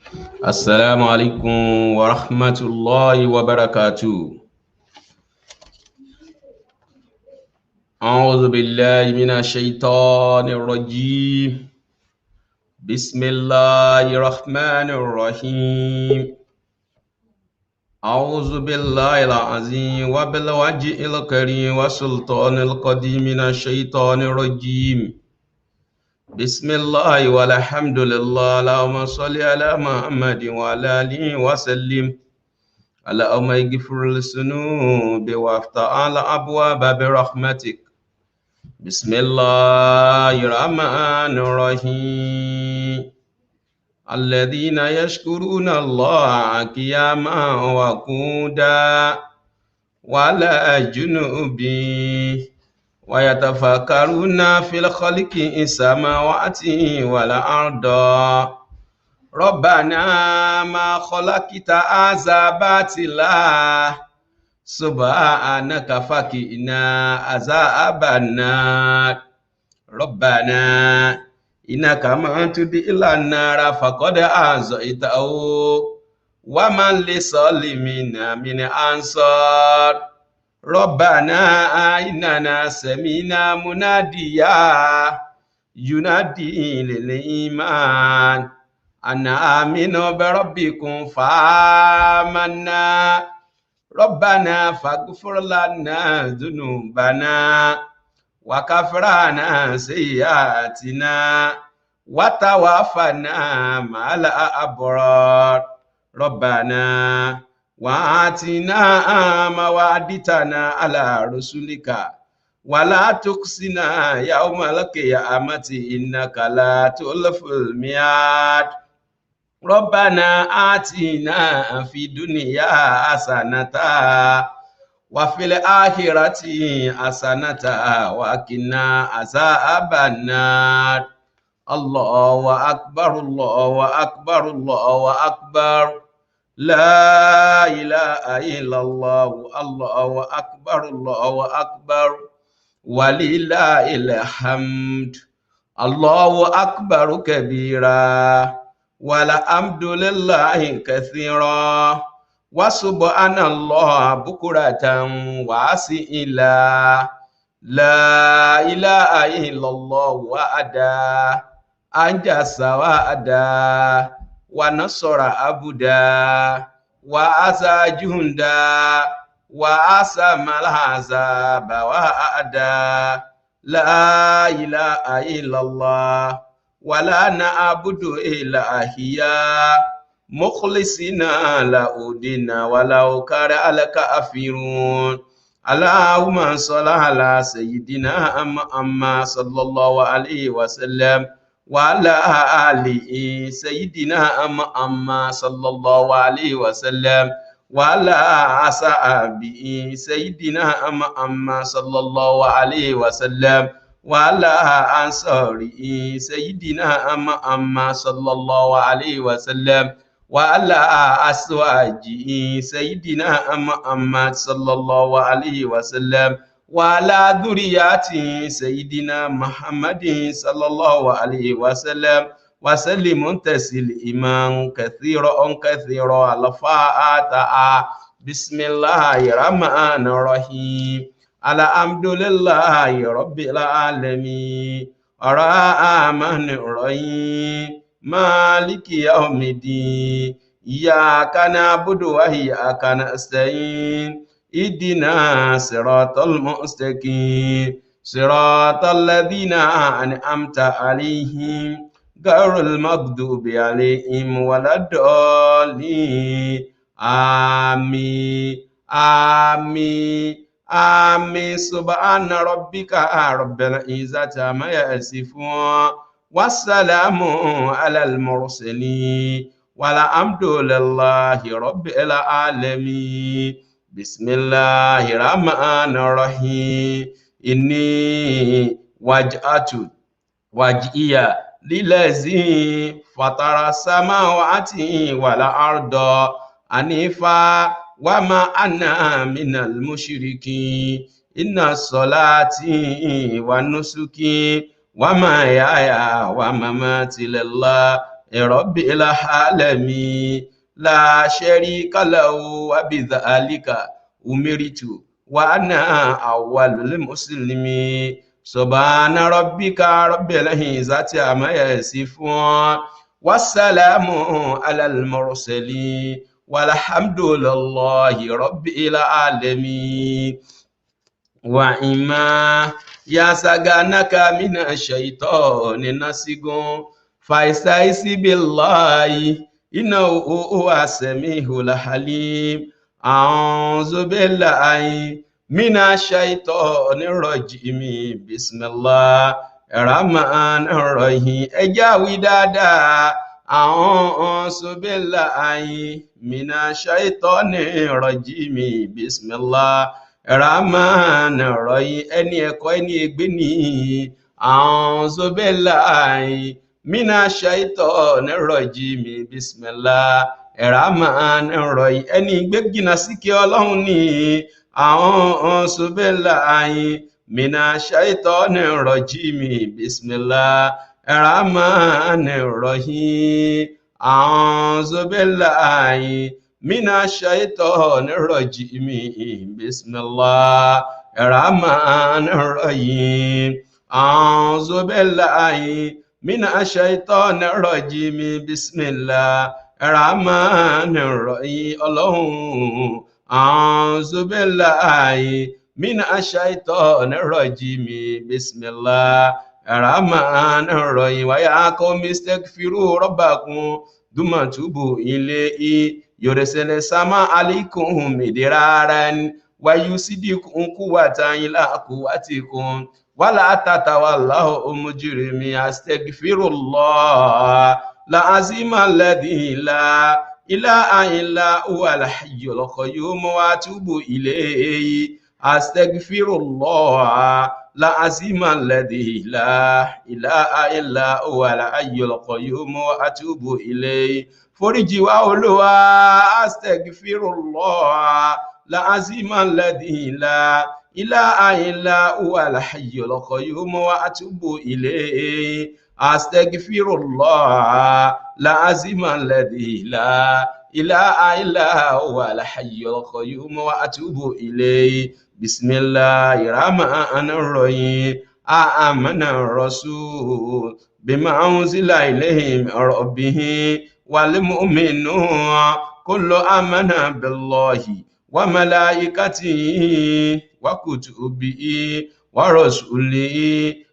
السلام عليكم ورحمة الله وبركاته. أعوذ بالله من الشيطان الرجيم. بسم الله الرحمن الرحيم. أعوذ بالله العظيم وبالوجه الكريم والسلطان القديم من الشيطان الرجيم. بسم الله والحمد لله. اللهم صل على محمد وعلى آله وسلم. اللهم اغفر الذنوب وافتح الأبواب برحمتك. بسم الله الرحمن الرحيم. الذين يشكرون الله قياما وقعودا وعلى جنوبهم ويتفكرون في الخلق السماوات والأرض. ربنا ما خلقت هذا باطلا سبحانك فقنا عذاب النار. ربنا إنك من تدخل النار فقد أخزيته ومن للظالمين من أنصار. ربنا إننا سمعنا مناديا ينادي للإيمان أن آمنوا بربكم فآمنا. ربنا فاغفر لنا ذنوبنا وكفر عنا سيئاتنا وتوفنا مع الأبرار. ربنا وآتنا ما وعدتنا على رسلك ولا تخزنا يوم القيامة إنك لا تخلف الميعاد. ربنا آتنا في الدنيا حسنة وفي الآخرة حسنة وقنا عذاب النار. الله أكبر الله أكبر الله أكبر. لا إله إلا الله. الله أكبر الله أكبر ولله الحمد. الله أكبر كبيرا والحمد لله كثيرا وسبحان الله بكرة وأصيلا. لا إله إلا الله وحده أنجز وحده ونصر عبدا وعزى جندا وعصم العذاب وأعدا. لا إله إلا الله ولا نعبد إلا إياه مخلصين له الدين ولو كره الكافرون. اللهم صل على سيدنا محمد صلى الله عليه وسلم وعلى آله سيدنا محمد صلى الله عليه وسلم وعلى أصحابه سيدنا محمد صلى الله عليه وسلم وعلى أنصاره سيدنا محمد صلى الله عليه وسلم وعلى أزواجه سيدنا محمد صلى الله عليه وسلم وعلى ذرياته سيدنا محمد صلى الله عليه وسلم وسلم تسليما كثيرا الفاتحة. بسم الله الرحمن الرحيم. الحمد لله رب العالمين الرحمن الرحيم مالك يوم الدين إياك نعبد وإياك نستعين اهدنا صراط المستقيم صراط الذين أنعمت عليهم غير المغضوب عليهم ولا الضالين. آمين آمين آمين. سبحان ربك رب العزة عما يصفون والسلام على المرسلين والحمد لله رب العالمين. بسم الله الرحمن الرحيم. إني وجهت وجهي للذي فطر السماوات والأرض حنيفا وما أنا من المشركين. إن صلاتي ونسكي ومحياي ومماتي لله رب العالمين لا شريك له وبذلك أمرت وأنا أول المسلمين سبحان ربك رب العزة عما يصفون والسلام على المرسلين والحمد لله رب العالمين. وإما ينزغنك من الشيطان نزغ فاستعذ بالله إنه هو السميع العليم. أعوذ بالله من الشيطان الرجيم بسم الله الرحمن الرحيم. ẹ jẹ́ á wí dáadáa. أعوذ بالله من الشيطان الرجيم بسم الله Rahman Rahim. Ẹni ẹ̀kọ́ ẹni ègbé ni A'udhu billahi minash shaitonir rajim bismillah Rahman Rahim. Ẹni ìgbé jìnnà sí kí Ọlọ́run ni A'udhu billahi minash shaitonir rajim bismillah Rahman Rahim. A'udhu billahi minash shaitonir rajim bismillah rahmanir rahim. A'udhu billahi minash shaitonir rajim bismillah rahmanir rahim. Ọlọ́run a'udhu billahi minash shaitonir rajim bismillah rahmanir rahim. Wa ya qawmi istaghfiru rabbakum thumma tubu ilayhi يرسل السماء عليكم مدرارا ويزيدكم قوة إلى قوتكم ولا تتولوا مجرمين. أستغفر الله العظيم الذي لا إله إلا هو الحي القيوم وأتوب إليه. أستغفر الله العظيم الذي لا إله إلا هو الحي القيوم وأتوب إليه. Foríjì wá Olúwa. Astaghfirullah al-azim alladhi la ilaha illa huwa al-hayyul qayyum wa atubu ilayhi. Astaghfirullah al-azim alladhi la ilaha illa huwa al-hayyul qayyum wa atubu ilayhi. Bismillahir rahmanir rahim. Amana ar-rasul bima unzila ilayhi min rabbih والمؤمنون كل آمن بالله وملائكته وكتبه ورسله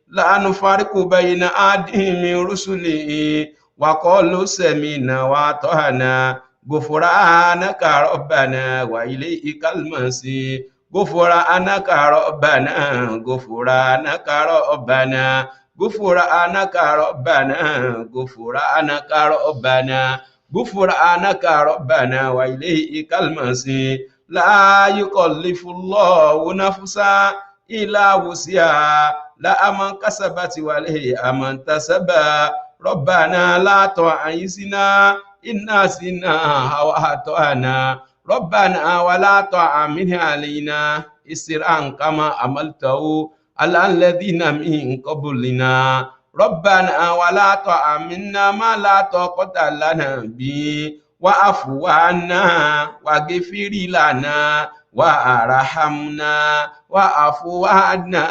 لا نفرق بين أحد من رسله وقالوا سمعنا وأطعنا غفرانك ربنا وإليك المصير. غفرانك ربنا غفرانك ربنا غفرانك ربنا غفرانك ربنا غفرانك ربنا وإليك المصير. لا يكلف الله نفسا إلا وسعها لها ما كسبت وعليها ما اكتسبت. ربنا لا تؤاخذنا إن نسينا أو أخطأنا ربنا ولا تحمل علينا إصرا كما حملته على الذين من قبلنا ربنا ولا تحملنا ما لا طاقة لنا به واعف عنا واغفر لنا وارحمنا واعف عنا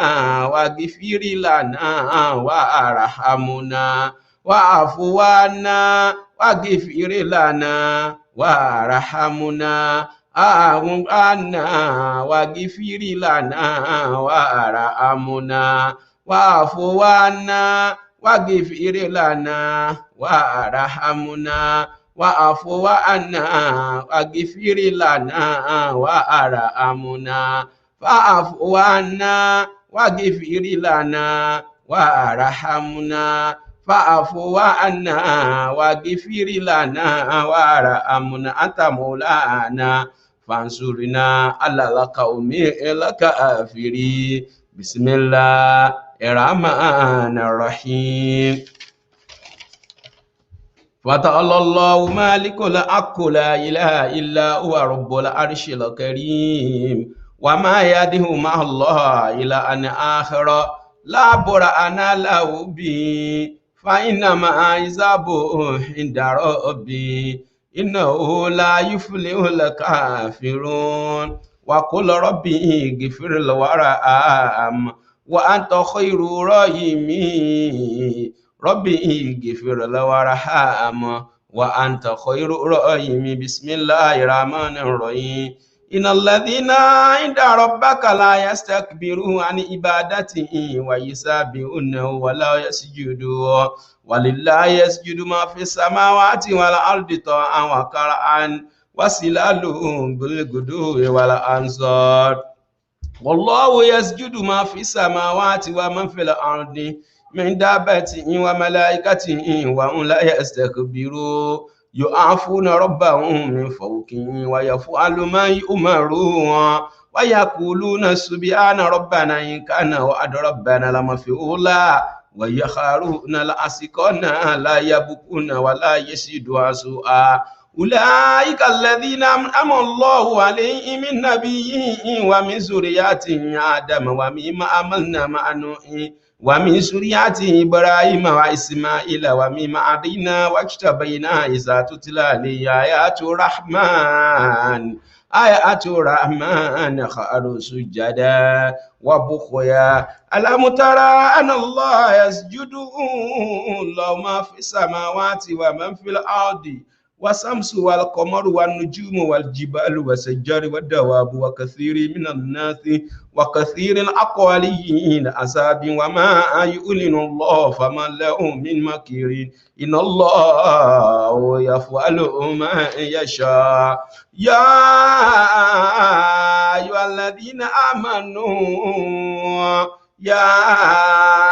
واغفر لنا وارحمنا واعف عنا واغفر لنا وارحمنا أعوذ عنا واغفر لنا وارحمنا واعف عنا واغفر لنا وارحمنا واعف عنا واغفر لنا وارحمنا فاعف عنا واغفر لنا وارحمنا فاعف عنا واغفر لنا وارحمنا أنت مولانا فانصرنا على القوم الكافرين. بسم الله الرحمن الرحيم. فتعالى الله مالك الحق لا إله إلا هو رب العرش الكريم. وما يدعو مع الله إلى أن آخر لا برهان له به فإنما حسابه عند ربي إنه لا يفلح الكافرون وقل ربي اغفر الورحم وأنت خير الراحمين ربي اغفر الورحم وأنت خير الراحمين بسم الله الرحمن الرحيم إن الذين عند ربك لا يستكبرون عن عبادته ويسبحونه ولا يسجدون ولله يسجد ما في السماوات والأرض طوعا وكرها وظلالهم بالغدو والآصال والله يسجد ما في السماوات وما في الأرض من دابة وملائكته وهم لا يستكبرون يعافون ربهم من فوقهم ويفعل ما يؤمرون ويقولون سبحان ربنا إن كان وعد ربنا لمفعولا ويخافون الأسقان لا يبكون ولا يزيدون سوءا أولئك الذين أنعم الله عليهم من نبيهم ومن ذرية آدم ومما عملنا مع نوح ومن ذرية إبراهيم وإسماعيل ومما هدينا واجتبينا إذا تتلى عليه آيات الرحمن خروا سجدا وبكيا ألم ترى أن الله يسجد له ما في السماوات ومن في الأرض والشمس والقمر والنجوم والجبال والشجر والدواب وكثير من الناس وكثير الأقوالين عذاب وما يؤلن الله فمن له من مكير إن الله يفعل ما يشاء يا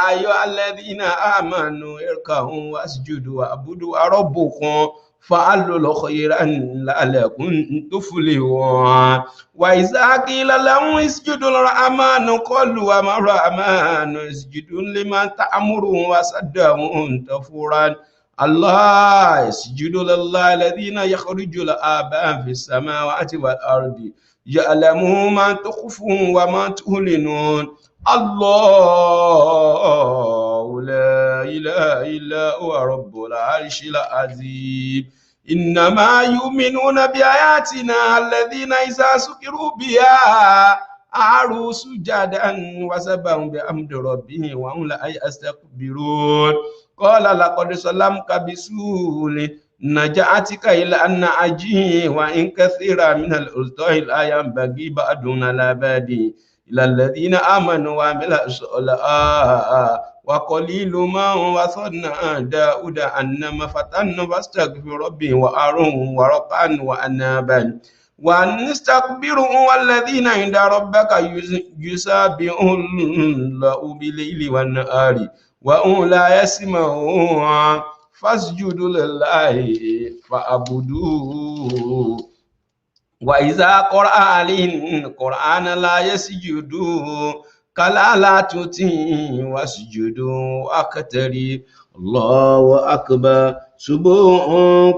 أيها الذين آمنوا اركعوا واسجدوا واعبدوا ربكم فعلوا الخير لعلكم تفلحون وإذا قيل لهم اسجدوا للرحمن قالوا وما الرحمن اسجد لمن تأمرون وصدهم كفورا الله يسجد لله الذين يخرجون الآباء في السماوات والأرض يعلموا ما تخفون وما تعلنون الله لا إله إلا هو رب العرش العظيم إنما يؤمنون بآياتنا الذين إذا ذكروا بها خروا سجدا وسبحوا بحمد ربهم وهم لا يستكبرون قال لقد سلمك بسول نجعتك إلى أن أجيه وإن كثيرا من الألطاء لا ينبغي بعدنا الأبدي إلى الذين آمنوا وعملوا الصالحات وقليل ما وصلنا داود أنما فتن فاستغفر ربي وأرون ورقا وأنابا وأن استكبروا والذين عند ربك يسبحون له بالليل والنهار وهم لا يسمعون فاسجدوا لله فاعبدوه وإذا قرأ عليهم القرآن لا يسجدون كلا لا تطيعوا واسجدوا واقترب الله أكبر سبح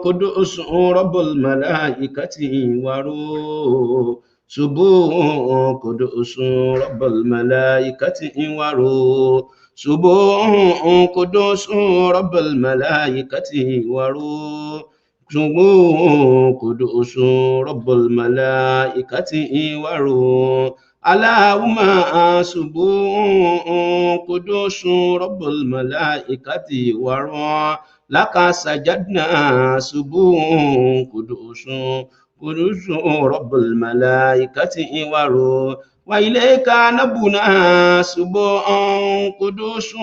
قدوس رب الملائكة والروح سبح قدوس رب الملائكة والروح سبح قدوس رب الملائكة والروح سبح قدوس رب الملائكة والروح اللهم سبح قدوس رب الملائكة والروح لك سجدنا سبح قدوس رب الملائكة والروح وإليك نبنا سبح قدوس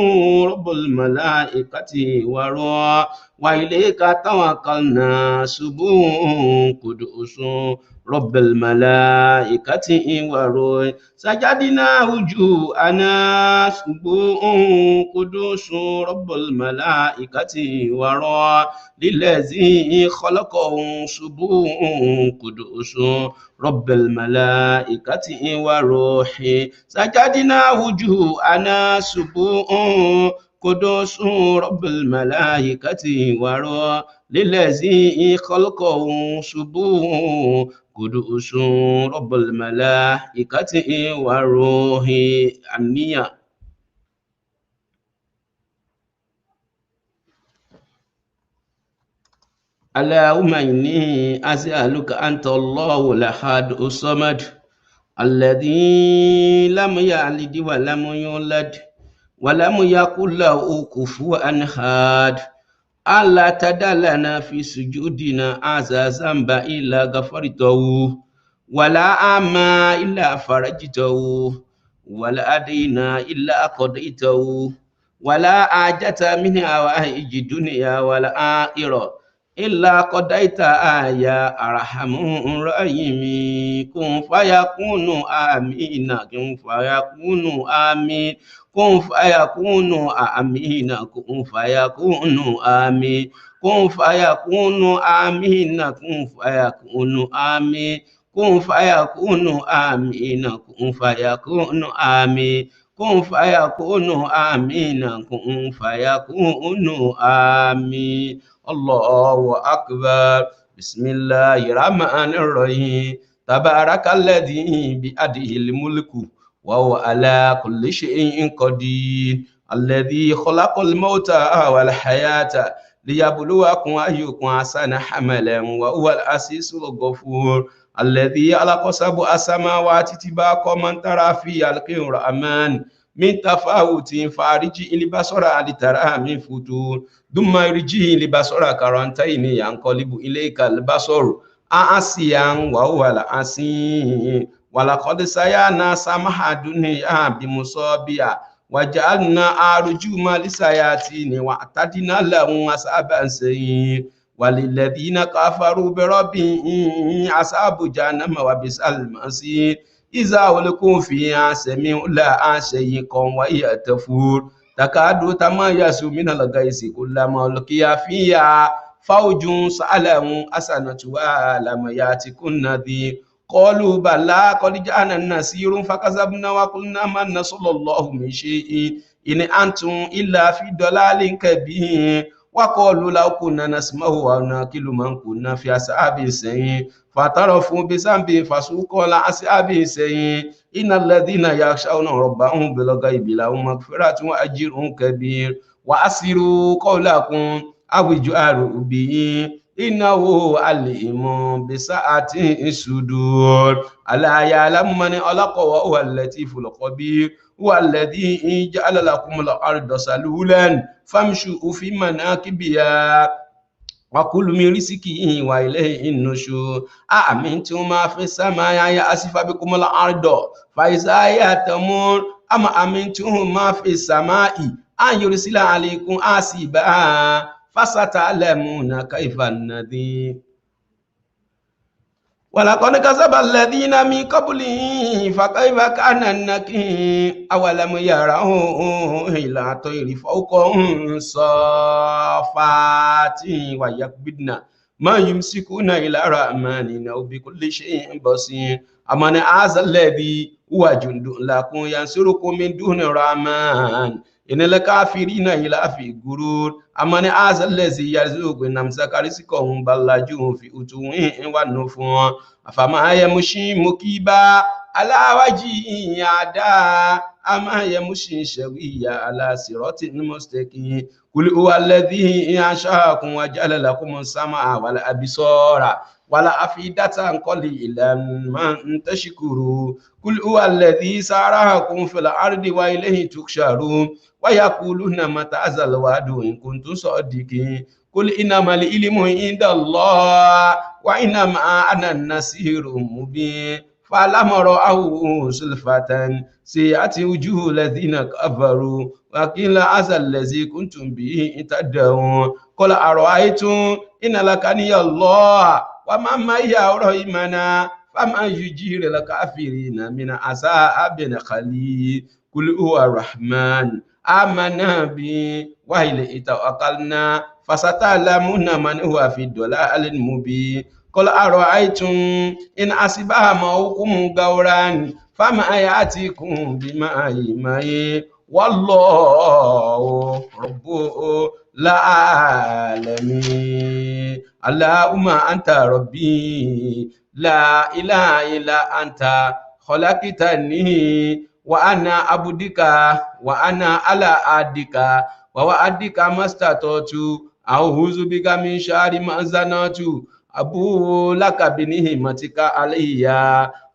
رب الملائكة والروح وإليك توكلنا سبح قدوس رب الملائكة والروح سجدنا وجوهنا سبح قدوس رب الملائكة والروح للذي خلقه سبح قدوس رب الملائكة والروح سجدنا وجوهنا سبح قدوس رب الملائكة والروح للذي خلقه سبح قدوس رب الملائكة والروح النية اللهم إني أسألك أنت الله الأحد الصمد الذي لم يلد ولم يولد ولم يكن له كفوا أحد ألا تدع لنا في سجودنا هذا ذنبا إلا غفرته ولا أما إلا فرجته ولا دينا إلا قضيته ولا حاجة من حوائج الدنيا والآخرة إلا قضيتها يا أرحم الراحمين كن فيكون آمين كن فيكون آمين كن فيكون آمين كن فيكون آمين كن فيكون آمين كن فيكون آمين كن فيكون آمين كن فيكون آمين كن فيكون آمين كن فيكون آمين الله أكبر بسم الله الرحمن الرحيم تبارك الذي بيده الملك وهو على كل شيء قدير الذي خلق الموت والحياة ليبلوكم أيكم أحسن عملا وهو العزيز الغفور الذي خلق سبع سماوات طباقا من ترى في خلق الرحمن من تفاوت فارجع البصر هل ترى من فتور ثم ارجع البصر كرتين ينقلب إليك البصر عاصيا وهو الحسيب ولقد سيرنا سمح الدنيا بمصابيح وجعلنا رجوما للشياطين واعتدنا لهم أصحاب السعير وللذين كفروا بربهم أصحاب جهنم وبئس المصير إذا ألقوا فيها سمعوا لها شهيقا وهي تفور تكاد تميز من الغيظ كلما ألقي فيها فوج سألهم حسنتها ألم يأتكم نذير قالوا بلى قد جاءنا نذير فكذبنا وقلنا ما نزل الله من شيء إن أنتم إلا في ضلال كبير وقالوا لو كنا نسمع أو نعقل ما كنا في أصحاب السعير فاعترفوا بذنبهم فسوقوا لأصحاب السعير إن الذين يخشون ربهم بالغيب لهم مغفرة وأجر كبير وأسروا قولكم أو اجهروا به إنه عليم بساعة الصدور ألا يعلم من خلق وهو اللطيف الخبير هو الذي جعل لكم الأرض سلولا فامشوا في مناكبها وكل من رزقه وإليه النشور أأمنتم ما في السماء يخسف بكم الأرض فإذا هي تمور أم أمنتم ما في السماء أن يرسل عليكم حاسبا فستعلمون كيف النذير ولقد كذب الذين من قبلهم فكيف كان النكير أولم يروا إلى الطير فوقهم صافات ويقبضن ما يمسكون إلى الرحمن أو بكل شيء بصير أمن هذا الذي هو جند لكم ينصركم من دون الرحمن إن الكافرين إلا في غرور أمن هذا الذي يرزق نمسك رزقهم بل لجوا في عتو ونفور أفما يمشي مكبا على وجهه أحدا أما يمشي سويا على صراط مستقيم قل هو الذي أنشأكم وجعل لكم السمع والأبصار والأفئدة قليلا ما تشكرون قل هو الذي سارعكم في الأرض وإليه تحشرون ويقولون متى هذا الوعد إن كنتم صادقين قل إنما العلم عند الله وإنما أنا النذير المبين فلما رأوه زلفة سيئت وجوه الذين كفروا وقيل هذا الذي كنتم به تدعون قل أرأيتم إن لكني الله وما معي رحمنا فما يجير الكافرين من عذاب خليل قل هو الرحمن آمنا به وإليه توكلنا فستعلمون من هو في الضلال المبين قل أرأيتم إن أصبح ماؤكم غورا فما يأتيكم بماء معين والله رب العالمين اللهم أنت ربي لا إله إلا أنت خلقتني وأنا عبدك وأنا على عهدك ووعدك ما استطعت أعوذ بك من شر ما صنعت أبو لك بنعمتك علي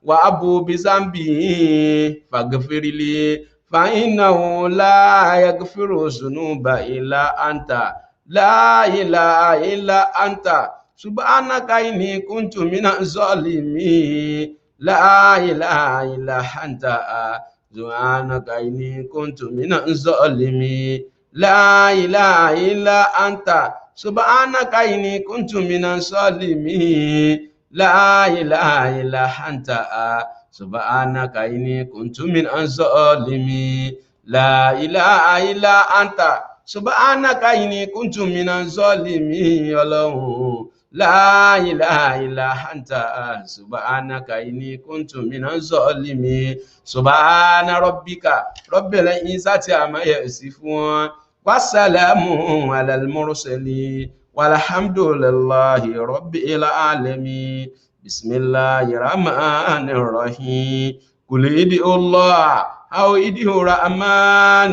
وأبو بذنبي فاغفر لي فإنه لا يغفر الذنوب إلا أنت لا إله إلا أنت سبحانك إني كنت من الظالمين لا إله إلا أنت سبحانك إني كنت من الظالمين لا إله إلا أنت سبحانك إني كنت من الظالمين لا إله إلا أنت سبحانك إني كنت من الظالمين لا إله إلا أنت سبحانك إني كنت من الظالمين Ọlọ́run لا إله إلا أنت سبحانك إني كنت من الظالمين سبحان ربك رب العزة عما يصفون والسلام على المرسلين والحمد لله رب العالمين بسم الله الرحمن الرحيم قل ادعوا الله أو ادعوا الرحمن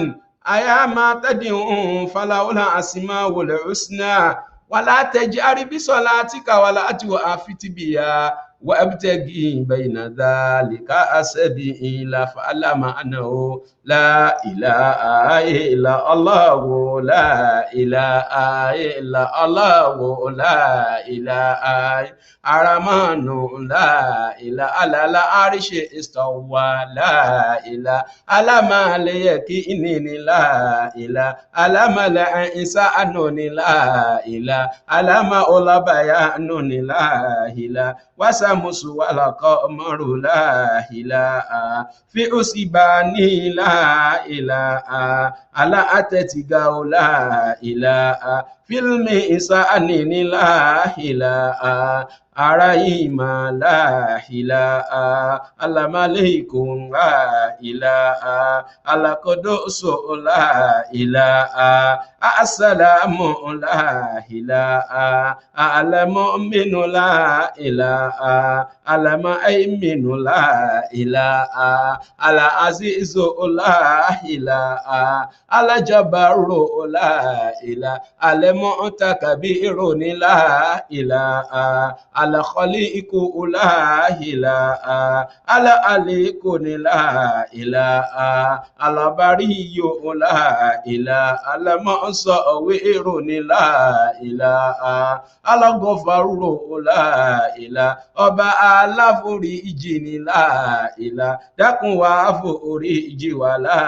أيما تدعوا فله الأسماء الحسنى ولا تجهر بصلاتك ولا تخافت بها وابتغي بين ذلك سبيلا فاعلم انه لا اله الا الله لا اله الا الله لا اله الرحمن لا اله على العرش استوى لا اله على ما ليكن لا اله على ما الانسان لا اله على ما أولى بيان لا اله وسمس والقمر لا إله في حسبان لا إله على أتتقى لا إله في الميزان لا إله أرحيم لا إله على ملك لا إله على قدوس لا إله السلام لا إله على مؤمن لا إله على مؤمن لا إله على عزيز لا إله على جبار لا إله على متكبر لا إله على خليق لا إله على عليك لا إله على بري لا إله على مصور لا إله على غفار لا إله ọba aláforíjì ni la ilaha dákun wá foríjì wá la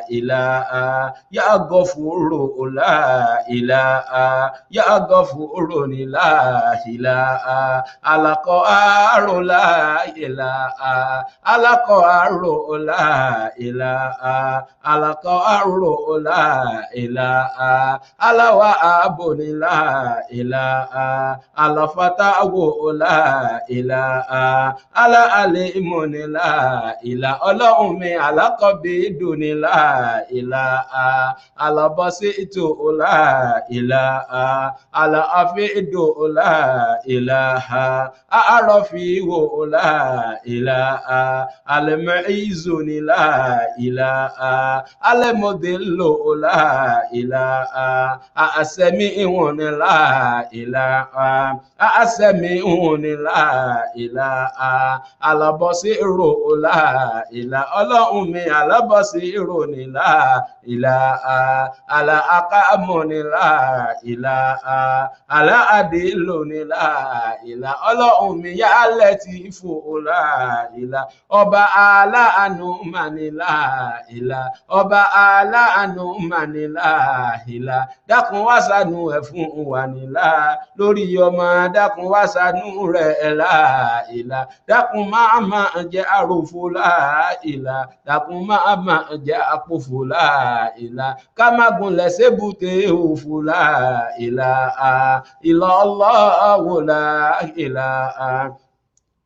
ilaha ya Gafuru la ilaha ya Gafuru ni la ilaha alaqaharu la ilaha alaqaharu la ilaha alaqaharu la ilaha alawahabu ni la ilaha alafatahu la ilaha ala alimuni la ilaha Ọlọ́run mi alákọ̀bídù ni la ilaha alabasitu la ilaha alaafidu la ilaha arafihu la ilaha almuizu ni la ilaha almudillu la ilaha asami'u ni la ilaha asami'u ni la ilaha alabasiru la ilaha Ọlọ́run mi alabasiru ni la ilaha alaakamu ni la ilaha alaadilu ni la ilaha Ọlọ́run mi ya Latifu la ilaha ọba aláàánú mà ní la ilaha ọba aláàánú mà ní la ilaha dákun wá ṣàánú ẹ̀ fún wa ní la lórí ọmọ dákun wá ṣàánú rẹ̀ la ilaha dákun máa jẹ́ àròfò la ilaha dákun máa jẹ́ àpòfò la ilaha ká má gúnlẹ̀ sébùté òfò la ilaha illallahu la ilaha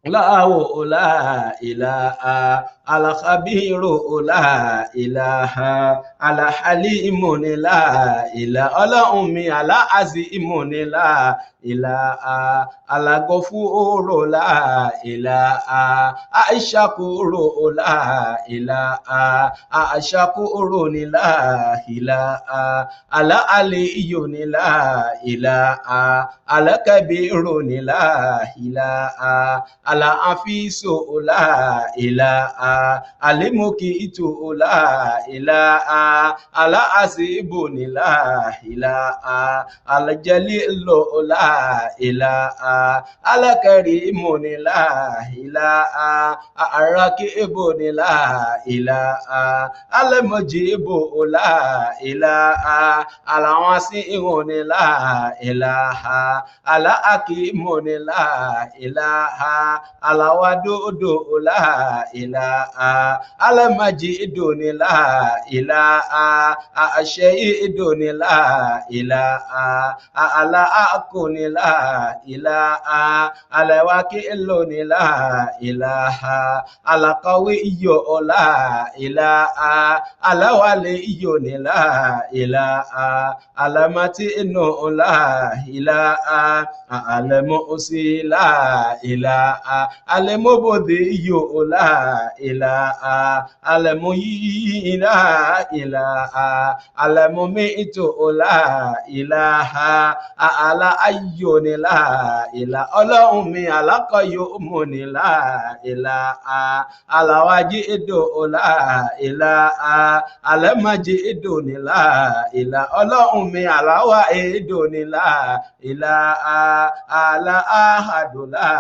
لا إله alakhabiru la ilaha alahalimu ni la ilaha ọlọ́run mi alazimu ni la ilaha alagofuro la ilaha aishakuro la ilaha aishakuro ni la ilaha alaaliyu ni la ilaha alakabiru ni la ilaha alaafisu la ilaha alimukitu la ilaha alaasibu ni la ilaha aljalilu la ilaha alakarimu ni la ilaha arakibu ni la ilaha almujibu la ilaha alawasi'u ni la ilaha alakimu ni la ilaha alawadudu la ilaha alamajidu ni la ilaha ashayidu ni la ilaha alaaku ni la ilaha alawakilu ni la ilaha alaqawiyyu la ilaha alawaliyu ni la ilaha alamatinu la ilaha alamusi la ilaha alamubudhiyu la ilaha alamuyi la ilaha alamumitu la ilaha ala ayyuni la ilaha ọlọ́run mi alákọ̀yọ́mù ni la ilaha alawajidu la ilaha alamajidu ni la ilaha ọlọ́run mi alawajidu ni la ilaha ala ahadu la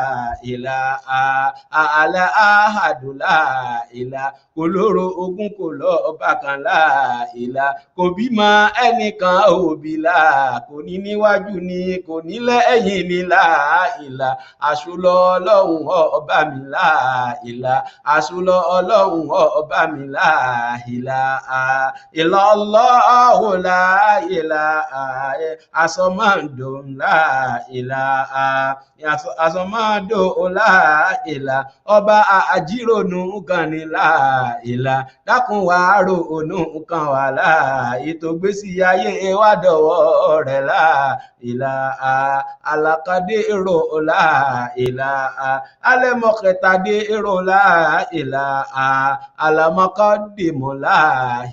ilaha ala ahadu la ilaha kò lóró ogún kò lọ ọba kan la ilaha kò bímọ ẹnìkan òbí la kò ní níwájú ni kò ní lẹ́yìn ni la ilaha àṣùlọ ọlọ́run ọba mi la ilaha àṣùlọ ọlọ́run ọba mi la ilaha illallahu la ilaha asọmọdò la ilaha asọmọdò la ilaha ọba àjírònú kan ni la ilaha dákun wá rònú kan wà la ètò gbésí ayé wa dọ̀wọ́ rẹ̀ la ilaha alakadero la ilaha alemoketadero la ilaha alamakadimu la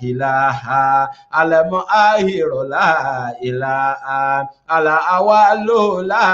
ilaha alamuahiro la ilaha alaawalo la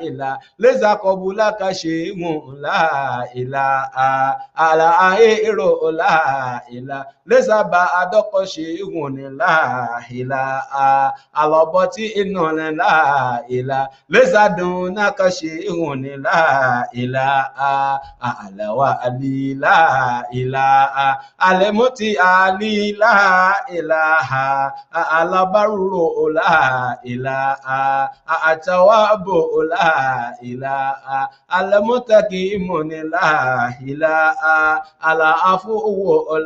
ilaha lezakobula kashimu la ilaha alaahiro la ilaha lezaba adokoshimu ni la ilaha aloboti inu ni la ilaha lezadun nakashimu ni la ilaha alawa ali la ilaha alemuti ali la ilaha alabaruro la ilaha atawabu la ilaha alamutakimu ni la ilaha alaafu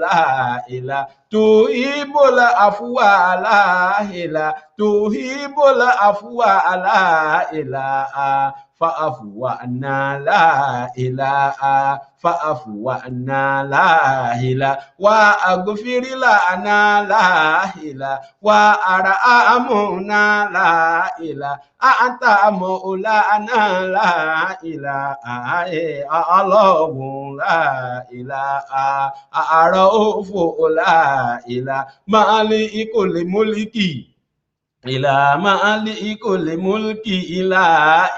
la ilaha tuhibul afwa la ilaha tuhibul afwa la ilaha fa'afu anna la ilaha fa'afu anna la ilaha wa aghfir lana la ilaha wa arhamna la ilaha anta maulana la ilaha Allahu la ilaha araufu la ilaha malikul mulki ila malikul mulki ila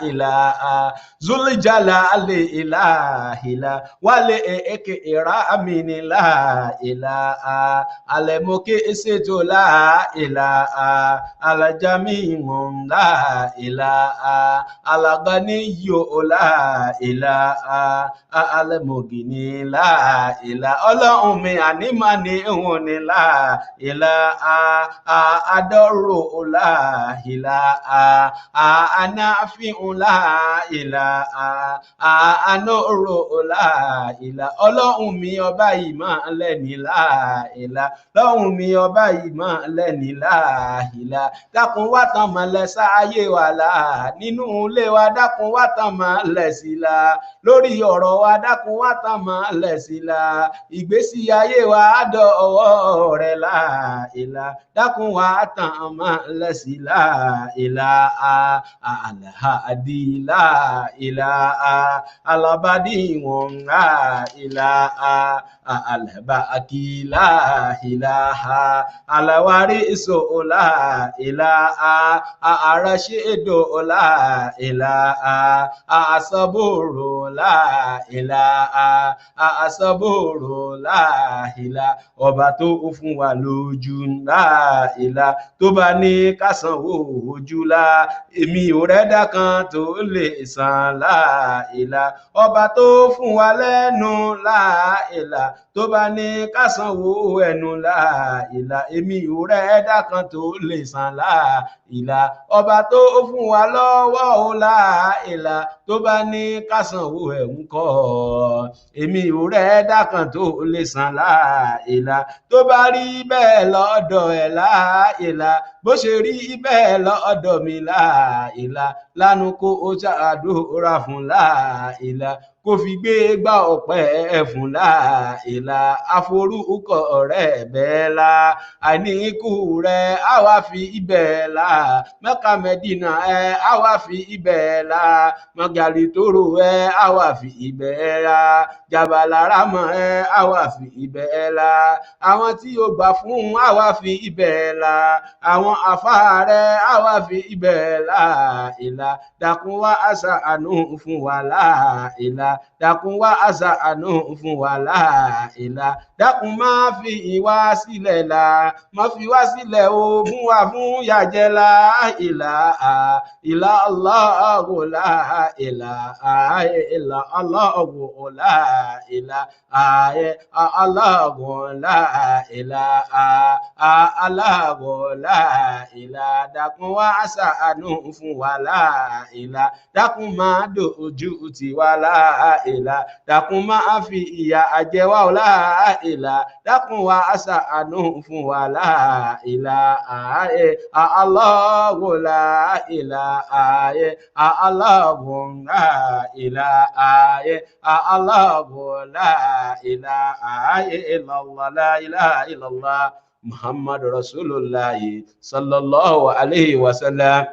zul jalali ila wale ikramini la ilaha alamuki iseto la ilaha alajami'un la ilaha alaganiyo la ilaha alamugini la ilaha Ọlọ́run mi ànímàní òun ni la ilaha adọ́rò la ilaha anafi'un la ilaha anoro la ilaha ọlọ́run mi ọba ìmọ̀lẹ̀ ní la ilaha lọ́run mi ọba ìmọ̀lẹ̀ ní la ilaha dákun wá tàn mọ́lẹ̀ sáyé wa la nínú ilé wa dákun wá tàn mọ́lẹ̀ sí la lórí ọ̀rọ̀ wa dákun wá tàn mọ́lẹ̀ sí la ìgbésí ayé wa dọ̀ ọwọ́ rẹ̀ la ilaha dákun wá tàn mọ́lẹ̀ sí la ilaha alhadi la ilaha alabadi wọn la ilaha alhabaki la ilaha alawari iso la ilaha arashido la ilaha asaburu la ilaha asaburu la ilaha ọba tó fún wa lójú la ilaha tó bá ní ká sanwó ojú la èmi ò rẹ́dá kan tó lè san la ilaha ọba tó fún wa lẹ́nu la ilaha tó bá ní ká sanwó ẹnu la ilaha èmi ò rẹ́dá kan tó lè san la ilaha ọba tó fún wa lọ́wọ́ la ilaha tó bá ní ká sanwó ẹ̀ ń kọ́ èmi ò rẹ́dá kan tó lè san la ilaha tó bá rí bẹ́ẹ̀ lọ́dọ̀ ẹ̀ la ilaha bó ṣe rí bẹ́ẹ̀ lọ́dọ̀ mi la ilaha lánàá kó o ṣàdúrà fún la ilaha kò fi gbé gbá ọpẹ́ fún la ilaha àforúkọ rẹ̀ bẹ́ẹ̀ la àníkù rẹ̀ á wá fi ibẹ̀ la Mẹ́kà Mẹ́dínà ẹ̀ á wá fi ibẹ̀ la mọ̀gàrí tóró ẹ̀ á wá fi ibẹ̀ la jàbàlá rámọ̀ ẹ̀ á wá fi ibẹ̀ la àwọn tí ó gbà fún á wá fi ibẹ̀ la àwọn àfáà rẹ̀ á wá fi ibẹ̀ la ilaha dákun wá àṣàánú fún wa la ilaha dákun wá àṣàánú fún wa la ilaha dákun má fi ìwà sílẹ̀ la má fi wá sílẹ̀ o fún wa fún yàjẹ́ la ilaha illa Allahu la ilaha illa Allahu la ilaha Allahu la ilaha Allahu la ilaha dákun wá àṣàánú fún wa la ilaha dákun má dojú tì wá la ilaha dákun má fi ìyà jẹ wá la ilaha dákun wá àṣàánú fún wa la ilaha Allahu la ilaha Allahu la ilaha Allahu la ilaha illallah la ilaha illallah Muhammad Rasulullah sallallahu alayhi wa sallam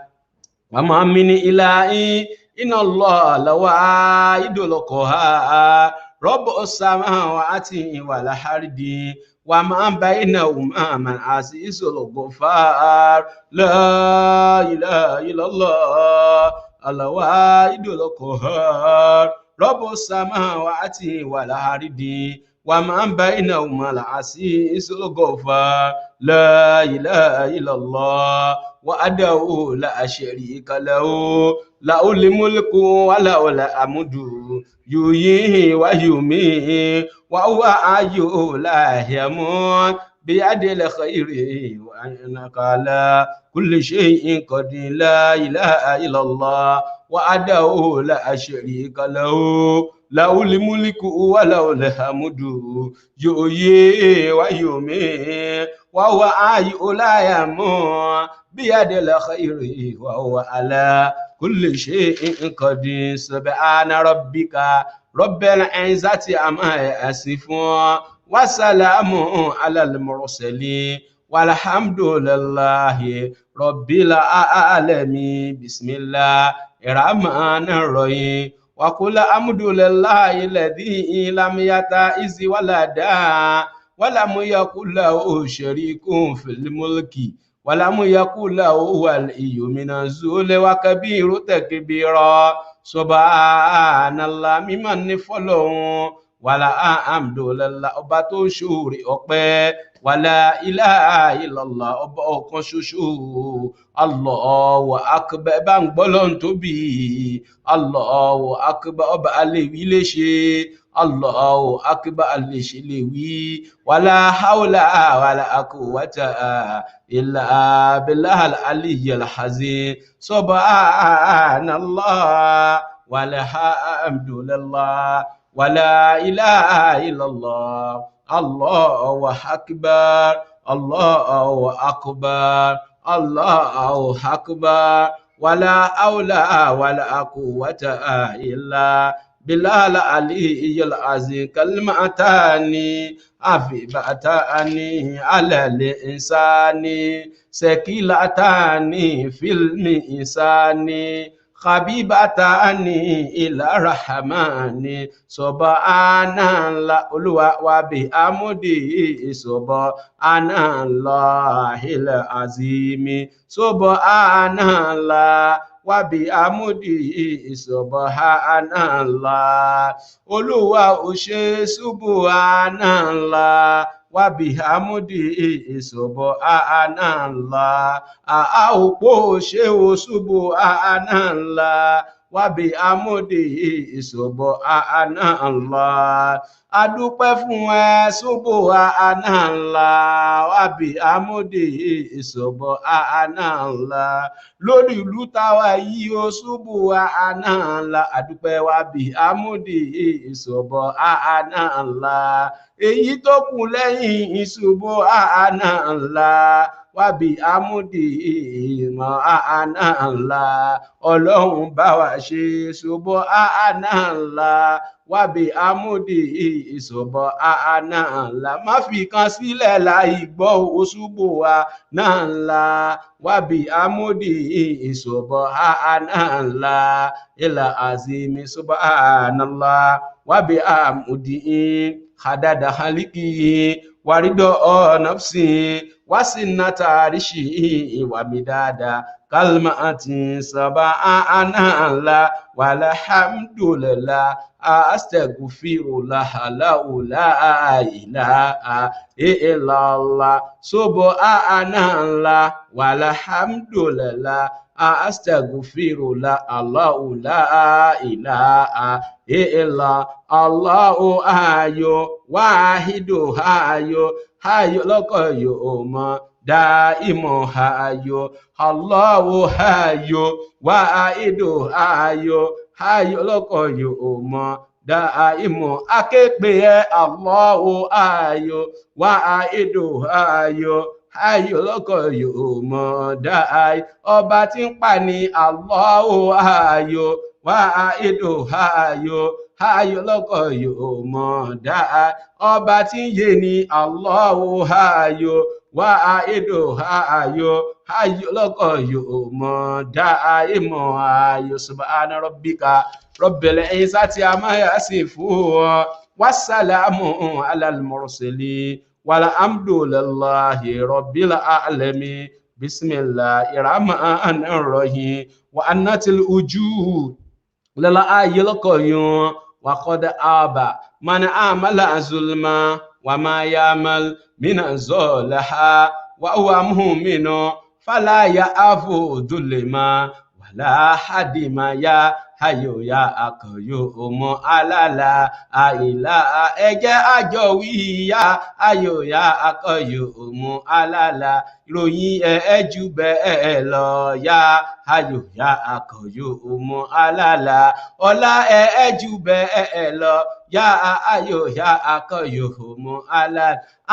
wa ma min ilahin inna Allah lawahidul qahhar rabbus samawati wal ardi wa ma bainahuma man azizul ghaffar la ilaha illallah lawahidul qahhar rabbus samawati wal ardi wa ma bainahuma al azizul ghaffar la ilaha illallah wahdahu la sharika lahu lahul mulku wa lahul hamdu yuhyi wa yumiitu wa huwa hayyun la yamut biyadil khayri wa innaka ala kulli shay'in qadir la ilaha illallah wahdahu la sharika lahu lahul mulku wa lahul hamdu yuhyi wa yumiitu wa huwa hayyun la yamut biyadil khayri wa huwa ala kulli shay'in qadir subhana rabbika rabbil izzati amma yasifun wa salamun alal mursalin walhamdulillahi rabbil alamin bismillahir rahmanir rahim wa qul alhamdulillahi alladhi lam yattakhidh walada wa lam yakul lahu sharikun fil mulki ولم يكن له ولي من الذل وكبير تكبيرا سبحان الله mímọ́ ni fọ́lọ́run wàlá alhamdulillah ọba tó ń ṣoore ọpẹ́ wàlá ilaha illallah ọba ọ̀kan ṣoṣo Allahu akbar bá ń gbọ́ lọ́n tóbi Allahu akbar ọba aléwí lè ṣe Allahu akbar lè ṣe lè wí wàlá haúlà wàlá quwwata illa billahil aliyyil azim subhanallah walhamdulillah wala ilaha illallah Allahu akbar Allahu akbar Allahu akbar wala haula wala quwwata illa bilal aliyyil azim kalmatani afibatani ala insani sakilatani fil insani khabibatani ila rahmani subhanallah Olúwa wa bihamdi subhanallahil azimi subhanallah wa bihamdi subhanallah Olúwa ó ṣe subhanallah wa bihamdi subhanallah a ó pò ṣe ó subhanallah wa bihamdi subhanallah adúpẹ́ fún ẹ subhanallah wa bihamdi subhanallah lórí ìlú táwa yìí ó subhanallah adúpẹ́ wa bihamdi subhanallah èyí tó kù lẹ́yìn subhanallah wa bihamdi subhanallah ọlọ́run bá wa ṣe subhanallah wa bihamdi subhanallah má fi kan sílẹ̀ láì gbọ́ subhanallah wa bihamdi subhanallah ila azimi subhanallah wa bihamdi hadada haliki warido nafsi wasinata arishi wa midada kalmati subhanallah walhamdulillah astaghfirullah la ilaha illallah subhanallah walhamdulillah astaghfirullah Allahu la ilaha illa Allahu ayo wahidu ayo lọ́kọ̀ yóò mọ̀ dáìmọ̀ ayo Allahu ayo wahidu ayo lọ́kọ̀ yóò mọ̀ dáìmọ̀ aképe Allahu ayo wahidu ayo lọ́kọ̀ yóò mọ̀ dáì ọba tí ń pa ní Allahu ayo wahidu ayo lọ́kọ̀ yóò mọ̀ dáì ọba tí ń yé ní Allahu ayo wahidu ayo lọ́kọ̀ yóò mọ̀ dáì mọ̀ ayo subhana rabbika rabbil izzati amma yasifun wassalamu alal mursalin walhamdulillahi rabbil alamin bismillahir rahmanir rahim wa annatil wujud lala ayilqayun wa qad aba man amala zulma wa ma yamal min zalaha wa huwa mu'minu fala ya'fu dhulma wala hadima ya hayo ya akọ̀yò ọmọ alálà àìlà ẹjẹ́ àjọ wíyá hayo ya akọ̀yò ọmọ alálà ìròyìn ẹ̀ẹ́jú bẹ́ẹ̀ lọ ya hayo ya akọ̀yò ọmọ alálà ọlá ẹ̀ẹ́jú bẹ́ẹ̀ lọ ya hayo ya akọ̀yò ọmọ alálà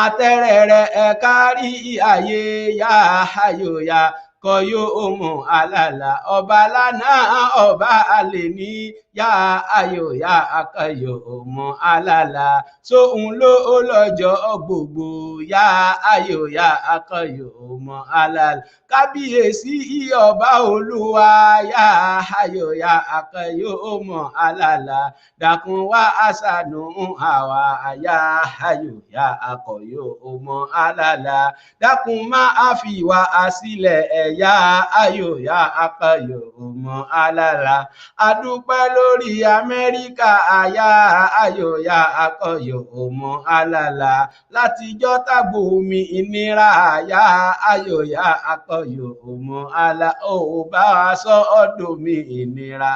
àtẹ̀rẹ̀rẹ̀ kárí ayé ya hayo ya kọyó ọmọ alálà ọba lánàá ọba alẹ ní yá ayò yá akọyò ọmọ alálà sóhun ló lọ́jọ́ gbogbo yá ayò yá akọyò ọmọ alálà kábíyèsí ọba olúwa yá ayò yá akọyò ọmọ alálà dákun wá àṣàánú àwa yá ayò yá akọyò ọmọ alálà dákun má fi wá sílẹ̀ yá ayò yá akọyò ọmọ alálà adúpẹ́ lórí Amẹ́ríkà àyà ayò yá akọyò ọmọ alálà látijọ́ tàgbò mi ìnira àyà ayò yá akọyò ọmọ alá ò bá wa sọ ọdún mi ìnira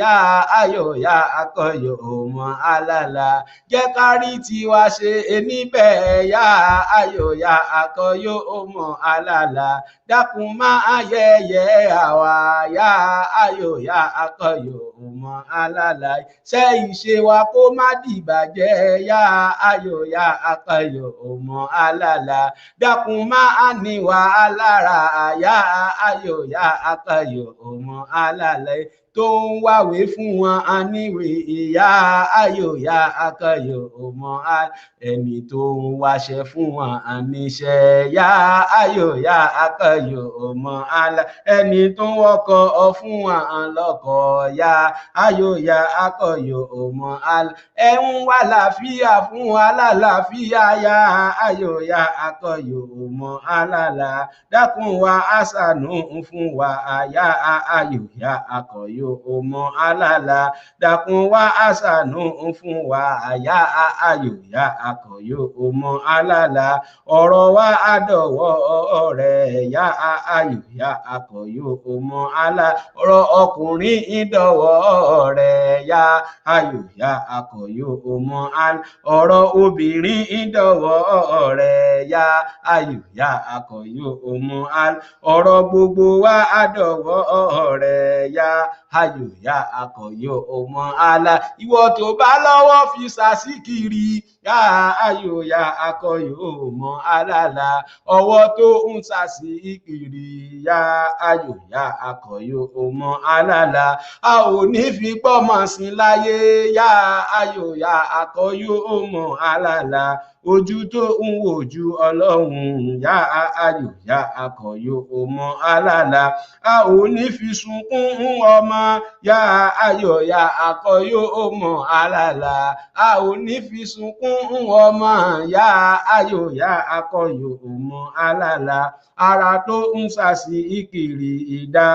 yá ayò yá akọyò ọmọ alálà jẹ́ ká rí tiwa ṣe níbẹ̀ yá ayò yá akọyò ọmọ alálà dákun máa yẹ̀yẹ́ àwa yá ayò yá akọyò ọmọ alálà ṣe ìṣe wa kó má dìbàjẹ́ yá ayò yá akọyò ọmọ alálà dákun máa ní wa lára yá ayò yá akọyò ọmọ alálà tó ń wáwé fún wọn aníwèé ìyá ayò yá akọyò ọmọ ẹni tó ń wáṣẹ fún wọn àníṣẹ́ yá ayò yá akọyò ọmọ ẹni tó ń wọkọ̀ fún wọn lọ́kọ̀ yá ayò yá akọyò ọmọ ẹ ń wá láfíà fún alálàáfíà yá ayò yá akọyò ọmọ alálà dákun wa àṣàánú fún wa àyà ayò yá akọyò ọmọ alálà dákun wá àṣàánú fún wa àyà ayò yá akọyò ọmọ alálà ọ̀rọ̀ wa àdọ̀wọ́ rẹ̀ yá ayò yá akọyò ọmọ alálà ọ̀rọ̀ ọkùnrin ìdọ̀wọ́ rẹ̀ yá ayò yá akọyò ọmọ alálà ọ̀rọ̀ obìnrin ìdọ̀wọ́ rẹ̀ yá ayò yá akọyò ọmọ alálà ọ̀rọ̀ gbogbo wa àdọ̀wọ́ rẹ̀ yá ayò yá akọyò ọmọ alálà ìwọ tó bá lọ́wọ́ fi sàsíkiri yá ayò yá akọyò ọmọ alálà ọwọ́ tó ń sàsíkiri yá ayò yá akọyò ọmọ alálà a ò ní fi gbọ́mọ̀ sí láyé yá ayò yá akọyò ọmọ alálà ojú tó ń wojú Ọlọ́run yá ayò yá akọyò ọmọ alálà a ò ní fi sunkún ọmọ yá ayò yá akọyò ọmọ alálà a ò ní fi sunkún ọmọ yá ayò yá akọyò ọmọ alálà ara tó ń sàsí ìkiri ìdá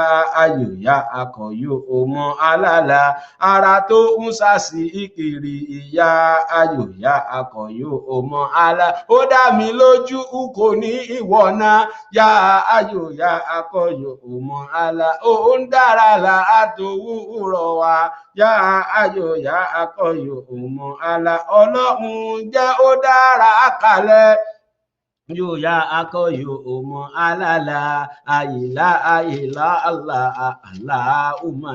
ayò yá akọyò ọmọ alálà ara tó ń sàsí ìkiri ìyá ayò yá akọyò ọmọ alálà ó dá mi lójú kò ní ìwọ náà yá ayò yá akọyò ọmọ alálà ó ń dára là àtòwúrọ̀ wa yá ayò yá akọyò ọmọ alálà Ọlọ́run jẹ́ ó dára kalẹ̀ yóò yá akọyò ọmọ alálà àyìnlá àyìnlá Allahumma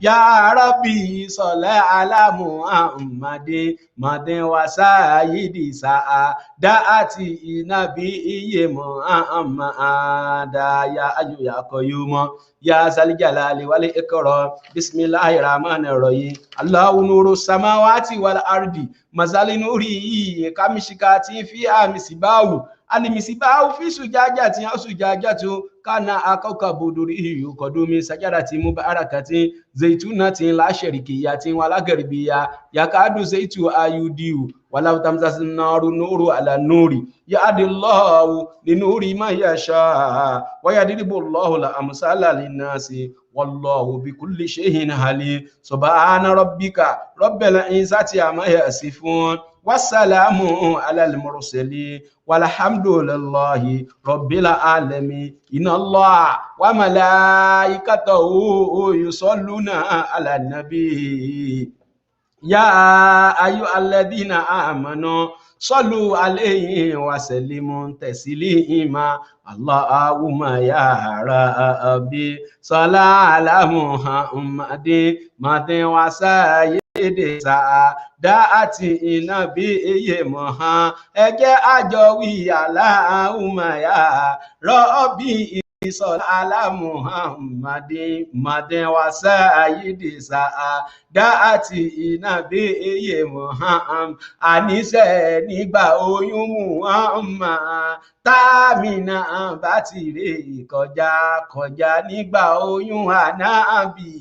ya Rabbi sọlẹ alámù àmàdé màdé wa sáyidi sáà dáàtì ìnàbí iye mọ àmàdá ya ayò yá akọyò mọ ya salijalali wal ikram bismillahir rahmanir rahim Allahu nuru samawati wal ardi mazali nuri kamishikati fi amisibawu alimisibawu fi sujajati ya sujajatu kana akauka buduri yuqadumi sajarati mubarakati zaitunati la sharikiyati wala garbiya yakadu zaitu ayudiu wala tamzas naru nuru ala nuri ya adillahu linuri ma yasha wa yadribu Allahu la amsala linnasi wallahu bikulli shay'in halim subhana rabbika rabbil izzati amma yasifun wassalamu alal mursalin walhamdulillahi rabbil alamin inna allaha wa malaikatahu yusalluna ala nabi ya ayyuhalladhina amanu sallu alayhi wa sallimu taslima Allahumma ya rabbi salla ala Muhammadin madin wa sayyidi dáàtì ìnàbí iye mọ̀hán ẹjẹ́ àjọ wí Allahumma ya Rabbi ìsọ̀lá alámùhàmmadin madin wa sayyidi dáàtì ìnàbí iye mọ̀hán àníṣẹ́ nígbà oyún Muhammad támínà bá ti rè kọjá kọjá nígbà oyún ànábì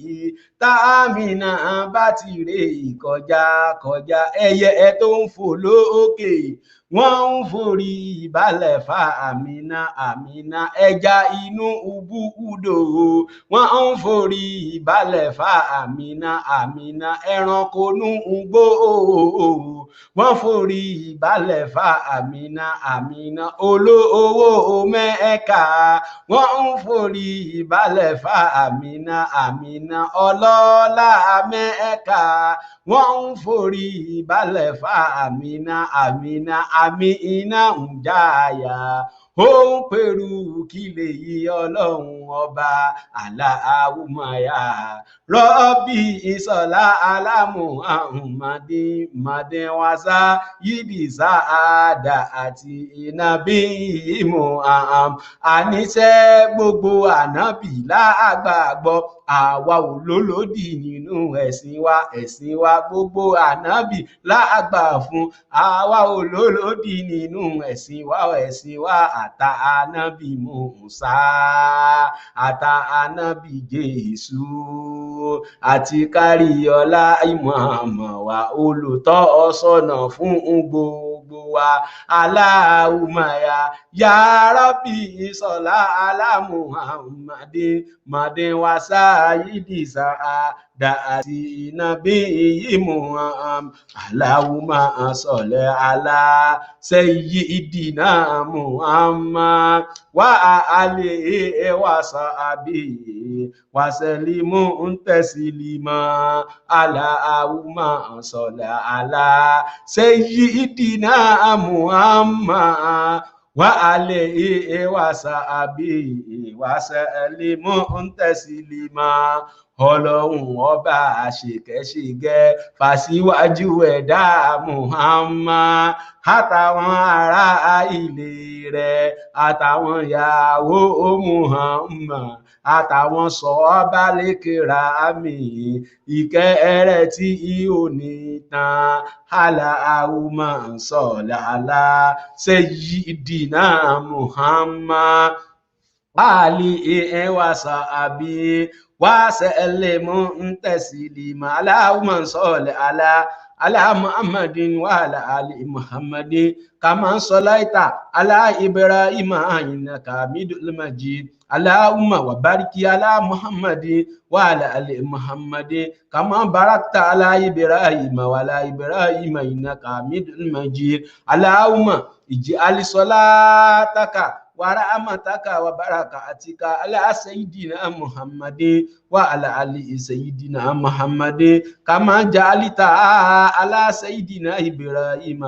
támínà bá ti rè kọjá kọjá ẹyẹ tó ń fò lókè wọ́n ń forí balẹ̀ fa àmínà àmínà ẹja inú ubú udò wọ́n ń forí balẹ̀ fa àmínà àmínà ẹranko nú ugbó wọ́n forí balẹ̀ fa àmínà àmínà olówó Mẹ́kà wọ́n ń forí balẹ̀ fa àmínà àmínà ọlọ́lá Mẹ́kà wọ́n ń forí balẹ̀ fa àmínà àmínà àmínà ń jáyà ó ń pèrú kí lè yí ọlọ́run ọba aláhùmáyà rọ́bì ìsọ̀lá alámùhàmmadin wàsá yídì sáàdà àti ìnàbí ìmùhàm àníṣe gbogbo ànábì lágbàgbọ́ àwa ò lólódì nínú ẹ̀sìn wa gbogbo ànábì lágbà fún àwa ò lólódì nínú ẹ̀sìn wa àtà ànábì Mùsá àtà ànábì Jésù àti kárí ọlá ìmọ̀ọ́mọ̀ wa olùtọ́ sọ́nà fún gbogbo wa aláhùmáyà yá Rabbi sọ̀lá alámùhàmmadin wàsá yídì sáàdà àti ìnàbí ìmùhàm aláhùmá sọ̀lẹ̀ alá sayyidina Muhammad wa alihi wa sahbihi wa sallimu taslima aláhùmá sọ̀lẹ̀ alá sayyidina Muhammad wa alihi wa sahbihi wa sallimu taslima ọlọ́run ọba àṣekẹ́ṣegẹ́ fàṣíwájú ẹ̀dá Muhammad àtàwọn ará ilé rẹ̀ àtàwọn ìyàwó Muhammad àtàwọn sọ̀ọ́bà lékèrà àmì ìkẹ́ rẹ̀ tí ò ní tán aláhùmá sọ̀lá alá sayyidina Muhammad alihi wa sahbihi wa sallimu taslima Allahumma salli ala Muhammadin wa ala ali Muhammadin kama sallaita ala Ibrahim innaka Hamidul Majid Allahumma wa bariki ala Muhammadin wa ala ali Muhammadin kama barakta ala Ibrahim wa ala Ibrahim innaka Hamidul Majid Allahumma ij'al salataka wa rahmataka wa barakatika ala sayyidina Muhammadin wa ala ali sayyidina Muhammadin kama ja'alta ala sayyidina Ibrahim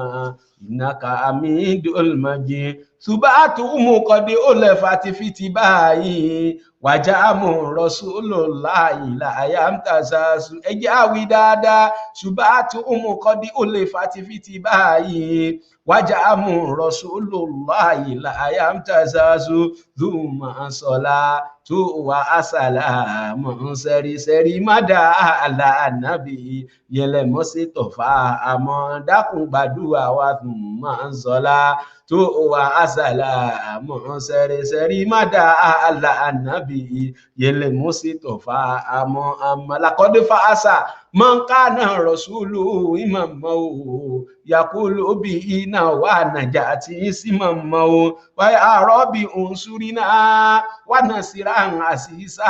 innaka Hamidul Majid subatu qadi ulfati fiti bayi wajamu rasulullahi la yamtasasu ejawi dada subatu qadi ulfati fiti bayi wajamu rasulullahi la yamtasasu dhumma salatu wa asalamu seri mada ala nabi yele mositofa amon dákun gbàdúrà wa thumma salatu wa asalamu seri mada ala nabi yele mositofa amon laqad fa'asa man kana rasulu imamahu yakulu bi ina wa najati simamahu wa ya rabbi unsurina wa nasiran asisa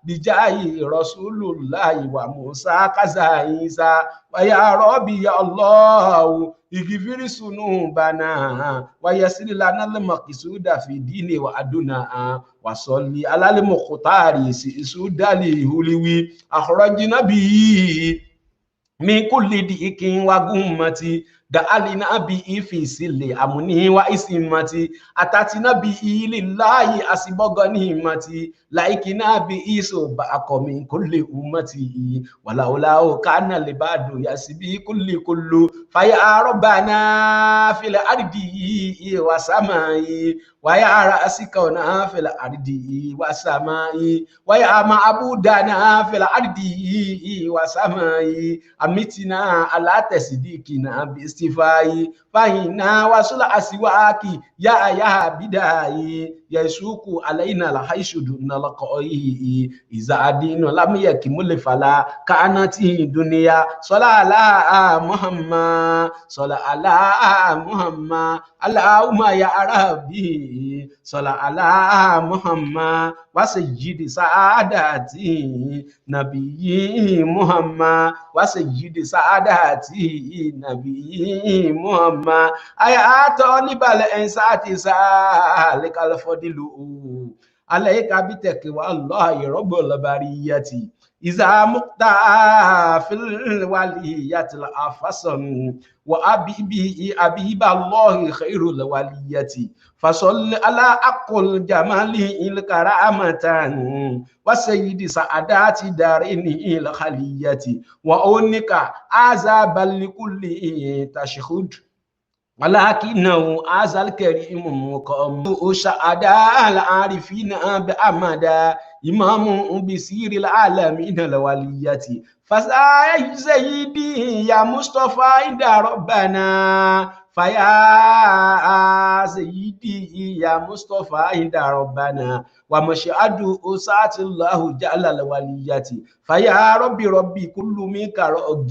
bijayi rasulullahi wa Musa kaza Isa wa ya rabbi ya Allah igifiri sunubana wa yasir lana al-maqsuda fi dini wa aduna wa salli ala al-muqtari sudali huliwi akhrajna bi min kulli dikin wa gummati da alina bi fi sili amuni wa isimati atatina bi lillahi asibogani mati laikina bi iso ba min kulli ummati wala wala kana libadu yasbi kullu fa ya rabbana fil ardi wa samai wa ya rasikana fil ardi wa samai wa ya ma'budana fil ardi wa samai amitina ala tasdikina bi بالاستفاء فإن وصل أسواك يا بداي يسوق علينا الحيش دون لقائه إذا الدين لم يكمل فلا كانت الدنيا صلى على محمد صلى على محمد اللهم يا ربي صلى على محمد وسيد سعادتي نبي محمد وسيد سعادتي نبي محمد أيا طالب الإنسان سالك الفضل عليك بتقوى الله رب البرية إذا مقتى في الولية الأفصل وأبيب الله خير الولية فصل على أقل جمال الكرامة وسيد سعادات دارين الخلية وأونك عذابا لكل تشهد ولكنه هذا الكريم مقام شهداء العارفين بأمدا إمام بسير العالمين الولية فسيدي يا مصطفى عند ربنا فيا سيدي يا مصطفى عند ربنا ومشهد أسات الله جل الولية فيا ربي كل منك رغب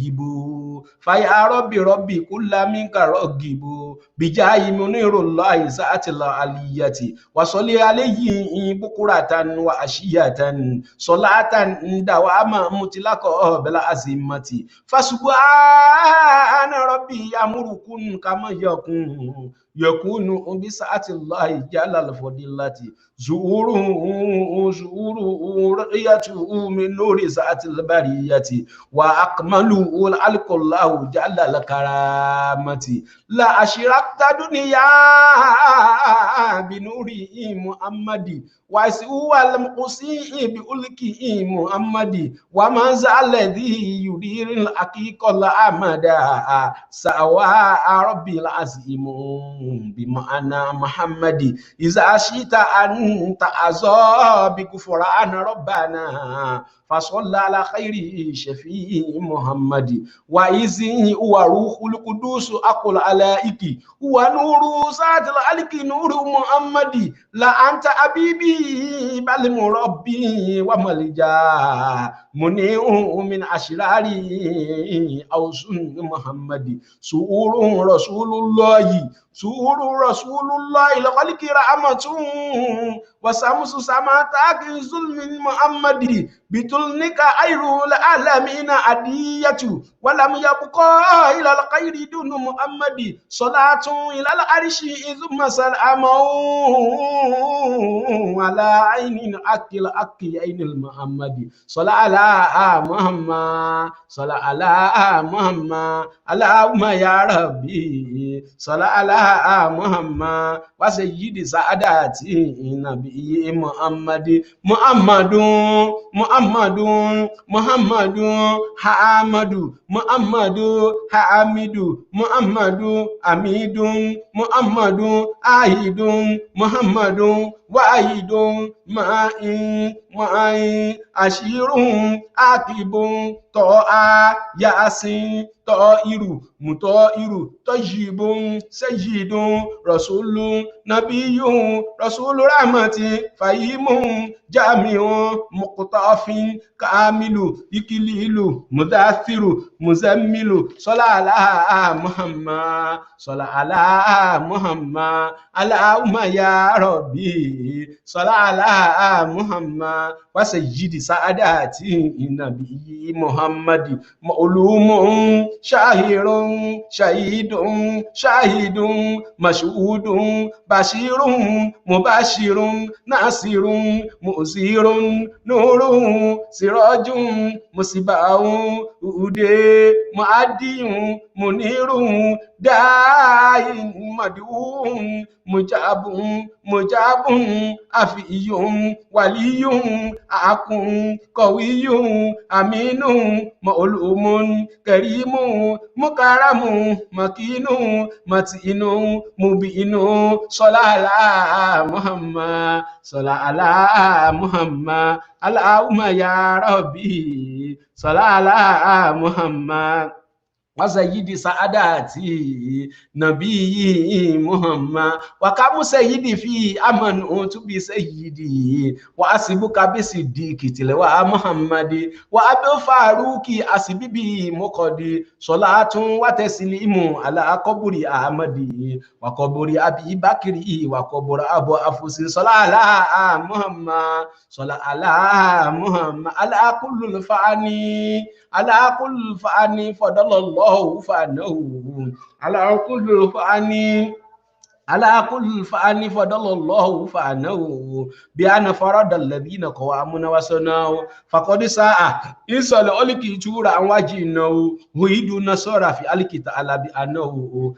فيا ربي كل منك رغب بجاه منير الله ذات العلية وصلي عليه بكرة وعشية صلاة دواما مطلقة بلا عزيمة فسبحان ربي يأمركم كما يكون بسعة الله جل الفضيلة زهور رؤيته من نور ذات البرية وأكمله الخلق الله جل الكرامة لا أشركت دنيا بنور محمد وهو المقصي بألكه محمد وما زال الذي يدير الحقيقة الأمدا سواء ربي العظيم بمعنى محمد إذا شئت أن تعزى بغفران ربنا فصلى على خير شفيع محمد وإذ هو روح القدوس أقول عليك هو نور ذات الخلق نور محمد لا أنت حبيبي بل مربي وملجا منيع من أشرار أو سن محمد سؤول رسول الله لخلق رحمة وسمس سماتك ظلم محمد بطلنك خير العالمين عدية ولم يبقى إلى الخير دون محمد صلاة إلى العرش ثم سلام على عين أكل عين المحمد صلى على محمد صلى على محمد اللهم يا ربي صلى على محمد وسيد سعادتي نبي محمد محمد حامد حامد محمد حميد محمد عاهد محمد واحد معي عشير عاقب طاعة ياسين طائر مطائر طيب سيد رسول نبي رسول رحمة فهيم جامع مقتاف كامل إكليل مدثر مزمل صلى على محمد صلى على محمد اللهم يا ربي صلى على محمد وسيد سعادتي النبي محمد معلوم شاهر شاهد مشهود بشير مبشر ناصر مؤزر نور سراج مصباح هدى معدي منير داء مدعو مجاب أفي ولي أكون قوي أمين معلوم كريم مكرم مكين متين مبين صلى على محمد صلى على محمد اللهم يا ربي صلى على محمد وسيد سعاداتي نبي محمد وكم سيدي في أمن تبي سيدي وأسبك بصديق تلوى محمد وأبو فاروق أسببي مقدي صلاة وتسليم على قبر أحمد وقبر أبي بكر وقبر أبو أفوس صلى على محمد صلى على محمد على كل الفاني على كل فاني فضل الله فانه على كل فاني على كل فاني فضل الله فانه بأن فرد الذين قوامون وسنوا فقد ساء إن صلى ألك تورا وجنه ويد نصر في ألك تعالى بأنه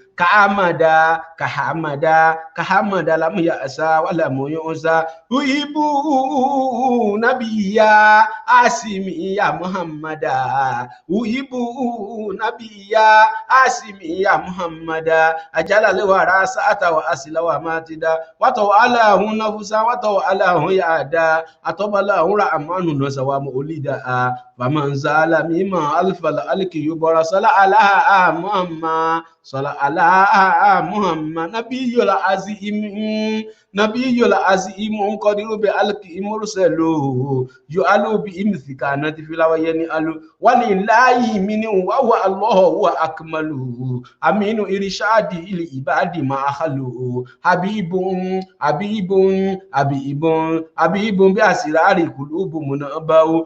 كحمد لم يأسى ولم يؤسى ويبو نبيا اسمي يا محمد ويبو نبيا اسمي يا محمد أجل الورى ساعة وأسل وماتدا وتوالاه نفسا وتوالاه يادا أطبله رحمن نسوى مولدا فمن زال مما ألف الألك يبرى صلى على محمد صلى على محمد نبي العظيم قدر بألك مرسلو يؤلو بإمثكانة في الوين ألو ولله منه وهو الله هو أكمل أمين إرشادي لعبادي ما أخلو حبيب بأسرار قلوب منبأ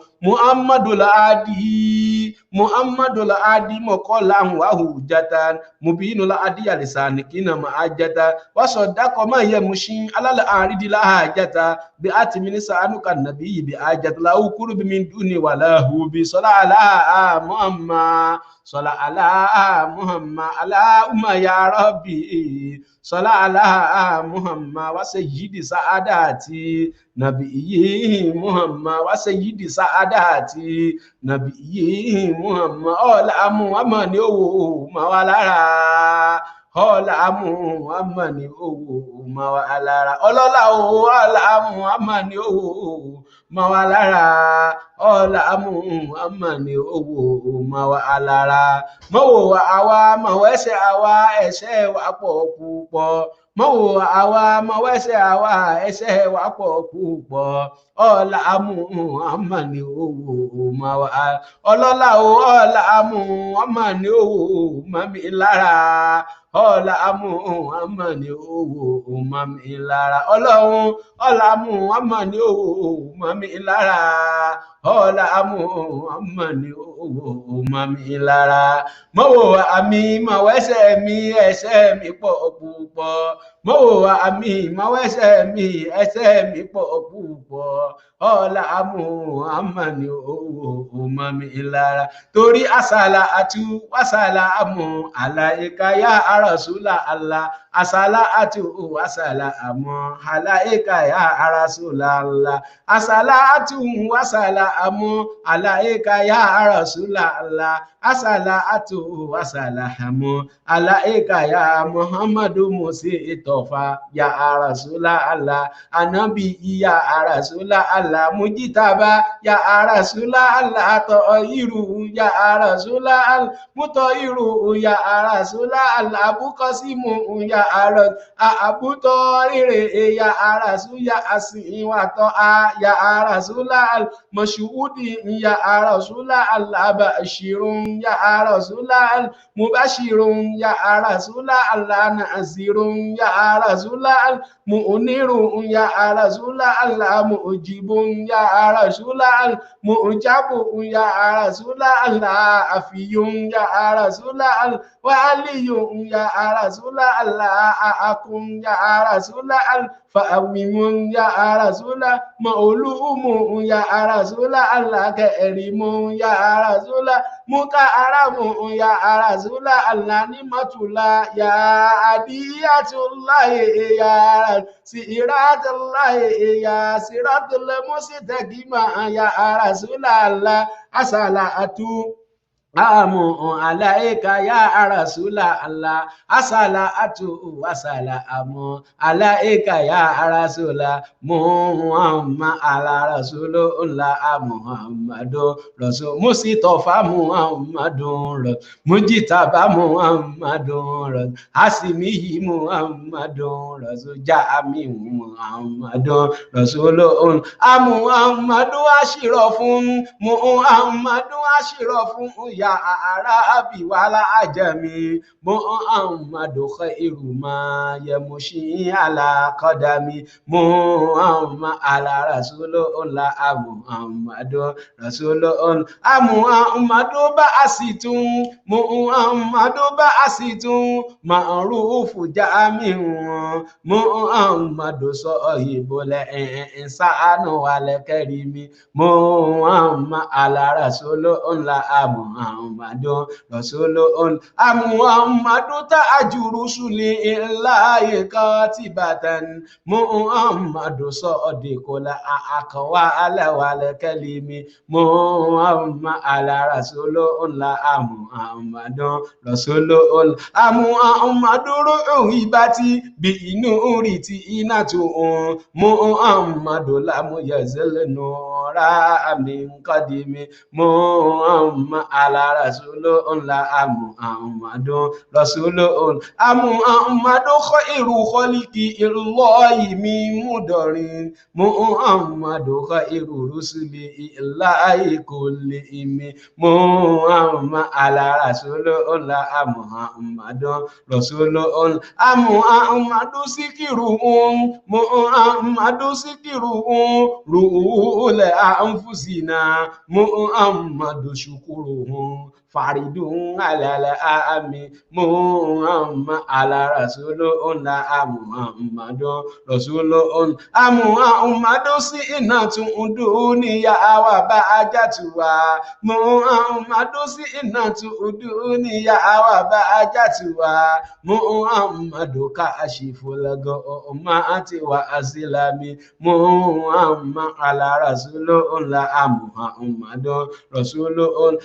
محمد العادي مقالا وهجة مبين العادي لسانكين معجة وصدق ما يمشي على الأرض لا حاجة بأت من سأنك النبي بحاجة لا قرب من دون ولا هو بصلاة على محمد صلى على محمد على يا ربي صلى على محمد وسيد سعاداتي نبي محمد وسيد سعاداتي نبي محمد أولا محمد ما ولا ọ̀làmù amani owó ma wà lára ọlọ́lá owó ọ̀làmù amani owó ma wà lára ọ̀làmù amani owó ma wà lára mọ́wò àwa mọ̀wọ́ ẹsẹ̀ àwa ẹsẹ̀ wà pọ̀ púpọ̀ mọ́wò àwa mọ̀wọ́ ẹsẹ̀ àwa ẹsẹ̀ wà pọ̀ púpọ̀ ọ̀làmù amani owó ma wà ọlọ́lá owó ọ̀làmù amani owó ma mi lára ọ̀làmù amani owó ma mi lára ọlọ́run ọ̀làmù amani owó ma mi lára ọ̀làmù amani owó ma mi lára mọ́wò àmì mọ̀wọ́ ẹsẹ̀ mi pọ̀ púpọ̀ mọ́wò àmì mọ̀wọ́ ẹsẹ̀ mi pọ̀ púpọ̀ ọ̀làmù amani owó ma mi lára torí àsàlà àti wàsàlà àmù àlàyéká yá àràsúlà àlà àsàlà àti wàsàlà àmù àlàyéká yá àràsúlà àlà àsàlà àti wàsàlà àmù àlàyéká yá àràsúlà àlà àsàlà àti wàsàlà àmù àlàyéká yá muhammadu musi ìtọ̀fà yá àràsúlà àlà ànábì yá àràsúlà àlà mujitaba yá àràsúlà àlà tọ̀ irú yá àràsúlà àlà mútọ̀ irú yá àràsúlà àlà abúkọ́símù yá àbútọ̀ rírè yá àràsú yá àsìnwàtọ̀ yá àràsúlà àlà mọ̀ṣúwúdì yá àràsúlà àlà bàṣírùn yá àràsúlà àlà mubashirun yá àràsúlà àlà nàzírùn yá àràsúlà àlà mu'nirun yá àràsúlà àlà mu'jibun yá àràsúlà àlà mu'jabun yá àràsúlà àlà àfiyun yá àràsúlà àlà wàlíyun yá àràsúlà àlà àkùn yá àràsúlà àlà fa'amimun yá àràsúlà ma'ulumun yá àràsúlà àlà kẹrìmun yá àràsúlà mukaramun yá àràsúlà àlà nímọ̀túlá yá àdíyàtúláyé yá sírátúláyé yá sírátúlẹ̀ mọ́sítẹ̀kìmá yá àràsúlà àlà àsàlà àtú Amu alaika ya rasula Allah asala atu asala amu alaika ya rasula Muhammad ala rasulullah Muhammadu rasul musitofa Muhammadu mujitaba Muhammadu hasimihi Muhammadu rasul jami Muhammadu rasulun Muhammadu ashirafun Muhammadu ashirafun ya Arabi wala ajami Muhammadu khairu ma yamushi ala qadami Muhammad ala rasulullah Muhammadu rasulun Muhammadu ba'asitun Muhammadu ba'asitun ma'rufu jami'un Muhammadu sahibul insanu wal karimi Muhammad ala rasulullah Muhammadu rasulun Muhammadu ta'ajuru suli illahi katibatan Muhammadu sadiqul aqwal wal kalimi Muhammad ala rasulullah Muhammadu rasulun Muhammadu ruhibati bi inuriti inatu Muhammadu lam yazal nura min qadimi Muhammad ala rasulullah Muhammadu rasulun Muhammadu khairu khalqi illahi min mudarin Muhammadu khairu rusuli illahi kulli imi Muhammad ala rasulullah Muhammadu rasulun Muhammadu sikiruhum Muhammadu sikiruhum ru'ul anfusina Muhammadu syukuruhum faridun alal ami Muhammad ala rasulullah Muhammadu rasulun Muhammadu sinatun dunia wa ba'ajatuha Muhammadu sinatun dunia wa ba'ajatuha Muhammadu kashiful ghammati wa aslami Muhammad ala rasulullah Muhammadu rasulun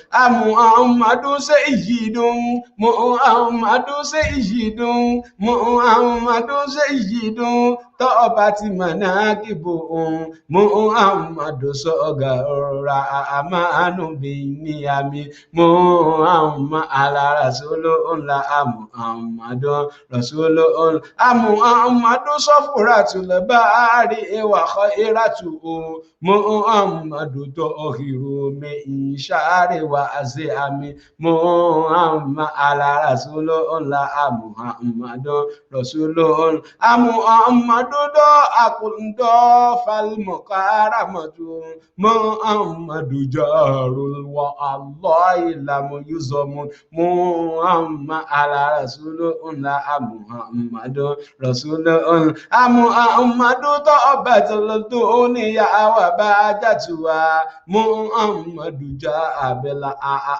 Muhammadu sayyidun Muhammadu sayyidun Muhammadu sayyidun ta'abati manaqibuhum Muhammadu sogara amanu biniyami Muhammad ala rasulullah Muhammadu rasulun Muhammadu safuratul bari wa khairatuhu Muhammadu tahiru min shari wa azami Muhammad ala rasulullah Muhammadu rasulun Muhammadu do akun do fal mukaramatu Muhammadu jarul wa Allah lam yuzamun Muhammad ala rasulullah Muhammadu rasulun Muhammadu ta'abatul dunia wa ba'ajatuha Muhammadu ja'abila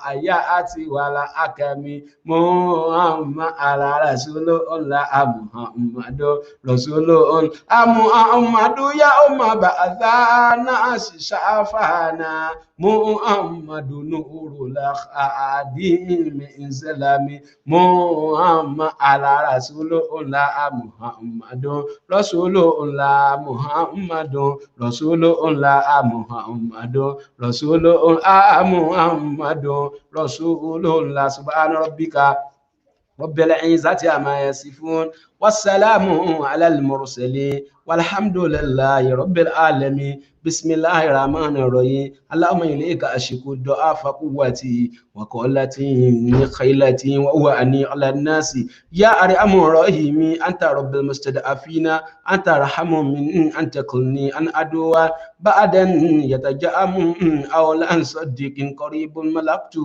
ayati wala akami Muhammad ala rasulullah Muhammadu rasulun Muhammadu ya umma ba'athana shafana Muhammadu nurul adim min zalami Muhammad ala rasulullah Muhammadu rasulullah Muhammadu rasulullah Muhammadu rasulullah Muhammadu rasulullah subhana rabbika rabbil izzati amma yasifun wassalamu alal mursalin walhamdulillahi rabbil alamin bismillahir rahmanir rahim allahumma ilayka ashku du'a fa quwwati wa qallati min khaylati wa huwa ani ala nasi ya arhamur rahimi anta rabbil mustada'afina anta arhamur min anta kulni an adwa ba'dan yataja'amu aw lan saddiqin qaribun malaktu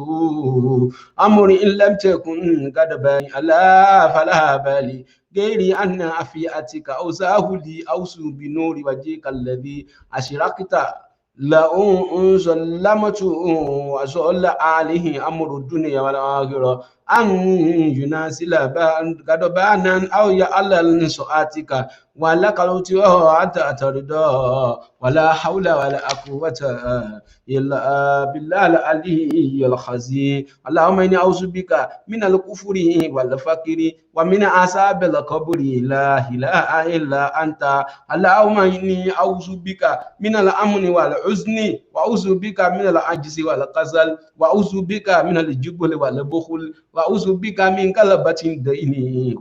amri in lam takun gadaba ala fala bali غير أن أفياتك أو ساهلي أو بنور وجهك الذي أشرقت لأن ظلمت وصلى عليه أمر الدنيا والآخرة أن يناسل غضبانا أو يعلل سؤاتك ولك الوتي حتى ترضى ولا حول ولا قوة إلا بالله العلي العظيم اللهم إني أعوذ بك من الكفر والفقر ومن عذاب القبر لا إله إلا أنت اللهم إني أعوذ بك من الأمن والحزن وأعوذ بك من العجز والكسل وأعوذ بك من الجبن والبخل وأعوذ بك من غلبة الدين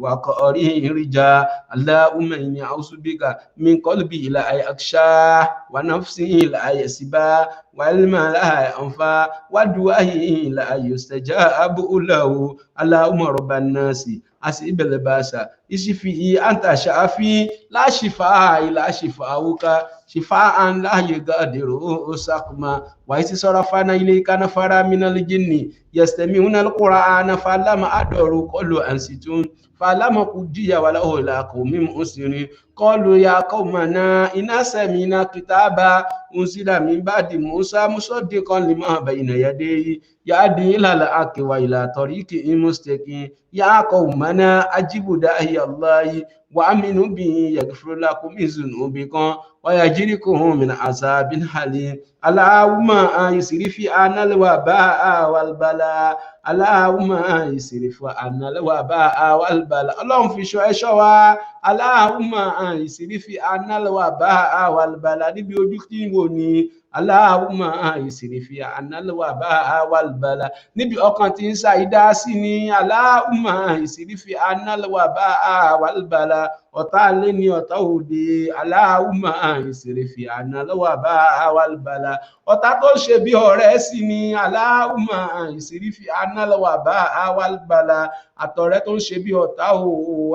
وقهر الرجال اللهم إني أعوذ بك من قلبي لا يخشى ونفسي لا يسبى وعلم لا ينفع ودعائي لا يستجاب له اللهم رب الناس أسئب الباس اشفي أنت شافي لا شفاء إلا شفاؤك شفاء لا يغادر سقما وإذ صرفنا إليك نفرا من الجن يستمعون القرآن فلما أدروا قالوا أنصتوا فلما قضي ولوا إلى قوم مسلمين قالوا يا قومنا إنا سمعنا كتابا أنزل من بعد موسى مصدقا لما بين يديه يهدي إلى الحق وإلى طريق مستقيم يا قومنا أجيبوا داعي الله وآمنوا به يغفر لكم من ذنوبكم ويجركم من عذاب أليم اللهم يصرف عنا الوباء والبلاء اللهم يصرف عنا الوباء والبلاء اللهم في شوا اللهم يصرف عنا الوباء والبلاء níbi ojú tí wò ní اللهم يصرف عنا الوباء والبلاء níbi ọkàn tí ń ṣàìdá sí ni اللهم يصرف عنا الوباء والبلاء ọ̀tá ilé ni ọ̀tá òde اللهم يصرف عنا الوباء والبلاء ọ̀tá tó ṣe bí ọ̀rẹ́ sí ni اللهم يصرف عنا الوباء والبلاء àtọ̀rẹ́ tó ń ṣe bí ọ̀tá o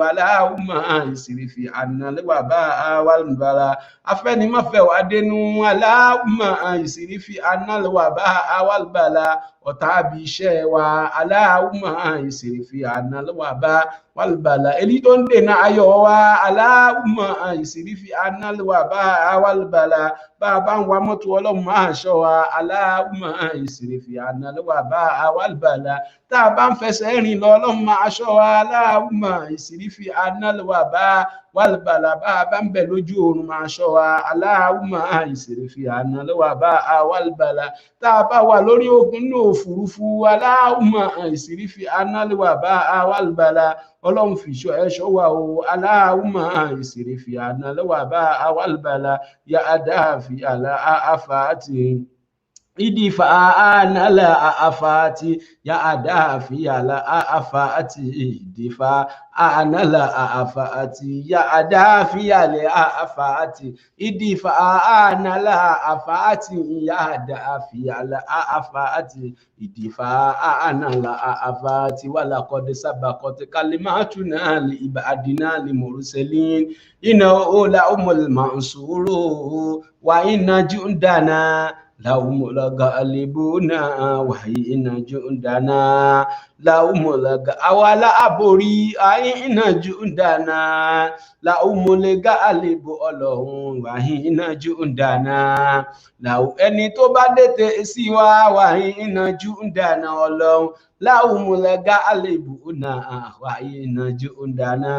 اللهم يصرف عنا الوباء والبلاء afẹ́nimọ́fẹ́ wà dénú اللهم يصرف عنا الوباء والبلاء ọ̀tá bí iṣẹ́ wa اللهم يصرف عنا الوباء والبلاء èyí tó ń dènà ayọ̀ wa اللهم يصرف عنا الوباء والبلاء bá a bá ń wa mọ́tò ọlọ́run máa ṣọ́ wa اللهم يصرف عنا الوباء والبلاء tá a bá ń fẹsẹ̀ rìn lọ ọlọ́run máa ṣọ́ wa اللهم يصرف عنا الوباء والبلاء bá a bá ń bẹ̀ lójú oorun máa ṣọ́ wa اللهم يصرف عنا الوباء والبلاء tá a bá wà lórí ogun ní òfurufú اللهم يصرف عنا الوباء والبلاء ọlọ́run fi ṣọ́ ẹ̀ṣọ́ wa o اللهم يصرف عنا الوباء والبلاء يا دافع الآفات idfa anala afati ya adafi ala afati idfa anala afati ya adafi ala afati idfa anala afati ya adafi ala afati idfa anala afati wala qad sabaqat kalimatuna li ibadina li mursalin inna la umul mansuru wa inna jundana lahum al-ghalibuna wa inna jundana lahum awala abori inna jundana lahum al-ghalibu Ọlọ́hun wa inna jundana lahu ẹni tó bá dètè sí wa inna jundana Ọlọ́hun lahum al-ghalibuna wa inna jundana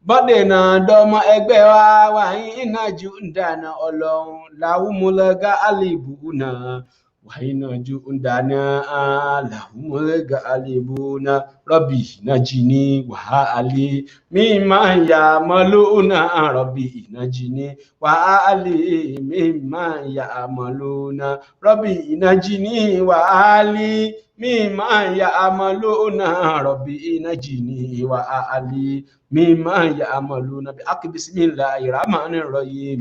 bọ́dẹ̀ náà dọ́mọ ẹgbẹ́ wa iná jundana Ọlọ́run lahumul ghalibuna wa iná jundana lahumul ghalibuna rabbi najini wa ali mimma ya'maluna rabbi najini wa ali mimma ya'maluna rabbi najini wa ali mimma ya'maluna rabbi najini wa ali مما يعملون بسم الله الرحمن الرحيم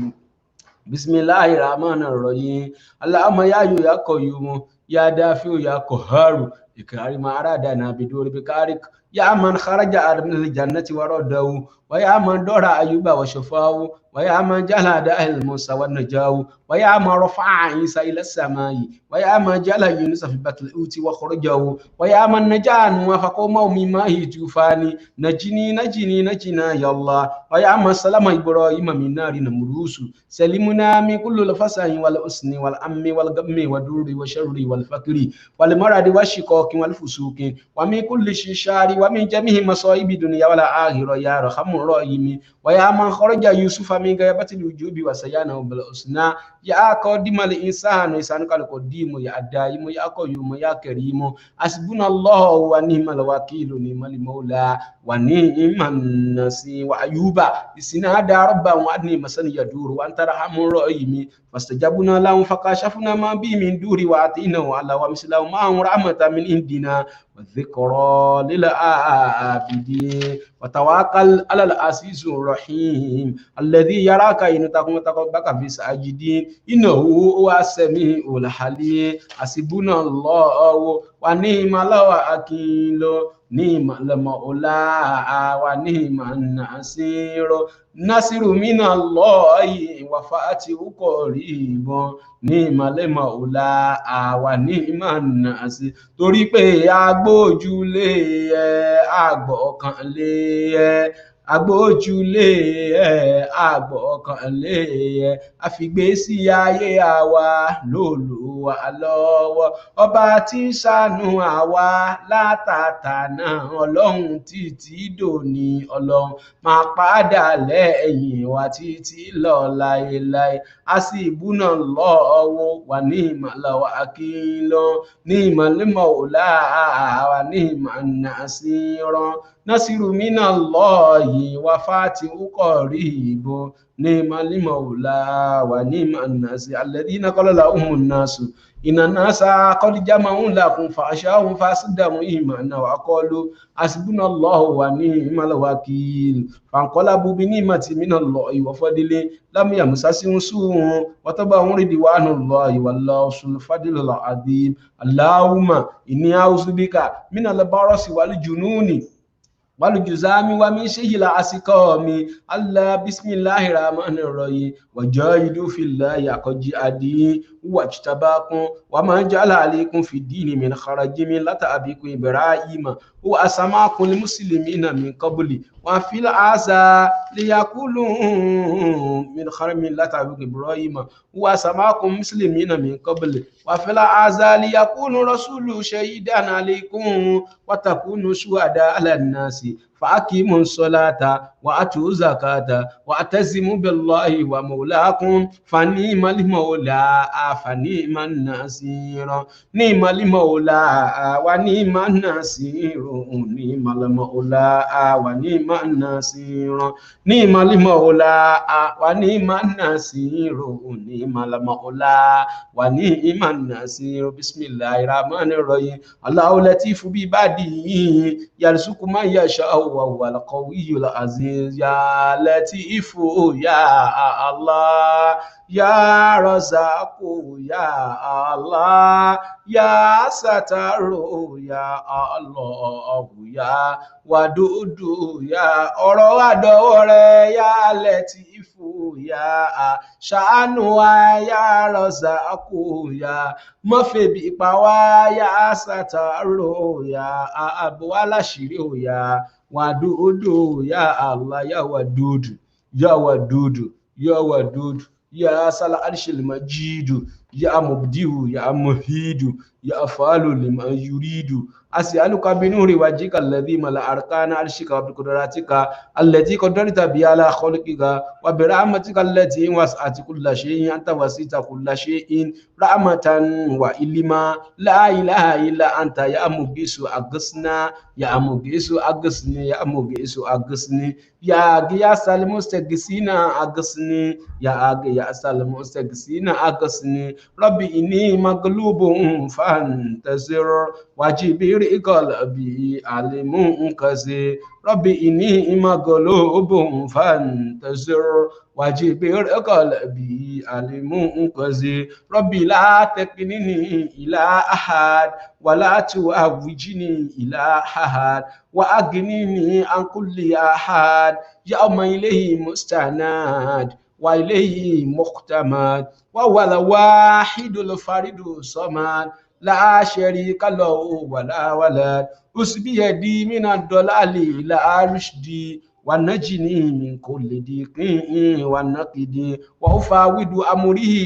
بسم الله الرحمن الرحيم اللهم يا حي يا قيوم يا دافع يا قهار إكرام ما أرادنا بدور بكارك يا من خرج من الجنة ورده ويا من دور أيوب وشفاه ويا من جلد أهل موسى والنجاو ويا من رفع عيسى إلى السماء ويا من جل يونس في بطن الحوت وخرجه ويا من نجا نوح فقومه من ماء طوفان نجنا يا الله ويا من سلم إبراهيم من نار نمروس سلمنا من كل الفساد والحسن والأم والغم والدور والشر والفقر والمرض والشقاق الفسوق والفسوق ومن كل شر ومن جميع مصائب الدنيا والآخرة يا أرحم الراحمين ويا من خرج يوسف من غيبة الوجوب وسيانه بالحسنى يا قديم الإنسان إنسانك القديم يا دائم يا قيوم يا كريم حسبنا الله ونعم الوكيل نعم المولى ونعم النصير وأيوب إذ نادى ربه وأني مسني يدور وأنت أرحم الراحمين فاستجبنا لهم فكشفنا ما به من دور وآتيناه على ومثله معه رحمة من عندنا والذكرى للعابدين وتوكل على العزيز الرحيم الذي يراك إن تقوم تقبك في ساجدين إنه هو السميع العليم حسبنا الله ونعم الوكيل نعم المولى ونعم النصير نصر من الله وفتح قريب نعم المولى ونعم النصير torí pé agbójúlé ẹ agbọ́kànlé ẹ agbójúlé ẹ agbọ́kànlé ẹ àfigbésí ayé àwa lólùwà lọ́wọ́ ọba tí ṣàánú àwa látàtà náà ọlọ́run títí dòní ọlọ́run máa padà lẹ́yìn wa títí lọ láéláé àsìbúnà lọ́wọ́ wà ní ìmọ̀lọ́wọ́ akínlọ́ ní ìmọ̀lẹ́mọ̀ọ́lá wà ní ìmọ̀nàṣírọ́ nasiru mina Allahi wa fatihu qaribun ni'mal maula wa ni'man nasir alladhina qala lahumun nasu inna nasa qad jama'u lakum fa'ashahum fasaddamu imana wa qalu hasbunallahu wa ni'mal wakil fanqalabu bi ni'mati minallahi wa fadlin lam yamsasihim su'un wa tabi'ahum ridwanullahi wallahu sul fadlil azim allahumma inni a'udzu bika minal barasi wal jununi والجزام ومن شيء الأسقام الله بسم الله الرحمن الرحيم وجاهدوا في الله حق جهاده واجتباكم وما جعل عليكم في الدين من خرج ملة أبيكم إبراهيم وأسماكم المسلمين من قبل وفي العزاء ليقولوا من خرج ملة أبيكم إبراهيم وأسماكم مسلمين من قبل وفي العزاء ليقولوا رسول شهيدا عليكم وتكونوا شهداء على الناس فأقيموا الصلاة وآتوا الزكاة واعتصموا بالله ومولاكم فنعم المولى فنعم النصير نعم المولى ونعم النصير نعم المولى ونعم النصير نعم المولى ونعم النصير نعم المولى ونعم النصير بسم الله الرحمن الرحيم الله لطيف بعباده يرزق من يشاء وهو القوي العزيز يا لطيف يا الله يا رزاق يا الله يا ستار يا الله يا ودود يا ọ̀rọ̀ àdọ́wọ́ rẹ̀ yá lẹ́tífù yá ṣàánú wa yá rọ́sàkù yá mọ́fẹ̀bí pa wá yá sátárò yá àbò aláṣírí yá wàdúdú yá Allah yá wàdúdú yá wàdúdú yá wàdúdú يا سال عرش المجيد يا مبدئ يا مهيد يا فعال لما يريد أسألك بنور وجهك الذي ملأ أركان عرشك وبقدرتك التي قدرت بها على خلقك وبرحمتك التي وسعت كل شيء أنت وسعت كل شيء رحمة وعلما لا إله إلا أنت يا مغيث أغثنا يا مغيث أغثني يا مغيث أغثني يا غياث المستغيثين أغثني يا غياث المستغيثين أغثني ربي إني مغلوب فانتصر وجبر قلبي علم كثير ربي إني مغلوب فانتصر وجبر قلبي علم كثير ربي لا تكلني إلى أحد ولا توجني إلى أحد وأغنني عن كل أحد يوم إليه مستند وإليه مختمد وهو الواحد الفرد الصمد لا شريك له ولا ولد أسبي يدي من الضلال إلى رشدي ونجني من كل ضيق والنقد وأفاوض أمري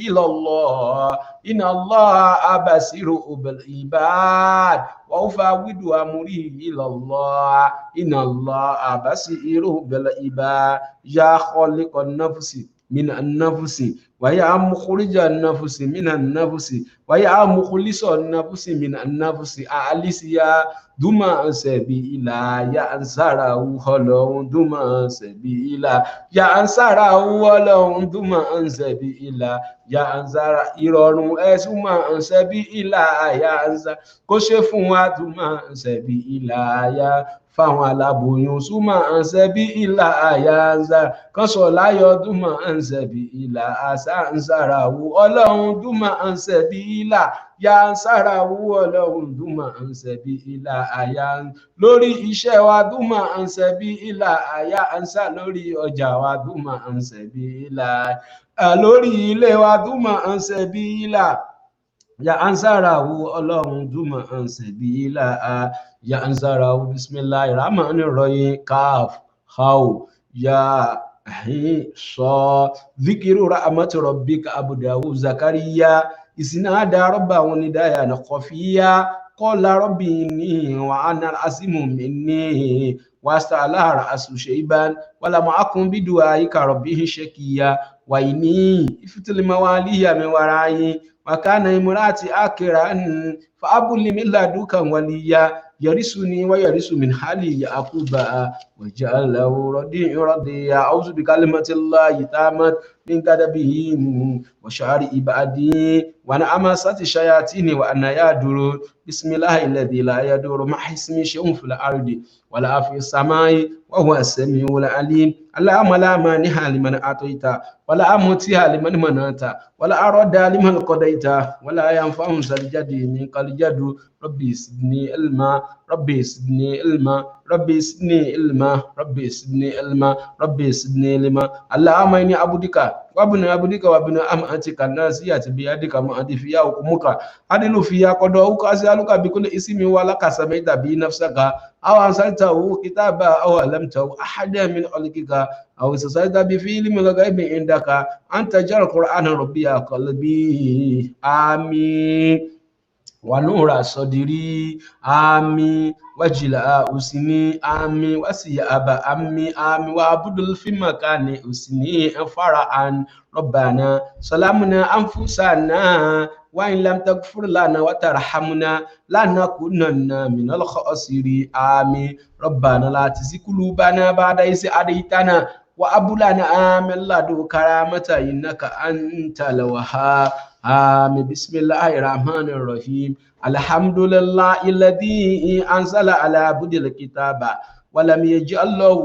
إلى الله إن الله بصير بالعباد وأفاوض أمري إلى الله إن الله بصير بالعباد يا خالق النفس من النفس ويا مخرج النفس من النفس ويا مخلص النفس من النفس أليسيا duma sebila ya ansara Ọlọ́run duma sebila ya ansara Ọlọ́run duma sebila ya ansara ìrọ̀rùn ẹsùnmọ sebila ya ansa kó ṣe fún wa duma sebila ya fáwọn aláboyún súnmọ́ ànsẹ́bí ìlà àyànzà kọ́sọ̀ láyọ̀ dúnmọ́ ànsẹ́bí ìlà àsáǹsárawú ọlọ́run dúnmọ́ ànsẹ́bí ìlà yàǹsárawú ọlọ́run dúnmọ́ ànsẹ́bí ìlà àyànzà lórí iṣẹ́ wa dúnmọ́ ànsẹ́bí ìlà àyànzà lórí ọjà wa dúnmọ́ ànsẹ́bí ìlà lórí ilé wa dúnmọ́ ànsẹ́bí ìlà ya ansarahu ọlọ́run dúnmọ̀ ansẹ̀bílà ya ansarahu bismillahir rahmanir rahim kaf hau ya sọ zikiru rahmatu rabbika abdahu zakariya isnada rabbahu nidaya na khafiya qala rabbi inni wa ana al-asimu minni wasta'ala ra'su shayban wala ma'akum bidu'aika rabbihi shakiya wa inni iftil mawaliya min wara'i وكان امراتي آكرا فأب لي من لدنك وليا يرثني ويرث من حالي يعقوب وجعله رضيا أعوذ بكلمة الله تامت من غضبه وشر عبادي وأمسات الشياطين وأن يدور بسم الله الذي لا يدور مع اسمه شيء في الأرض ولا في السماء وهو السميع العليم اللهم لا مانع لمن أعطيت ولا مطيع لمن منعت ولا أراد لمن قضيت ولا ينفع ذا الجد منك الجد ربي زدني علما ربي زدني علما ربي زدني علما ربي زدني علما ربي زدني علما اللهم إني عبدك وابن عبدك وابن أمتك الناسية بيدك مأدي فيها حكمك عدل فيها قضاؤك أسألك بكل اسم ولك سميت به نفسك أو أنزلته كتابا أو علمته أحدا من خلقك أو استأثرت بفعل من الغيب عندك أن تجعل القرآن ربيع قلبي آمين ونور صدري آمين وجلاء أسني آمين وسياب أمي آمين وعبد في مكان أسني فرعا ربنا سلامنا أنفسنا وإن لم تغفر لنا وترحمنا لنكونن من الخاسرين آمين ربنا لا تزغ قلوبنا بعد إذ هديتنا وهب لنا من لدنك رحمة إنك أنت الوهاب آمين بسم الله الرحمن الرحيم الحمد لله الذي أنزل على عبده الكتاب ولم يجعل له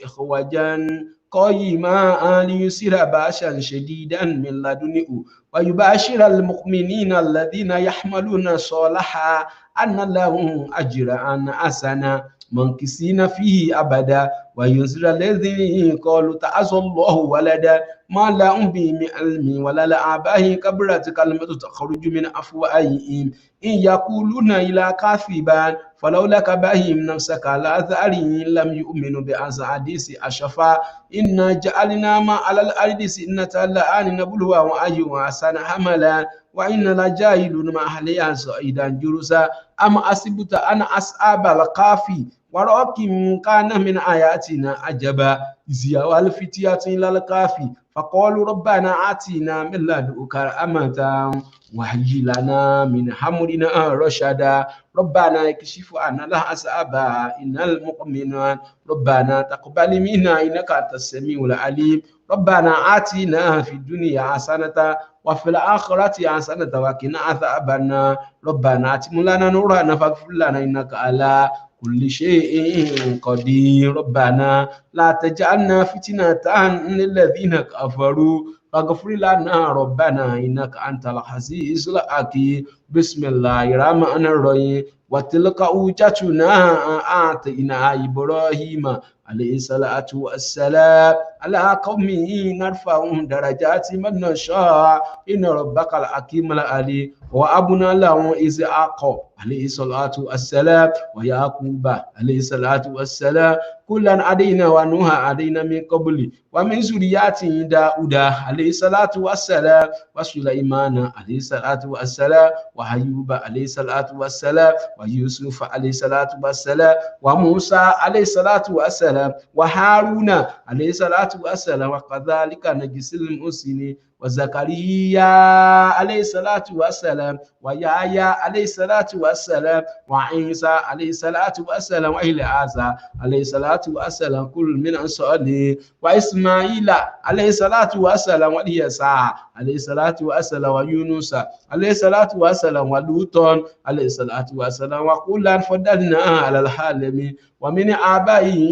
إخوجا قيما ليصير بأسا شديدا من لدنه ويبشر المؤمنين الذين يحملون الصالحات أن لهم أجرا حسنا منكسين فيه أبدا وينذر الذين قالوا تعالى الله ولدا ما لهم به من علم ولا لآبائهم كبرت كلمة تخرج من أفواههم إن يقولون إلا كاذبا فلولا كبائهم نفسك على أثرهم لم يؤمنوا بهذا الحديث أشفا إنا جعلنا ما على الأرض سنة لآن نبلوهم أيهم أحسن عملا وإن لجاهلون ما عليها صعيدا جرزا أم حسبت أن أصحاب الكهف ورقم كان من آياتنا عجبا إذ يأوى الفتية إلى الكهف فقالوا ربنا آتنا من لدنك رحمة وهيئ لنا من أمرنا رشدا ربنا اكشف عنا العذاب إن المؤمنين ربنا تقبل منا إنك أنت السميع العليم ربنا آتنا في الدنيا حسنة وفي الآخرة حسنة وقنا عذاب النار ربنا أتم لنا نورنا فاغفر لنا إنك على كل شيء قدير ربنا لا تجعلنا فتنة للذين كفروا فاغفر لنا ربنا إنك أنت العزيز الحكيم بسم الله الرحمن الرحيم وتلك حجتنا آتيناها إبراهيم عليه الصلاة والسلام على قومه نرفع درجات من نشاء إن ربك الحكيم العليم وأبنا له إسحاق عليه الصلاة والسلام ويعقوب عليه الصلاة والسلام كلا هدينا ونوحا هدينا من قبل ومن ذريته داود عليه الصلاة والسلام وسليمان عليه الصلاة والسلام وأيوب عليه الصلاة والسلام ويوسف عليه الصلاة والسلام وموسى عليه الصلاة والسلام وهارون عليه الصلاة والسلام وكذلك نجزي المحسنين وزكريا عليه الصلاة والسلام ويحيى عليه الصلاة والسلام وعيسى عليه الصلاة والسلام وإلياس عليه الصلاة والسلام كل من الصالحين وإسماعيل عليه الصلاة والسلام واليسع عليه الصلاة والسلام ويونس عليه الصلاة والسلام ولوط عليه الصلاة والسلام وكلا فضلنا على العالمين ومن آبائه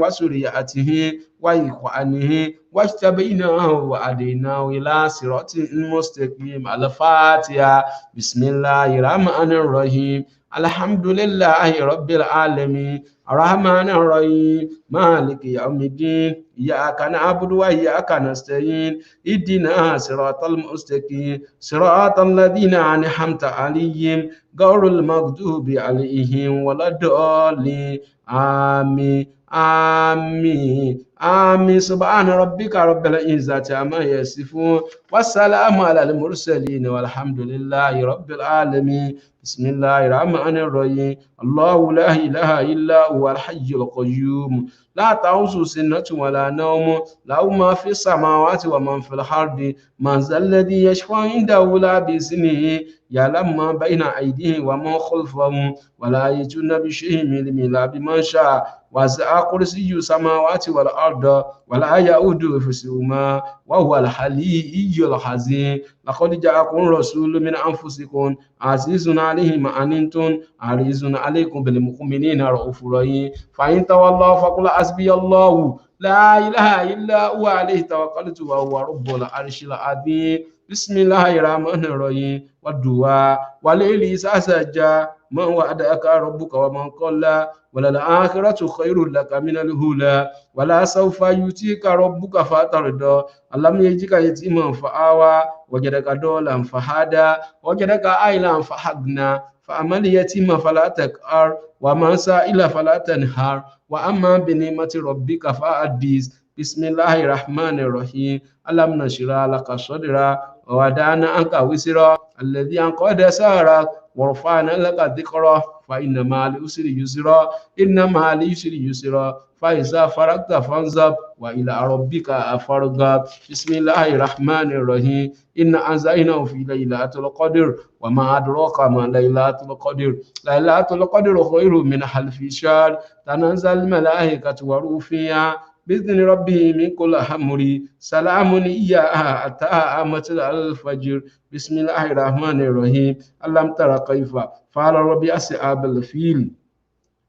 وذريته وإخوانه واجتبيناه وهديناه إلى صراط مستقيم. الفاتحة. بسم الله الرحمن الرحيم. الحمد لله رب العالمين الرحمن الرحيم مالك يوم الدين إياك نعبد وإياك نستعين اهدنا صراط المستقيم صراط الذين أنعمت عليهم غير المغضوب عليهم ولا الضالين آمين آمين آمين. سبحان ربك رب العزة عما يصفون والسلام على المرسلين والحمد لله رب العالمين. بسم الله الرحمن الرحيم. الله لا إله إلا هو الحي القيوم لا تأخذه سنة ولا نوم له ما في السماوات وما في الأرض من ذا الذي يشفع عنده لا بإذنه يعلم ما بين أيديهم وما خلفهم ولا يجون بشيء من علمه إلا بما شاء وسع كرسي السماوات والأرض ولا يؤوده حفظهما وهو العلي العظيم. لقد جاءكم رسول من أنفسكم عزيز عليه ما عنتم حريص عليكم بالمؤمنين رؤوف رحيم. فإن تولوا فقل حسبي الله لا إله إلا هو عليه توكلت وهو رب العرش العظيم. بسم الله الرحمن الرحيم. والدعاء والليل إذا سجى ما وعدك ربك ومن قل وللآخرة خير لك من الأولى ولا سوف يؤتيك ربك فترضى. ألم يجدك يتيما فآوى وجدك ضالا فهدى وجدك عائلا فأغنى فأما اليتيم فلا تقهر وما سائل فلا تنهر وأما بنعمة ربك فحدث. بسم الله الرحمن الرحيم. ألم نشرح لك صدرك ووضعنا عنك وزرك الذي أنقض ظهرك ورفعنا لك ذكرك فإن مع العسر يسرا إن مع العسر يسرا فإذا فرغت فانصب وإلى ربك فارغب. بسم الله الرحمن الرحيم. إن أنزلناه في ليلة القدر وما أدراك ما ليلة القدر. ليلة القدر خير من ألف شهر تنزل الملائكة والروح فيها بإذن ربه من كل أمر سلام هي حتى مطلع الفجر. بسم الله الرحمن الرحيم. ألم تر كيف فعل ربي أصحاب الفيل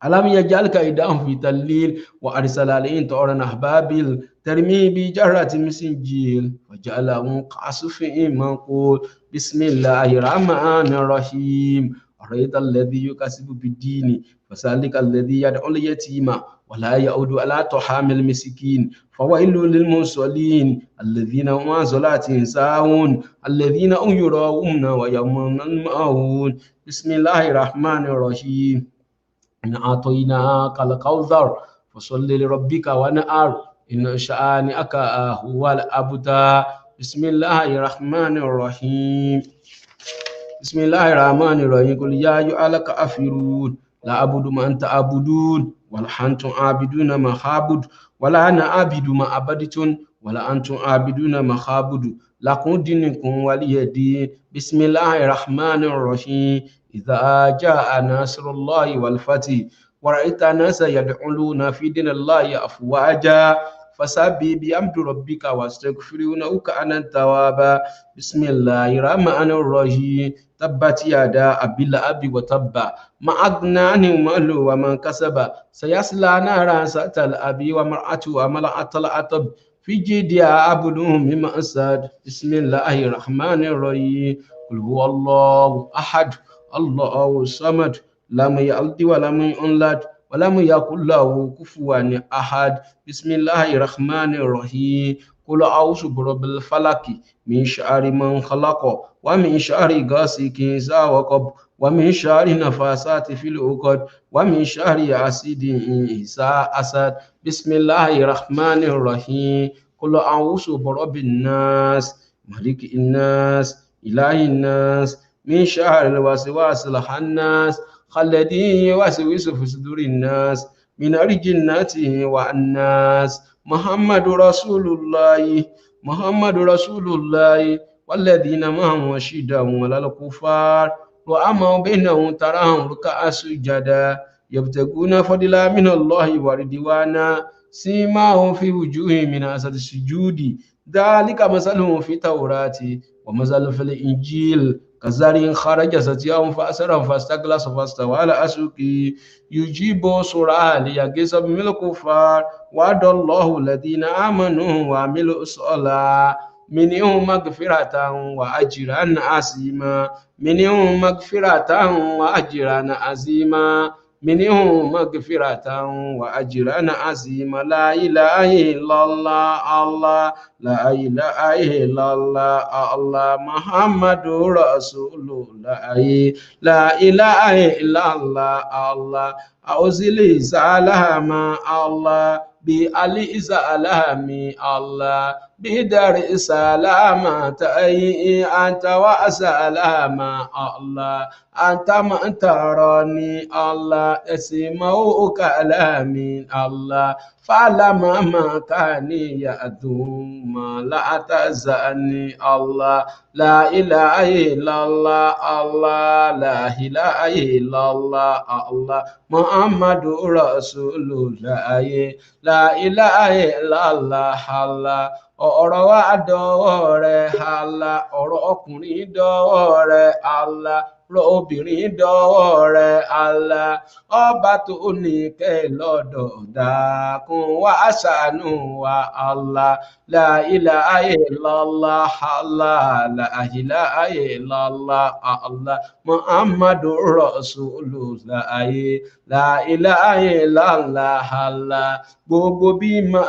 ألم يجعل كيدهم في تضليل وأرسل عليهم طيرا أبابيل ترمي بحجارة من سجيل فجعلهم كعصف مأكول. بسم الله الرحمن الرحيم. أرأيت الذي يكذب بالدين فذلك الذي يدعو اليتيم ولا يعود على طعام المسكين فويل للمصلين الذين هم عن صلاتهم ساهون الذين هم يراءون ويأمرون الماعون. بسم الله الرحمن الرحيم. إن أعطيناك الكوثر فصل لربك وانحر إن شانئك هو الأبتر. بسم الله الرحمن الرحيم. بسم الله الرحمن الرحيم. قل يا أيها الكافرون لا أعبد ما أنت عابدون ولا أنتم عابدون ما أعبد ولا أنا عابد ما عبدتم ولا أنتم عابدون ما أعبد لكم دينكم ولي دين. بسم الله الرحمن الرحيم. إذا جاء نصر الله والفتح ورأيت الناس يدخلون في دين الله أفواجا فسبح بحمد ربك واستغفره إنه كان توابا. بسم الله الرحمن الرحيم. تبت يدا أبي لهب وتب ما أغنى عنه ماله وما كسب سيصلى نارا ذات لهب وامرأته امرأة الحطب في جيدها حبل من مسد. بسم الله الرحمن الرحيم. قل هو الله أحد الله الصمد لم يلد ولم يولد ولم يكن له كفوا أحد. بسم الله الرحمن الرحيم. قل أعوذ برب الفلق من شر من خلق ومن شر غاسق إذا وقب ومن شر نفاسات في العقد ومن شر حاسد إذا حسد بسم الله الرحمن الرحيم قل أعوذ برب الناس ملك الناس إله الناس من شر الوسواس الخناس الذي يوسوس في صدور الناس من الجنة والناس محمد رسول الله محمد رسول الله والذين معه أشداء على الكفار وأما بينهم تراهم ركعا سجدا يبتغون فضلا من الله ورضوانا سيماهم في وجوههم من أثر السجود ذلك مثلهم في التوراة ومثل في الإنجيل كزرع خرج شطأه فأزره فاستغلظ فاستوى على سوقه يجيب سرعان ليغيظ بهم الكفار وعد الله الذين آمنوا وعملوا الصالحات منهم مغفرة وأجرا عظيما منهم مغفرة وأجرا عظيما منهم مغفرة وأجرا عظيما لا إله إلا الله الله لا إله إلا الله الله محمد رسول الله لا إله إلا الله الله أوزلي سلام الله بألي سلام الله بدر سلامة أي أنت وسلام الله أنت من تراني الله اسمع كلامي الله فعلم ما كان يأدوم لا تزني الله لا إله إلا الله الله لا إله إلا الله الله محمد رسول الله لا إله إلا الله الله ọ̀rọ̀ wa dọwọ́ rẹ̀ Allah ọ̀rọ̀ ọkùnrin dọwọ́ rẹ̀ Allah ọ̀rọ̀ obìnrin dọwọ́ rẹ̀ Allah ọba tó ní kẹ́ lọ́dọ̀ dákun wá ṣàánú wa Allah la ilaha illallah Allah la ilaha illallah Allah Muhammadu Rasulullah la ilaha illallah Allah gbogbo bímọ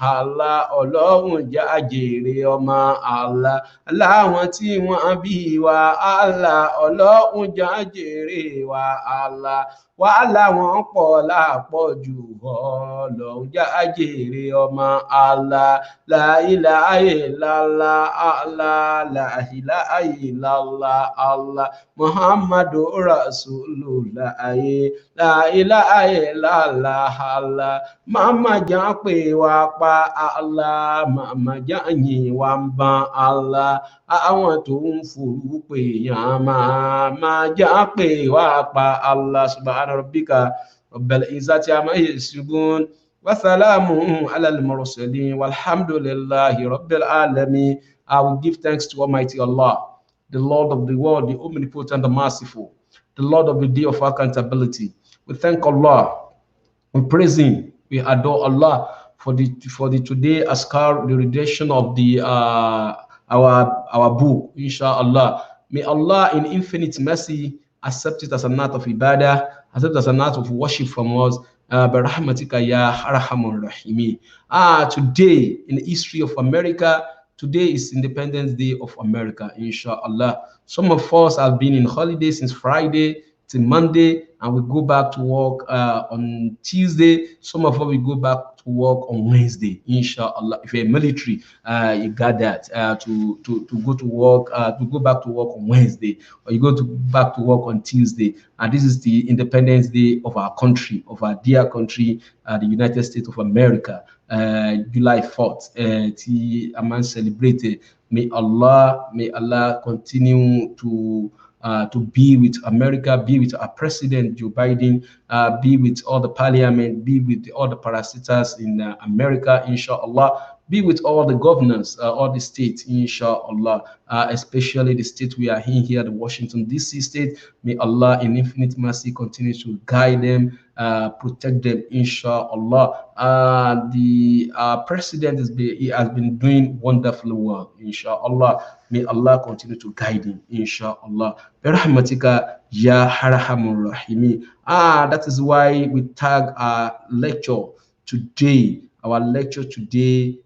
Allah ọlọ́run já jèrè ọmọ Allah láwọn tí wọ́n bí wa Allah ọlọ́run já jèrè wa Allah wàhálà wọn pọ̀ lápọ̀jù ọlọ́run já jèrè ọmọ Allah la ilaha illallah Allah la ilaha illallah Allah Muhammadu Rasulullah la ilaha illallah Allah màmá jà pé wá pa Allah màmá jà yìn wá ń ban Allah àwọn tó ń forú pé yàn màmá jà pé wá pa Allah subhana rabbika rabbil izzati amma yasifun wa salamun ala al-mursalin walhamdulillahi rabbil alamin. I will give thanks to Almighty Allah, the Lord of the world, the omnipotent, the merciful, the Lord of the day of accountability. We thank Allah, we praise Him, we adore Allah for the today askar, the redaction of the our book, inshallah. May Allah in infinite mercy accept it as an act of ibadah, accept it as an act of worship from us. Barahmatika ya arhamar rahimin. Today in the history of America, today is Independence Day of America, inshallah. Some of us have been in holiday since Friday till Monday, and we go back to work on Tuesday. Some of us will go back to work on Wednesday, inshallah. If you're military, you got that to go to work, to go back to work on Wednesday, or you go back to work on Tuesday. And this is the Independence Day of our country, of our dear country, the United States of America. July 4th, a man celebrated. May Allah continue to be with America, be with our president Joe Biden, be with all the parliament, be with all the parasitas in America, inshallah. Be with all the governors, all the states, inshallah, especially the state we are in here, the Washington, D.C. state. May Allah in infinite mercy continue to guide them, protect them, inshallah. The president has been doing wonderfully well, inshallah. May Allah continue to guide him, inshallah. Rahmatika ya arhamar rahimin. That is why we tag our lecture today, Our lecture today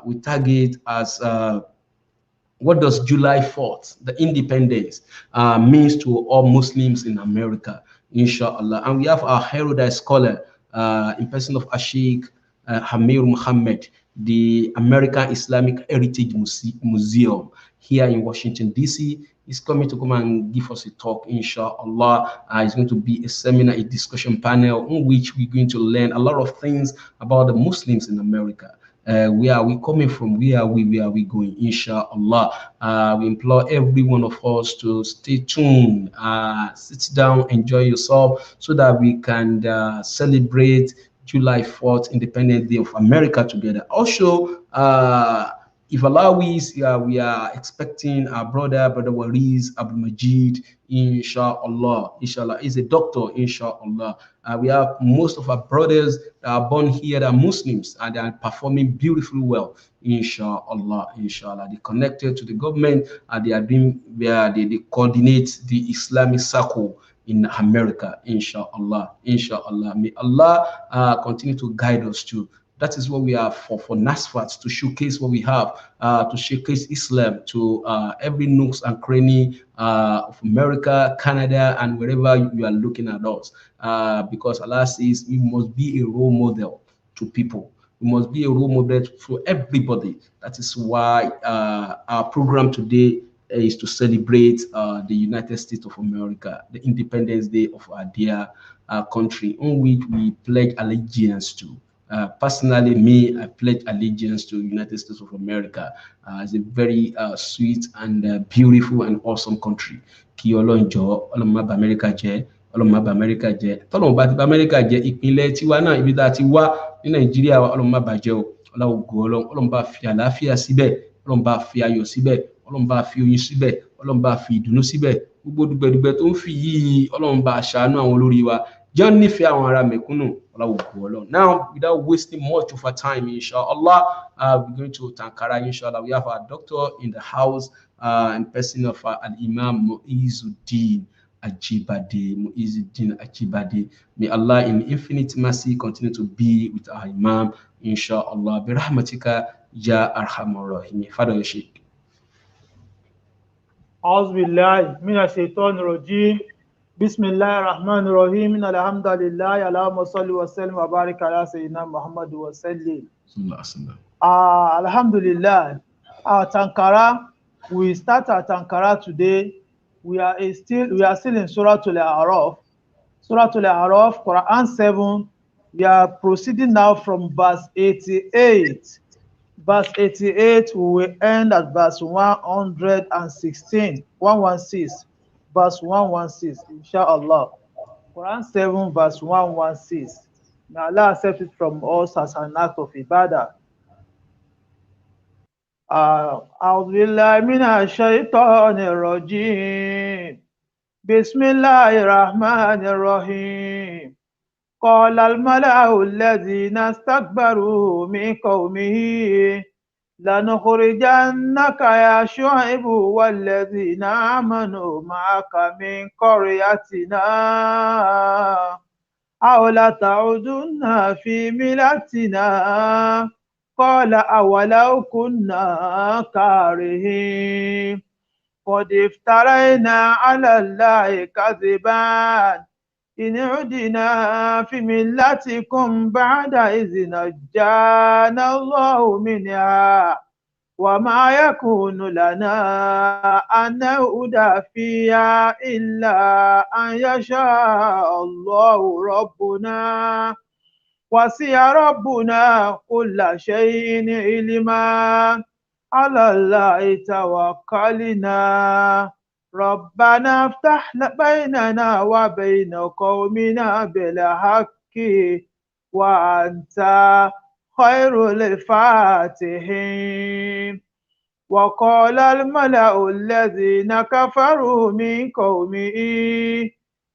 we target as what does July 4th, the independence, means to all Muslims in America, inshallah. And we have our erudite scholar in person of Ashik Hamir Muhammad, the American Islamic Heritage Museum here in Washington, D.C. Is coming to come and give us a talk, inshallah. It's going to be a seminar, a discussion panel in which we're going to learn a lot of things about the Muslims in America. Where are we coming from? Where are we going? Inshallah. We implore every one of us to stay tuned, sit down, enjoy yourself, so that we can celebrate July 4th, Independence Day of America together. Also, if Allah wills, we are expecting our brother Wariz Abdul Majid, inshallah. Inshallah, he's a doctor, inshallah. We have most of our brothers that are born here that are Muslims and they are performing beautifully well, inshallah. Inshallah, they connected to the government and they are doing where they coordinate the Islamic circle in America, inshallah. Inshallah, may Allah continue to guide us too. That is what we are for Nasfat, to showcase what we have, to showcase Islam to every nooks and cranny of America, Canada, and wherever you are looking at us. Because Allah says we must be a role model to people. We must be a role model for everybody. That is why our program today is to celebrate the United States of America, the Independence Day of our dear country, in which we pledge allegiance to. Personally, me, I pledge allegiance to United States of America. It's a very sweet and beautiful and awesome country. Kí Ọlọ́run jọ̀ọ́, Ọlọ́run má bà Amẹ́ríkà jẹ́, Ọlọ́run má bà Amẹ́ríkà jẹ́. Tọ́lọ́run bá ti bà Amẹ́ríkà jẹ́, ìpínlẹ̀ tiwa náà, ibi tá a ti wá ní Nàìjíríà, Ọlọ́run má bà jẹ́ o. Ọlọ́run bá fi àlàáfíà síbẹ̀, Ọlọ́run bá fi ayọ̀ síbẹ̀, Ọlọ́run bá fi oyin síbẹ̀, Ọlọ́run bá fi ìdùnnú síbẹ̀. Gbogbo dùgbẹ̀dùgbẹ̀ tó ń fi yìí, Ọlọ́run bá ṣàánú àwọn olórí wa. John nífẹ̀ẹ́ àwọn ará mẹ̀kúnnù. Now, without wasting much of our time, inshallah, we're going to Tankara, inshallah. We have our doctor in the house, in person of Al-Imam Muizzuddin Ajibade. May Allah in infinite mercy continue to be with our Imam, inshallah. Bi rahmatika ya arhamar rahimin. Father, your Sheikh. أعوذ بالله من الشيطان الرجيم بسم الله الرحمن الرحيم إن الحمد لله اللهم صل وسلم وبارك على سيدنا محمد وسلم. Alhamdulillah. Tankara, we start at Tankara today. We are still in Surah Al-A'raf. Surah Al-A'raf, Quran 7. We are proceeding now from verse 88. Verse 88, we will end at verse 116. Verse 116, inshallah. Quran 7, verse 116. May Allah accept it from us as an act of ibadah. أعوذ بالله من الشيطان الرجيم بسم الله الرحمن الرحيم قال الملأ الذين استكبروا من قومه لنخرجنك يا شعيب والذين آمنوا معك من قريتنا أو لتعودن في ملتنا قال أولو كنا كارهين قد افترينا على الله كذبا إن عدنا في ملتكم بعد إذ نجانا الله منها وما يكون لنا أن نعود فيها إلا أن يشاء الله ربنا وسع ربنا كل شيء علما على الله توكلنا ربنا افتح بيننا وبين قومنا بالحق وأنت خير الفاتحين وقال الملأ الذين كفروا من قومه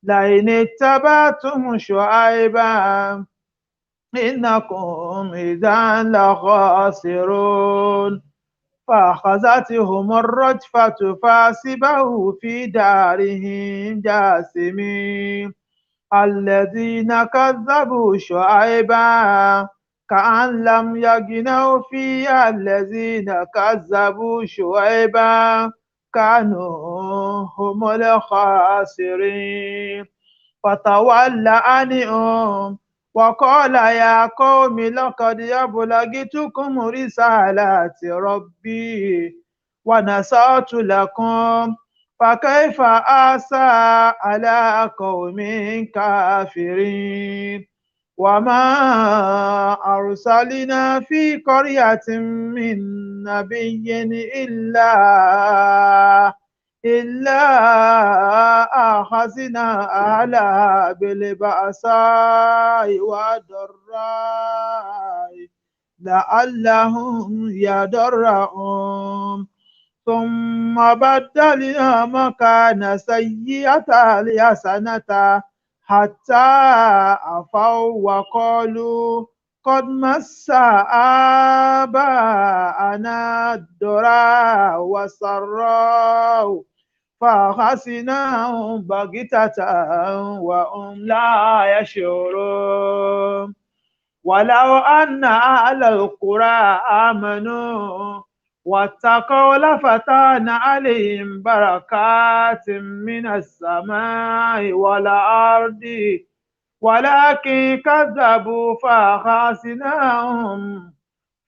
لئن اتبعتم شعيبا إنكم إذا لخاسرون فأخذتهم الرجفة فحسبه في دارهم جاثمين الذين كذبوا شعيبا كأن لم يغنوا فيها الذين كذبوا شعيبا كانوا هم الخاسرين فتولى عنهم وقال يا قوم لقد أبلغتكم رسالات ربي ونصحت لكم فكيف آسى على قوم كافرين وما أرسلنا في قرية من نبي إلا أخذنا أهلها بالبأساء والضراء لعلهم يضرعون ثم بدلنا مكان سيئة الحسنة حتى عفوا وقالوا قد مس آباءنا الضراء والسراء فأخذناهم بغتة وهم لا يشعرون ولو أن أهل القرى آمنوا واتقوا لفتحنا عليهم بركات من السماء والأرض ولكن كذبوا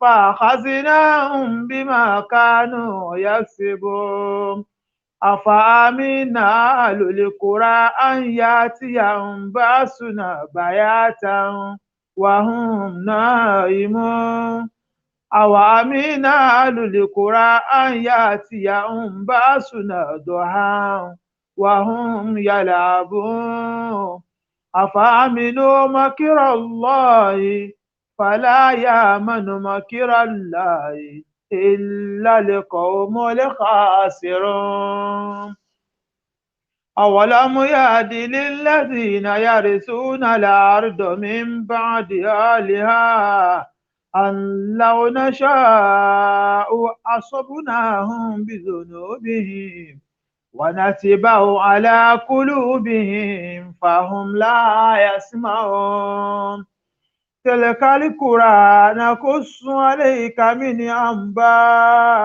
فأخذناهم بما كانوا يكسبون أفأمن أهل القرى أن يأتيهم بأسنا بياتا وهم نائمون أوأمن أهل القرى أن يأتيهم بأسنا ضحى وهم يلعبون أفأمنوا مكر الله فلا يأمن مكر الله إلا القوم الخاسرون أولم يهد للذين يرثون الأرض من بعد أهلها أن لو نشاء أصبناهم بذنوبهم ونتبع على قلوبهم فهم لا يسمعون تلك القرى نقص عليك من أنبائها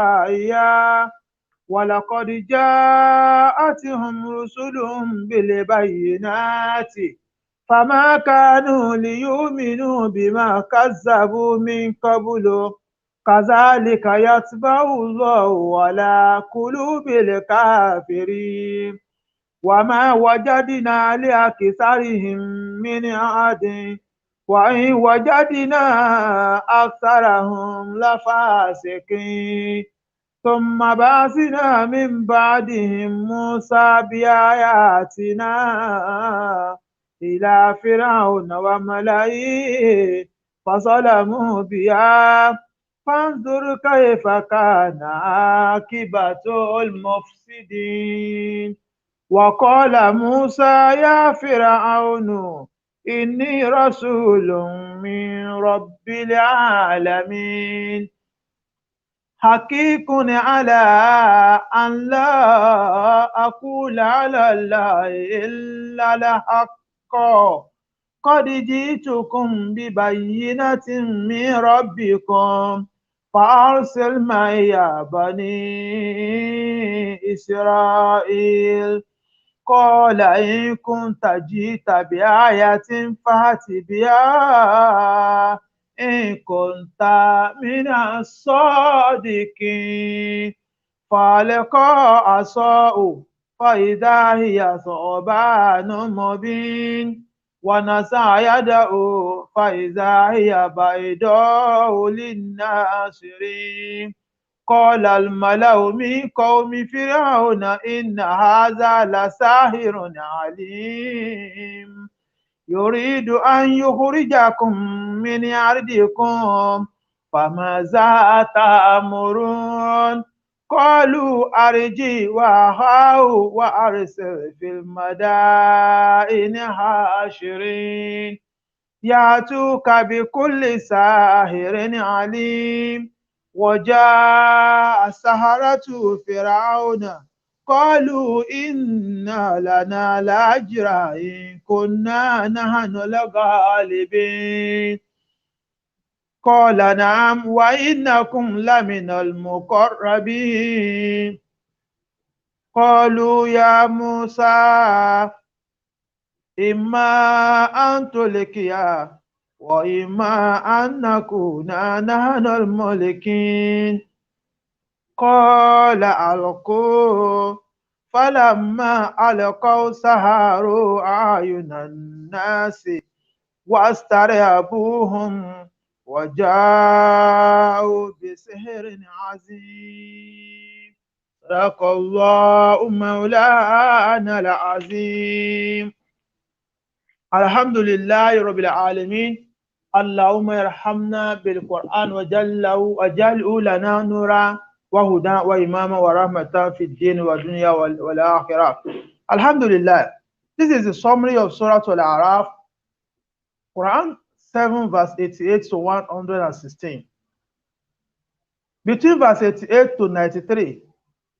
ولقد جاءتهم رسلهم بالبينات فما كانوا ليؤمنوا بما كذبوا من قبل كذلك يطبع الله على قلوب الكافرين وما وجدنا لأكثرهم من عهد وإن وجدنا أكثرهم لفاسقين ثم بعثنا من بعدهم موسى بآياتنا إلى فرعون وملئه فظلموا بها فانظر كيف كان عاقبة المفسدين وقال موسى يا فرعون إني رسول من رب العالمين حقيق على أن لا أقول على الله إلا الحق قد جئتكم ببينة من ربكم فأرسل معي بني إسرائيل قال إن كنت جئت بآية فأت بها إن كنت من الصادقين فألقى عصاه فإذا هي ثعبان مبين ونزع يده فإذا هي بيضاء للناظرين قال الملأ من قوم فرعون إن هذا لساحر عليم يريد أن يخرجكم من أرضكم فماذا تأمرون قالوا أرجي وأخاه وأرسل في المدائن حاشرين يأتوك بكل ساحر عليم وجاء السحرة فرعون قالوا إنا لنا لأجرا إن كنا نحن الغالبين قال نعم وإنكم لمن المقربين قالوا يا موسى إما أن تلقي وإما أن نكون نحن الملكين قال ألقوا فلما ألقوا سحروا أعين الناس واسترهبوهم وجاءوا بسحر عظيم صدق الله مولانا العظيم الحمد لله رب العالمين اللهم ارحمنا بالقرآن وجعله لنا نورا وهدى وإماما ورحمة في الدين والدنيا والآخرة. Alhamdulillah. This is the summary of Surah Al-A'raf, Quran 7 verse 88 to 116. Between verse 88 to 93,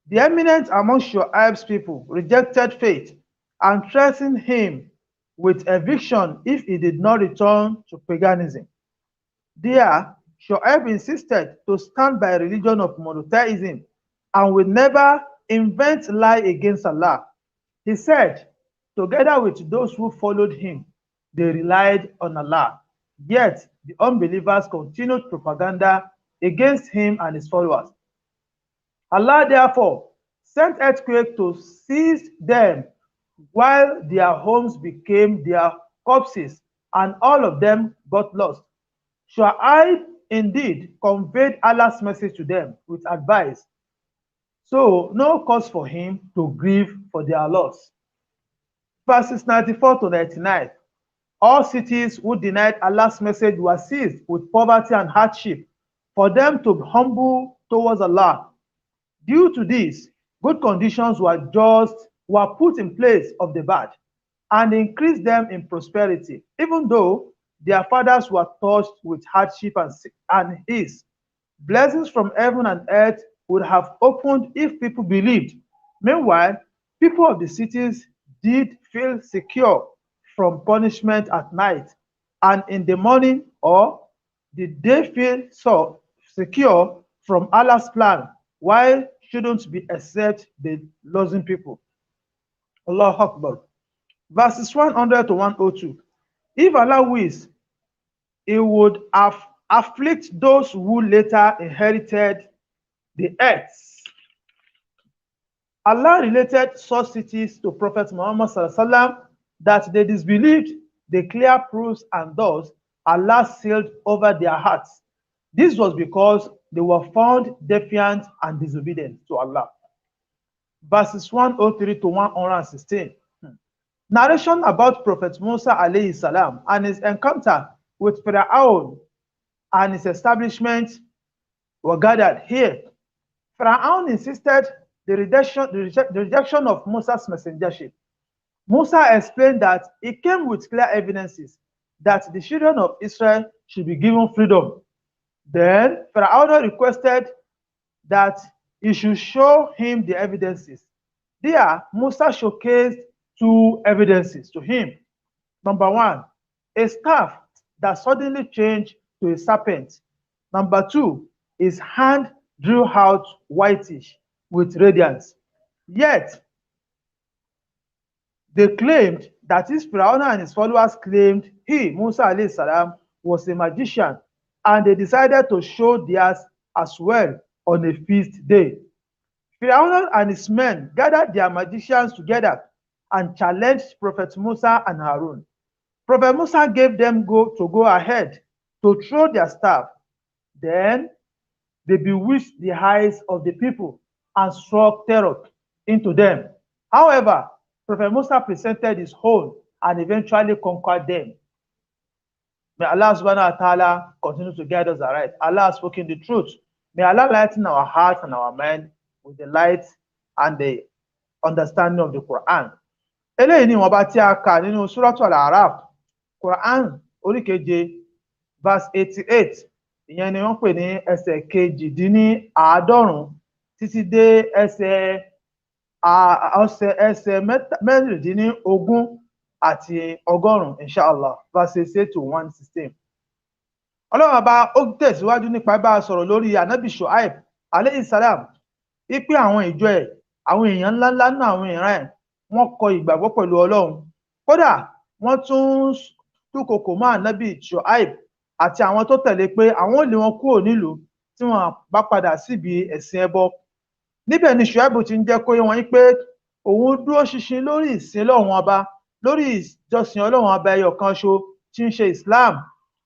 the eminent among Shu'aib's people rejected faith and threatened him with eviction if he did not return to paganism. There, Shu'aib insisted to stand by a religion of monotheism and would never invent lie against Allah. He said, together with those who followed him, they relied on Allah. Yet, the unbelievers continued propaganda against him and his followers. Allah therefore sent earthquake to seize them while their homes became their corpses and all of them got lost. Shu'aib indeed conveyed Allah's message to them with advice, so no cause for him to grieve for their loss. Verses 94 to 99. All cities who denied Allah's message were seized with poverty and hardship for them to be humble towards Allah. Due to this, good conditions were put in place of the bad and increased them in prosperity, even though their fathers were touched with hardship and ease. Blessings from heaven and earth would have opened if people believed. Meanwhile, people of the cities did feel secure from punishment at night and in the morning, or did they feel so secure from Allah's plan? Why shouldn't be except the losing people? Allahu Akbar. Verses 100 to 102. If Allah wills, He would afflict those who later inherited the earth. Allah related such cities to Prophet Muhammad ﷺ that they disbelieved the clear proofs and thus Allah sealed over their hearts. This was because they were found defiant and disobedient to Allah. Verses 103 to 116. Narration about Prophet Musa alayhi salam and his encounter with Pharaoh and his establishment were gathered here. Pharaoh insisted the rejection of Musa's messengership. Musa explained that he came with clear evidences that the children of Israel should be given freedom. Then Pharaoh requested that he should show him the evidences. There, Musa showcased two evidences to him. Number one, a staff that suddenly changed to a serpent. Number two, his hand drew out whitish with radiance. Yet, they claimed that his Pharaoh and his followers claimed he, Musa alayhi salam, was a magician, and they decided to show theirs as well on a feast day. Pharaoh and his men gathered their magicians together and challenged Prophet Musa and Harun. Prophet Musa gave them to go ahead to throw their staff. Then they bewitched the eyes of the people and struck terror into them. However, Prophet Musa presented his own and eventually conquered them. May Allah subhanahu wa ta'ala continue to guide us aright. Allah has spoken the truth. May Allah lighten our heart and our mind with the light and the understanding of the Quran. Eléyìí ni wọ́n bá tí a kà nínú Suratul Al-A'raf, Quran orí keje, verse 88. Ìyẹn ni wọ́n pè ní ẹsẹ̀ kejì-dín-ní-àádọ́rùn-ún títí dé ẹsẹ̀ mẹ́rìndínlógún àti ọgọ́rùn-ún, inshallah, verses 8 to 116. ọlọ́run ọba ó tẹ̀síwájú nípa bá a sọ̀rọ̀ lórí ànábì Shuaib alayhi salam wípé àwọn ìjọ ẹ̀, àwọn èèyàn ńláńlá náà àwọn ìran ẹ̀, wọ́n kọ ìgbàgbọ́ pẹ̀lú ọlọ́run. Kódà wọ́n tún dúnkokò mọ́ ànábì Shuaib àti àwọn tó tẹ̀lé pé àwọn ò lé wọn kúrò nílùú tí wọ́n bá padà síbi ẹ̀sìn ẹbọ. Níbẹ̀ ni Shuaib ti ń jẹ́ kó yé wọn pé òun dúró ṣinṣin lórí ìsìn ọlọ́run ọba, lórí ìjọsìn ọlọ́run ọba ẹyọ kan ṣo tí ń ṣe Islam,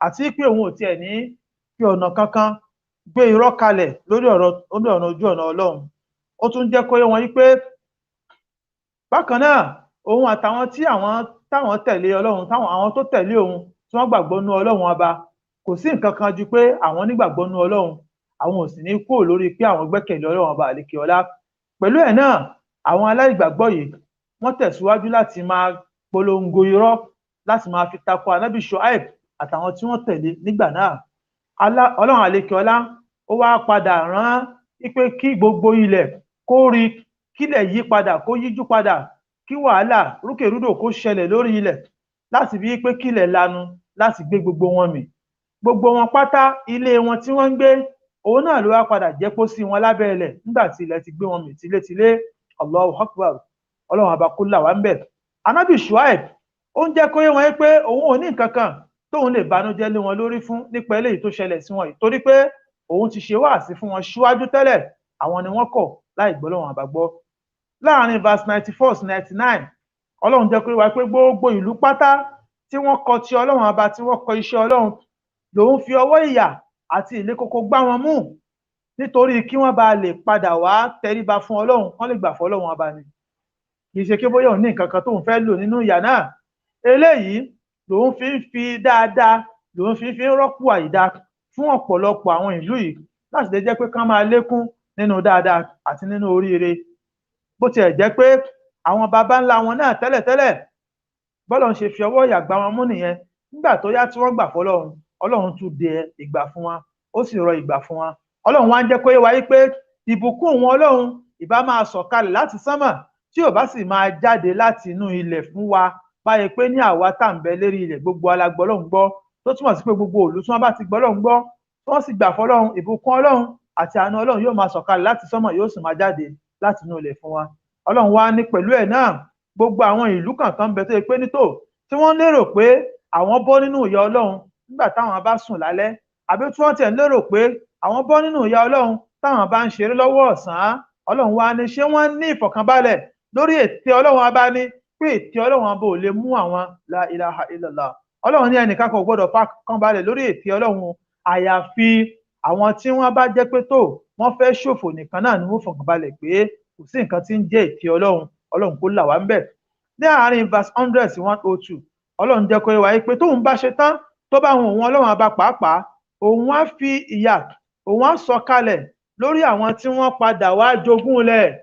àti pé òun ò tiẹ̀ ní fi ọ̀nà kankan gbé irọ́ kalẹ̀ lórí ọ̀nà ojú ọ̀nà ọlọ́run. Ó tún jẹ́ kó yé wọn pé bákan náà òun àtàwọn táwọn tẹ̀lé ọlọ́run, àwọn tó tẹ̀lé òun tí wọ́n gbàgbọ́ nú ọlọ́run ọba, kò sí nǹkan kan ju pé àwọn nígbàgbọ́ nú ọlọ́run, àwọn ò sì ní kúrò lórí pé àwọn gbẹ́kẹ̀lé ọlọ́run ọba àlékè ọlá. Pẹ̀lú ẹ̀ náà àwọn aláìgbàgbọ́ yìí wọ́n tẹ̀síwájú láti máa polongo irọ́, láti máa fi tako ànábì Shuaib àtàwọn tí wọ́n tẹ̀lé nígbà náà. Ọlọ́run àlékè ọlá ó wá padà rán pé kí gbogbo ilẹ̀ kó rí, kílẹ̀ yí padà, kó yíjú padà, kí wàhálà rúkèrúdò kó ṣẹlẹ̀ lórí ilẹ̀, láti bí pé kílẹ̀ lanu láti gbé gbogbo wọn mì. Gbogbo wọn pátá ilé wọn tí wọ́n ń gbé, òun náà ló wá padà jẹ́ kó sí wọn lábẹ́ ilẹ̀ nígbà tí ilẹ̀ ti gbé wọn mì tilétilé. Allahu Akbar, ọlọ́run àbá kó là wá ń bẹ̀. Ànábì Shuaib ó ń jẹ́ kó yé wọn pé òun ò ní nǹkan kan tóun lè banújẹ́ lé wọn lórí fún nípa eléyìí tó ṣẹlẹ̀ sí wọn yìí, torí pé òun ti ṣe wáàsí fún wọn síwájú tẹ́lẹ̀, àwọn ni wọ́n kọ̀ láì gbọ́ lọ́wọ́n àbá gbọ́. Láàárín verse 94 sí 99, ọlọ́run jẹ́ kó yé wa pé gbogbo ìlú pátá tí wọ́n kọ̀ ti ọlọ́run àbá, tí wọ́n kọ̀ iṣẹ́ ọlọ́run, lòun fi ọwọ́ ìyà àti ilé kókó gbá wọn mú, nítorí kí wọ́n bá lè padà wá tẹríba fún ọlọ́run, wọ́n lè gbà fún ọlọ́run ọba ni. Kì í ṣe kí bóyá òun ní nǹkan kan tóun fẹ́ lò nínú ìyà náà. Eléyìí lòun fi dáadáa, lòun fi rọ́pò àìdá fún ọ̀pọ̀lọpọ̀ àwọn ìlú yìí, láti lè jẹ́ pé kán máa lékún nínú dáadáa àti nínú oríire. Bó tiẹ̀ jẹ́ pé àwọn baba ńlá wọn náà tẹ́lẹ̀tẹ́lẹ̀ bọ́lọ́run ṣe fi ọwọ́ ìyà gbá wọn mú nìyẹn. Nígbà tó yá tí wọ́n gbà fọlọ́run, ọlọ́run tún dẹ ìgbà fún wọn, ó sì rọ ìgbà fún wọn. Ọlọ́run wá ń jẹ́ kó yé wa pé ìbùkún òun ọlọ́run ìbá máa sọ̀kalẹ̀ láti sánmà, tí ò bá sì máa jáde láti inú ilẹ̀ fún wa, báyé pé ní àwa tá ń bẹ lérí ilẹ̀ gbogbo alágbọ́ Ọlọ́run gbọ́, tó túmọ̀ sí pé gbogbo ìlú tí wọ́n bá ti gbọ́ Ọlọ́run gbọ́, tí wọ́n sì gbà fọlọ́run, ìbùkún ọlọ́run àti àánú ọlọ́run yóò máa sọ̀kalẹ̀ láti sánmà, yóò sì máa jáde láti inú ilẹ̀ fún wa. Ọlọ́run wá ní pẹ̀lú ẹ̀ náà gbogbo àwọn ìlú kankan bẹ tó yẹ pé nítò tí wọ́n lérò pé àwọn bọ́ nínú ìyà ọlọ́run nígbà táwọn bá sùn lálẹ́, àbí tí wọ́n tiẹ̀ lérò pé àwọn bọ́ nínú ìyà ọlọ́run táwọn bá ń ṣeré lọ́wọ́ ọ̀sán, ọlọ́run wá ní ṣé wọ́n ní ìfọ̀kànbalẹ̀ lórí ète ọlọ́run abá ní pé ète ọlọ́run abá ò lè mú àwọn. La ilaha illallah. Ọlọ́run ní ẹnìkan kan gbọ́dọ̀ fọkànbalẹ̀ lórí ète ọlọ́run, àyàfi àwọn tí wọ́n bá jẹ́ pé tó wọ́n fẹ́ ṣòfò nìkan náà ni wọ́n fọkànbalẹ̀ pé kò sí nǹkan tí ń jẹ́ ète ọlọ́run. Ọlọ́run kó là wá ń bẹ̀. Ní àárín verse 100 sí 102, ọlọ́run jẹ́ kó yé wa pé tóun bá ṣe tán, tó bá wọn òun ọlọ́run abá pàápàá, òun á fi ìyà, òun á sọ kalẹ̀ lórí àwọn tí wọ́n padà wá jogún ilẹ̀.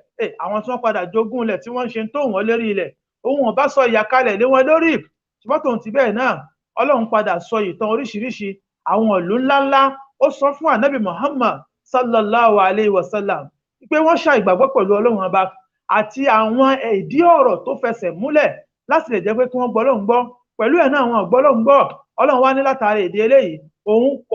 Àwọn tí wọ́n padà jogún ilẹ̀ tí wọ́n ṣe tó wọ́n lérí ilẹ̀, òun ò bá sọ ìyà kalẹ̀ lé wọn lórí. Ṣùgbọ́n tòun ti bẹ́ẹ̀ náà, ọlọ́run padà sọ ìtàn oríṣiríṣi àwọn ìlú ńláńlá, ó sọ fún ànábì Muhammad sallallahu alayhi wa sallam pé wọ́n ṣàìgbàgbọ́ pẹ̀lú ọlọ́run ọba, àti àwọn ìdí ọ̀rọ̀ tó fẹsẹ̀ múlẹ̀ láti lè jẹ́ pé kí wọ́n gbọ́ Ọlọ́run gbọ́. Pẹ̀lú ẹ̀ náà wọn ò gbọ́ Ọlọ́run gbọ́. Ọlọ́run wá ní látàrí èdè eléyìí,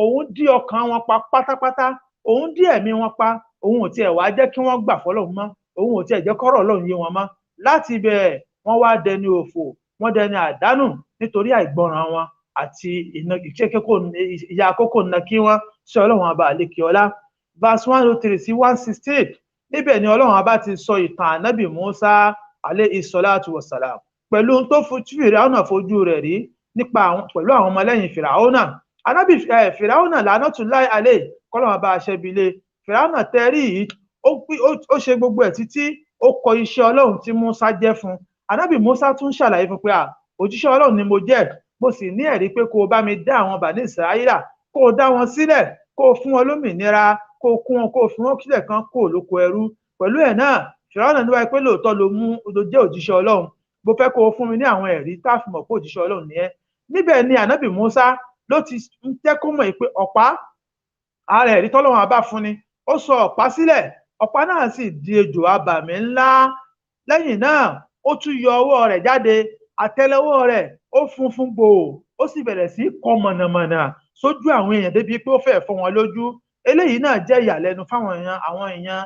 òun dí ọkàn wọn pa pátápátá, òun dí ẹ̀mí wọn pa, òun ò tiẹ̀ wá jẹ́ kí wọ́n gbà fọ́lọ́run mọ́, òun ò tiẹ̀ jẹ́ kọ́rọ̀ Ọlọ́run yé wọn mọ́. Láti ibẹ̀ wọ́n wá dẹni òfò, wọ́n dẹni àdánù nítorí àìgbọràn wọn àti ìyà àkókò nàkí wọn sí Ọlọ́run ọba àlékè ọlá. Verse 103 sí 116, níbẹ̀ ni Ọlọ́run ọba ti sọ ìtàn ànábì Musa alayhi salatu wassalam pẹ̀lú tó Fìràúnà fojú rẹ̀ rí pẹ̀lú àwọn ọmọlẹ́yìn Fìràúnà. Ànábì Fìràúnà la'natullahi alayhi, kọ́lọ́run ọba aṣẹ́bílé. Fìràúnà tẹ́rí yìí ó ṣe gbogbo ẹ̀ títí ó kọ iṣẹ́ Ọlọ́run tí Musa jẹ́ fún. Ànábì Musa tún ṣàlàyé fún pé òjíṣẹ́ Ọlọ́run ni mo jẹ́, mo sì ní ẹ̀rí pé kó o bá mi dá àwọn Bani Israila, kó o dá wọn sílẹ̀, kó o fún wọn lómìnira, kó o kún wọn, kó o fi wọn sílẹ̀ kan kó o lóko ẹrú. Pẹ̀lú ẹ̀ náà Fìràúnà ní wáyé pé lóòótọ́ ló jẹ́ òjíṣẹ́ Ọlọ́run, mo fẹ́ kó o fún mi ní àwọn ẹ̀rí tá a fi mọ̀ pé òjíṣẹ́ Ọlọ́run ni ẹ́. Níbẹ̀ ni ànábì Musa ló ti ń jẹ́ kó mọ̀ pé ọ̀pá ara ẹ̀rí tọ́lọ́run abá fún ni. Ó sọ ọ̀pá sílẹ̀, ọ̀pá náà sì di ejò abàmì ńlá. Lẹ́yìn náà ó tún yọ ọwọ́ rẹ̀ jáde, àtẹ́lẹwọ́ rẹ̀ ó funfun gbòò, ó sì bẹ̀rẹ̀ sí kọ mọ̀nàmọ̀nà sójú àwọn èèyàn débi pé ó fẹ́ fọ́ wọn lójú. Eléyìí náà jẹ́ ìyàlẹ́nu fáwọn èèyàn àwọn èèyàn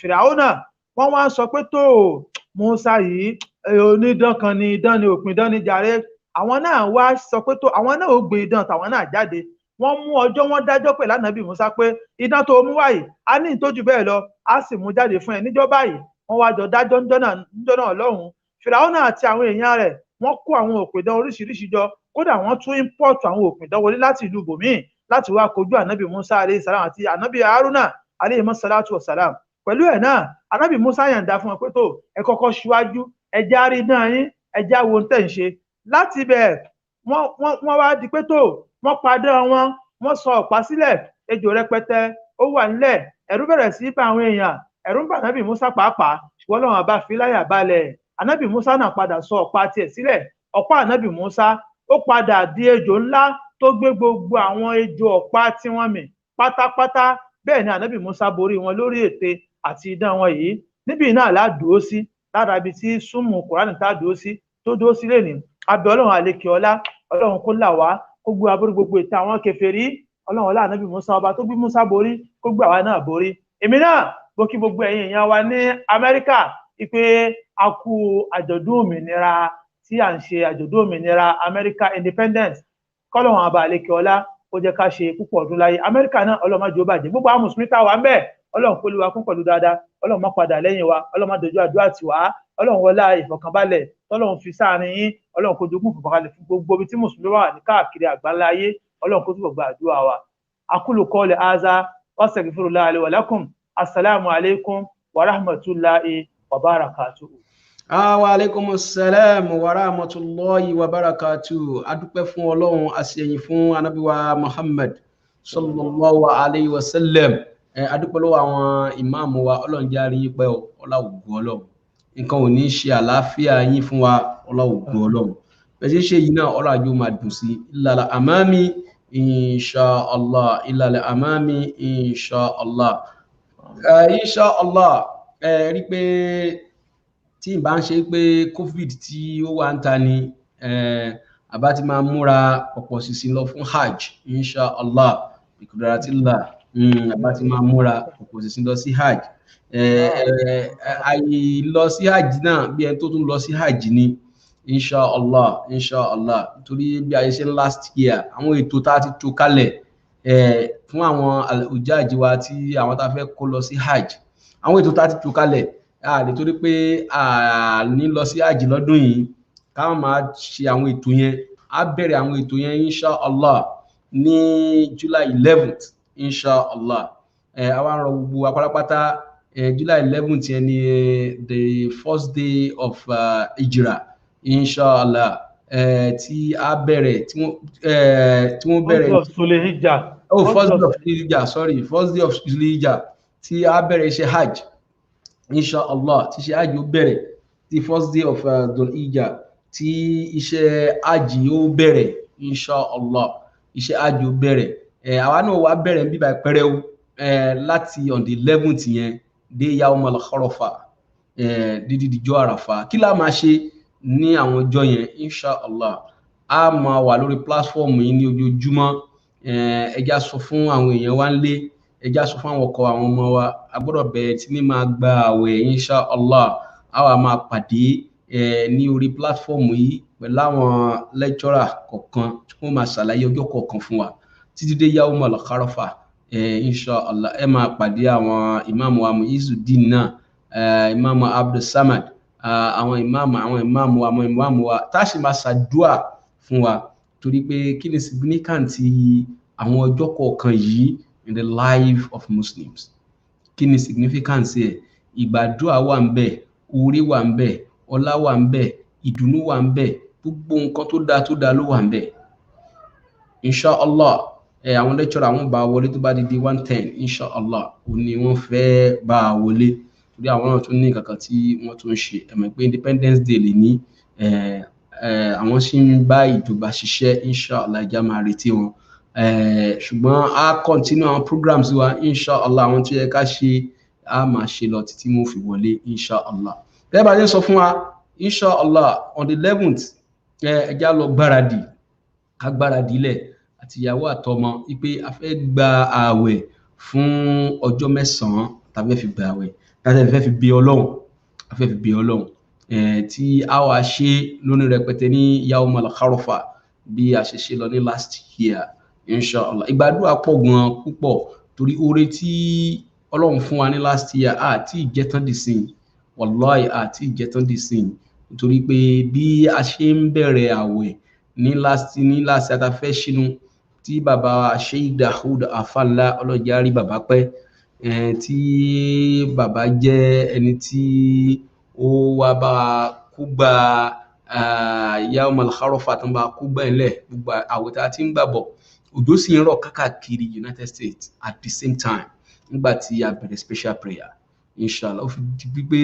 Fìràhónà. Wọ́n wá sọ pé tó Mùsá yìí onídán kan ni, idán ni, òpin idán ni jàre. Àwọn náà wá sọ pé tó àwọn náà ó gbé idán tàwọn náà jáde. Wọ́n mú ọjọ́, wọ́n dájọ́ pẹ̀lú ànábì Mùsá pé idán tó mú wáyìí a ní ìtójú bẹ́ẹ̀ lọ, a sì mú jáde fún ẹ níjọ́ báyìí. Wọ́n wá jọ dájọ́ níjọ́ náà lọ́hùn-ún. Fìràhónà àti àwọn èèyàn rẹ̀ wọ́n kó àwọn òpìdán oríṣiríṣi jọ, kódà wọ́n tún import àwọn òpìdán wọlé láti ìlú bòmíì láti wá kojú ànábì Musa alayhi salam àti ànábì Haruna alayhi salatu wa salam. Pẹ̀lú ẹ̀ náà ànábì Musa yàǹda fún wọn pé tó ẹ kọ́kọ́ ṣíwájú, ẹ já rí náà yín, ẹ já wo tẹ̀ ń ṣe. Láti bẹ̀ wọ́n wá di pé tó wọ́n padà wọ́n sọ ọ̀pá sílẹ̀, ejò rẹpẹtẹ ó wà nílẹ̀. Ẹ̀rù bẹ̀rẹ̀ sí bá àwọn èèyàn, ẹ̀rù ń bà ànábì Musa pàápàá, ṣùgbọ́n Ọlọ́run àbá fi láyà balẹ̀. Ànábì Musa náà padà sọ ọ̀pá tiẹ̀ sílẹ̀. Ọ̀pá ànábì Musa ó padà di ejò ńlá tó gbé gbogbo àwọn ejò ọ̀pá tí wọ́n mì pátápátá. Bẹ́ẹ̀ ni ànábì Musa borí wọn lórí ète àti idán wọn yìí. Níbi náà ládùú sí, lára ibi tí súnmù Kùránì tá dùú sí tó dúró sí lè ní. Abẹ́ Ọlọ́run àlekè ọlá, Ọlọ́run kó là wá, kó gbé aburú gbogbo ìta àwọn kèfèrí. Ọlọ́run ọlá ànábì Musa, ọba tó gbé Musa borí, kó gbé àwa náà borí. Èmi náà mo kí gbogbo ẹ̀yin èèyàn wa ní Amẹ́ríkà ipe a kú àjọ̀dún òmìnira tí à ń ṣe, àjọ̀dún òmìnira America Independence. Kọ́lọ́run àbá àlekè ọlá kó jẹ́ ká ṣe púpọ̀ ọdún láyé. Amẹ́ríkà náà Ọlọ́run má jẹ́ ó bàjẹ́. Gbogbo àwọn mùsùlùmí tá wà ń bẹ̀, Ọlọ́run kó lé wa kún pẹ̀lú dáadáa. Ọlọ́run má padà lẹ́yìn wa, Ọlọ́run má dojú àdúrà tì wá. Ọlọ́run wọlá ìfọ̀kànbalẹ̀ tọ́lọ́run fi sáàrin yín, Ọlọ́run kó jogún ìfọ̀kànbalẹ̀ fún gbogbo ibi tí mùsùlùmí wà ní káàkiri àgbáńlá ayé. Ọlọ́run kó túbọ̀ gba àdúrà wa. Aqulu qawli hadha wa astaghfirullaha li wa lakum. Assalamu alaikum wa rahmatullahi wa barakatuh. Wa alaikumus salam wa rahmatullahi wa barakatuh. Adúpẹ́ fún Ọlọ́run, àṣeyìn fún Ànábì wa Muhammad sallallahu alayhi wa sallam. Adúpẹ́ lọ́wọ́ àwọn ìmáàmù wa, Ọlọ́run jẹ́ àrí pẹ́ ọlá ògo Ọlọ́run. Nǹkan ò ní ṣe àlàáfíà yín fún wa, ọlá ògo Ọlọ́run. Bẹ́ẹ̀ ṣe yìí náà ọlá àjò máa dùn sí illal amami insha Allah, illal amami insha Allah. Insha Allah rí pé tí n bá ń ṣe pé COVID tí ó wà ń ta ni àbá ti máa múra ọ̀pọ̀ sísìn lọ fún hajj insha Allah bikudratillah. Àbá ti máa múra ọ̀pọ̀ sísìn lọ sí hajj. Àyè lọ sí hajj náà bí ẹni tó tún lọ sí hajj ni insha Allah torí bí a ṣe last year àwọn ètò tá a ti tò kalẹ̀ fún àwọn al-hujjaj wa tí àwọn tá a fẹ́ kó lọ sí hajj, àwọn ètò tá a ti tò kalẹ̀ lè torí pé a ní lọ sí hajj lọ́dún yìí ká máa ṣe àwọn ètò yẹn. A bẹ̀rẹ̀ àwọn ètò yẹn insha Allah ní July 11th insha Allah. Àwa ń rọ gbogbo apárápátá July 11th yẹn ni the first day of Hijra insha Allah tí a bẹ̀rẹ̀ tí wọ́n bẹ̀rẹ̀ first day of Zulhijjah tí a bẹ̀rẹ̀ iṣẹ́ hajj insha Allah. Tí iṣẹ́ hajj ó bẹ̀rẹ̀ the first day of Zulhijjah tí iṣẹ́ hajj ó bẹ̀rẹ̀ insha Allah. Iṣẹ́ hajj ó bẹ̀rẹ̀ àwa náà wá bẹ̀rẹ̀ bíbá pẹrẹ o láti on the 11th yẹn dé Yawmal Arafa dídí dijọ́ Àràfà. Kí la máa ṣe ní àwọn ọjọ́ yẹn insha Allah? A máa wà lórí platform yìí ní ojoojúmọ́. Ẹjá sọ fún àwọn èèyàn wa nílé, ẹjá sọ fún àwọn ọkọ àwọn ọmọ wa, a gbọ́dọ̀ bẹ̀rẹ̀ tí ní máa gba àwẹ̀ insha Allah. A wà máa pàdé ní orí platform yìí pẹ̀lú àwọn lecturer kọ̀ọ̀kan tí wọ́n máa ṣàlàyé ọjọ́ kọ̀ọ̀kan fún wa títí dé Yawmal Arafa insha Allah. Ẹ máa pàdé àwọn ìmáàmù wa Muizuddin náà, ìmáàmù Abdul Samad, àwọn ìmáàmù wa tá a sì máa ṣàdúà fún wa torí pé kí ni significant àwọn ọjọ́ kọ̀ọ̀kan yìí in the life of Muslims. Kí ni significance ẹ̀? Ìgbàdúà wà ń bẹ̀, orí wà ń bẹ̀, ọlá wà ń bẹ̀, ìdùnnú wà ń bẹ̀, gbogbo nǹkan tó dáa ló wà ń bẹ̀ insha Allah. Àwọn lecturer àwọn bá wọlé tó bá di 110 insha Allah òun ni wọ́n fẹ́ bá wọlé torí àwọn náà tún ní kankan tí wọ́n tún ṣe. Ẹ mọ̀ pé Independence Day lè ní àwọn sì ń bá ìjọba ṣiṣẹ́ insha Allah. Ìjà máa retí wọn. Ṣùgbọ́n a continue àwọn programs wa insha Allah. Àwọn tó yẹ ká ṣe a máa ṣe lọ títí wọ́n fi wọlé insha Allah. Tẹ́ bá jẹ́ sọ fún wa insha Allah on the 11th ẹjá lọ gbáradì, ká gbáradì lẹ̀ àti ìyàwó àtọmọ wípé a fẹ́ gba ààwẹ̀ fún ọjọ́ 9 tàbí fi gba ààwẹ̀ láti fẹ́ fi bí Ọlọ́run, a fẹ́ fi bí Ọlọ́run tí a wá ṣe lónìí rẹpẹtẹ ní Yawmal Arafah bí a ṣe ṣe lọ ní last year inshallah. Ìgbàdúrà pọ̀ gan púpọ̀ torí oore tí Ọlọ́run fún wa ní last year àti ìjẹtán dì sí wallahi àti ìjẹtán dì sí nítorí pé bí a ṣe ń bẹ̀rẹ̀ àwẹ̀ ní last year ta fẹ́ ṣínú tí bàbá Sheikh Daoud Afala ọlọ́jà rí bàbá pẹ́ tí bàbá jẹ́ ẹni tí ó wá bá kú gba Yawmal Arafah tó ń bá kú gbà ilẹ̀ gbogbo àwẹ̀ tá a ti ń gbàbọ̀ òjò sì ń rọ̀ káàkiri United States at the same time nígbà tí a bẹ̀rẹ̀ special prayer inshallah ó fi di pé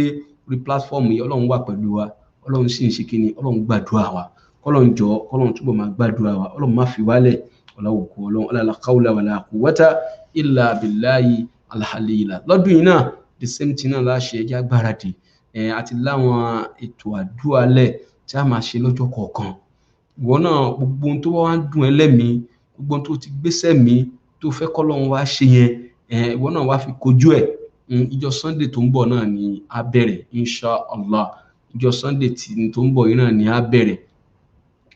orí platform yìí Ọlọ́run wà pẹ̀lú wa, Ọlọ́run sì ń ṣe kíni, Ọlọ́run gbàdúrà wa, kọ́lọ́run jọ kọ́lọ́run túbọ̀ máa gbàdúrà wa, Ọlọ́run má fi wálẹ̀ ọ̀làwòkú Ọlọ́run la hawla wala quwwata illa billahi al-aliyyil. Lọ́dún yìí náà the same thing náà láṣẹ ẹjẹ́ agbáradì àti láwọn ètò àdúrà lẹ̀ tí a máa ṣe lọ́jọ́ kọ̀ọ̀kan. Ìwọ náà gbogbo ohun tó wá ń dùn ẹlẹ́mìí, gbogbo ohun tó ti gbéṣẹ́ mi tó fẹ́ kọ́lọ́run wá ṣe yẹn ìwọ náà wá fi kojú ẹ̀. Ìjọ Sunday tó ń bọ̀ náà ni a bẹ̀rẹ̀ inshallah. Ìjọ Sunday tó ń bọ̀ yìí náà ni a bẹ̀rẹ̀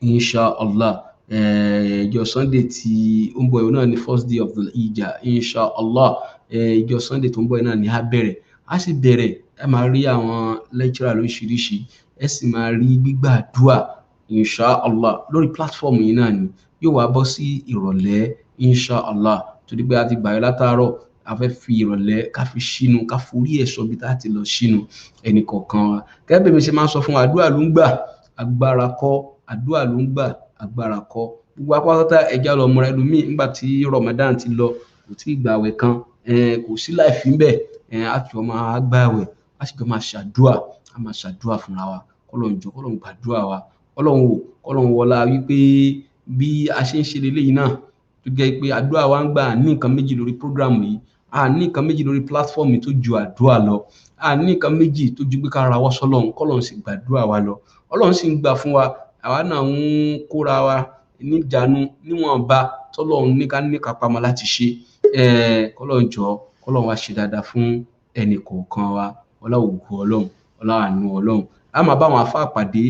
inshallah. Ìjọ Sunday tí ó ń bọ̀ yìí náà ni first day of the Hijjah inshallah. Ìjọ Sunday tó ń bọ̀ yìí náà ni a bẹ̀rẹ̀. A sì bẹ̀rẹ̀ ẹ máa rí àwọn lecturer lóríṣiríṣi, ẹ sì máa rí gbígbàdúrà inshallah lórí platform yìí náà ni yóò wá bọ́ sí ìrọ̀lẹ́ inshallah torí pé a ti gbààwẹ̀ látàárọ̀ a fẹ́ fi ìrọ̀lẹ́ ká fi ṣínú ká forí ẹ̀ sọ bí tá ti lọ ṣínú ẹnì kọ̀ọ̀kan wa. Gẹ́gẹ́ bí mi ṣe máa ń sọ fún wa, àdúrà ló ń gbà agbára kọ́, àdúrà ló ń gbà agbára kọ́. Gbogbo apáta ẹja lọ mọ̀ra ẹlòmíì nígbà tí Ramadan ti lọ kò tí ì gbààwẹ̀ kan kò sí láìfí ń bẹ̀ a jọ máa gbààwẹ̀ a sì jọ máa ṣàdúrà fúnra wa, kọ́lọ́run jọ kọ́lọ́run gbàdúrà wa, kọ́lọ́run wọlá wípé bí a ṣe ń ṣe lélẹ́yìí náà tó jẹ́ pé àdúrà wa ń gbà ní nǹkan méjì lórí program yìí, a ní nǹkan méjì lórí platform tó ju àdúrà lọ, a ní nǹkan méjì tó ju pé ká rawọ́ sọ́lọ́run kọ́lọ́run sì gbàdúrà wa lọ. Ọlọ́run sì ń gbà fún wa, àwa náà ń kóra wa níjànú níwọ̀nba tọ́lọ́run ní ká ní kápámọ́ láti ṣe. Kọ́lọ́run jọ kọ́lọ́run wá ṣe dáadáa fún ẹnì kọ̀ọ̀kan wa, ọlọ́wùkú Ọlọ́run, ọlọ́àánú Ọlọ́run. A máa bá àwọn àfáà pàdé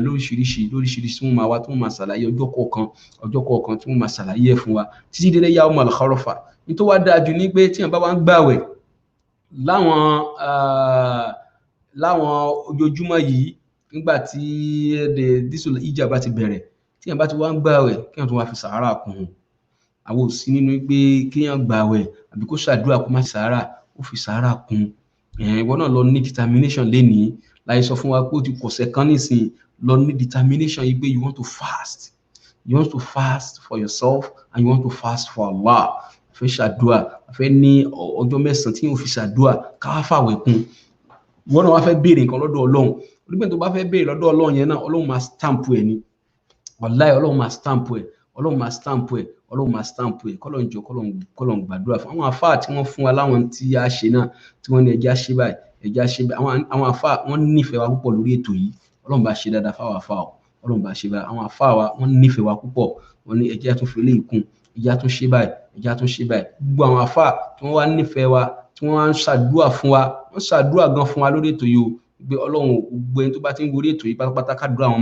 lóríṣiríṣi tí wọ́n máa wá tí wọ́n máa ṣàlàyé ọjọ́ kọ̀ọ̀kan tí wọ́n máa ṣàlàyé ẹ̀ fún wa títí délé Yawmal Arafah. Ní tó wá dáa jù ní pé tí èèyàn bá wá ń gbààwẹ̀ láwọn ojoojúmọ́ yìí nígbà tí dísòlù ìjà bá ti bẹ̀rẹ̀, tí èèyàn bá ti wá ń gbààwẹ̀ kí èèyàn tó wá fi sàárà kún un. Àwọn ò sí nínú pé kí èèyàn gbààwẹ̀ àbí kó ṣàdúrà kó má sàárà, ó fi sàárà kún. Ìwọ náà lọ ní determination lénìí láì sọ fún wa pé ó ti kọ̀sẹ̀ kan nísìnyí, lọ ní determination yìí pé you want to fast for yourself and you want to fast for Allah. Fẹ́ ṣàdúrà, fẹ́ ní ọjọ́ 9 tí yóò fi ṣàdúrà ká fàwẹ̀ kún. Ìwọ náà wá fẹ́ béèrè nǹkan lọ́dọ̀ Ọlọ́run, olùgbé tó bá fẹ́ béèrè lọ́dọ̀ Ọlọ́run yẹn náà Ọlọ́run máa stamp ẹ̀ ni, wallahi Ọlọ́run máa stamp ẹ̀, kọ́lọ́run jọ kọ́lọ́run gbàdúrà fún àwọn àfáà tí wọ́n fún wa láwọn tí a ṣe náà tí wọ́n ní ẹja ṣe báyìí àwọn àfáà wọ́n nífẹ̀ẹ́ wa púpọ̀ lórí ètò yìí. Ọlọ́run bá ṣe dáadáa fáwọn àfáà Ọlọ́run bá ṣe báyìí, àwọn àfáà wa wọ́n nífẹ̀ẹ́ wa púpọ̀, wọ́n ní ẹja tún fi lé ìkún, ẹja tún ṣe báyìí. Gbogbo àwọn àfáà tí wọ́n wá nífẹ̀ẹ́ wa tí wọ́n wá ń ṣàdúrà fún wa, wọ́n ṣàdúrà gan fún wa lórí ètò yìí o pé Ọlọ́run gbogbo ẹni tó bá ti ń gorí ètò yìí pátápátá kádùrà wọn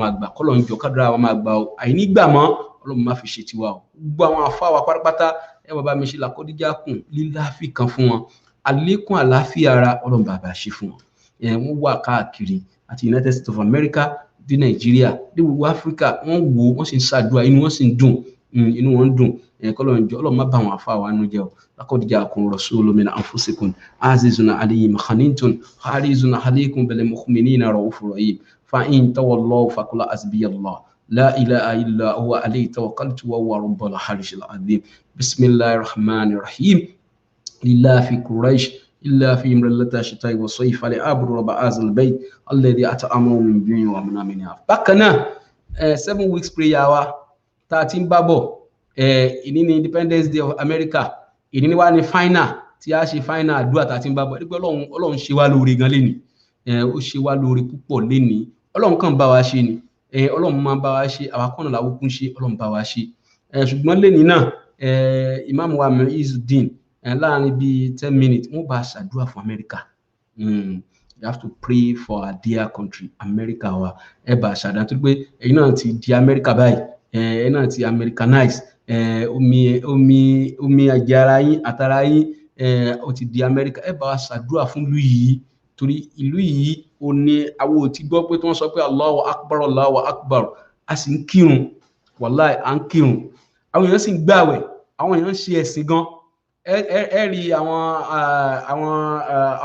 máa gbà, kọ́lọ́run jọ kádùrà wọn máa gbà o, àìní gbà mọ́ Ọlọ́run má fi ṣe tiwa o. Gbogbo àwọn àfáà wa pátápátá ẹ bàbá mi ṣe làkọ́díjà kùn líláàfin kan fún wọn, àlékún àlàáfíà ara Ọlọ́run bàbá ṣe fún wọn. Wọ́n wà káàkiri àti United States of America dé Nàìjíríà dé gbogbo Africa, wọ́n wò wọ́n sì ń ṣàdúrà inú wọn sì ń dùn, kọ́lọ́run jọ Ọlọ́run má bá àwọn àfáà wa nú jẹ́ o. laqad rasulun min anfusikum azizun alayhi ma khanitun harizun alaykum bil mu'minina raufur rahim fa in tawallaw faqul hasbiyallah لا إله إلا هو عليه توكلت وهو رب العرش العظيم. بسم الله الرحمن الرحيم. لله في قريش إلا في ملة الشتاء والصيف لعبد رب هذا البيت الذي أطعمه من جوع وآمنه من خوف. Bákan náà 7 weeks prayer wa tá a ti ń bá bọ̀ ìní ní Independence Day of America, ìní ní wá ní final tí a ṣe final àdúrà tá a ti ń bá bọ̀ nígbà Ọlọ́run ṣe wá lóore gan lénìí, ó ṣe wá lóore púpọ̀ lénìí, Ọlọ́run kàn bá wa ṣe ni. Ọlọ́run máa bá wa ṣe, àwa kọ́nà làwọn kún ṣe, Ọlọ́run bá wa ṣe. Ṣùgbọ́n lẹ́ni náà Imam wa Mu'izzuddin láàrin bíi 10 minutes wọ́n bá ṣàdúrà fún Amẹ́ríkà. You have to pray for our dear country America wa. Bá ṣàdúrà tó pé ẹ̀yin náà ti di Amẹ́ríkà báyìí, ẹ̀yin náà ti Americanize, omi àjẹ ara yín àtara yín ó ti di Amẹ́ríkà. Bá wa ṣàdúrà fún ìlú yìí, torí ìlú yìí ó ní àwọn ò ti gbọ́ pé tí wọ́n sọ pé Allahu Akbar Allahu Akbar, a sì ń kírun, wàláì à ń kírun, àwọn èèyàn sì ń gbààwẹ̀, àwọn èèyàn ń ṣe ẹ̀sìn gan. Rí àwọn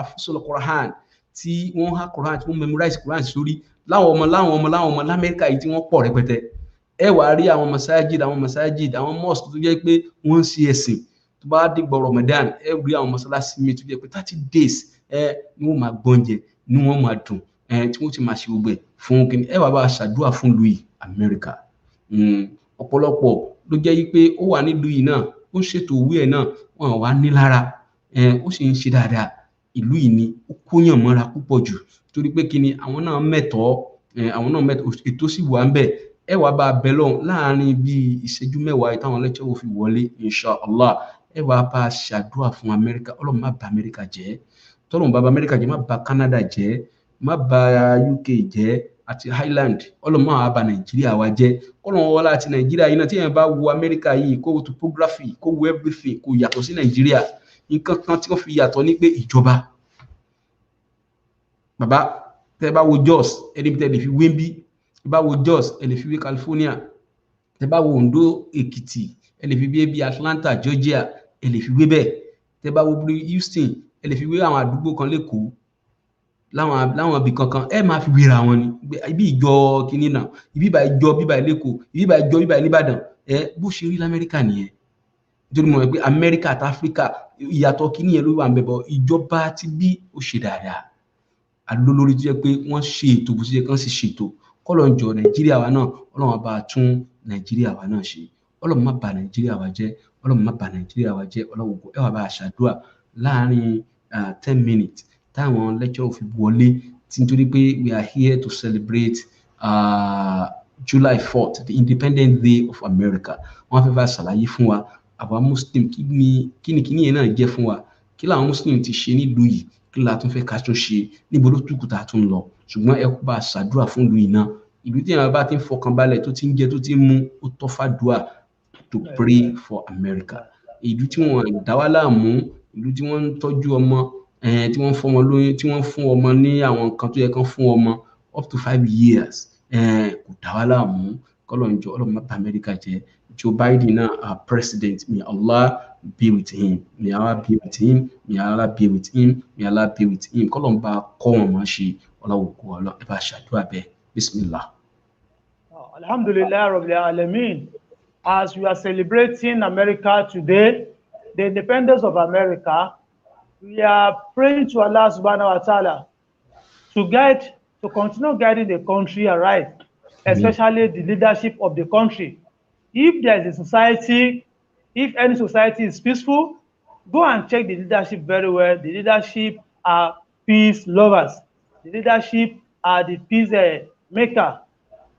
afúsọ̀lọ̀ Quran tí wọ́n há Quran, tí wọ́n memorize Quran sórí láwọn ọmọ l'Amẹ́ríkà yìí tí wọ́n pọ̀ rẹpẹtẹ. Wá rí àwọn masajid, àwọn mosque tó jẹ́ pé wọ́n ń ṣe ẹ̀sìn. Tó bá dìgbà Ramadan rí àwọn mọ́sálásí mi tó jẹ́ pé 30 days ni wọ́n máa gbọ́njẹ, ni wọ́n máa dùn, tí wọ́n ti máa ṣe gbogbo ẹ̀ fún kí wá bá ṣàdúrà fún ìlú yìí Amẹ́ríkà. Ọ̀pọ̀lọpọ̀ ló jẹ́ pé ó wà nílùú yìí náà, ó ń ṣètò owó ẹ̀ náà, wọn wá ní lára, ó sì ń ṣe dáadáa. Ìlú yìí ni ó kóyàn mọ́ra púpọ̀ jù, torí pé kí ni àwọn náà mẹ́tọ́, ètò sì wà ń bẹ̀. Wá bá bẹ lọ́hùn láàrin bí ìṣẹ́jú mẹ́wàá táwọn lecturer fi wọlé, inshallah. Wá bá ṣàdúrà fún Amẹ́ríkà. Ọlọ́run má bà Amẹ́ríkà jẹ́, tọ́lọ́run bá bà Amẹ́ríkà jẹ́, má bà Canada jẹ́, má bà UK jẹ́ àti Ireland. Ọlọ́run má bà Nàìjíríà wa jẹ́. Ọlọ́run wọlá àti Nàìjíríà yìí náà tí èèyàn bá wo Amẹ́ríkà yìí, kó wo topography, kó wo everything, kò yàtọ̀ sí Nàìjíríà. Nǹkan kan tí wọ́n fi yàtọ̀ ní pé ìjọba. Bàbá tẹ́ bá wo Jos, ẹni tẹ́ lè fi wé bí, tẹ́ bá wo Jos ẹ lè fi wé California, tẹ́ bá wo Ondo Èkìtì ẹ lè fi wé bí Atlanta Georgia, ẹ lè fi wé bẹ́ẹ̀. Tẹ́ bá wo Houston ẹ lè fi wé àwọn àdúgbò kan lẹ́kọ̀ọ́, láwọn ibì kankan máa fi wéra wọn ni. Ibi ìjọ kìíní náà, ibi ìbà ìjọ bíbà lẹ́kọ̀ọ́, ibi ìbà ìjọ bíbà l'Íbàdàn. Bó ṣe rí l'Amẹ́ríkà nìyẹn. Nítorí mo mọ̀ pé Amẹ́ríkà àti Áfíríkà ìyàtọ̀ kìíní yẹn ló wà ń bẹ̀, bọ̀ ìjọba ti bí ó ṣe dáadáa. Alólórí tó jẹ́ pé wọ́n ṣe ètò bó ṣe yẹ kán sì ṣètò. Kọ́lọ́run jọ Nàìjíríà wa náà, Ọlọ́run bá tún Nàìjíríà wa náà ṣe. Ọlọ́run má bà Nàìjíríà wa jẹ́, Ọlọ́run má bà Nàìjíríà wa jẹ́. Ọlọ́run wá bá ṣàdúrà láàrin 10 minutes táwọn lecturer fi wọlé, nítorí pé we are here to celebrate July 4th, the Independent Day of America. Wọ́n fẹ́ bá ṣàlàyé fún wa àwa Muslim kí ni yẹn náà jẹ́ fún wa, kí làwọn Muslim ti ṣe nílùú yìí, kí la tún fẹ́ ká tún ṣe, níbo ló túkù tá a tún lọ. Ṣùgbọ́n kó bá ṣàdúrà fún ìlú yìí náà. Ìlú tí àwọn bá ti ń fọkàn balẹ̀, tó ti ń jẹ, tó ti ń mú, ó tọ́ fàdúà to pray for America. Ìlú tí wọ́n dá wa láàmú, ìlú tí wọ́n ń tọ́jú ọmọ, tí wọ́n fún ọmọ lóyún, tí wọ́n fún ọmọ ní àwọn nǹkan tó yẹ kán fún ọmọ up to 5 years, kò dá wa láàmú. Kọ́lọ́run jọ, Ọlọ́run má bà Amẹ́ríkà jẹ́. Joe Biden náà, our president, may Allah be with him, may Allah be with him, may Allah be with him, may Allah be with him. Kọ́lọ́run bá kọ́ wọn máa ṣe, Ọlọ́run kó Ọlọ́run bá ṣàdúrà bẹ́ẹ̀. Bismillah. Alhamdulillah Rabbil Alameen. As we are celebrating America today, the independence of America, we are praying to Allah subhanahu wa ta'ala to continue guiding the country aright, especially the leadership of the country. If there is a society, if any society is peaceful, go and check the leadership very well. The leadership are peace lovers. The leadership are the peace maker.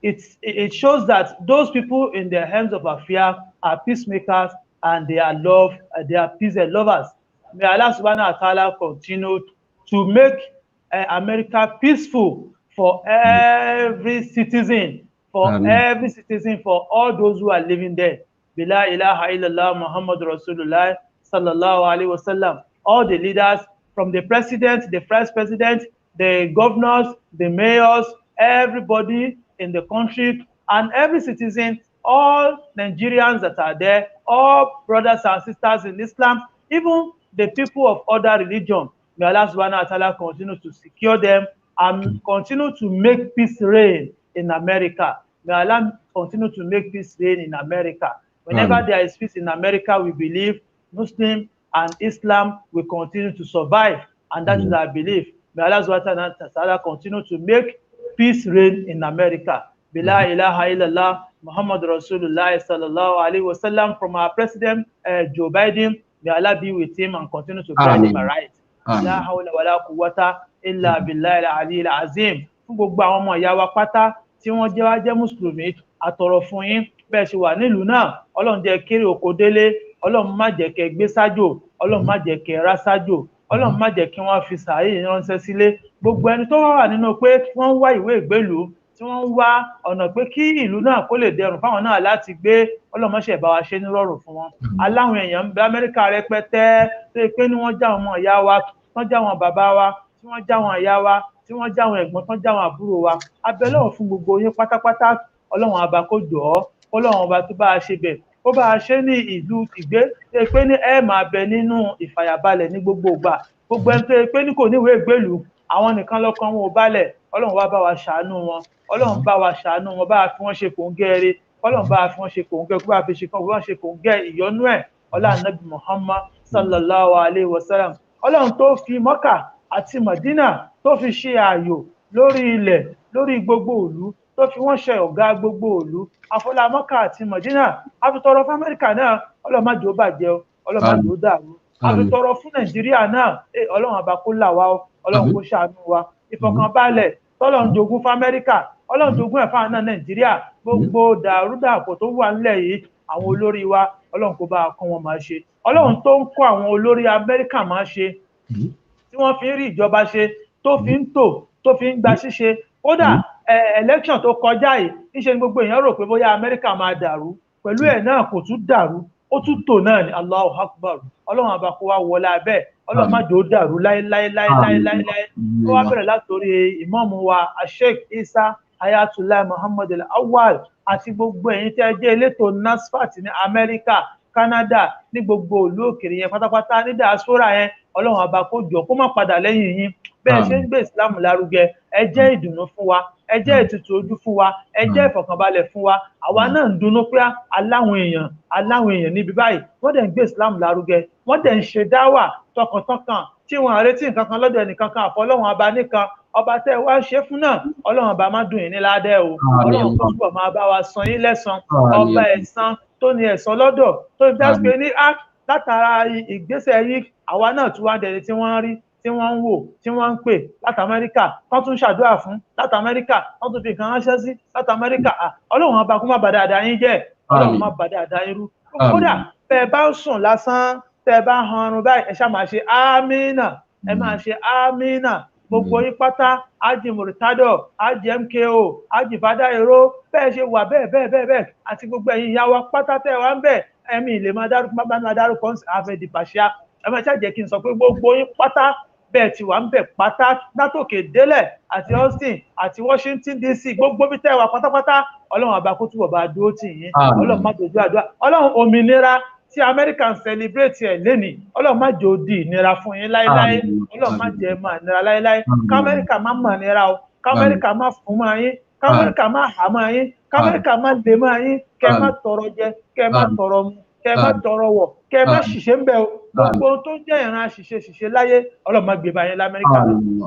It shows that those people in the hands of affairs are peacemakers and they are peace lovers. May Allah subhanahu wa ta'ala continue to make America peaceful for every citizen, for all those who are living there. Bila ilaha illallah Muhammad Rasulullah sallallahu alaihi wasallam. All the leaders, from the president, the vice president, the governors, the mayors, everybody in the country, and every citizen, all Nigerians that are there, all brothers and sisters in Islam, even the people of other religion. May Allah subhanahu wa ta'ala continue to secure them and continue to make peace reign in America. May Allah continue to make peace reign in America. Whenever there is peace in America, we believe Muslim and Islam will continue to survive, and that is our belief. May Allah subhanahu wa ta'ala continue to make peace reign in America. Bila ilaha illallah Muhammad Rasulullah sallallahu alaihi wasallam. From our president Joe Biden, may Allah be with him and continue to guide him aright. La hawla wala quwwata illa billahi al-aliyyil azim. Fún gbogbo àwọn ọmọ ìyá wa pátá tí wọ́n jẹ́ mùsùlùmí àtọ̀rọ̀ fún yín bẹ́ẹ̀ ṣe wà nílùú náà ọlọ́run jẹ́ kéré oko délé ọlọ́run má jẹ́ kẹ́ gbé sájò ọlọ́run má jẹ́ kẹ́ rá sájò ọlọ́run má jẹ́ kí wọ́n fi sàárè ránṣẹ́ sílé gbogbo ẹni tó wà nínú pé wọ́n ń wá ìwé ìgbélú tí wọ́n ń wá ọ̀nà pé kí ìlú náà kó lè dẹrùn fáwọn náà láti gbé ọlọ́run má ṣe bá wa ṣe nírọ̀rùn fún wọn aláwọn èèyàn ń bẹ Amẹ́ríkà rẹpẹtẹ tó yẹ pé ní wọ́n já ọmọ ìyá wa wọ́n já wọn bàbá wa tí wọ́n já wọn ìyá wa tí wọ́n já wọn ẹ̀gbọ́n tán já wọn àbúrò wa abẹ́ lọ́wọ́ fún gbogbo yín pátápátá ọlọ́run àbá kó jọ̀ ọ́ ọlọ́run ọba tó bá a ṣe bẹ̀ ó bá a ṣe ní ìlú ìgbé tó yẹ pé ní ẹ máa bẹ nínú ìfàyàbalẹ̀ ní gbogbo ìgbà gbogbo ẹni tó yẹ pé ní kò níwèé ìgbélú àwọn nìkan lọ́kàn wọn ò balẹ̀ ọlọ́run wá bá wa ṣàánú wọn ọlọ́run bá wa ṣàánú wọn bá a fi wọ́n ṣe kòńgẹ́ eré ọlọ́run bá a fi wọ́n ṣe kòńgẹ́ kó bá a fi ṣe kàn wọ́n ṣe kòńgẹ́ ìyọ́nú ẹ̀ ọlá Ànábì Muhammad sallallahu alayhi wa sallam ọlọ́run tó fi Mọ́kà àti Mádínà tó fi ṣe ààyò lórí ilẹ̀ lórí gbogbo ìlú tó fi wọ́n ṣe ọ̀gá gbogbo ìlú àfọlá Mọ́kà àti Mádínà àfitọrọ fún Amẹ́ríkà náà ọlọ́run má jẹ́ ó bàjẹ́ ọlọ́run má jẹ́ ó dàrú àfitọrọ fún Nàìjíríà náà ọlọ́run àbá kó là wá ọlọ́run kó ṣàánú wa ìfọ̀kànbalẹ̀ tọ́lọ́run jogún fún Amẹ́ríkà ọlọ́run jogún ẹ̀fà náà Nàìjíríà gbogbo dàrúdàpọ̀ tó wà nílẹ̀ yìí àwọn olórí wa ọlọ́run kó bá a kọ́ wọn máa ṣe ọlọ́run tó ń kọ́ àwọn olórí Amẹ́ríkà máa ṣe tí wọ́n fi ń rí ìjọba ṣe tó fi ń tò tó fi ń gba ṣíṣe kódà election tó kọjá yìí níṣẹ́ ni gbogbo èèyàn rò pé bóyá Amẹ́ríkà máa dàrú pẹ̀lú ẹ̀ náà kò tún dàrú ó tún tò náà ní Allahu Akbar ọlọ́run àbá kó wá wọlé abẹ́ ọlọ́run má jẹ́ ó dàrú láéláéláéláéláé ó wá bẹ̀rẹ̀ látòrí ìmáàmù wa Sheikh Isa Ayatollah Muhammad al-Awwal àti gbogbo ẹ̀yin tẹ́ jẹ́ elétò Nasfat ní Amẹ́ríkà Canada ní gbogbo ìlú òkèèrè yẹn pátápátá ní diaspora yẹn ọlọ́run àbá kó jọ kó má padà lẹ́yìn yín bẹ́ẹ̀ ṣe ń gbé Islam lárugẹ ẹ jẹ́ ìdùnnú fún wa ẹ jẹ́ ìtutù ojú fún wa ẹ jẹ́ ìfọ̀kànbalẹ̀ fún wa àwa náà ń dunnú pé aláwọn èèyàn níbi báyìí wọ́n dẹ̀ ń gbé Islam lárugẹ wọ́n dẹ̀ ń ṣe dáwà tọkàntọkàn tí wọ́n àretí nǹkan kan lọ́dọ̀ ẹnìkan kan àfọlọ́run ọba nìkan ọba tẹ́ wá ṣe fún náà ọlọ́run ọba má dùn yín ní ládẹ́ o ọlọ́run tó túbọ̀ máa bá wa san yín lẹ́san ọba ẹ̀san tó ní ẹ̀san lọ́dọ̀ tó ń dájú pé ní látara ìgbésẹ̀ yìí àwa náà tún wá dẹni tí wọ́n rí tí wọ́n ń wò tí wọ́n ń pè láti Amẹ́ríkà wọ́n tún ṣàdúrà fún láti Amẹ́ríkà wọ́n tún fi nǹkan ránṣẹ́ sí láti Amẹ́ríkà ọlọ́run ọba kó má bà dáadáa yín jẹ́ ọlọ́run má bà dáadáa yín rú kódà bẹ́ẹ̀ bá ń sùn lásán tẹ́ bá hanrun báyìí ẹ ṣá máa ṣe ámínà ẹ máa ṣe ámínà gbogbo yín pátá ájì mùrítádọ̀ ájì MKO ájì fàdáìró bẹ́ẹ̀ ṣe wà bẹ́ẹ̀ àti gbogbo ẹ̀yin ìyá wa pátá tẹ́ wá ń bẹ̀ ẹ̀mí ilé máa dárúkọ àfẹ́dìpàṣà ẹ máa ṣàjẹ́ kí n sọ pé gbogbo yín pátá bẹ́ẹ̀ ti wà ń bẹ̀ pátá látòkè délẹ̀ àti Austin àti Washington DC gbogbo bí tẹ́ wà pátápátá ọlọ́run àbá kó túbọ̀ bá dúró tì yín ọlọ́run má dojú àdúrà ọlọ́run òmìnira tí Amẹ́ríkà ń celebrate ẹ̀ lénìí ọlọ́run má jẹ́ ó di ìnira fún yín láéláé ọlọ́run má jẹ́ máa nira láéláé kámẹ́ríkà má mà nira o kámẹ́ríkà má fún máa yín kámẹ́ríkà má hà máa yín kámẹ́ríkà má lè máa yín kẹ́ má tọrọ jẹ kẹ́ má tọrọ mu kẹ́ má tọrọ wọ̀ kẹ́ má ṣìṣe ń bẹ̀ o gbogbo tó ń jẹ́ ìran ṣìṣe láyé ọlọ́run má gbé bá yín l'Amẹ́ríkà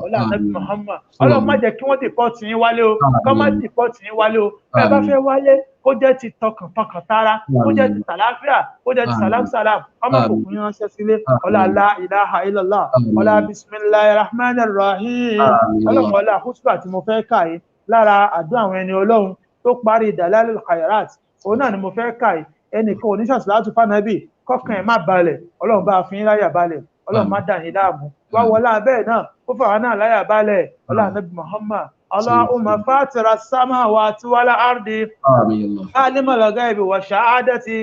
ọlọ́run Ànábì Muhammad ọlọ́run má jẹ́ kí wọ́n dìpọ́tì yín wálé o kọ́ má dìpọ́tì yín wálé o bẹ́ẹ̀ bá fẹ́ wálé kó jẹ́ ti tọkàntọkàn tara kó jẹ́ ti tàlàáfíà kó jẹ́ ti sàlámsàlám ọmọ kòkòrò yín ránṣẹ́ sílé ọlá la ilaha illallah ọlá bismillahir rahmanir rahim ọlọ́run ọlá húsùpà tí mo fẹ́ kà yìí lára àdúrà àwọn ẹni ọlọ́run tó parí dalalul khairat òun náà ni mo fẹ́ kà yìí ẹnìkan oníṣàṣàlátù fánàbì kọkàn ẹ̀ má balẹ̀ ọlọ́run bá fi yín láyà balẹ̀ ọlọ́run má dà yín láàmú wá wọlá bẹ́ẹ̀ náà ó fàwọn náà láyà balẹ̀ ọlá Ànábì Muhammad Allahumma fatira as-samawati wal ardi alimul ghaibi wa shahadati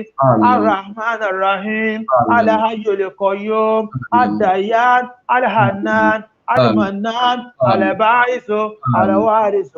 ar-rahman ar-rahim al-hayyul qayyum ad-dayyan al-hannan al-mannan al-ba'is al-waris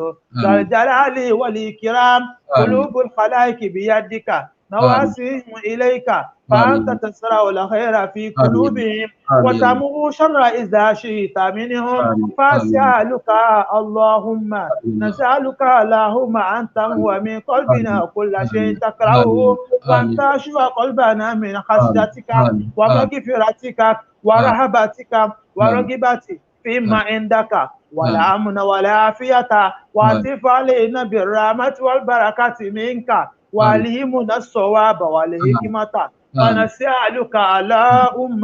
zal jalali wal ikram qulubul khalaiq biyadika نواسيهم إليك فأنت تسرع الخير في قلوبهم وتمو شر إذا شئت منهم فأسألك اللهم نسألك اللهم أن تمو من قلبنا كل شيء تكرهه وأن تشفى قلبنا من خشيتك ومغفرتك ورهبتك ورغبتك فيما عندك ولا أمن ولا عافية وأتف علينا بالرحمة والبركة منك وعليمنا الصواب والحكمة فنسألك اللهم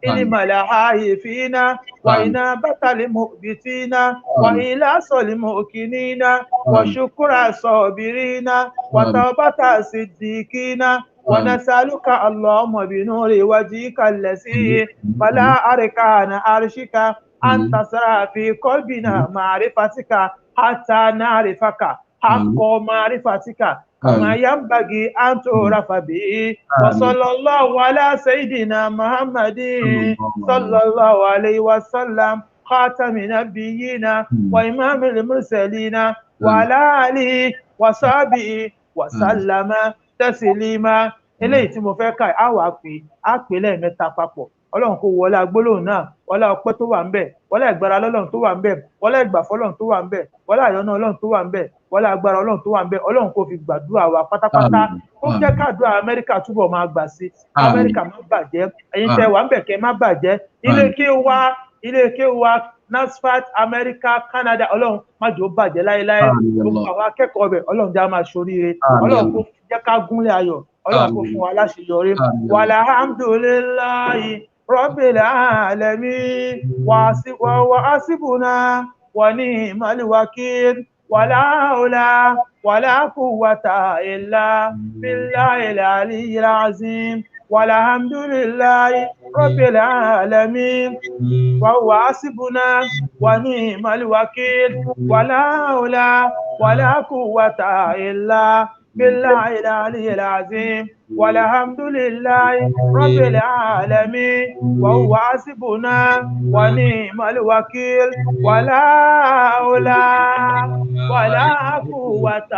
علم العارفين وإنابة المؤبتين وإلاص المؤكنين وشكر الصابرين وتوبة الصديقين ونسألك اللهم بنور وجهك الذي فلا أركان عرشك أن تسرى في قلبنا معرفتك حتى نعرفك حق معرفتك كما ينبغي أن تعرف به وصلى الله على سيدنا محمد صلى الله عليه وسلم خاتم النبيين وإمام المرسلين وعلى آله وصحبه وسلم تسليما. eléyìí tí mo fẹ́ kà á wà pé lẹ́ẹ̀mẹ́ta papọ̀. Ọlọ́run kó wọlá gbólóhùn náà, wọlá ọpẹ́ tó wà ń bẹ̀, wọlá ìgbára lọ́lọ́run tó wà ń bẹ̀, wọlá ìgbàfọ́ Ọlọ́run tó wà ń bẹ̀, wọlá ìyọ́nú Ọlọ́run tó wà ń bẹ̀, wọlá agbára Ọlọ́run tó wà ń bẹ̀. Ọlọ́run kó fi gbàdúrà wa pátápátá. Ó jẹ́ kádùá Amẹ́ríkà túbọ̀ máa gbà sí. Amẹ́ríkà má bàjẹ́, ẹ̀yin tẹ́ wà ń bẹ̀ kẹ́ má bàjẹ́. Ilé kéwú wa Nasfat Amẹ́ríkà Canada, Ọlọ́run má jò bàjẹ́ láéláé. Gbogbo àwọn akẹ́kọ̀ọ́ bẹ̀ Ọlọ́run já máa ṣoríire. Ọlọ́run kó jẹ́ ká gúnlẹ̀ ayọ̀. Ọlọ́run kó fún wa láṣeyọrí. Walhamdulillahi Rabbil alamin wa hasibuna wa ni'mal wakil wala hawla wala quwwata illa billahil aliyyil azim. Walhamdulillahi Rabbil alamin wa hasibuna wa ni'mal wakil wala hawla wala quwwata illa بالله العلي العظيم والحمد لله رب العالمين وهو حسبنا ونعم الوكيل ولا حول ولا قوة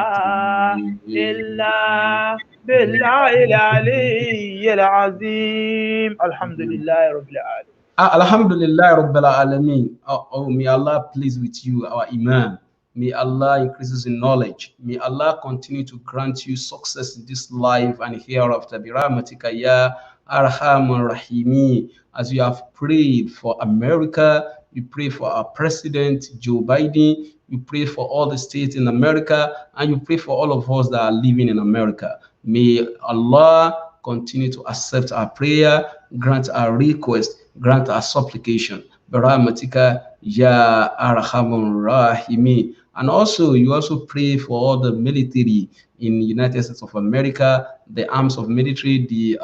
إلا بالله العلي العظيم. الحمد لله رب العالمين. Alhamdulillah Rabbil Alameen. Oh, may Allah please with you, our Imam. May Allah increase us in knowledge. May Allah continue to grant you success in this life and hereafter. Birahmatika ya Arhamar Rahimi. As you have prayed for America, you pray for our President Joe Biden, you pray for all the states in America, and you pray for all of us that are living in America. May Allah continue to accept our prayer, grant our request, grant our supplication. Birahmatika ya Arhamar Rahimi. And also, you also pray for all the military in the United States of America, the arms of military, the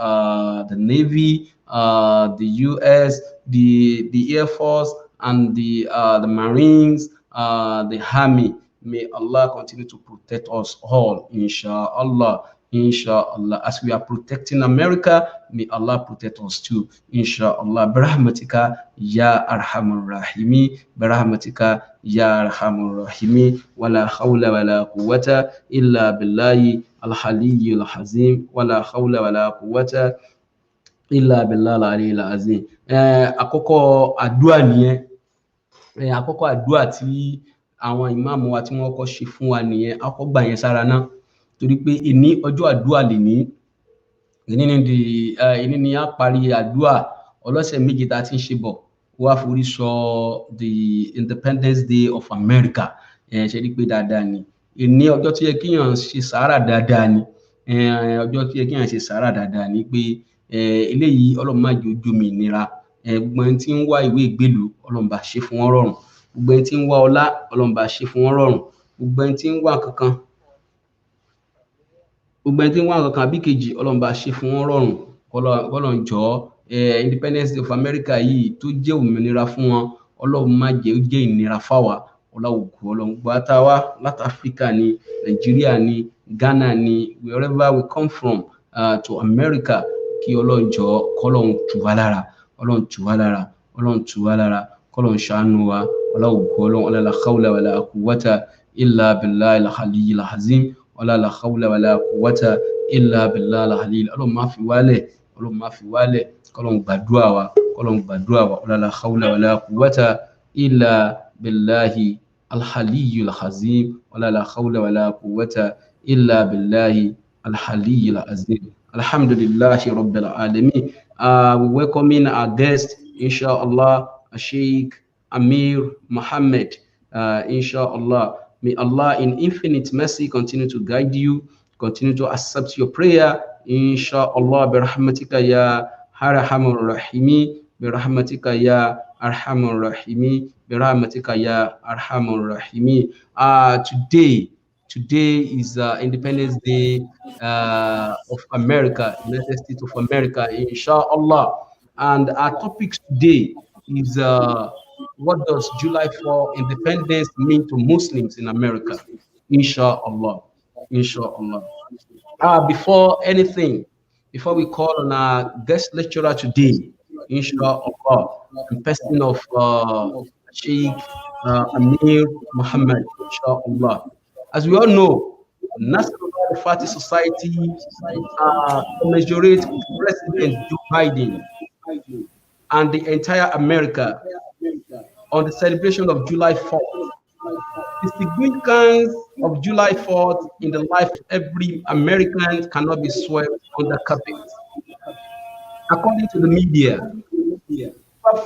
Navy, the U.S., the Air Force, and the Marines, the Army. May Allah continue to protect us all, inshallah. Inshallah, as we are protecting America, may Allah protect us too, inshallah. Birahmatika ya Arhamar Rahimi, Birahmatika ya Arhamar Rahimi, wala hawla wala quwwata illa billahi al-aliyyil azim, wala hawla wala quwwata illa billahi al-aliyyil azim. Àkọ́kọ́ àdúà nìyẹn. Àkọ́kọ́ àdúà tí àwọn ìmáàmù wa tí wọ́n kọ́ ṣe fún wa nìyẹn. Àkọ́kọ́ gbà yẹn sára náà. Torí pé ìní ọjọ́ àdúà lè ní ìní ni a parí àdúà ọlọ́sẹ̀ méjì tá a ti ń ṣe bọ̀ wá forí sọ the Independence Day of America. Ṣe rí pé dáadáa ni ìní ọjọ́ tó yẹ kíyàn ṣe sàárà dáadáa ni ọjọ́ tó yẹ kíyàn ṣe sàárà dáadáa ni pé eléyìí Ọlọ́run má jẹ́ ojú mi ìnira. Gbogbo ẹni tí ń wá ìwé ìgbélùú Ọlọ́run bá ṣe fún wọn rọrùn. Gbogbo ẹni tí ń wá ọlá Ọlọ́run bá ṣe fún wọn rọrùn. Gbogbo ẹni tí ń wá kankan àbí kejì Ọlọ́run bá ṣe fún wọn rọrùn. Ọlọ́run jọ̀ọ́ Independence Day of America yìí tó jẹ́ òmìnira fún wọn Ọlọ́run má jẹ́ ó jẹ́ ìnira fáwa. Ọlọ́run gbà tá wá láti Africa ní Nigeria ní Ghana ní wherever we come from to America, kí Ọlọ́run jọ̀ọ́ kọ́lọ́run tù wá lára. Ọlọ́run tù wá lára. Ọlọ́run tù wá lára. Kọ́lọ́run ṣàánú wa. Ọlọ́run la hawla wala quwwata illa billahi al-aliyyil azim. La hawla wala quwwata illa billahi al-aliyyil. Ọlọ́run má fi wálẹ̀. Ọlọ́run má fi wálẹ̀. Kọ́lọ́run gbàdúrà wa. Kọ́lọ́run gbàdúrà wa. La hawla wala quwwata illa billahi al-aliyyil azim. La hawla wala quwwata illa billahi al-aliyyil azim. Alhamdulillahi Rabbil Alamin. We welcoming our guest, inshallah, Sheikh Amir Muhammad, inshallah. May Allah in infinite mercy continue to guide you, continue to accept your prayer, inshallah. Birahmatika ya Arhamar Rahimi, برحمتك يا أرحم الراحمين برحمتك يا أرحم الراحمين. Today is Independence Day of America, United States of America, inshallah. And our topic today is what does July 4 independence mean to Muslims in America? Inshallah. Inshallah. Before anything, before we call on our guest lecturer today, inshallah, in person of Sheikh Amir Muhammad, inshallah. As we all know, Nasfat Society commiserates with President Joe Biden and the entire America on the celebration of July 4th. The significance of July 4th in the life of every American cannot be swept under carpet. According to the media,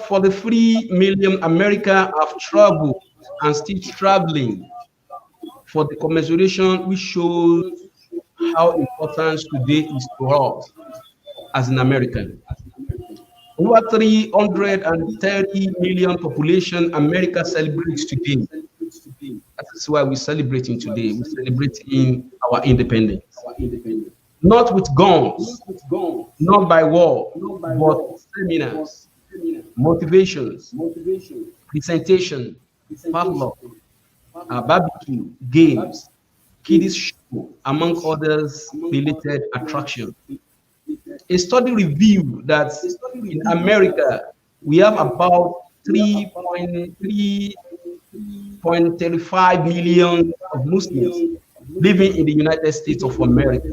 for the 3 million America have traveled and still traveling for the commemoration, which shows how important today is to us as an American. Over 330 million population America celebrates today. That is why we're celebrating today. We're celebrating our independence. Not with guns, not by war, but seminars, motivations, presentation, potluck, barbecue, games, kiddies show, among others related attractions. A study revealed that in America, we have about 3.35 million of Muslims living in the United States of America.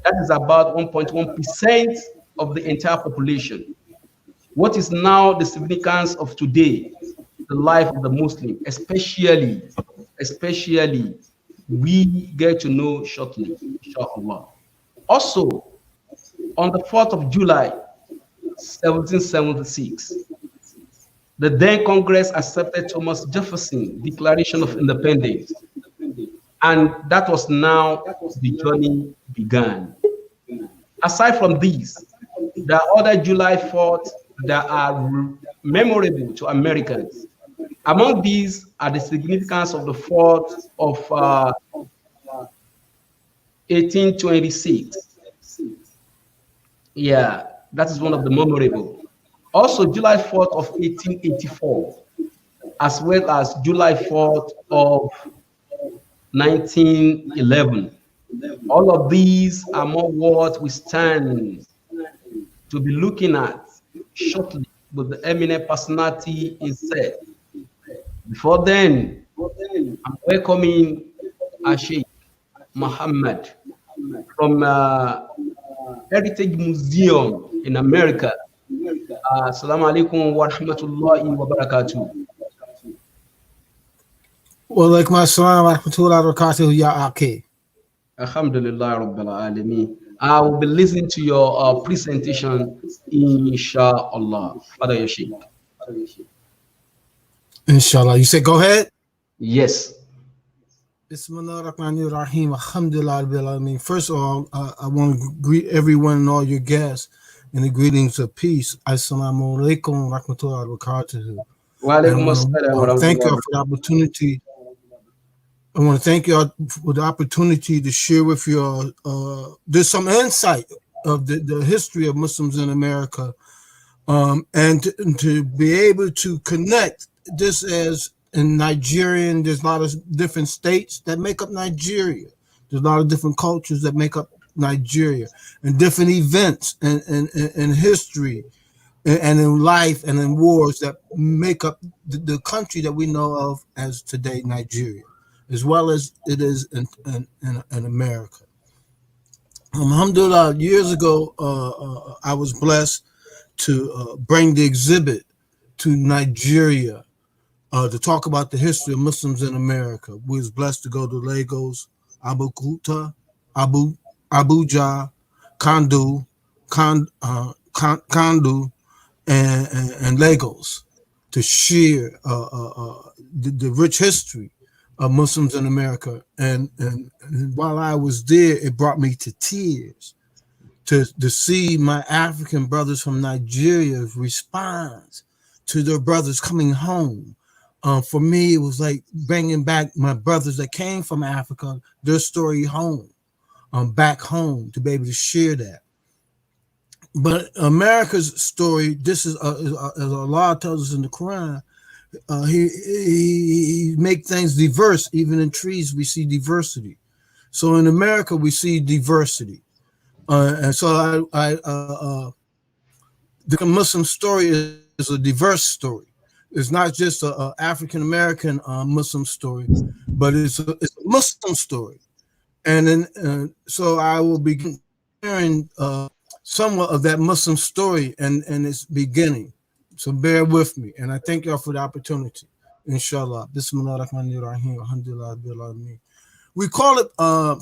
That is about 1.1% of the entire population. What is now the significance of today, the life of the Muslim, especially we get to know shortly, inshallah. Also, on the 4th of July, 1776, the then Congress accepted Thomas Jefferson's Declaration of Independence, and that was now the journey began. Aside from these, there are other July 4th that are memorable to Americans. Among these are the significance of the 4th of 1826. Yeah, that is one of the memorable. Also, July 4th of 1884, as well as July 4th of 1911. All of these are more what we stand to be looking at shortly with the eminent personality instead. Before then, I'm welcoming Sheikh Muhammad from Heritage Museum in America. Assalamu alaikum wa rahmatullahi wa barakatuh. Wa alaikum assalam wa rahmatullahi wa barakatuh, ya Aki. Alhamdulillah Rabbil Alameen. I will be listening to your presentation, inshallah. Father Yashik. Inshallah. You said go ahead? Yes. Bismillah ar-Rahman ar-Rahim. Alhamdulillah Rabbil Alameen. First of all, I want to greet everyone and all your guests in the greetings of peace. Assalamu alaikum wa rahmatullahi wa barakatuh. Wa alaikum assalam. Thank you for the opportunity. I want to thank you for the opportunity to share with you. There's some insight of the history of Muslims in America, and to be able to connect this as in Nigerian. There's a lot of different states that make up Nigeria. There's a lot of different cultures that make up Nigeria, and different events and history and in life and in wars that make up the country that we know of as today Nigeria, as well as it is in America. Alhamdulillah, years ago, I was blessed to bring the exhibit to Nigeria to talk about the history of Muslims in America. We was blessed to go to Lagos, Abeokuta, Abuja, Kandu, and Lagos to share the rich history of Muslims in America. And while I was there, it brought me to tears to see my African brothers from Nigeria respond to their brothers coming home. For me, it was like bringing back my brothers that came from Africa, their story home, back home, to be able to share that. But America's story, this is as Allah tells us in the Quran, he make things diverse. Even in trees, we see diversity. So in America, we see diversity, and so the Muslim story is a diverse story. It's not just a African American Muslim story, but it's a Muslim story. And then so I will begin sharing somewhat of that Muslim story and its beginning. So bear with me, and I thank y'all for the opportunity. Inshallah. Bismillah ar-Rahman ar-Rahim. Alhamdulillah. We call it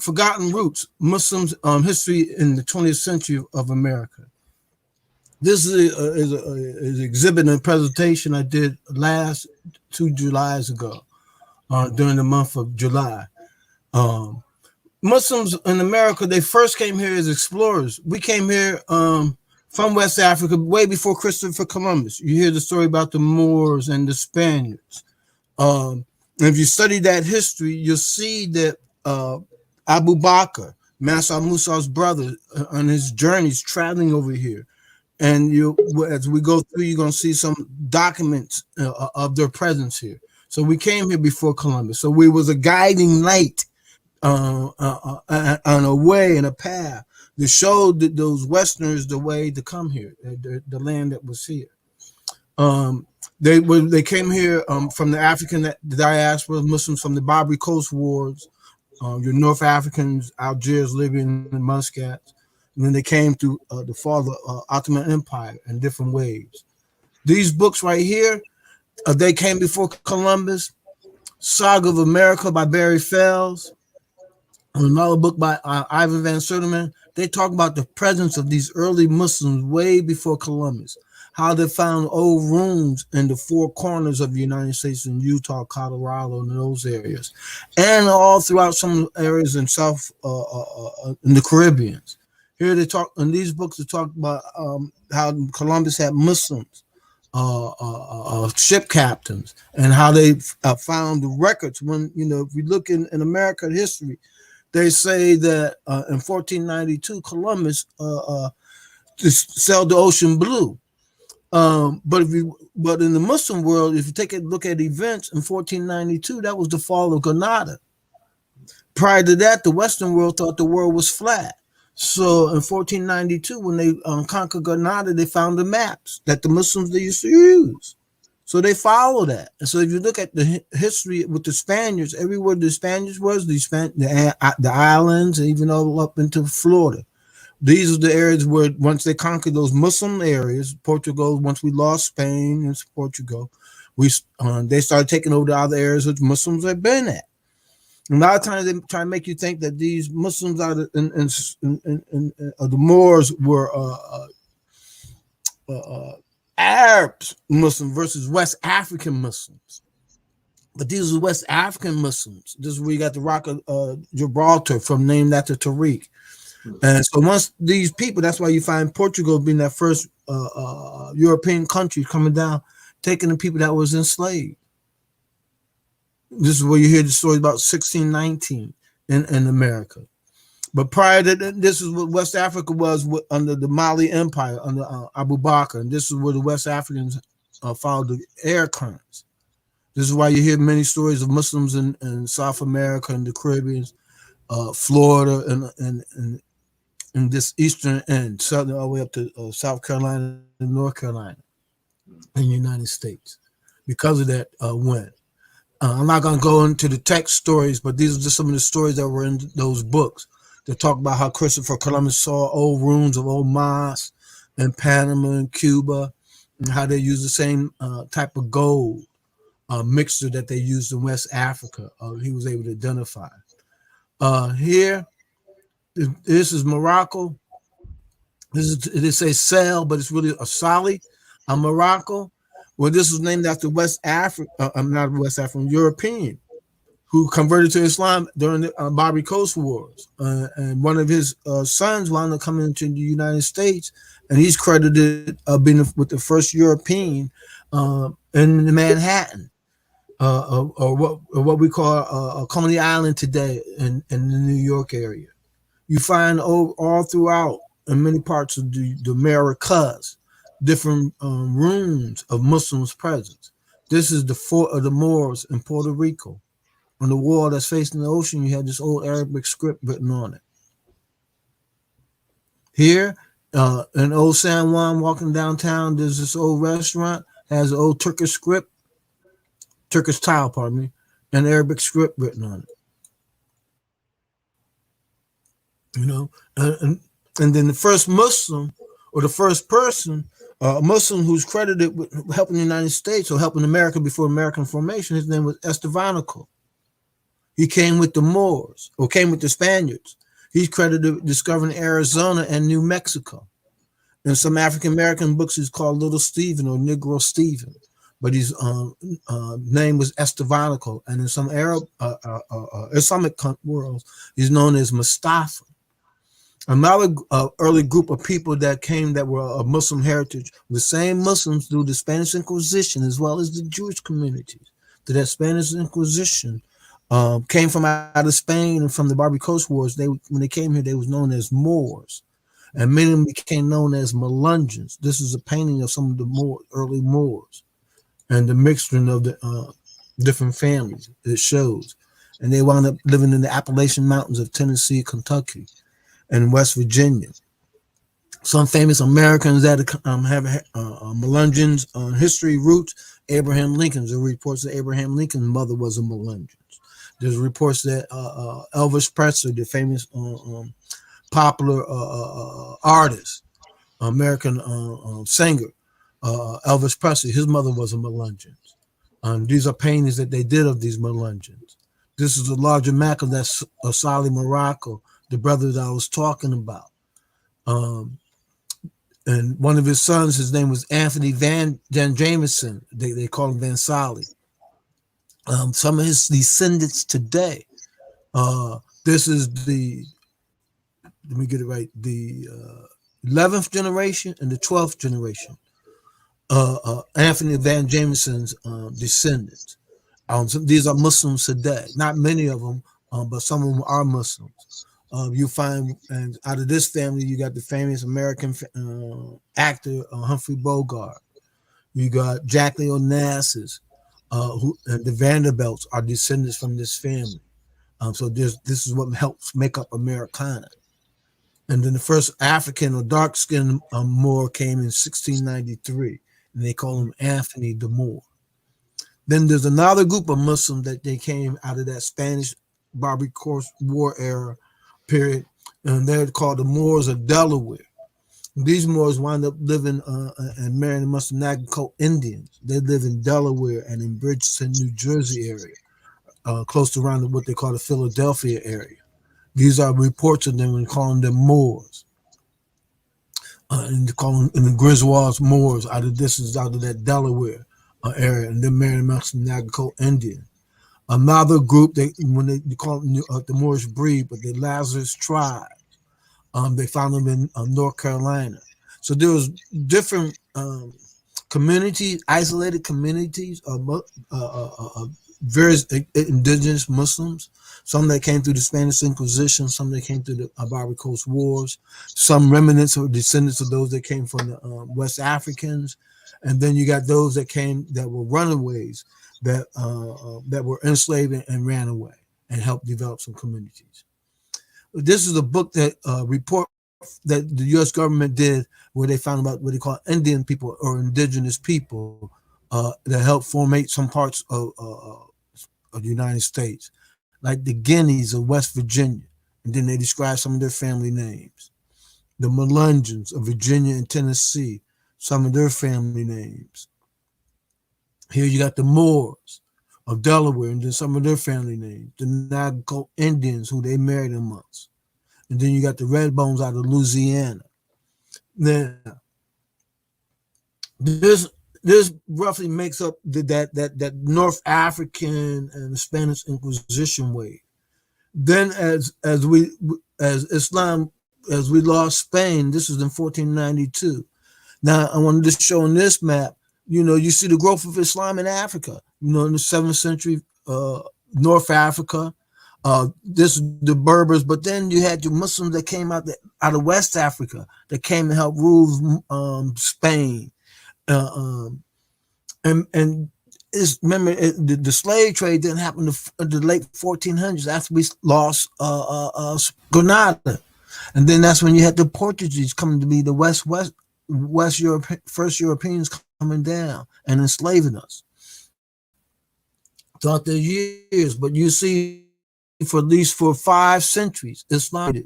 Forgotten Roots, Muslims history in the 20th century of America. This is an exhibit and presentation I did last 2 Julys ago during the month of July. Muslims in America, they first came here as explorers. We came here from West Africa way before Christopher Columbus. You hear the story about the Moors and the Spaniards. And if you study that history, you'll see that Abu Bakr, Master Musa's brother, on his journeys traveling over here. And as we go through, you're going to see some documents of their presence here. So we came here before Columbus. So we was a guiding light on a way and a path that showed those Westerners the way to come here, the land that was here. They came here from the African diaspora, Muslims from the Barbary Coast Wars, your North Africans, Algiers, Libya, and Muscat. And then they came through the fall of the Ottoman Empire in different ways. These books right here, they came before Columbus. Saga of America by Barry Fells. Another book by Ivan Van Sertima. They talk about the presence of these early Muslims way before Columbus, how they found old rooms in the four corners of the United States in Utah, Colorado, and those areas, and all throughout some areas in South in the Caribbean. Here they talk in these books. They talk about how Columbus had Muslims, ship captains, and how they found the records. When if we look in American history, they say that in 1492 Columbus sailed the ocean blue. But in the Muslim world, if you take a look at events in 1492, that was the fall of Granada. Prior to that, the Western world thought the world was flat. So in 1492, when they conquered Granada, they found the maps that the Muslims they used to use. So they follow that. And so if you look at the history with the Spaniards, everywhere the Spaniards was, the islands, even all up into Florida. These are the areas where once they conquered those Muslim areas, Portugal, once we lost Spain and Portugal, they started taking over the other areas which Muslims had been at. And a lot of times they try to make you think that these Muslims out of the Moors were Arab Muslims versus West African Muslims. But these are West African Muslims. This is where you got the Rock of Gibraltar from named after Tariq. And so once these people, that's why you find Portugal being that first European country coming down, taking the people that was enslaved. This is where you hear the story about 1619 in America. But prior to that, this is what West Africa was under the Mali Empire, under Abu Bakr. And this is where the West Africans followed the air currents. This is why you hear many stories of Muslims in South America and the Caribbean, Florida, and this eastern end, southern all the way up to South Carolina and North Carolina in the United States because of that wind. I'm not going to go into the text stories, but these are just some of the stories that were in those books that talk about how Christopher Columbus saw old ruins of old mosques in Panama and Cuba, and how they use the same type of gold mixture that they used in West Africa. He was able to identify. Here, this is Morocco. They say Sal, but it's really a Sali, Morocco. Well, this was named after West Africa. I'm not West African, European. who converted to Islam during the Barbary Coast Wars. And one of his sons wound up coming into the United States, and he's credited being with the first European in Manhattan, or what we call Coney Island today in the New York area. You find all throughout in many parts of the Americas different rooms of Muslims present. This is the fort of the Moors in Puerto Rico. On the wall that's facing the ocean, you have this old Arabic script written on it. Here, in Old San Juan, walking downtown, there's this old restaurant, has an old Turkish tile, pardon me, and Arabic script written on it. You know, and then the first Muslim or the first person, a Muslim who's credited with helping the United States or helping America before American formation, his name was Estevanico. He came with the Moors or came with the Spaniards. He's credited with discovering Arizona and New Mexico. In some African American books, he's called Little Stephen or Negro Stephen, but his name was Estevanico. And in some Arab Islamic worlds, he's known as Mustafa. Another early group of people that came that were of Muslim heritage, the same Muslims through the Spanish Inquisition as well as the Jewish communities. To that Spanish Inquisition came from out of Spain and from the Barbary Coast Wars. When they came here, they was known as Moors, and many of them became known as Melungeons. This is a painting of some of the early Moors and the mixture of the different families it shows. And they wound up living in the Appalachian Mountains of Tennessee, Kentucky, and West Virginia. Some famous Americans that have Melungeons history roots. Abraham Lincoln. There are reports that Abraham Lincoln's mother was a Melungeon. There's reports that Elvis Presley, the famous popular artist, American singer, Elvis Presley, his mother was a Melungeon. These are paintings that they did of these Melungeons. This is a larger map of that Sali Morocco, the brother that I was talking about. And one of his sons, his name was Anthony Van Jameson. They call him Van Sali. Some of his descendants today. This is let me get it right, the 11th generation and the 12th generation. Anthony Van Jameson's descendants. These are Muslims today. Not many of them, but some of them are Muslims. You find, and out of this family, you got the famous American actor Humphrey Bogart. You got Jackie Onassis, and the Vanderbilts are descendants from this family. So this is what helps make up Americana. And then the first African or dark-skinned Moor came in 1693, and they call him Anthony the Moor. Then there's another group of Muslims that they came out of that Spanish Barbary Coast War era period, and they're called the Moors of Delaware. These Moors wound up living and marrying amongst the Nagaco Indians. They live in Delaware and in Bridgeton, New Jersey area, close to around what they call the Philadelphia area. These are reports of them and calling them Moors. And calling the Griswolds Moors out of that Delaware area, and they're marrying amongst the Nagaco Indians. Another group, they call them the Moorish breed, but the Lazarus tribe. They found them in North Carolina. So there was different communities, isolated communities of various indigenous Muslims. Some that came through the Spanish Inquisition, some that came through the Barbary Coast Wars, some remnants or descendants of those that came from the West Africans, and then you got those that came that were runaways that were enslaved and ran away and helped develop some communities. This is a book that report that the U.S. government did where they found about what they call Indian people or indigenous people that helped formate some parts of the United States, like the Guineas of West Virginia. And then they describe some of their family names. The Melungeons of Virginia and Tennessee, some of their family names. Here you got the Moors of Delaware, and then some of their family names. The Nagaco Indians, who they married amongst. And then you got the Red Bones out of Louisiana. Now, this this roughly makes up that North African and the Spanish Inquisition wave. Then as Islam as we lost Spain, this was in 1492. Now I wanted to show on this map, you see the growth of Islam in Africa. In the 7th century, North Africa, this the Berbers, but then you had the Muslims that came out of West Africa that came and helped rule Spain, and remember the slave trade didn't happen in the late 1400s after we lost Grenada, and then that's when you had the Portuguese coming to be the West Europe, first Europeans coming down and enslaving us throughout the years. But you see, for at least for 5 centuries, Islam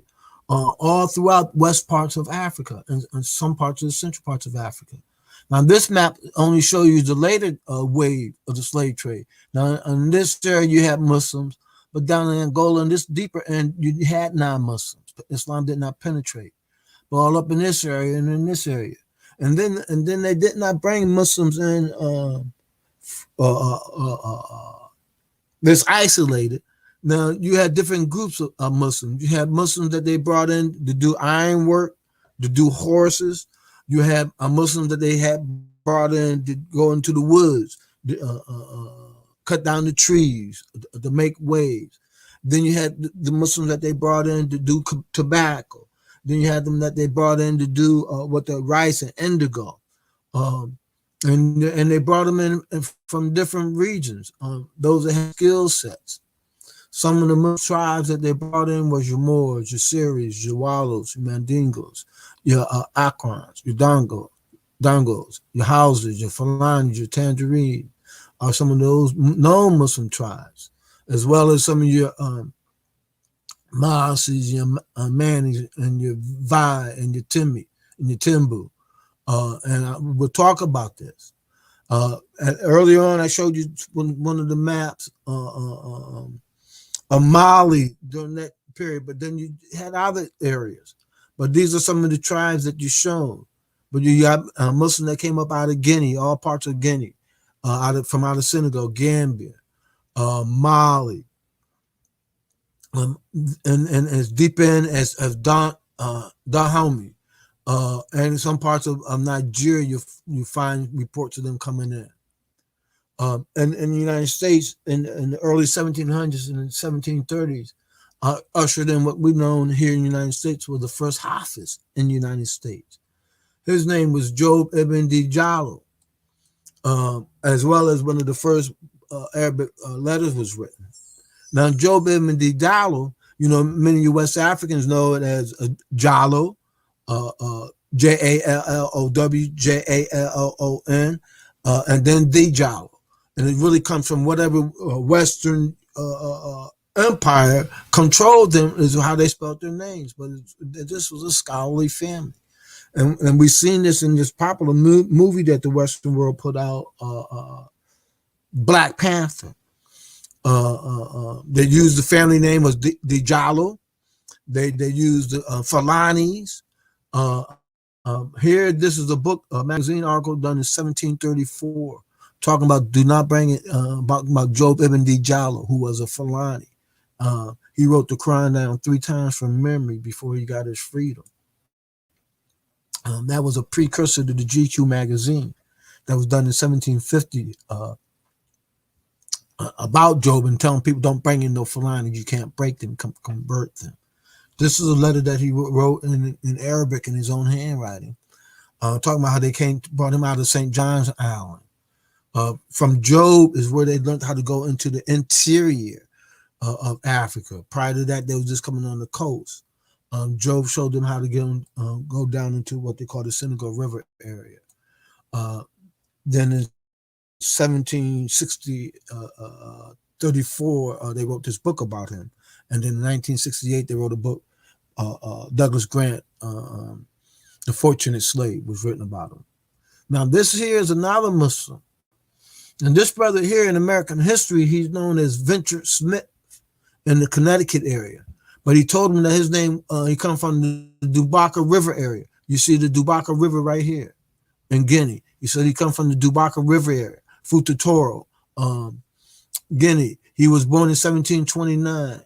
all throughout west parts of Africa and some parts of the central parts of Africa. Now, this map only shows you the later wave of the slave trade. Now, in this area, you have Muslims, but down in Angola, in this deeper end, you had non-Muslims. Islam did not penetrate. But all up in this area and in this area. And then they did not bring Muslims in that's isolated. Now, you had different groups of Muslims. You had Muslims that they brought in to do ironwork, to do horses. You had a Muslim that they had brought in to go into the woods, cut down the trees, to make waves. Then you had the Muslims that they brought in to do tobacco. Then you had them that they brought in to do what the rice and indigo. And they brought them in from different regions. Those that had skill sets. Some of the tribes that they brought in was your Moors, your Syrians, your Wallos, your Mandingos, your Akrans, your Dongos, your Hausas, your Fulanis, your Tangerine, are some of those known Muslim tribes, as well as some of your Maasis, your Manis, and your Vai, and your Timi, and your Timbu. And we'll talk about this. Earlier on, I showed you one of the maps of Mali during that period, but then you had other areas. But these are some of the tribes that you shown. But you got Muslims that came up out of Guinea, all parts of Guinea, from out of Senegal, Gambia, Mali, and as deep in as Dahomey, and some parts of Nigeria, you find reports of them coming in. And in the United States, in the early 1700s and 1730s, ushered in what we know here in the United States was the first Hafiz in the United States. His name was Job ibn Dijallo, as well as one of the first Arabic letters was written. Now, Job ibn Dijallo, many of you West Africans know it as Jallo, Jallow, Jallon, and then Dijallo. And it really comes from whatever Western empire controlled them, is how they spelled their names. But this was a scholarly family. And we've seen this in this popular movie that the Western world put out, Black Panther. They used the family name was Dijallo. They used Fulanis. Here, this is a book, a magazine article done in 1734. Talking about do not bring it about Job ibn Dijallo, who was a Fulani. He wrote the Quran down 3 times from memory before he got his freedom. That was a precursor to the GQ magazine that was done in 1750 about Job and telling people don't bring in no Fulani, you can't break them, convert them. This is a letter that he wrote in Arabic in his own handwriting, talking about how they brought him out of St. John's Island. From Job is where they learned how to go into the interior of Africa. Prior to that, they were just coming on the coast. Job showed them how to go down into what they call the Senegal River area. Then in 1734, they wrote this book about him. And then in 1968, they wrote a book, Douglas Grant, The Fortunate Slave, was written about him. Now, this here is another Muslim. And this brother here in American history, he's known as Venture Smith in the Connecticut area. But he told him that his name, he comes from the Dubaka River area. You see the Dubaka River right here in Guinea. He said he come from the Dubaka River area, Futa Toro, Guinea. He was born in 1729.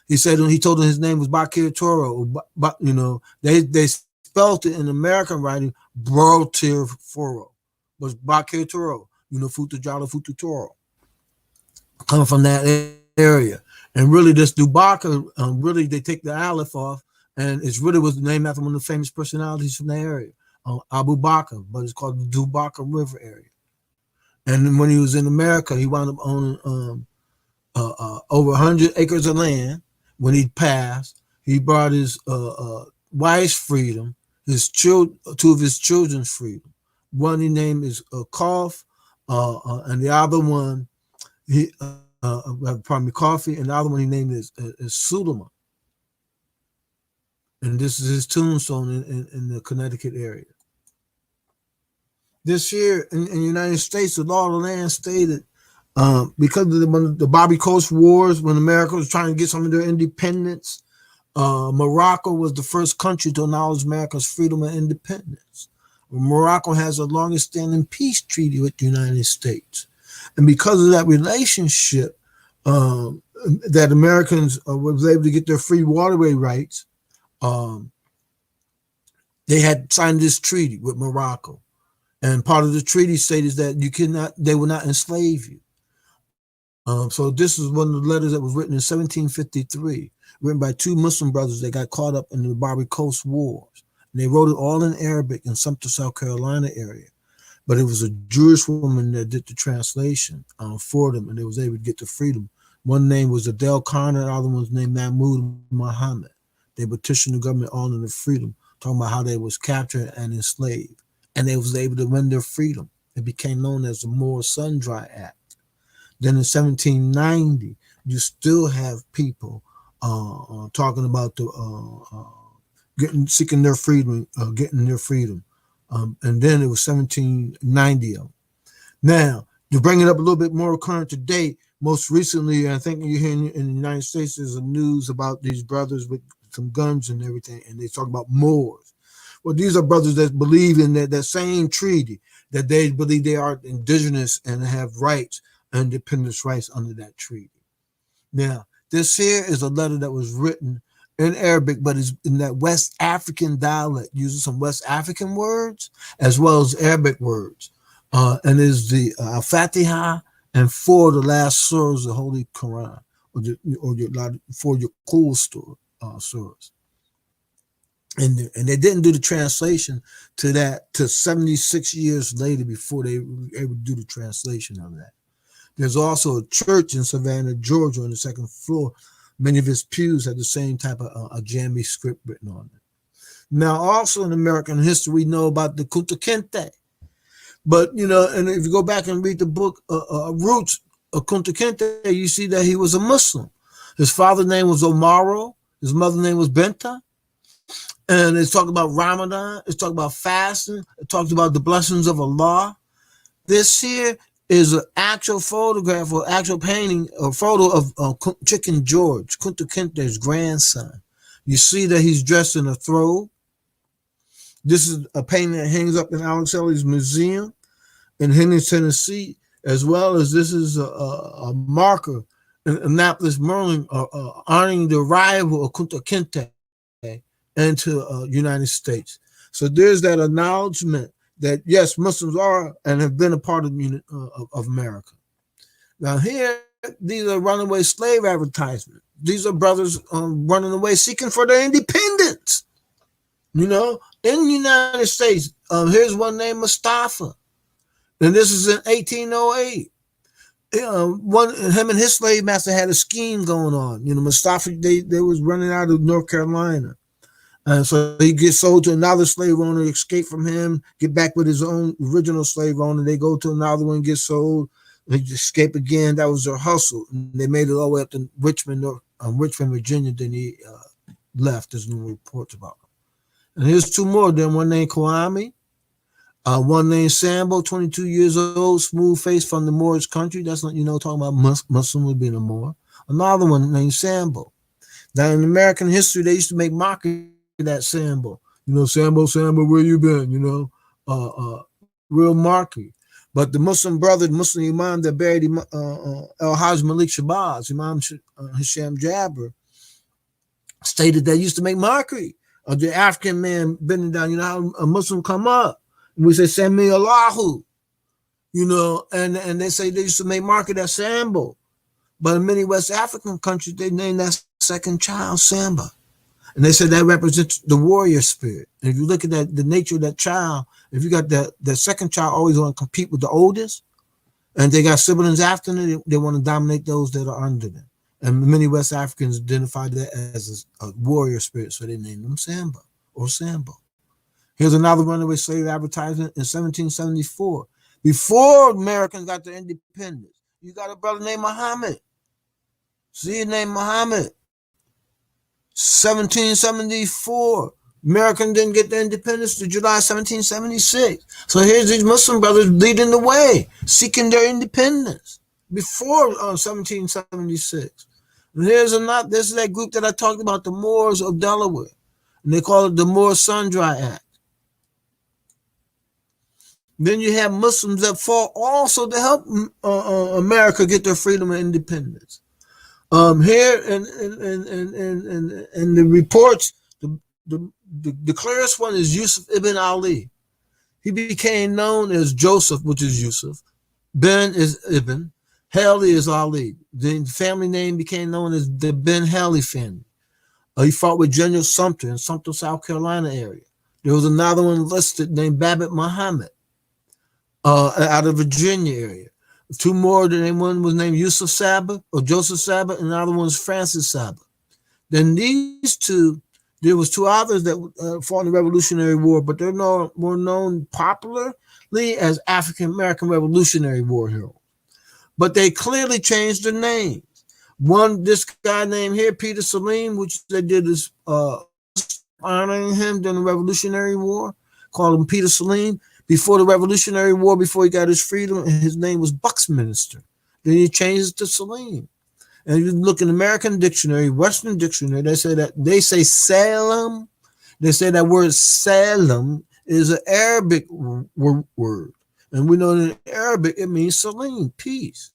He said he told him his name was Bakir Toro, but they spelled it in American writing Brotir Foro, was Bakir Toro, Futa Jala Futa Toro, coming from that area. And really, this Dubaka, really they take the aleph off, and it's really was named after one of the famous personalities from the area, Abu Bakr, but it's called the Dubaka River area. And then when he was in America, he wound up owning over 100 acres of land. When he passed, he brought his wife's freedom, two of his children's freedom. One he named is Kof, and the other one he Coffee, and the other one he named is Sulema. And this is his tombstone in the Connecticut area. This year in the United States, the law of the land stated because of the Bobby Coast Wars, when America was trying to get some of their independence, Morocco was the first country to acknowledge America's freedom and independence. Morocco has the longest standing peace treaty with the United States. And because of that relationship, that Americans was able to get their free waterway rights, they had signed this treaty with Morocco. And part of the treaty stated that they will not enslave you. So this is one of the letters that was written in 1753, written by two Muslim brothers that got caught up in the Barbary Coast Wars. And they wrote it all in Arabic in Sumter, South Carolina area. But it was a Jewish woman that did the translation for them, and they was able to get the freedom. One name was Adele Connor, the other one was named Mahmoud Muhammad. They petitioned the government all in the freedom, talking about how they was captured and enslaved. And they was able to win their freedom. It became known as the Moore Sundry Act. Then in 1790, you still have people talking about seeking their freedom, getting their freedom. And then it was 1790. Now, to bring it up a little bit more current to date, most recently, I think you're hearing in the United States, there's a news about these brothers with some guns and everything, and they talk about Moors. Well, these are brothers that believe in that same treaty, that they believe they are indigenous and have rights, independence rights under that treaty. Now, this here is a letter that was written in Arabic, but it's in that West African dialect, using some West African words as well as Arabic words. And is the Al-Fatiha and four of the last surahs of the Holy Quran, for your cool surahs. And they didn't do the translation to that till 76 years later before they were able to do the translation of that. There's also a church in Savannah, Georgia, on the second floor. Many of his pews had the same type of a jammy script written on it. Now, also in American history, we know about the Kunta Kinte. But, and if you go back and read the book Roots of Kunta Kinte, you see that he was a Muslim. His father's name was Omaro. His mother's name was Benta. And it's talking about Ramadan. It's talking about fasting. It talks about the blessings of Allah. This here is an actual photograph or actual painting, a photo of Chicken George, Kunta Kinte's grandson. You see that he's dressed in a throw. This is a painting that hangs up in Alex Haley's museum in Henderson, Tennessee, as well as this is a marker in Annapolis, Maryland, honoring the arrival of Kunta Kinte into United States. So there's that acknowledgement that yes, Muslims are and have been a part of America. Now here, these are runaway slave advertisements. These are brothers running away, seeking for their independence. In the United States, here's one named Mustafa, and this is in 1808. Him and his slave master had a scheme going on. Mustafa, they was running out of North Carolina. And so he gets sold to another slave owner, escape from him, get back with his own original slave owner. They go to another one, get sold, they escape again. That was their hustle. And they made it all the way up to Richmond, Virginia. Then he left. There's no reports about him. And here's two more. Then one named Kwame, one named Sambo, 22 years old, smooth face from the Moorish country. That's not, talking about Muslim being a Moor. Another one named Sambo. Now in American history, they used to make mockery that Sambo, Sambo, where you been? real marquee. But the Muslim brother, the Muslim Imam that buried El Hajj Malik Shabazz, Imam Hisham Jabber, stated they used to make mockery of the African man bending down. You know how a Muslim come up and we say Sami Allahu, you know, and they say they used to make mockery of that Sambo. But in many West African countries, they named that second child Samba. And they said that represents the warrior spirit. And if you look at that, the nature of that child, if you got that second child always want to compete with the oldest, and they got siblings after them, they want to dominate those that are under them. And many West Africans identify that as a warrior spirit, so they named them Samba or Sambo. Here's another runaway slave advertisement in 1774. Before Americans got their independence, you got a brother named Muhammad. See his name Muhammad. 1774. Americans didn't get their independence to July 1776. So here's these Muslim brothers leading the way, seeking their independence before 1776. And this is that group that I talked about, the Moors of Delaware. And they call it the Moor Sundry Act. Then you have Muslims that fought also to help America get their freedom and independence. Here in the reports, the clearest one is Yusuf ibn Ali. He became known as Joseph, which is Yusuf. Ben is Ibn. Haley is Ali. The family name became known as the Ben Haley family. He fought with General Sumter in Sumter, South Carolina area. There was another one listed named Babbitt Muhammad out of Virginia area. Two more, one was named Yusuf Saba or Joseph Saba, and another one was Francis Saba. Then these two, there was two others that fought in the Revolutionary War, but they're more known popularly as African American Revolutionary War heroes. But they clearly changed their names. One, this guy named here, Peter Salim, which they did is honoring him during the Revolutionary War, called him Peter Salim. Before the Revolutionary War, before he got his freedom, his name was Bucksminster. Then he changed it to Salim. And if you look in the American dictionary, Western dictionary, they say Salem. They say that word Salem is an Arabic word. And we know that in Arabic, it means Salim, peace.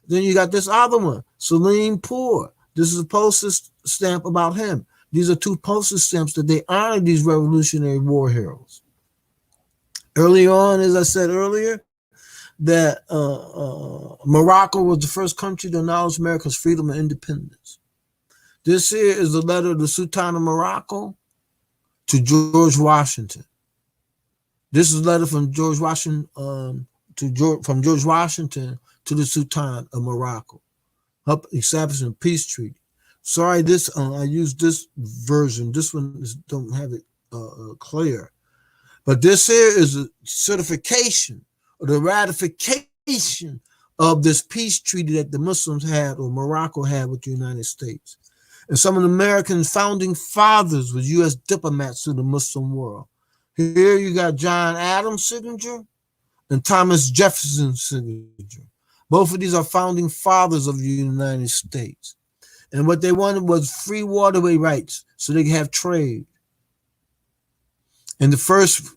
Then you got this other one, Salim Poor. This is a postage stamp about him. These are two postage stamps that they honor these Revolutionary War heroes. Early on, as I said earlier, that Morocco was the first country to acknowledge America's freedom and independence. This here is the letter of the Sultan of Morocco to George Washington. This is a letter from George Washington from George Washington to the Sultan of Morocco, establishing a peace treaty. Sorry, I used this version. This one don't have it clear. But this here is a certification or the ratification of this peace treaty that the Muslims had or Morocco had with the United States. And some of the American founding fathers were U.S. diplomats to the Muslim world. Here you got John Adams' signature and Thomas Jefferson's signature. Both of these are founding fathers of the United States. And what they wanted was free waterway rights so they could have trade. And the first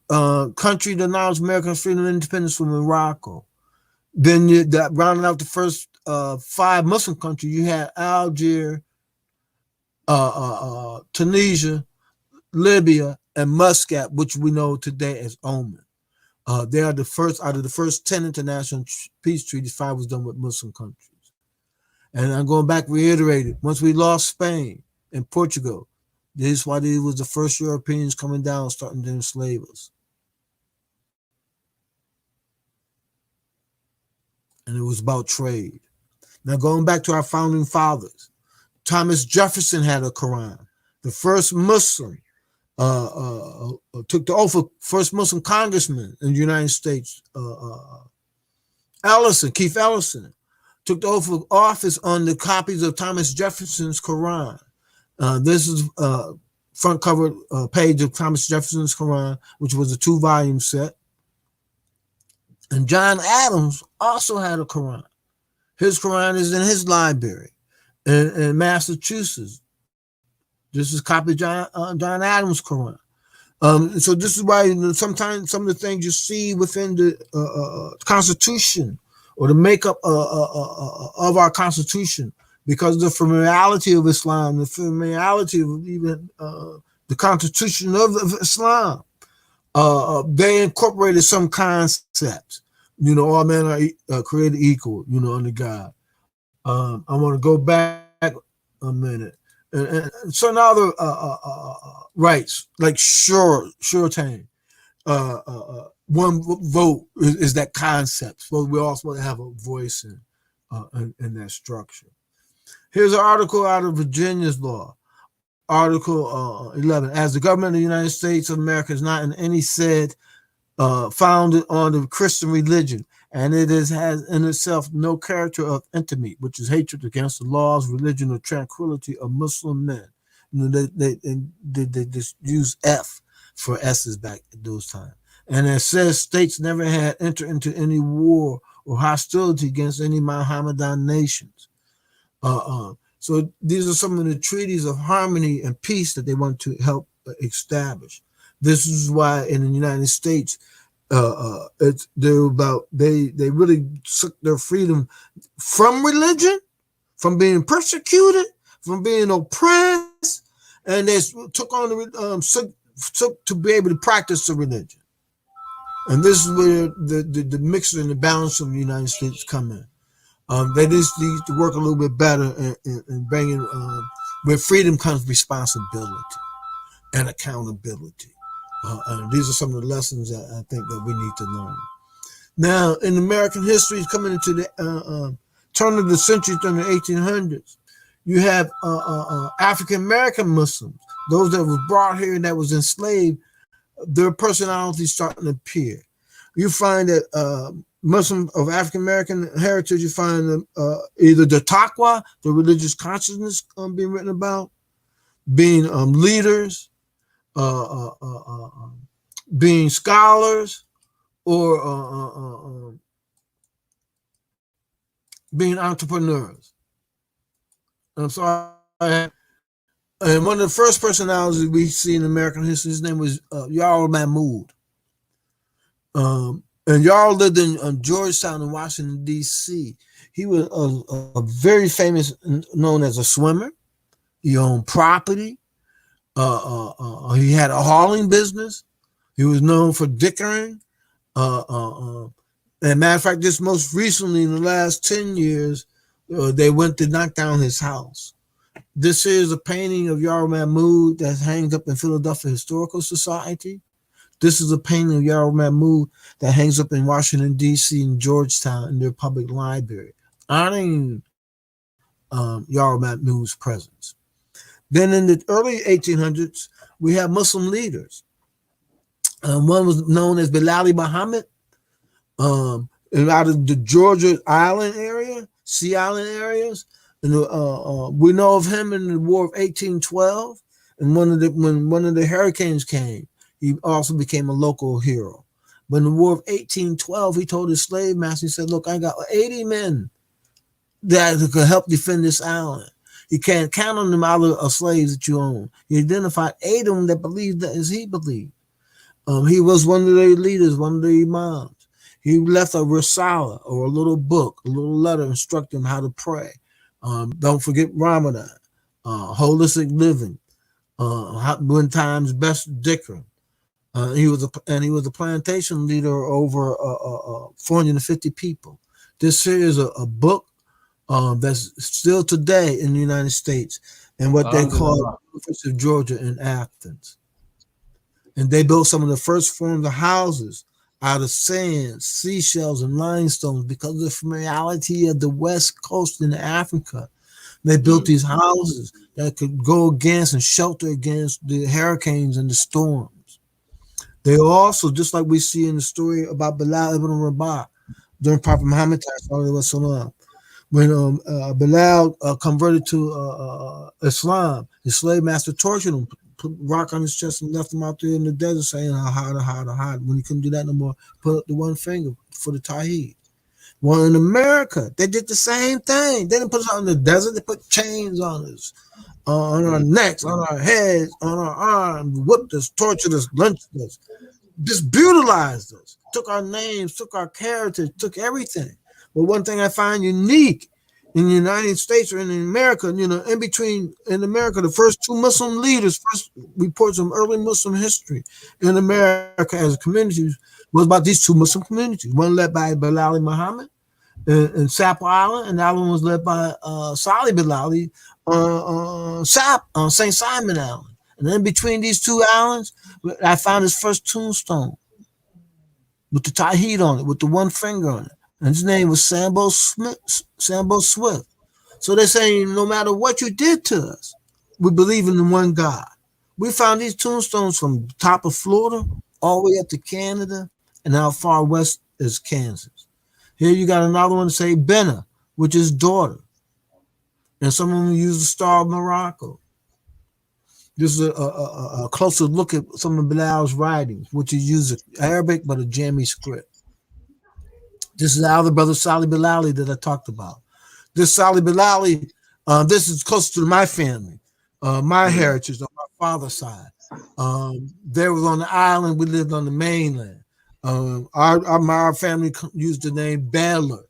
country to acknowledge American freedom and independence was Morocco. Then rounding out the first 5 Muslim countries, you had Algeria, Tunisia, Libya, and Muscat, which we know today as Oman. They are the first out of the first 10 international peace treaties. 5 was done with Muslim countries. And I'm going back, reiterated, once we lost Spain and Portugal, this is why they was the first Europeans coming down, starting to enslave us. And it was about trade. Now going back to our founding fathers, Thomas Jefferson had a Quran. The first Muslim took the oath of first Muslim congressman in the United States. Keith Ellison, took the oath of office on the copies of Thomas Jefferson's Quran. This is front cover page of Thomas Jefferson's Quran, which was a 2-volume set. And John Adams also had a Quran. His Quran is in his library in Massachusetts. This is a copy of John Adams' Quran. So this is why sometimes some of the things you see within the Constitution or the makeup of our Constitution, because of the familiarity of Islam, the familiarity of even the Constitution of Islam, they incorporated some concepts. All men are created equal, under God. I want to go back a minute. And certain other rights, like sure one vote is that concept. So we also have a voice in that structure. Here's an article out of Virginia's law, Article 11. As the government of the United States of America is not in any said founded on the Christian religion, and it has in itself no character of intimate, which is hatred against the laws, religion, or tranquility of Muslim men. They just use F for S's back at those times. And it says states never had entered into any war or hostility against any Mohammedan nations. So these are some of the treaties of harmony and peace that they want to help establish. This is why in the United States, they really took their freedom from religion, from being persecuted, from being oppressed, and they took on took to be able to practice the religion. And this is where the mixture and the balance of the United States come in. They just need to work a little bit better in bringing where freedom comes responsibility and accountability. And these are some of the lessons that I think that we need to learn. Now, in American history, coming into the turn of the century, during the 1800s, you have African-American Muslims, those that was brought here and that was enslaved, their personalities starting to appear. You find that Muslim of African-American heritage, you find either the taqwa, the religious consciousness being written about, being leaders, being scholars, or being entrepreneurs. I'm sorry. And one of the first personalities we see in American history, his name was Yarl Mahmoud. And Yarl lived in Georgetown in Washington, D.C. He was a very famous, known as a swimmer. He owned property. He had a hauling business. He was known for dickering. And matter of fact, just most recently in the last 10 years, they went to knock down his house. This is a painting of Yarl Mahmoud that hangs up in Philadelphia Historical Society. This is a painting of Yarl Mahmoud that hangs up in Washington, D.C. and Georgetown in their public library, honoring Yarl Mahmoud's presence. Then in the early 1800s, we have Muslim leaders. One was known as Bilal Muhammad, out of the Georgia Island area, Sea Island areas. And we know of him in the War of 1812, and when one of the hurricanes came, he also became a local hero. But in the War of 1812, he told his slave master, he said, "Look, I got 80 men that could help defend this island. You can't count on them out of slaves that you own." He identified 8 of them that believed that as he believed. He was one of their leaders, one of the imams. He left a risala, or a little book, a little letter instructing them how to pray. Don't forget Ramadan, holistic living, when times best dhikr. He was a plantation leader over 450 people. This here is a book that's still today in the United States, and what they call the University of Georgia in Athens. And they built some of the first forms of houses out of sand, seashells, and limestones because of the familiarity of the West Coast in Africa. They built these houses that could go against and shelter against the hurricanes and the storms. They also, just like we see in the story about Bilal ibn Rabah during Prophet Muhammad, when Bilal converted to Islam, his slave master tortured him, put a rock on his chest and left him out there in the desert saying, hide. When he couldn't do that no more, put up the one finger for the Tawheed. Well, in America, they did the same thing. They didn't put us out in the desert. They put chains on us on our necks, on our heads, on our arms, whipped us, tortured us, lynched us, just brutalized us, took our names, took our characters, took everything. But one thing I find unique in the United States or in America, in America, the first two Muslim leaders, first reports of early Muslim history in America as communities was about these two Muslim communities. One led by Bilal Muhammad in Sap Island, and the other one was led by Salih Bilali on St. Simon Island. And then between these two islands, I found his first tombstone with the Tawheed on it, with the one finger on it. And his name was Sambo Swift. So they're saying no matter what you did to us, we believe in the one God. We found these tombstones from the top of Florida all the way up to Canada and how far west is Kansas. Here you got another one to say Benna, which is daughter. And some of them use the Star of Morocco. This is a closer look at some of Bilal's writings, which is used Arabic but a Jami script. This is the other brother Salih Bilali that I talked about. This Salih Bilali, this is close to my family, my heritage on my father's side. They was on the island, we lived on the mainland. Our family used the name Baylor.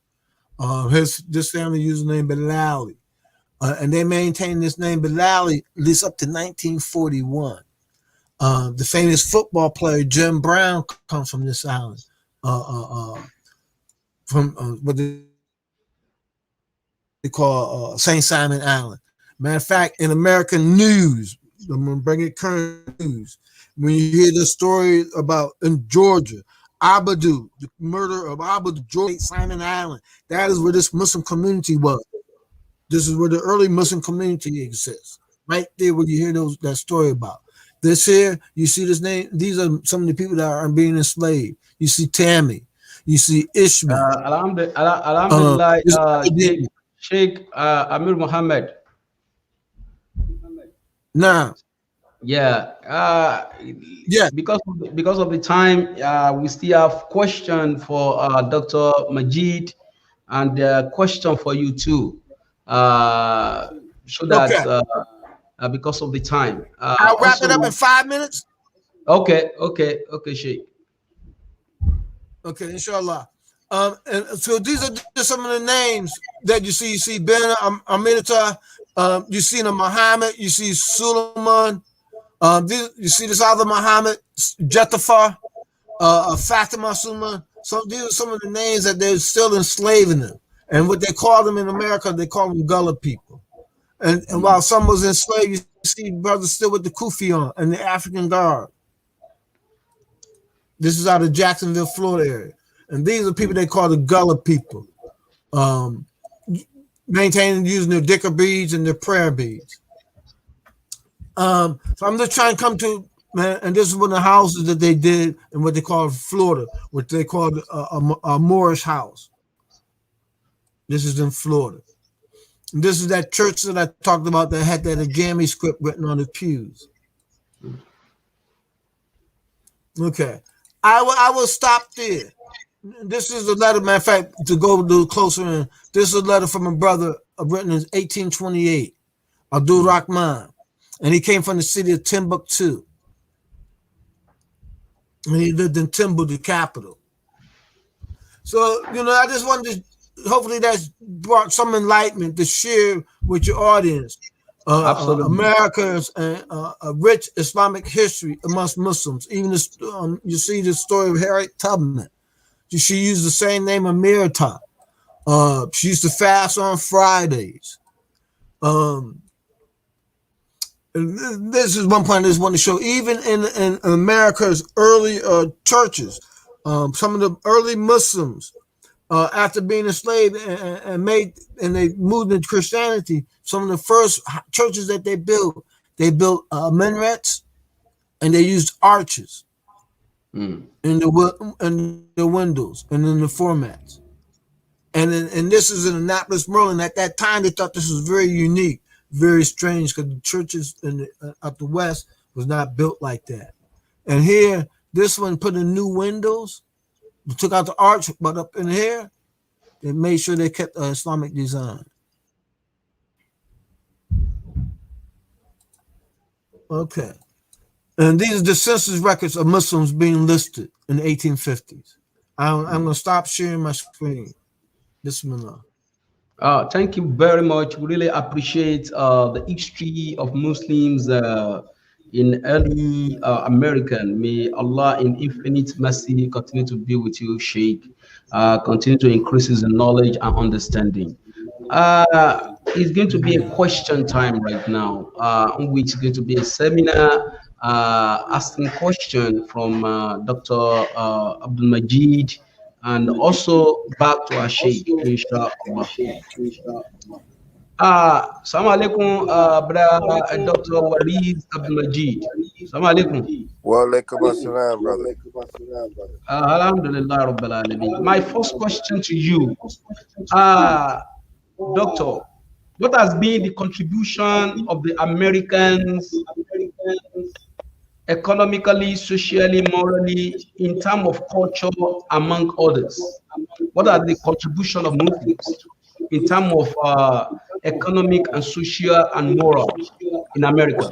This family used the name Bilali. And they maintained this name Bilali at least up to 1941. The famous football player Jim Brown comes from this island, from what they call St. Simon Island. Matter of fact, in American news, I'm going to bring it current news. When you hear the story about in Georgia, Abadu, the murder of Abadu, Georgia, Simon Island, that is where this Muslim community was. This is where the early Muslim community exists. Right there where you hear that story about. This here, you see this name, these are some of the people that are being enslaved. You see Tammy, you see Ishmael. Alhamdulillah, Sheikh Amir Muhammad. Now, yeah, yeah, because of the time, we still have question for Dr. Majid and question for you too. So that because of the time, I'll wrap it up in 5 minutes. Okay, Sheikh. Okay, inshallah. And so these are just some of the names that you see. You see Ben Aminata, you see the Muhammad, you see Suleiman, you see this other Muhammad, Jetafar, Fatima Suleiman. So these are some of the names that they're still enslaving them. And what they call them in America, they call them Gullah people. And while some was enslaved, you see brothers still with the kufi on and the African Guard. This is out of Jacksonville, Florida area. And these are people they call the Gullah people. Maintaining using their dicker beads and their prayer beads. So I'm just trying to come to, man, and this is one of the houses that they did in what they call Florida, what they called a Moorish house. This is in Florida. And this is that church that I talked about that had that Agami script written on the pews. Okay. I will stop there. This is a letter, matter of fact, to go a little closer in. This is a letter from a brother written in 1828, Abdul Rahman. And he came from the city of Timbuktu. And he lived in Timbuktu, the capital. So, I just wanted to, hopefully that's brought some enlightenment to share with your audience. Absolutely. America's a rich Islamic history amongst Muslims. Even you see the story of Harriet Tubman. She used the same name Amirta. She used to fast on Fridays. This is one point I just want to show. Even in America's early churches, some of the early Muslims, after being enslaved and they moved into Christianity, some of the first churches that they built minarets, and they used arches in the windows and in the formats. And this is in Annapolis, Maryland. At that time, they thought this was very unique, very strange, because the churches up the West was not built like that. And here, this one put in new windows. They took out the arch, but up in here, they made sure they kept Islamic design. Okay. And these are the census records of Muslims being listed in the 1850s. I'm going to stop sharing my screen. Bismillah. Thank you very much. We really appreciate the history of Muslims in early American. May Allah in infinite mercy continue to be with you, Sheikh. Continue to increase his knowledge and understanding. It's going to be a question time right now, in which is going to be a seminar asking question from Dr. Abdul Majid and also back to our Sheikh, inshallah. Assalamu alaikum, brother Dr. Waris Abdul Majid. Assalamu alaikum. Wa alaikum assalam, brother. Alhamdulillah Rabbil Alameen. My first question to you, uh, Doctor, what has been the contribution of the Americans economically, socially, morally, in terms of culture, among others? What are the contribution of Muslims in terms of economic and social and moral in America?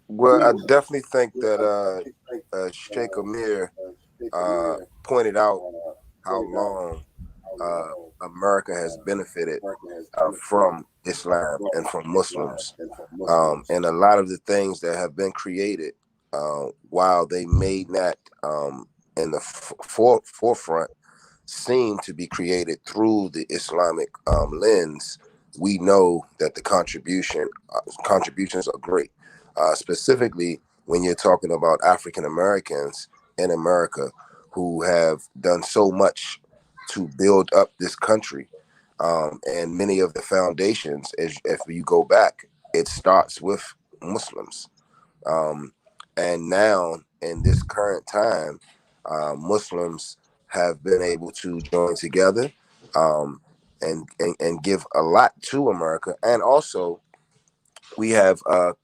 Well, I definitely think that Sheikh Amir pointed out how long America has benefited from Islam and from Muslims, and a lot of the things that have been created, while they may not in the forefront seem to be created through the Islamic lens, we know that the contributions are great. Specifically, when you're talking about African Americans in America who have done so much to build up this country, and many of the foundations, if you go back, it starts with Muslims. And now, in this current time, Muslims have been able to join together, and give a lot to America. And also, we have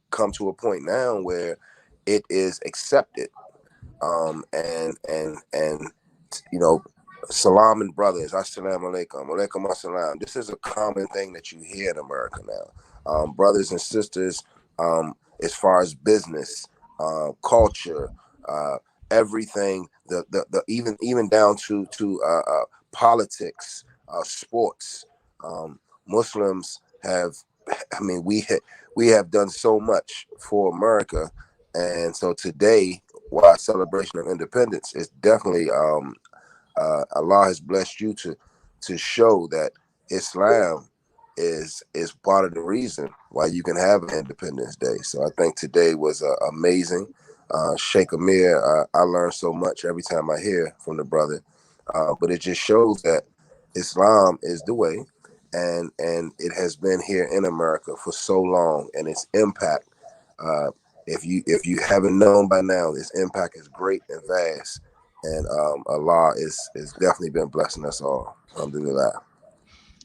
come to a point now where it is accepted. And you know, salam and brothers, assalamu alaikum, alaikum assalam. This is a common thing that you hear in America now. Brothers and sisters, as far as business, culture, everything, the even down to politics, sports. Muslims have, I mean, we have done so much for America, and so today, while celebration of independence is definitely, Allah has blessed you to show that Islam is part of the reason why you can have an Independence Day. So I think today was amazing. Sheikh Amir, I learned so much every time I hear from the brother, but it just shows that Islam is the way, and it has been here in America for so long, and its impact. If you haven't known by now, its impact is great and vast, and Allah is definitely been blessing us all. Alhamdulillah.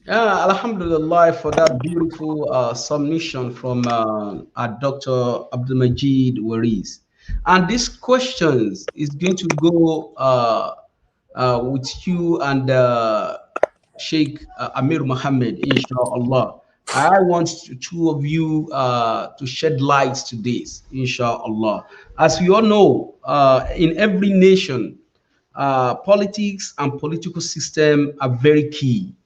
Alhamdulillah for that beautiful submission from Dr. Abdul Majid Waris. And these questions is going to go with you and Sheikh Amir Mohammed, inshallah. I want two of you to shed light to this, inshallah. As we all know, in every nation, politics and political system are very key.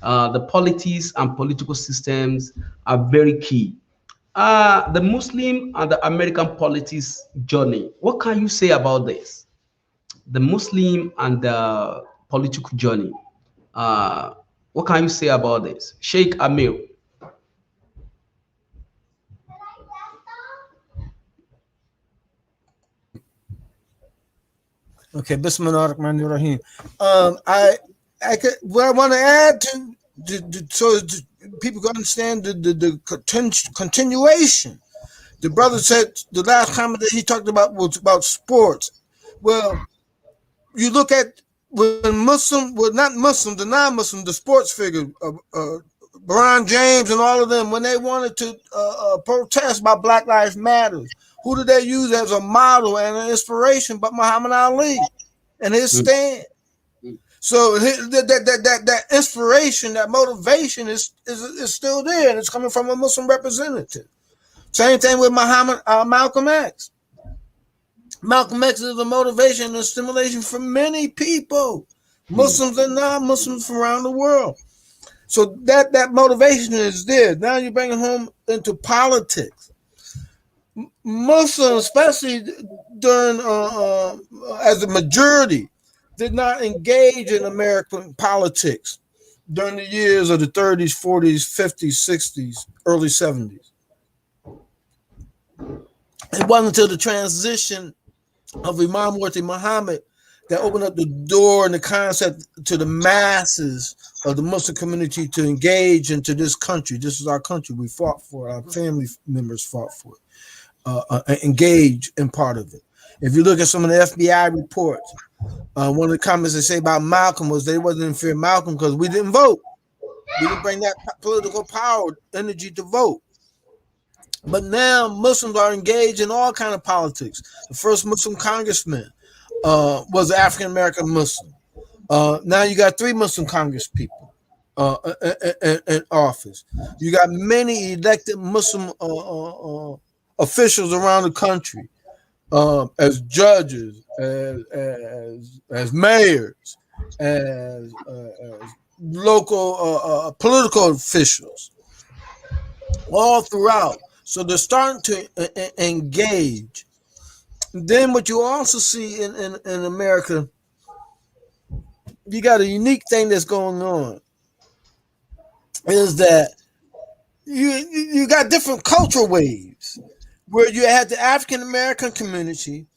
The politics and political systems are very key. The Muslim and the American politics journey. What can you say about this? The Muslim and the political journey. Uh, what can you say about this? Sheikh Amir. Okay, Bismillah ar-Rahman ar-Rahim. I could, what I want to add so people can understand the continuation. The brother said the last comment that he talked about was about sports. Well, you look at when Muslim, well, not Muslim, the non-Muslim, the sports figure, LeBron James and all of them, when they wanted to protest about Black Lives Matter, who did they use as a model and an inspiration but Muhammad Ali and his stand? So that inspiration, that motivation is still there, and it's coming from a Muslim representative. Same thing with Malcolm X. Malcolm X is a motivation and stimulation for many people, Muslims and non-Muslims from around the world. So that motivation is there. Now you bring it home into politics. Muslims, especially during as a majority, did not engage in American politics during the years of the 30s, 40s, 50s, 60s, early 70s. It wasn't until the transition of Imam Muhammad that opened up the door and the concept to the masses of the Muslim community to engage into this country. This is our country. We fought for it. Our family members fought for it. Engage in part of it. If you look at some of the FBI reports, one of the comments they say about Malcolm was they wasn't in fear of Malcolm because we didn't vote. We didn't bring that political power, energy to vote. But now Muslims are engaged in all kind of politics. The first Muslim congressman was an African-American Muslim. Now you got 3 Muslim Congress people in office. You got many elected Muslim officials around the country as judges, as mayors, as local political officials, all throughout. So they're starting to engage. Then what you also see in America, you got a unique thing that's going on, is that you got different cultural waves where you had the African American community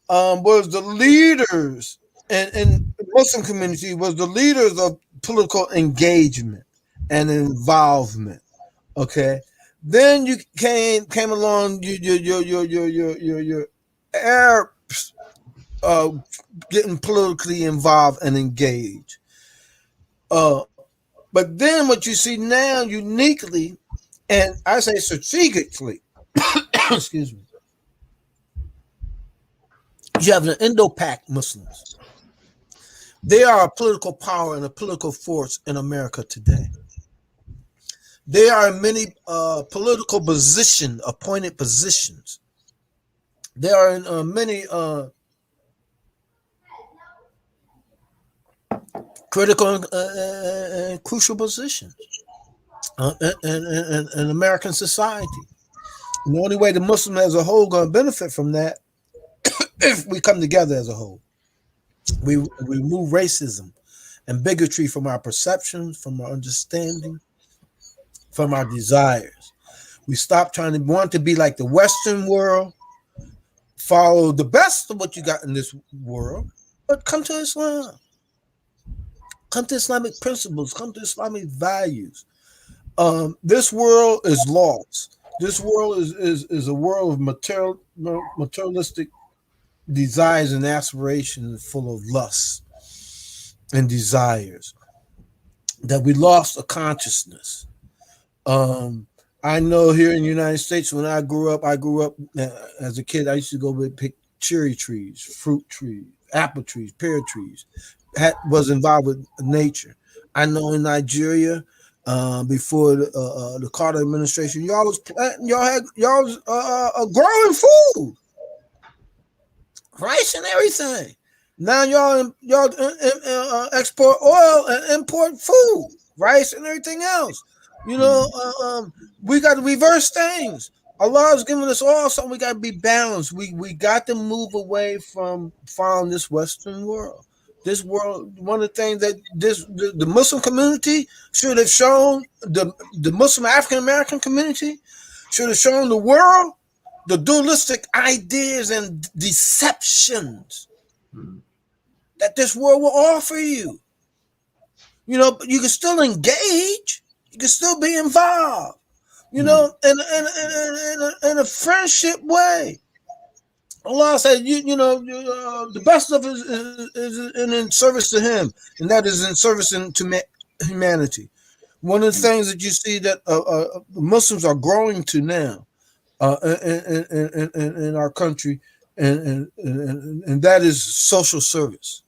was the leaders and Muslim community was the leaders of political engagement and involvement. Okay. Then you came along your Arabs getting politically involved and engaged. But then what you see now uniquely, and I say strategically, excuse me, you have the Indo-Pak Muslims. They are a political power and a political force in America today. They are in many political positions, appointed positions. They are in many critical and crucial positions in American society. And the only way the Muslim as a whole going to benefit from that if we come together as a whole. We remove racism and bigotry from our perceptions, from our understanding, from our desires. We stop trying to want to be like the Western world, follow the best of what you got in this world, but come to Islam. Come to Islamic principles, come to Islamic values. This world is lost. This world is a world of materialistic desires and aspirations, full of lust and desires, that we lost a consciousness. I know here in the United States, when I grew up as a kid, I used to go pick cherry trees, fruit trees, apple trees, pear trees, was involved with nature. I know in Nigeria, before the Carter administration, y'all was growing food, rice and everything. Now y'all export oil and import food, rice and everything else. You know, we got to reverse things. Allah has given us all something. We got to be balanced. We got to move away from following this Western world. This world, one of the things that the Muslim community should have shown, the Muslim African American community should have shown the world the dualistic ideas and deceptions that this world will offer you. You know, but you can still engage. You can still be involved. You know, in a friendship way. Allah said, the best of it is in service to Him, and that is in service to humanity. One of the things that you see that Muslims are growing to now in our country, and that is social service.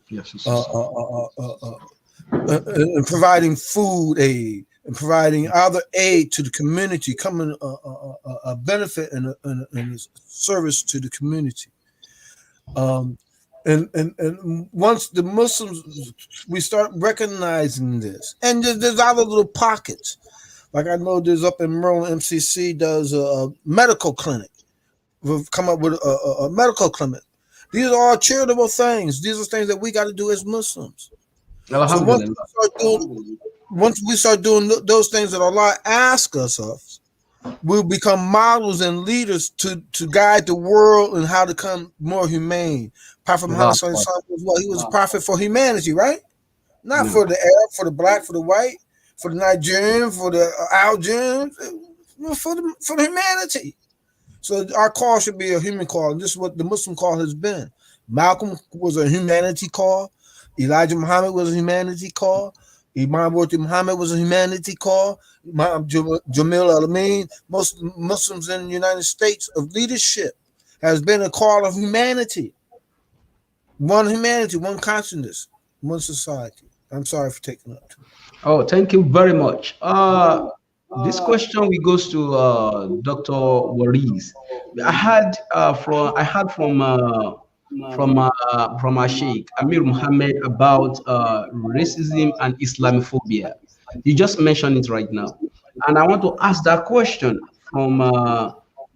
Yes. And providing food aid, and providing other aid to the community, coming a benefit and a service to the community. Um, and once the Muslims, we start recognizing this, and there's other little pockets. Like I know there's up in Maryland, MCC does a medical clinic. We've come up with a medical clinic. These are all charitable things. These are things that we got to do as Muslims. So Alhamdulillah. once we start doing those things that Allah asks us of, we'll become models and leaders to guide the world and how to become more humane. Prophet Muhammad Allah. Sallallahu Alaihi Wasallam was what? He was a prophet for humanity, right? Not No. for the Arab, for the black, for the white, for the Nigerian, for the Algerian, for the humanity. So our call should be a human call, and this is what the Muslim call has been. Malcolm was a humanity call. Elijah Muhammad was a humanity call. Imam Muhammad was a humanity call. Imam Jamil Al-Amin, most Muslims in the United States of leadership has been a call of humanity. One humanity, one consciousness, one society. I'm sorry for taking up too much. Oh, thank you very much. This question we goes to Dr. Waris. I had from our Sheikh Amir Muhammad about racism and Islamophobia. You just mentioned it right now, and I want to ask that question from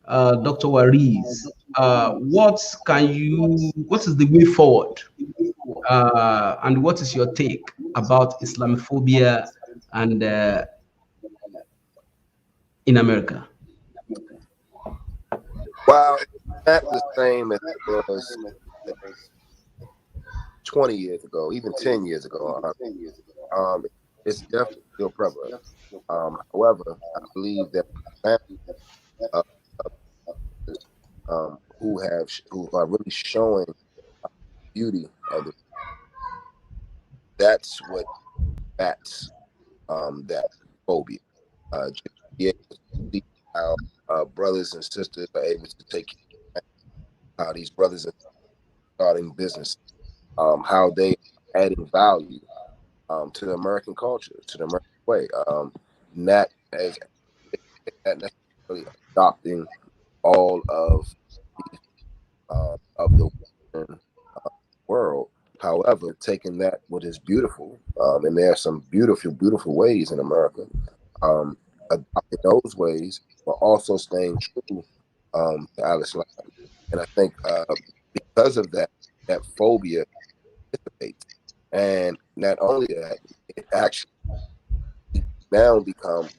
Dr. Waris. What is the way forward, and what is your take about Islamophobia and in America? Well, not the same as it was 20 years ago, even 10 years ago. It's definitely still prevalent. However, I believe that uh, who are really showing beauty of that's what bats that phobia. Just be able to see how brothers and sisters are able to take care of how these brothers are starting business, how they are adding value to the American culture, to the American way. Not as not necessarily adopting all of the Western world. However, taking that what is beautiful, and there are some beautiful, beautiful ways in America, adopting those ways, but also staying true to Al-Islam. And I think because of that, that phobia dissipates. And not only that, it actually now become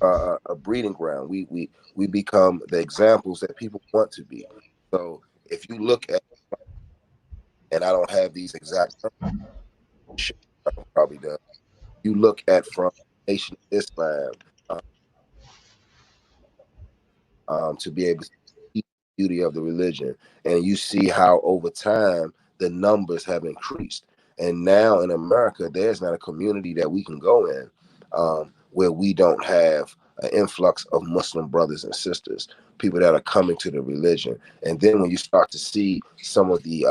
a breeding ground. We become the examples that people want to be. So if you look at, and I don't have these exact numbers, probably does. You look at from Nation of Islam to be able to see the beauty of the religion, and you see how over time the numbers have increased. And now in America, there's not a community that we can go in where we don't have an influx of Muslim brothers and sisters, people that are coming to the religion. And then when you start to see some of the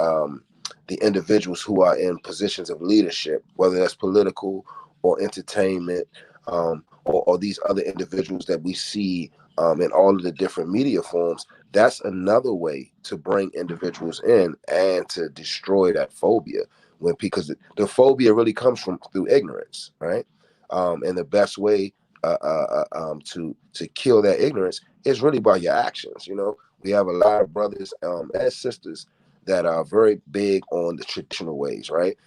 individuals who are in positions of leadership, whether that's political or entertainment, or these other individuals that we see in all of the different media forms, that's another way to bring individuals in and to destroy that phobia. Because the phobia really comes from through ignorance, right? And the best way to kill that ignorance is really by your actions. You know, we have a lot of brothers and sisters that are very big on the traditional ways, right?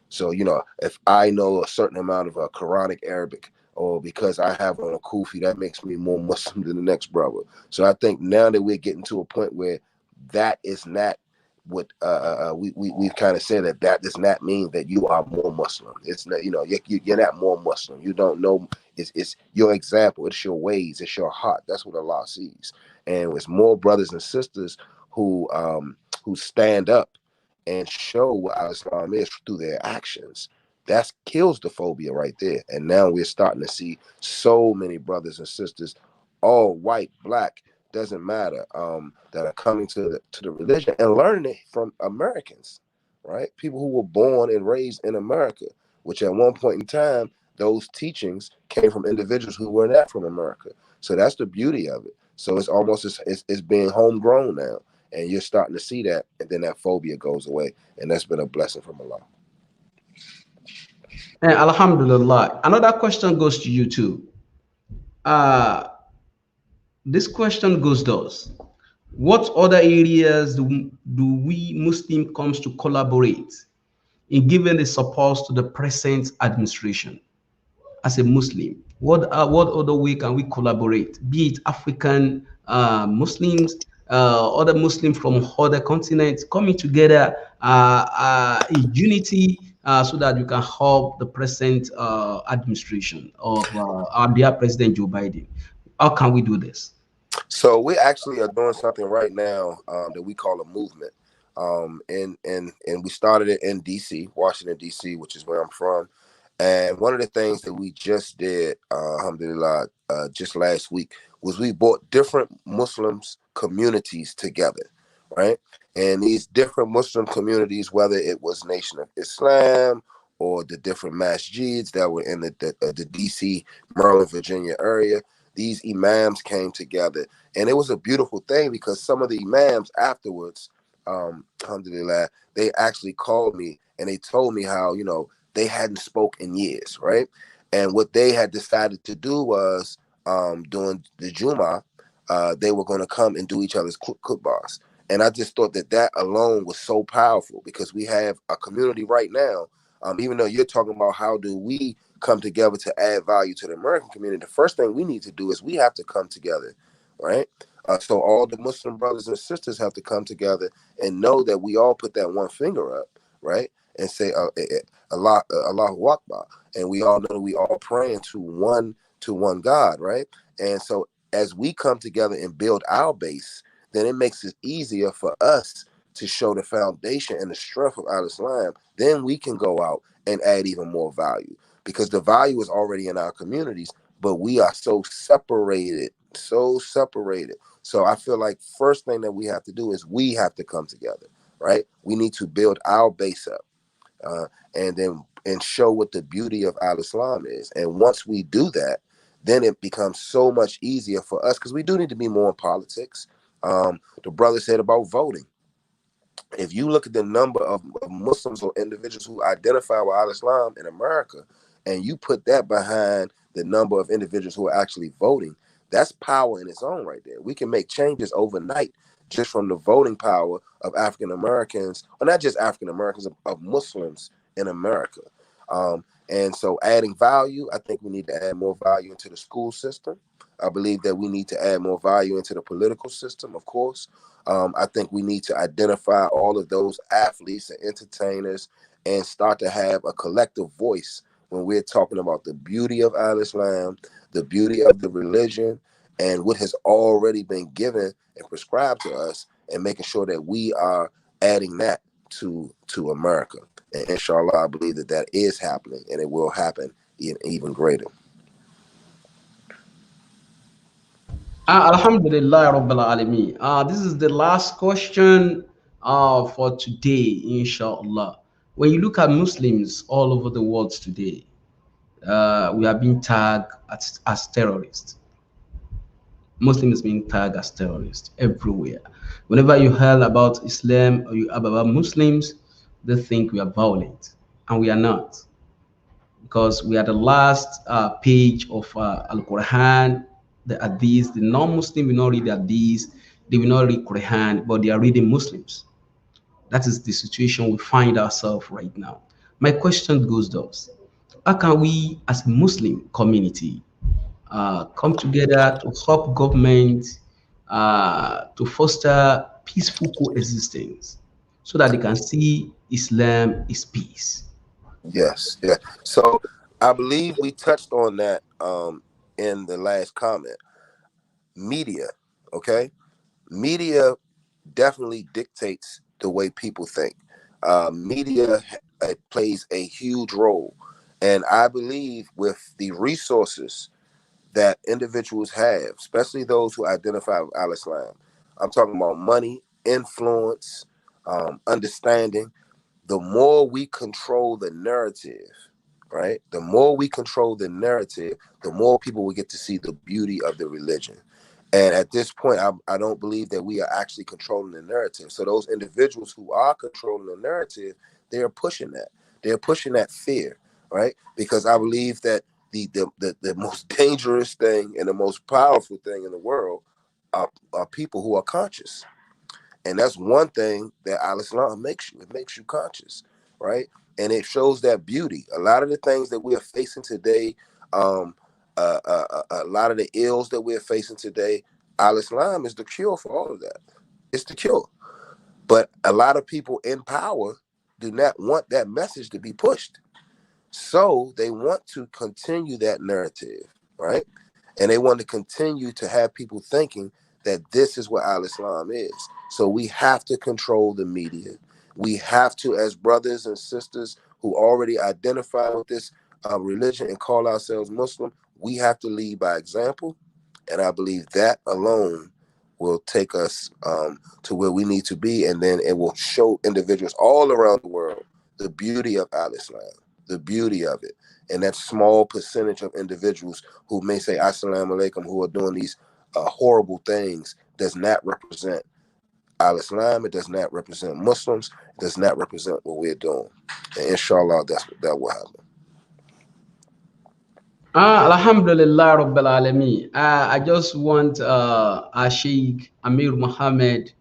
So, you know, if I know a certain amount of Quranic Arabic, or because I have on a kufi, that makes me more Muslim than the next brother. So I think now that we're getting to a point where that is not what we've kind of said, that does not mean that you are more Muslim. It's not, you know, you're not more Muslim. You don't know. It's your example. It's your ways. It's your heart. That's what Allah sees. And it's more brothers and sisters who stand up and show what Islam is through their actions. That kills the phobia right there. And now we're starting to see so many brothers and sisters, all white, black, doesn't matter, that are coming to the religion and learning it from Americans, right? People who were born and raised in America, which at one point in time, those teachings came from individuals who were not from America. So that's the beauty of it. So it's almost it's being homegrown now, and you're starting to see that, and then that phobia goes away, and that's been a blessing from Allah. And Alhamdulillah. Another question goes to you too. Uh, this question goes thus. What other areas do we Muslim comes to collaborate in giving the support to the present administration as a Muslim? What other way can we collaborate? Be it African Muslims, other Muslims from other continents coming together in unity so that you can help the present administration of our dear President Joe Biden. How can we do this? So we actually are doing something right now that we call a movement. And we started it in DC, Washington, DC, which is where I'm from. And one of the things that we just did, alhamdulillah, just last week, was we brought different Muslims communities together, right? And these different Muslim communities, whether it was Nation of Islam or the different masjids that were in the DC, Maryland, Virginia area, these imams came together. And it was a beautiful thing because some of the imams afterwards, alhamdulillah, they actually called me and they told me how, they hadn't spoke in years, right? And what they had decided to do was during the Jummah, they were going to come and do each other's khutbahs. And I just thought that alone was so powerful because we have a community right now, even though you're talking about how do we come together to add value to the American community, the first thing we need to do is we have to come together, right? So all the Muslim brothers and sisters have to come together and know that we all put that one finger up, right? And say Allah, Allahu Akbar. And we all know that we all praying to one God, right? And so as we come together and build our base, then it makes it easier for us to show the foundation and the strength of Al-Islam. Then we can go out and add even more value because the value is already in our communities, but we are so separated. So I feel like first thing that we have to do is we have to come together, right? We need to build our base up and show what the beauty of Al-Islam is. And once we do that, then it becomes so much easier for us because we do need to be more in politics. The brother said about voting. If you look at the number of Muslims or individuals who identify with Al-Islam in America, and you put that behind the number of individuals who are actually voting, that's power in its own right there. We can make changes overnight just from the voting power of African Americans, or not just African Americans, of Muslims in America. And so adding value, I think we need to add more value into the school system. I believe that we need to add more value into the political system, of course. I think we need to identify all of those athletes and entertainers and start to have a collective voice when we're talking about the beauty of Al-Islam, the beauty of the religion, and what has already been given and prescribed to us, and making sure that we are adding that to America. And inshallah, I believe that is happening, and it will happen even greater. Alhamdulillah Rabbil Alameen. This is the last question for today, inshallah. When you look at Muslims all over the world today, we are being tagged as terrorists. Muslims being tagged as terrorists everywhere. Whenever you heard about Islam or you heard about Muslims, they think we are violent, and we are not, because we are the last page of Al Quran. The Hadith, the non-Muslim will not read the Hadith, they will not read Quran, but they are reading Muslims. That is the situation we find ourselves right now. My question goes thus: how can we, as a Muslim community, come together to help government to foster peaceful coexistence so that they can see Islam is peace? Yes, yeah. So I believe we touched on that in the last comment. Media, okay? Media definitely dictates the way people think. Media plays a huge role. And I believe with the resources that individuals have, especially those who identify with Al-Islam, I'm talking about money, influence, understanding. The more we control the narrative, right? The more we control the narrative, the more people will get to see the beauty of the religion. And at this point, I don't believe that we are actually controlling the narrative. So those individuals who are controlling the narrative, they are pushing that. They're pushing that fear, right? Because I believe that the most dangerous thing and the most powerful thing in the world are people who are conscious. And that's one thing that Al-Islam makes you. It makes you conscious, right? And it shows that beauty. A lot of the things that we are facing today, a lot of the ills that we're facing today, Al-Islam is the cure for all of that. It's the cure. But a lot of people in power do not want that message to be pushed. So they want to continue that narrative, right? And they want to continue to have people thinking that this is what Al-Islam is. So we have to control the media. We have to, as brothers and sisters who already identify with this religion and call ourselves Muslim, we have to lead by example. And I believe that alone will take us to where we need to be. And then it will show individuals all around the world the beauty of Al-Islam, the beauty of it. And that small percentage of individuals who may say Assalamu alaikum, who are doing these horrible things, does not represent Al-Islam. It does not represent Muslims. It does not represent what we're doing. And inshallah, that will happen. Alhamdulillah Rabbil Alameen. I just want our Sheikh Amir Muhammad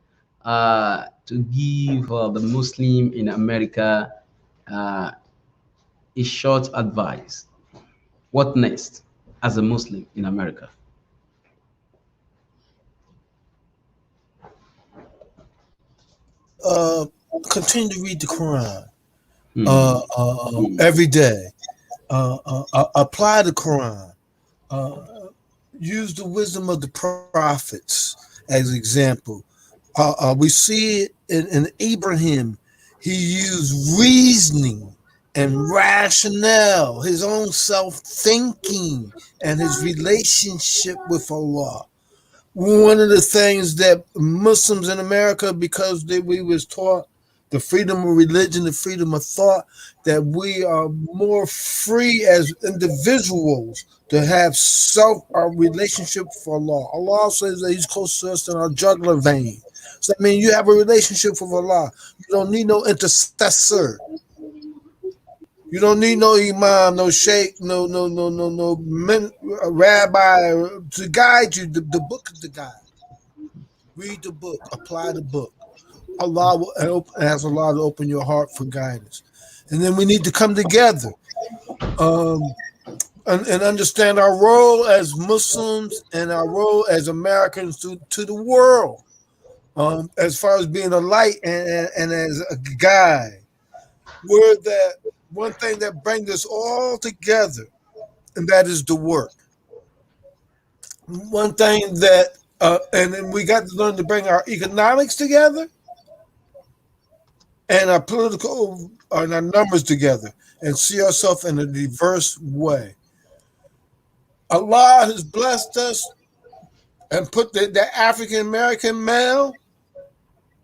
to give the Muslim in America a short advice. What next as a Muslim in America? Continue to read the Quran every day. Apply the Quran. Use the wisdom of the prophets as example. We see it in Abraham. He used reasoning and rationale, his own self-thinking, and his relationship with Allah. One of the things that Muslims in America, because we was taught the freedom of religion, the freedom of thought, that we are more free as individuals to have our relationship for Allah. Allah says that He's close to us in our jugular vein. So I mean, you have a relationship with Allah. You don't need no intercessor. You don't need no imam, no sheikh, no rabbi to guide you. The book is the guide. Read the book. Apply the book. Allah will ask Allah to open your heart for guidance. And then we need to come together and understand our role as Muslims and our role as Americans to the world, as far as being a light and as a guide. We're that one thing that brings us all together, and that is the work. One thing that, and then we got to learn to bring our economics together and our political and our numbers together and see ourselves in a diverse way. Allah has blessed us and put the African American male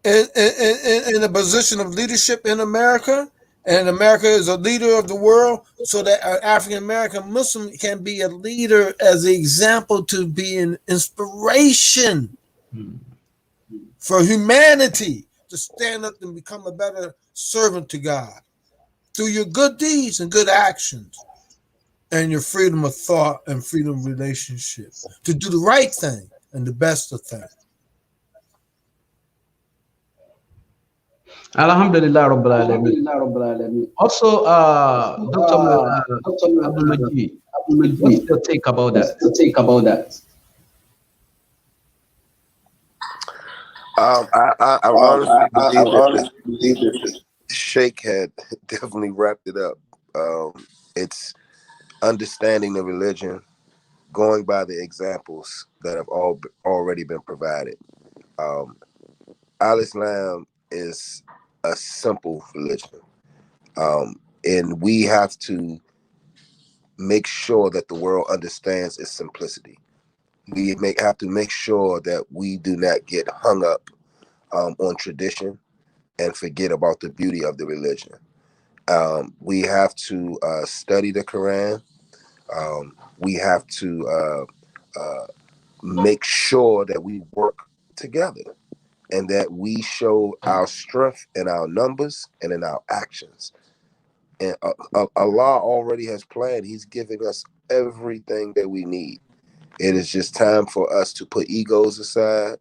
in a position of leadership in America. And America is a leader of the world, so that an African American Muslim can be a leader as an example to be an inspiration for humanity to stand up and become a better servant to God through your good deeds and good actions and your freedom of thought and freedom of relationship to do the right thing and the best of things. Alhamdulillah Rabbil Alameen. Also, Dr. Abdul Majid, what's your take about that? I honestly believe that Sheikh had definitely wrapped it up. It's understanding the religion, going by the examples that have already been provided. Al-Islam is a simple religion, and we have to make sure that the world understands its simplicity. We have to make sure that we do not get hung up on tradition and forget about the beauty of the religion. We have to study the Quran. We have to make sure that we work together and that we show our strength in our numbers and in our actions. And Allah already has planned. He's giving us everything that we need. It is just time for us to put egos aside.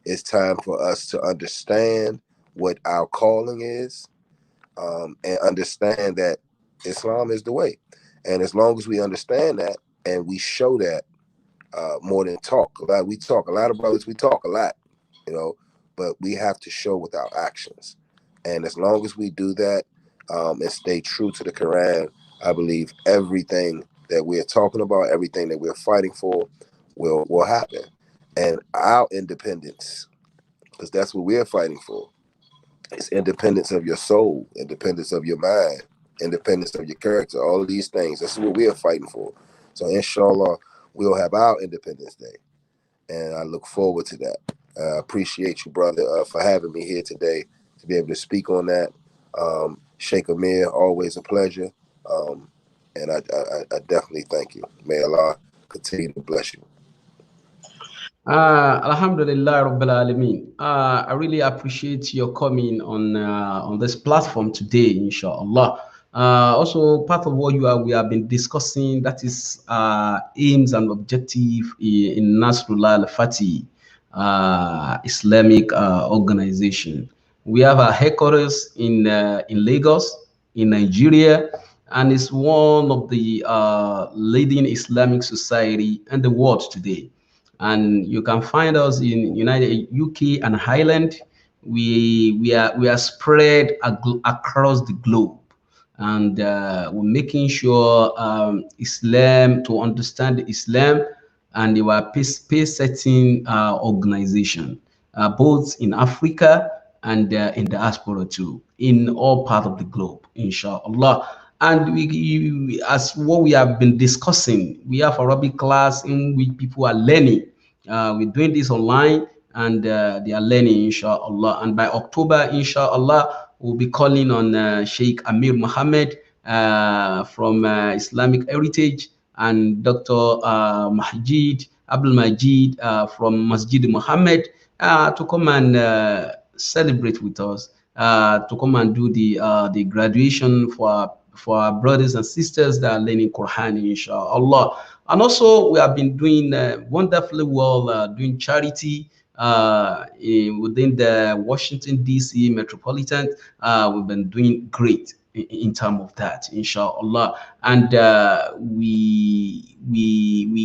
It's time for us to understand what our calling is, and understand that Islam is the way. And as long as we understand that and we show that, more than talk. We talk. A lot of brothers, we talk a lot, but we have to show with our actions. And as long as we do that, and stay true to the Quran, I believe everything that we're talking about, everything that we're fighting for, will happen. And our independence, because that's what we're fighting for. It's independence of your soul, independence of your mind, independence of your character, all of these things. This is what we are fighting for. So inshallah, we'll have our Independence Day. And I look forward to that. I appreciate you, brother, for having me here today to be able to speak on that. Sheikh Amir, always a pleasure. And I definitely thank you. May Allah continue to bless you. Alhamdulillah Rabbil Alameen. I really appreciate your coming on this platform today, inshallah. Also, part of what we have been discussing, that is aims and objective in Nasrullah al-Fatih Islamic organization. We have our headquarters in Lagos, in Nigeria, and it's one of the leading Islamic society in the world today. And you can find us in United UK and Ireland. We are spread across the globe, and we're making sure Islam, to understand Islam, and they were pace setting organization, both in Africa and in the diaspora too, in all parts of the globe, inshallah. And as what we have been discussing, we have Arabic class in which people are learning. We're doing this online, and they are learning, inshallah. And by October, inshallah, we'll be calling on Sheikh Amir Mohammed from Islamic Heritage, and Dr. Mahjid Abdul Majid from Masjid Muhammad to come and celebrate with us, to come and do the graduation for our brothers and sisters that are learning Quran, inshallah. And also, we have been doing wonderfully well, doing charity within the Washington, D.C. metropolitan. We've been doing great in terms of that, inshallah. And we're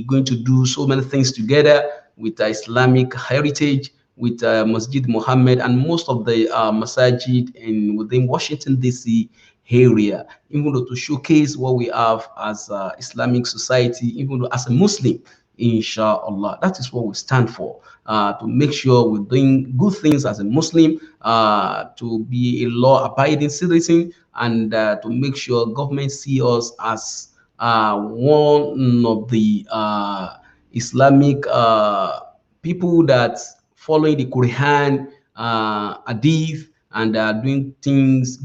going to do so many things together with Islamic heritage, with Masjid Muhammad, and most of the masajid within Washington, D.C. area, even though to showcase what we have as Islamic society, even though as a Muslim, inshallah. That is what we stand for, to make sure we're doing good things as a Muslim, to be a law-abiding citizen, and to make sure government see us as one of the Islamic people that following the Quran, Hadith, and doing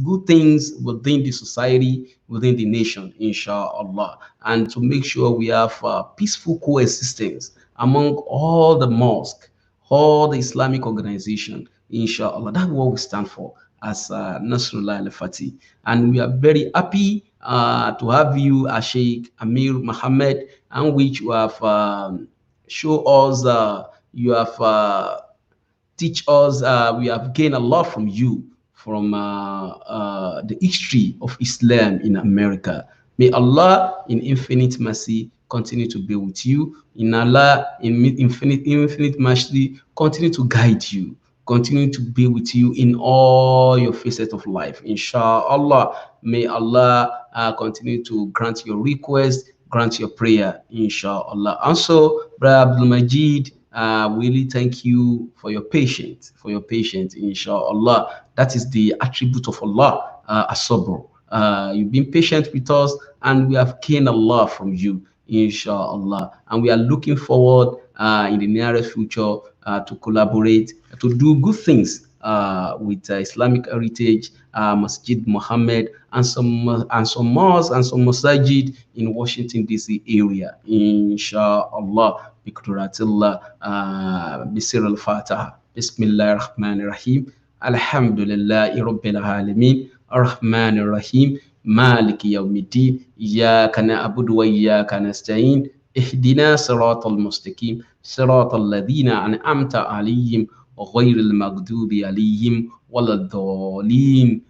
good things within the society, within the nation, inshallah. And to make sure we have peaceful coexistence among all the mosques, all the Islamic organization, inshallah. That's what we stand for as Nasrullah al-Fatih. And we are very happy to have you, Sheikh Amir Mohammed, and which you have show us, you have teach us. We have gained a lot from you, from the history of Islam in America. May Allah, in infinite mercy, continue to be with you. In Allah, in infinite mercy, continue to guide you, continue to be with you in all your facets of life. Inshallah, may Allah continue to grant your request, grant your prayer, inshallah. Also, Brother Abdul Majid, really thank you for your patience, inshallah. That is the attribute of Allah, as-sabr. You've been patient with us, and we have gained a lot from you, inshallah. And we are looking forward in the nearest future to collaborate, to do good things with Islamic heritage, Masjid Muhammad, and some mosques and some masajid in Washington DC area. Inshallah, biqdratillah, bisir al-Fatiha. Bismillahir Rahmanir Rahim. Alhamdulillahi Rabbil Alamin. Ar-Rahmanir Rahim. مالك يوم الدين إياك نعبد وإياك نستعين اهدنا صراط المستقيم صراط الذين أنعمت عليهم غير المغضوب عليهم ولا الضالين.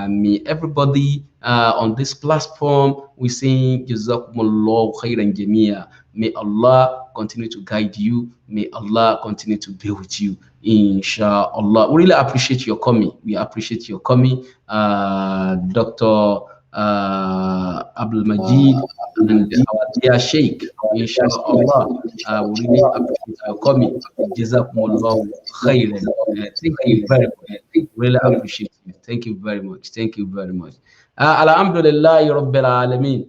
May everybody on this platform, we sing Jazakumullah khairan jamia. May Allah continue to guide you. May Allah continue to be with you. Inshallah. We really appreciate your coming. We appreciate your coming, Dr. Abdul Majid and our dear Sheikh. Inshallah. We really appreciate your coming. Jazakumullah khairan. Thank you very much. Really appreciate you. Thank you very much. Thank you very much. Alhamdulillah Rabbil Alameen.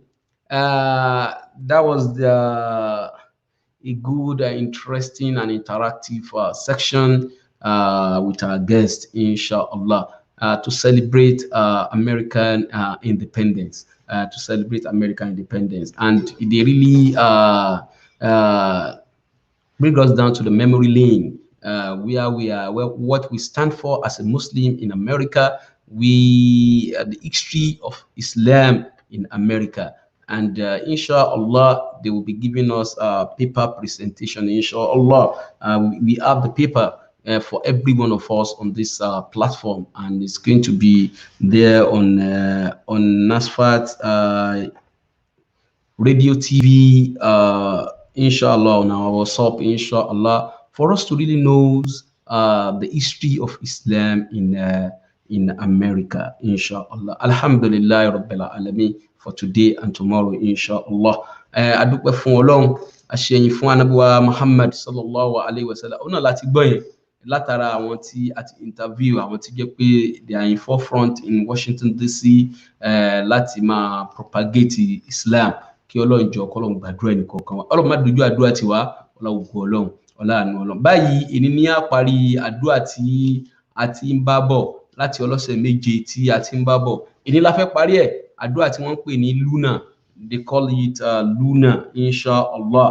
That was a good, interesting, and interactive section with our guest, inshallah, to celebrate American independence. To celebrate American independence, and they really bring us down to the memory lane, where we are, what we stand for as a Muslim in America, the history of Islam in America. And inshallah, they will be giving us a paper presentation. Inshallah, we have the paper for every one of us on this platform, and it's going to be there on Nasfat radio, TV, inshallah, on our WhatsApp, inshallah, for us to really know the history of Islam in America, inshallah. Alhamdulillah Rabbil Alamin for today and tomorrow, inshallah. Adúpẹ́ fún Ọlọ́run, àṣeyìn fún Ànábì Muhammad sallallahu alaihi wasallam. Ọ̀nà láti gbọ́ yẹn látara àwọn tí a ti interview, àwọn tí jẹ́ pé they are in forefront in Washington DC láti máa propagate Islam. Kí Ọlọ́run jọ̀ọ́ k'Ọlọ́run gbàdúrà ẹnì kọ̀ọ̀kan wa. Ọlọ́run má dojú àdúrà tiwa, Ọlọ́run ògo Ọlọ́run, ọlá àánú Ọlọ́run. Báyìí èní ní á parí àdúrà tí a ti ń bá bọ̀ láti ọlọ́sẹ̀ méje tí a ti ń bá bọ̀. Èní la fẹ́ parí ẹ̀, àdúrà tí wọ́n ń pè ní Luna, they call it Luna, inshallah.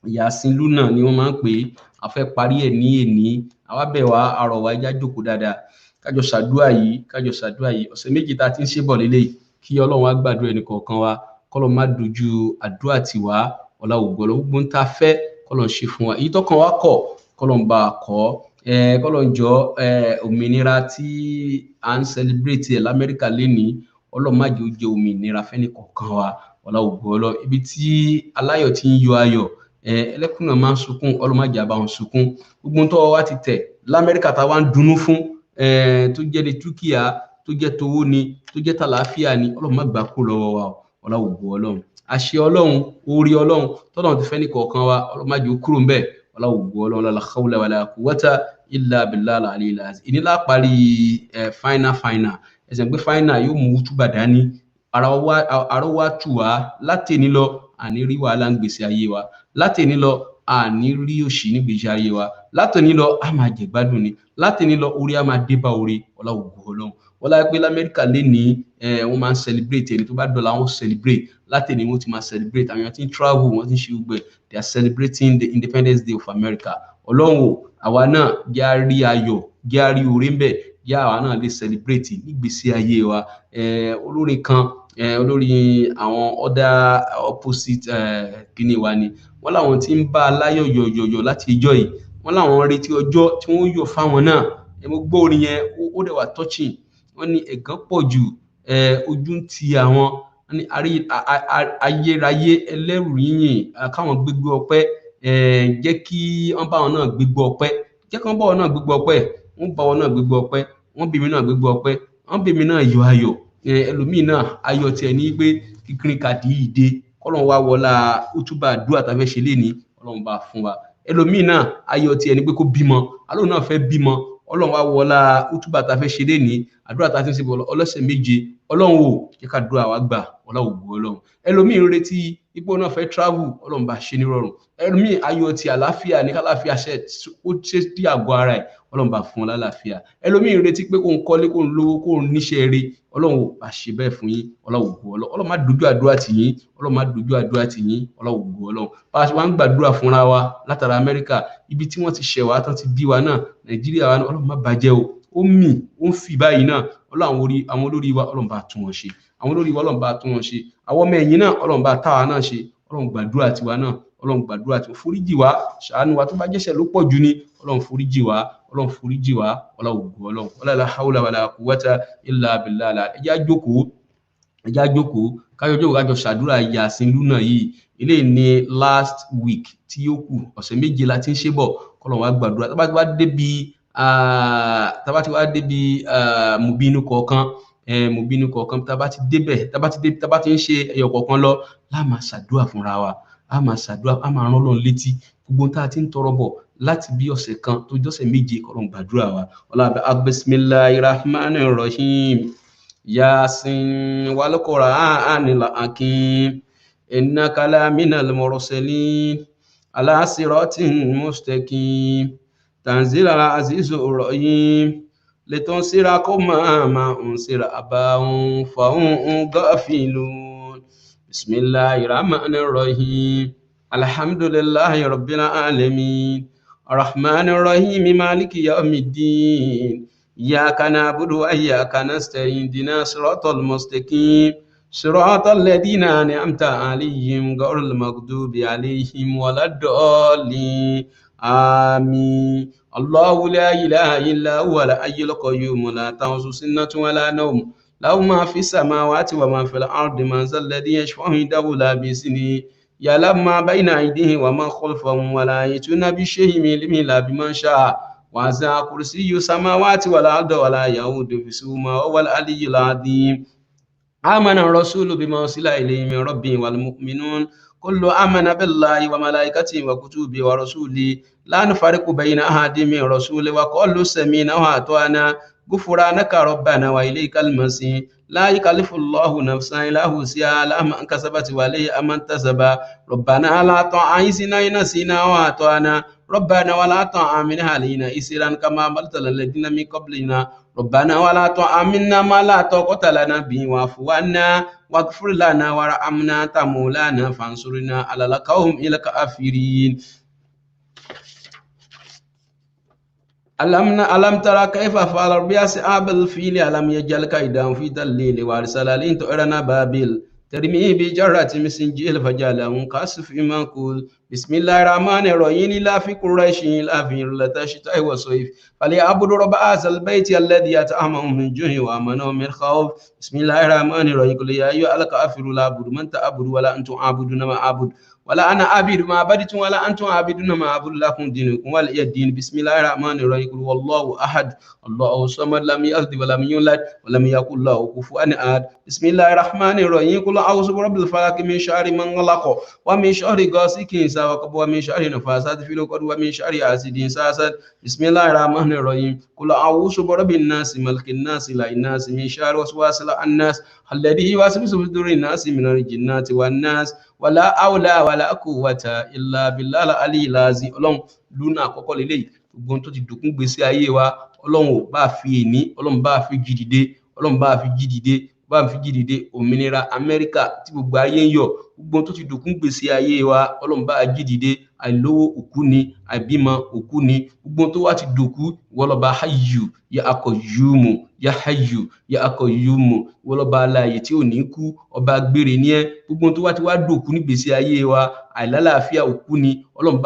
Yasin Luna ni wọ́n máa ń pè é. A fẹ́ parí ẹ̀ ní èní. Àwa bẹ̀ wá, arọ̀ wá, ẹjá jókòó dáadáa. Kájọ ṣàdúrà yìí, ọ̀sẹ̀ méjì tá a ti ń ṣe bọ̀ lélẹ̀, kí Ọlọ́run á gbàdúrà ẹnì kọ̀ọ̀kan wa. K'Ọlọ́run má dojú àdúrà tiwa, ọlá ògo Ọlọ́run. Gbogbo ń tá fẹ́ k'Ọlọ́run ṣe fún wa. Èyí tọ́kàn wa kọ̀, k'Ọlọ́run bá a kọ́. K'Ọlọ́run jọ̀ọ́, òmìnira tí à ń celebrate ẹ̀ l'Amẹ́ríkà lénìí, Ọlọ́run má jẹ́ ó jẹ́ òmìnira fẹ́ni kọ̀ọ̀kan wa, ọlá ògo Ọlọ́run. Ibi tí aláyọ̀ ti ń yọ ayọ̀, ẹlẹ́kùn náà máa ń sunkún, Ọlọ́run má jẹ́ á bá wọn sunkún. Gbogbo ń tọ́wọ́ wa ti tẹ̀ l'Amẹ́ríkà tá wa ń dunnú fún, tó jẹ́ ní dúkìá, tó jẹ́ towó ni, tó jẹ́ tàlàáfíà ni, Ọlọ́run má gbà kó lọ́wọ́ wa, ọlá ògo Ọlọ́run. Àṣẹ Ọlọ́run, orí Ọlọ́run tọ́lọ́run ti fẹ́ ní kọ̀ọ̀kan wa, Ọlọ́run má jẹ́ ó kúrò ńbẹ̀, ọlá ògo Ọlọ́run. La hawla wala quwwata illa billahi al-aliyyil azim. Èní la parí final. Ẹsẹ̀ pé final yóò mú túbà dání. Ara wa tù wá látẹ̀ní lọ, àní rí wàhálà ń gbèsè ayé wa. Látẹ̀ní lọ, àní rí òṣì ní gbèsè ayé wa. Látẹ̀ní lọ, a máa jẹ gbádùn ni. Látẹ̀ní lọ, orí a máa dé bá orí, ọlá ògo Ọlọ́run. Wọ́n láyé pé l'Amẹ́ríkà lénìí, wọ́n máa ń celebrate, ẹni tó bá dọ̀la wọ́n celebrate. Látẹ̀ní wọ́n ti máa celebrate. Àwọn èèyàn tí ń travel, wọ́n ti ń ṣe gbogbo ẹ̀. They are celebrating the Independence Day of America. Ọlọ́run o, àwa náà jẹ́ á rí ayọ̀, jẹ́ á rí oore ńbẹ̀, jẹ́ àwa náà lè celebrate nígbèsí ayé wa. Olórin kan, olórin àwọn other opposite kíní wa ni, wọ́n láwọn tí ń bá aláyọ̀ yọ̀yọ̀yọ̀ láti ìjọ́ yìí, wọ́n láwọn retí ọjọ́ tí wọ́n yọ̀ fáwọn náà. Mo gbọ́ orin yẹn, ó dẹ̀ wà touching. Wọ́n ní ẹ̀gàn pọ̀ jù, ojú ń ti àwọn, wọ́n ní ayérayé ẹlẹ́rù yíyìn, káwọn gbégbé ọpẹ́, jẹ́ kí wọ́n bá wọn náà gbégbé ọpẹ́, jẹ́ kí wọ́n bá wọn náà gbégbé ọpẹ́, wọ́n bá wọn náà gbégbé ọpẹ́, wọ́n bí mi náà gbégbé ọpẹ́, wọ́n bí mi náà yọ ayọ̀. Ẹlòmíì náà ayọ̀ tiẹ̀ ní pé kíkiri kàdí ìdè, k'Ọlọ́run wá wọlá útúbà àdúrà tá a fẹ́ ṣe lénìí, Ọlọ́run bá fún wa. Ẹlòmíì náà ayọ̀ tiẹ̀ ní pé kó bímọ, Ọlọ́run náà fẹ́ bímọ, Ọlọ́run wá wọlá útúbà tá a fẹ́ ṣe lénìí, àdúrà tá a ti ń ṣe bọ̀ ọlọ́sẹ̀ méje, Ọlọ́run o jẹ́ ká àdúrà wa gbà, ọlá ògo Ọlọ́run. Ẹlòmíì ń retí ipò náà fẹ́ travel Ọlọ́run bá ṣe ní rọrùn ẹlòmíì ayọ̀ ti àlàáfíà ní kálàáfíà ó ṣe dí àgọ́ ara ẹ̀ Ọlọ́run bá fún un lálàáfíà ẹlòmíì retí pé kó ń kọ́lé kó ń lówó kó ń níṣẹ́ rí Ọlọ́run bá ṣe bẹ́ẹ̀ fún yín Ọlọ́run má dojú àdúrà tì yín Ọlọ́run má dojú àdúrà tì yín Ọlọ́run bá a ṣe wá ń gbàdúrà fúnra wa látara Amẹ́ríkà ibi tí wọ́n ti ṣẹ̀ wá tán ti bí wa náà Nàìjíríà wa náà Ọlọ́run má bàjẹ́ ó mì ó ń fì báyìí náà Ọlọ́run àwọn olórí wa Ọlọ́run bá tún wọn ṣe àwọn olórí wa Ọlọ́run bá tún wọn ṣe àwọn ọmọ ẹ̀yìn náà Ọlọ́run bá táwa náà ṣe Ọlọ́run gbàdúrà tiwa náà Ọlọ́run gbàdúrà tiwa foríjì wá ṣàánú wa tó bá jẹ́ṣẹ̀ ló pọ̀ jù ni Ọlọ́run foríjì wá Ọlọ́run wala hawla wala quwwata illa billah ẹjá jókòó kájọ ṣàdúrà Yasin lúnà yìí eléyìí ní last week tí ó kù ọ̀sẹ̀ méje la ti ń ṣe bọ̀ kọ́lọ́run wá gbàdúrà tá bá ti wá débi mùbínú kọ̀ọ̀kan tá bá ti débẹ̀ tá bá ti ń ṣe ẹyọ kọ̀ọ̀kan lọ la máa ṣàdúrà fúnra wa a máa ṣàdúrà a máa rán Ọlọ́run létí gbogbo tá a ti ń tọrọ bọ̀ láti bí ọ̀sẹ̀ kan tó jọ́sẹ̀ méje kọ́lọ́run gbàdúrà wa bismillahirrahmanirrahim Yasin wal Qur'anil hakim innaka laminal mursalin ala siratin mustaqim tanzilal azizur rahim litunsira qawman ma unsira abahum fahum ghafilun bismillahir rahmanir rahim alhamdulillahi rabbil alamin arrahmanir rahim maliki yawmiddin iyyaka na'budu wa iyyaka nasta'in ihdinas siratal mustaqim siratal ladzina an'amta 'alaihim ghairil maghdubi 'alaihim waladdallin آمين الله لا إله إلا هو الحي القيوم لا تأخذه سنة ولا نوم له ما في السماوات وما في الأرض من ذا الذي يشفع عنده إلا بإذنه يعلم ما بين أيديهم وما خلفهم ولا يحيطون بشيء من علمه إلا بما شاء وسع كرسيه السماوات والأرض ولا يؤوده حفظهما وهو العلي العظيم آمن الرسول بما أرسل إليه من ربه والمؤمنون كل آمن بالله وملائكته وكتبه ورسوله لا نفرق بين أحد من رسوله وقالوا سمعنا وأطعنا غفرانك ربنا وإليك المصير لا يكلف الله نفسا إلا وسعها لها ما كسبت وعليها ما اكتسبت ربنا لا تؤاخذنا إن نسينا وأخطأنا ربنا ولا تحمل علينا إصرا كما حملت على الذين من قبلنا ربنا ولا تحملنا ما لا طاقة لنا به واعف عنا واغفر لنا وارحمنا أنت مولانا فانصرنا على القوم الكافرين ألم ترى كيف فعل ربك بأصحاب الفيل ألم يجعل كيدهم في تضليل وأرسل عليهم طيرا أبابيل ترمي بجرة من سجيل فجعلهم كعصف مأكول بسم الله الرحمن الرحيم لا في قريش لا في رحلة الشتاء والصيف فليعبدوا رب هذا البيت الذي أطعمهم من جوع وآمنهم من خوف بسم الله الرحمن الرحيم قل يا أيها الكافرون لا أعبد من تعبد ولا أنتم عابدون ما أعبد ولا أنا عابد ما عبدتم ولا أنتم عابدون ما أعبد لكم دينكم ولي الدين بسم الله الرحمن الرحيم قل والله أحد الله الصمد لم يلد ولم يولد ولم يكن له كفوا أحد بسم الله الرحمن الرحيم قل أعوذ برب الفلق من شر من خلق ومن شر غاسق إذا وقب ومن شر نفاثات في العقد ومن شر حاسد إذا حسد بسم الله الرحمن الرحيم قل أعوذ برب الناس ملك الناس إله الناس من شر وسواس الناس الذي يوسوس في صدور الناس من الجنات والناس wala awla wala quwwata illa billahi al-aliyyil azim Ọlọ́run luna àkọ́kọ́ leleyi gbogbo tó ti dòkun gbèsè ayé wa Ọlọ́run bá fi eni Ọlọ́run bá fi jidide Ọlọ́run bá fi jidide òmìnira Amẹ́ríkà tí gbogbo ayé ń yọ̀ gbogbo tó ti dòkun gbèsè ayé wa Ọlọ́run bá jidide àìlówó òkú ni àìbímọ òkú ni gbogbo tó wá ti dòkú wọlọba hayyu ya akọyumu ya hayyu ya akọyumu wọlọba aláyè tí ò ní kú ọba gbére ní ẹ gbogbo tó wá ti wá dòkú ní gbèsè ayé wa àìlálàáfíà òkú ni Ọlọ́run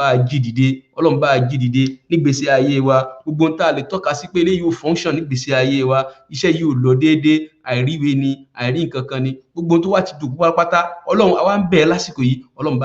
bá jidide ní gbèsè ayé wa gbogbo tá lè tọ́ka sí pé eléyìí ò function ní gbèsè ayé wa iṣẹ́ yìí ò lọ déédé àìríwe ni àìrí nǹkan kan ni gbogbo tó wá ti dòkú pátá Ọlọ́run àwa ń bẹ̀ lásìkò yìí Ọlọ́run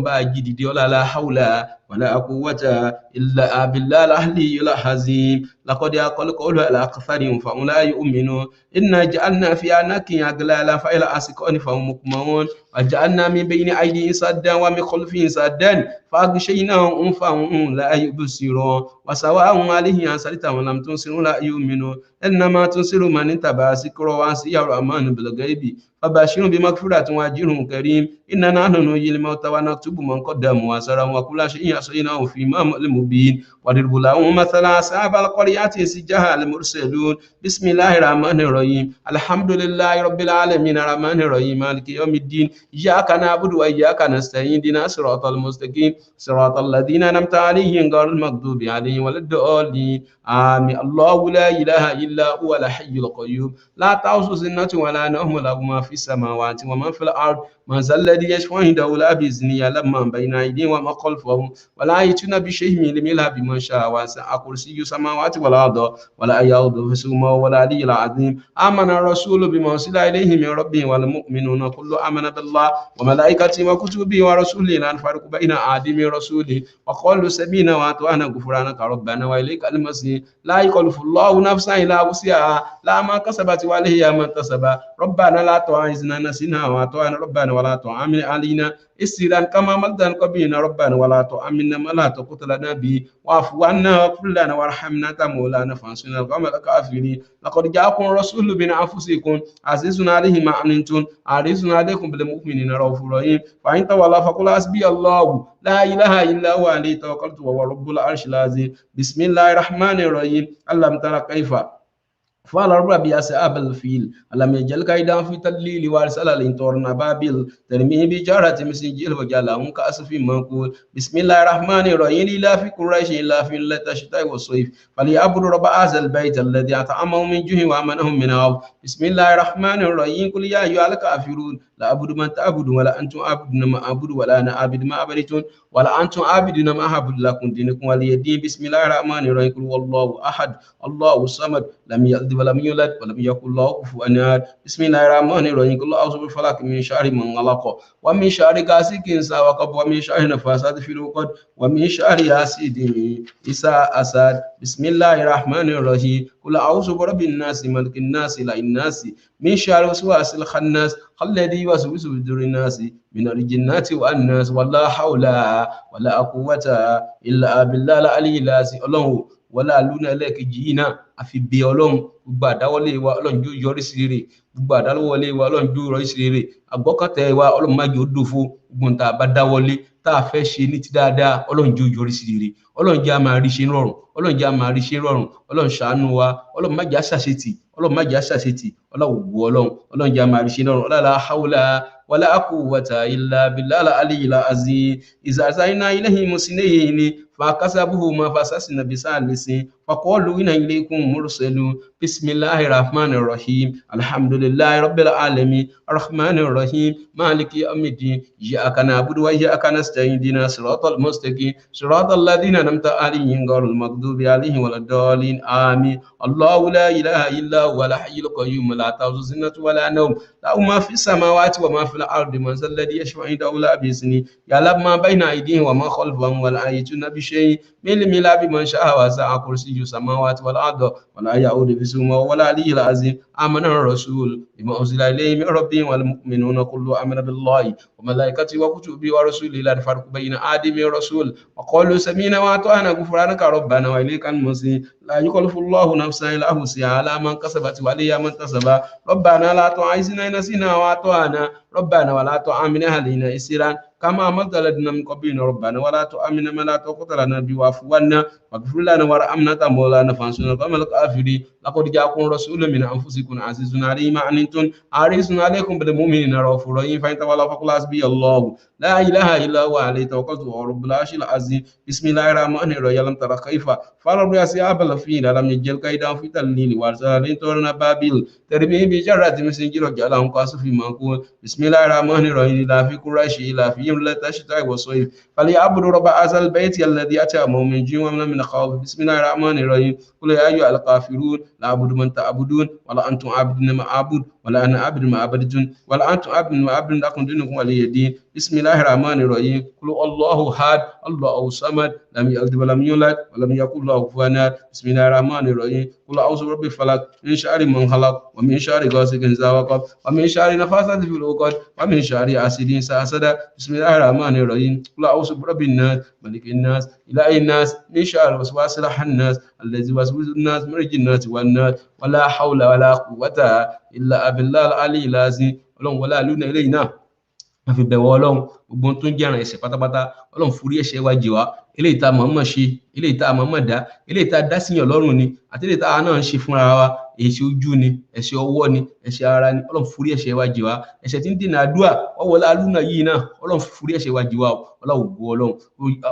bá jidide la hawla ولا قوة إلا بالله العلي العظيم لقد يقول قول الأكثرين فهم لا يؤمنون إنا جعلنا في أعناقهم أغلالا فإلى الأذقان فهم مقمحون وجعلنا من بين أيديهم سدا ومن خلفهم سدا فأغشيناهم فهم لا يبصرون وسواء عليهم أنذرتهم ولم تنذرهم لا يؤمنون إنما تنذر من اتبع ذكر وعصي الرحمن بالغيب فبشرهم بمغفرة وأجر كريم إننا نحن نحيي الموتى ونكتب من قدموا وأثرهم وكل شيء أحصيناه في إمام مبين واضرب لهم مثلا أصحاب القرية إذ جاءها المرسلون بسم الله الرحمن الرحيم الحمد لله رب العالمين الرحمن الرحيم مالك يوم الدين إياك نعبد وإياك نستعين اهدنا الصراط المستقيم صراط الذين أنعمت عليهم غير المغضوب عليهم ولا الضالين آمين الله لا إله إلا هو الحي القيوم لا تأخذه سنة ولا نوم له ما في السماوات وما في الأرض من ذا الذي يشفع عنده إلا بإذنه يعلم ما بين أيديهم وما خلفهم ولا يأتون بشيء من علمه إلا بما شاء وسع كرسيه السماوات والأرض ولا يؤوده حفظهما وهو العلي العظيم آمن الرسول بما أرسل إليه من ربه والمؤمنون كل آمن بالله وملائكته وكتبه ورسوله لا نفرق بين أحد من رسوله وقالوا سمعنا وأطعنا غفرانك ربنا وإليك المصير لا يكلف الله نفسا إلا وسعها لا ما كسبت وعليها ما اكتسبت ربنا لا تؤاخذنا نسينا وأطعنا ربنا ولا تعامل علينا استيران كما مدن قبينا ربنا ولا تؤمنا ما لا تقتل لنا به واعف عنا واغفر لنا وارحمنا مولانا فانصرنا القوم الكافرين لقد جاءكم رسول من انفسكم عزيز عليه ما عنتم حريص عليكم بالمؤمنين رؤوف رحيم فان تولوا فقل حسبي الله لا اله الا هو عليه توكلت وهو رب العرش العظيم بسم الله الرحمن الرحيم ألم تر كيف فعل ربك بأصحاب الفيل ألم يجعل كيدهم في تضليل وأرسل عليهم طيرا أبابيل ترميهم بحجارة من سجيل وجعلهم كعصف مأكول بسم الله الرحمن الرحيم إلى قريش إلى في ليلة الشتاء والصيف فليعبدوا رب هذا البيت الذي أطعمهم من جوع وآمنهم من خوف بسم الله الرحمن الرحيم قل يا أيها الكافرون لا أعبد ما تعبدون ولا أنتم عابدون ما أعبد ولا أنا عابد ما عبدتم ولا أنتم عابدون ما أعبد لكم دينكم ولي دين بسم الله الرحمن الرحيم قل هو الله أحد الله الصمد لم يلد ولم يولد ولم يكن له كفوا أحد بسم الله الرحمن الرحيم قل أعوذ بالفلق من شر من خلق ومن شر غاسق إذا وقب ومن شر النفاثات في العقد ومن شر حاسد إذا حسد بسم الله الرحمن الرحيم قل أعوذ برب الناس ملك الناس إله الناس من شر الوسواس الخناس الذي يوسوس في صدور الناس من الجنات والناس ولا حول ولا قوة إلا بالله العلي العظيم الله wọlá lúnà ẹlẹ́ẹ̀kejì yìí náà àfi bí ọlọ́run gbogbo àdáwọlé wa ọlọ́run jó yọrí sí rere gbogbo àdáwọlé wa ọlọ́run jó yọrí sí rere àgbọ́kàtẹ́ wa ọlọ́run má jẹ́ ó dòfo gbogbo tá a bá dáwọlé tá a fẹ́ ṣe ní ti dáadáa ọlọ́run jó yọrí sí rere ọlọ́run jẹ́ a máa rí ṣe rọrùn ọlọ́run jẹ́ a máa rí ṣe rọrùn ọlọ́run ṣàánú wa ọlọ́run má jẹ́ a ṣàṣetì ọlọ́run má jẹ́ a ṣàṣetì ọlọ́run jẹ́ a máa rí ṣe rọrùn ọlọ́run haúlá ولا قوة إلا بالله العلي العظيم إذا سعينا إليه مسنين فكسبهما فسسنا بثالث فقالوا إن إليكم مرسلون بسم الله الرحمن الرحيم الحمد لله رب العالمين الرحمن الرحيم مالك يوم الدين إياك نعبد وإياك نستعين اهدنا الصراط المستقيم صراط الذين أنعمت عليهم غير المغضوب عليهم ولا الضالين آمين الله لا إله إلا هو الحي القيوم لا تأخذه سنة ولا نوم له ما في السماوات وما في الأرض من ذا الذي يشفع عنده إلا بإذنه يعلم ما بين أيديهم وما خلفهم ولا يأتون بشيء من علمه إلا بما شاء وسع كرسيه السماوات والأرض ولا يؤوده حفظهما وهو العلي العظيم آمن الرسول بما أرسل إليه من ربه والمؤمنون كل آمن بالله وملائكته وكتبه ورسوله لا نفرق بين أحد من رسول وقالوا سمعنا وأطعنا غفرانك ربنا وإليك المصير لا يكلف الله نفسا إلا وسعها على من كسبت وعليها من اكتسب ربنا لا تؤاخذنا إن نسينا وأطعنا ربنا ولا تحمل علينا إصرا كما عملت لدينا من قبلنا ربنا ولا تؤمن ما لا طاقة لنا به واعف عنا واغفر لنا وارحمنا مولانا فانصرنا القوم الكافرين لقد جاءكم رسول من أنفسكم عزيز عليه ما عنتم حريص عليكم بالمؤمنين رؤوف رحيم فإن تولوا فقل حسبي الله لا إله إلا هو عليه توكلت وهو رب العرش العظيم بسم الله الرحمن الرحيم ألم تر كيف فعل ربك بأصحاب الفيل ألم يجعل كيدهم في تضليل وأرسل عليهم طيرا أبابيل ترميهم بحجارة من سجيل وجعلهم كعصف مأكول بسم الله الرحمن الرحيم إلى في قريش إلى في ليلة الشتاء والصيف فليعبدوا رب هذا البيت الذي أطعمهم من جوع وآمنهم من خوف بسم الله الرحمن الرحيم قل يا أيها الكافرون لا أعبد من تعبدون ولا أنتم عابدون ما أعبد ولا أنا عبد ما عبدتم ولا أنتم عبد ما عبد لكم دينكم ولي دين بسم الله الرحمن الرحيم قل الله أحد الله الصمد لم يلد ولم يولد ولم يكن له كفوا أحد بسم الله الرحمن الرحيم قل أعوذ برب الفلق من شر من خلق ومن شر غاسق إذا وقب ومن شر نفاثات في العقد ومن شر حاسد إذا حسد بسم الله الرحمن الرحيم قل أعوذ برب الناس ملك الناس إله الناس من شر الوسواس الخناس الذي يوسوس الناس من الجنة والناس ولا حول ولا قوة إلا بالله العلي العظيم ọlọ́run wọlé àlùna eléyìí náà a fi bẹ̀wọ̀ ọlọ́run gbogbo tó ń jẹ́ àrùn ẹ̀ṣẹ̀ pátápátá ọlọ́run forí ẹ̀ṣẹ̀ wa jì wá eléyìí tá a mọ̀ọ́mọ̀ ṣe eléyìí tá a mọ̀ọ́mọ̀ dá eléyìí tá a dá síyàn lọ́rùn ni àti eléyìí tá a náà ń ṣe fúnra wa ẹ̀ṣẹ̀ ojú ni ẹ̀ṣẹ̀ ọwọ́ ni ẹ̀ṣẹ̀ ara ni ọlọ́run forí ẹ̀ṣẹ̀ wa jì wá ẹ̀ṣẹ̀ tí ń dènà àdúrà wọlé àlùna yìí náà ọlọ́run forí ẹ̀ṣẹ̀ wa jì wá ọlọ́run ògo ọlọ́run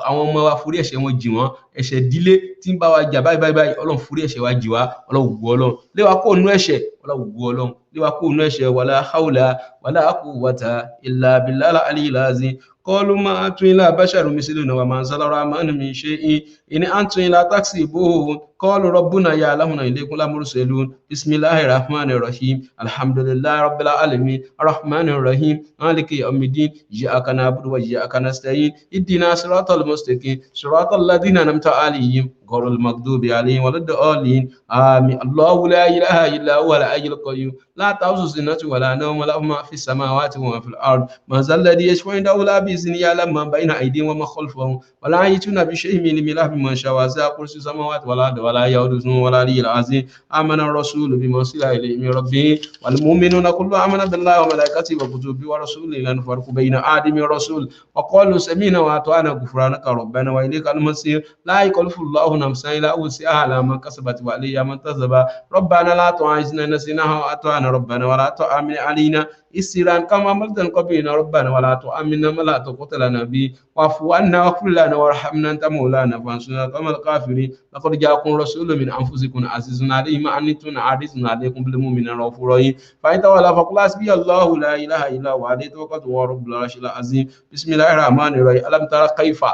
àwọn ọmọ wa forí ẹ̀ṣẹ̀ wọn jì wọ́n ẹ̀ṣẹ̀ ìdílé tí ń bá wa jà báyìí ọlọ́run forí ẹ̀ṣẹ̀ wa jì wá ọlọ́run ògo ọlọ́run lé wa kó nú ẹ̀ṣẹ̀ ọlọ́run ògo ọlọ́run lé wa kó nú ẹ̀ṣẹ̀ wala hawla wala quwwata illa billahi al-aliyyil azim قالوا ما أنتم إلا بشر مثلنا وما أنزل الرحمن من شيء إن أنتم إلا تكسبون قالوا ربنا يعلم إليكم لمرسلون بسم الله الرحمن الرحيم الحمد لله رب العالمين الرحمن الرحيم مالك يوم الدين إياك نعبد وإياك نستعين اهدنا الصراط المستقيم صراط الذين أنعمت عليهم غير المغضوب عليهم ولا الضالين آمين الله لا إله إلا هو الحي القيوم لا تأخذه سنة ولا نوم له ما في السماوات وما في الأرض من ذا الذي يشفع عنده إلا بإذنه يعلم ما بين أيديهم وما خلفهم ولا يأتون بشيء من علمه بمن شاء وسع كرسي السماوات والأرض ولا يؤوده ولا العلي العظيم آمن الرسول بما أرسل إليه من ربه والمؤمنون كل آمن بالله وملائكته وكتبه ورسوله لا نفرق بين أحد من الرسول وقالوا سمعنا وأطعنا غفرانك ربنا وإليك المصير لا يكلف الله نفسا إلا وسعها على ما كسبت وعليها ما اكتسب ربنا لا تؤاخذنا إن نسينا وأطعنا ربنا ولا تحمل علينا إسرا كما حملت قبلنا ربنا ولا تؤمنا ما لا طاقة لنا به واعف عنا واغفر لنا وارحمنا أنت مولانا فانصرنا على القوم الكافرين لقد جاءكم رسول من أنفسكم عزيز عليه ما عنتم حريص عليكم بالمؤمنين رؤوف رحيم فإن تولوا فقل حسبي الله لا إله إلا هو عليه توكلت وهو رب العرش العظيم بسم الله الرحمن الرحيم ألم ترى كيف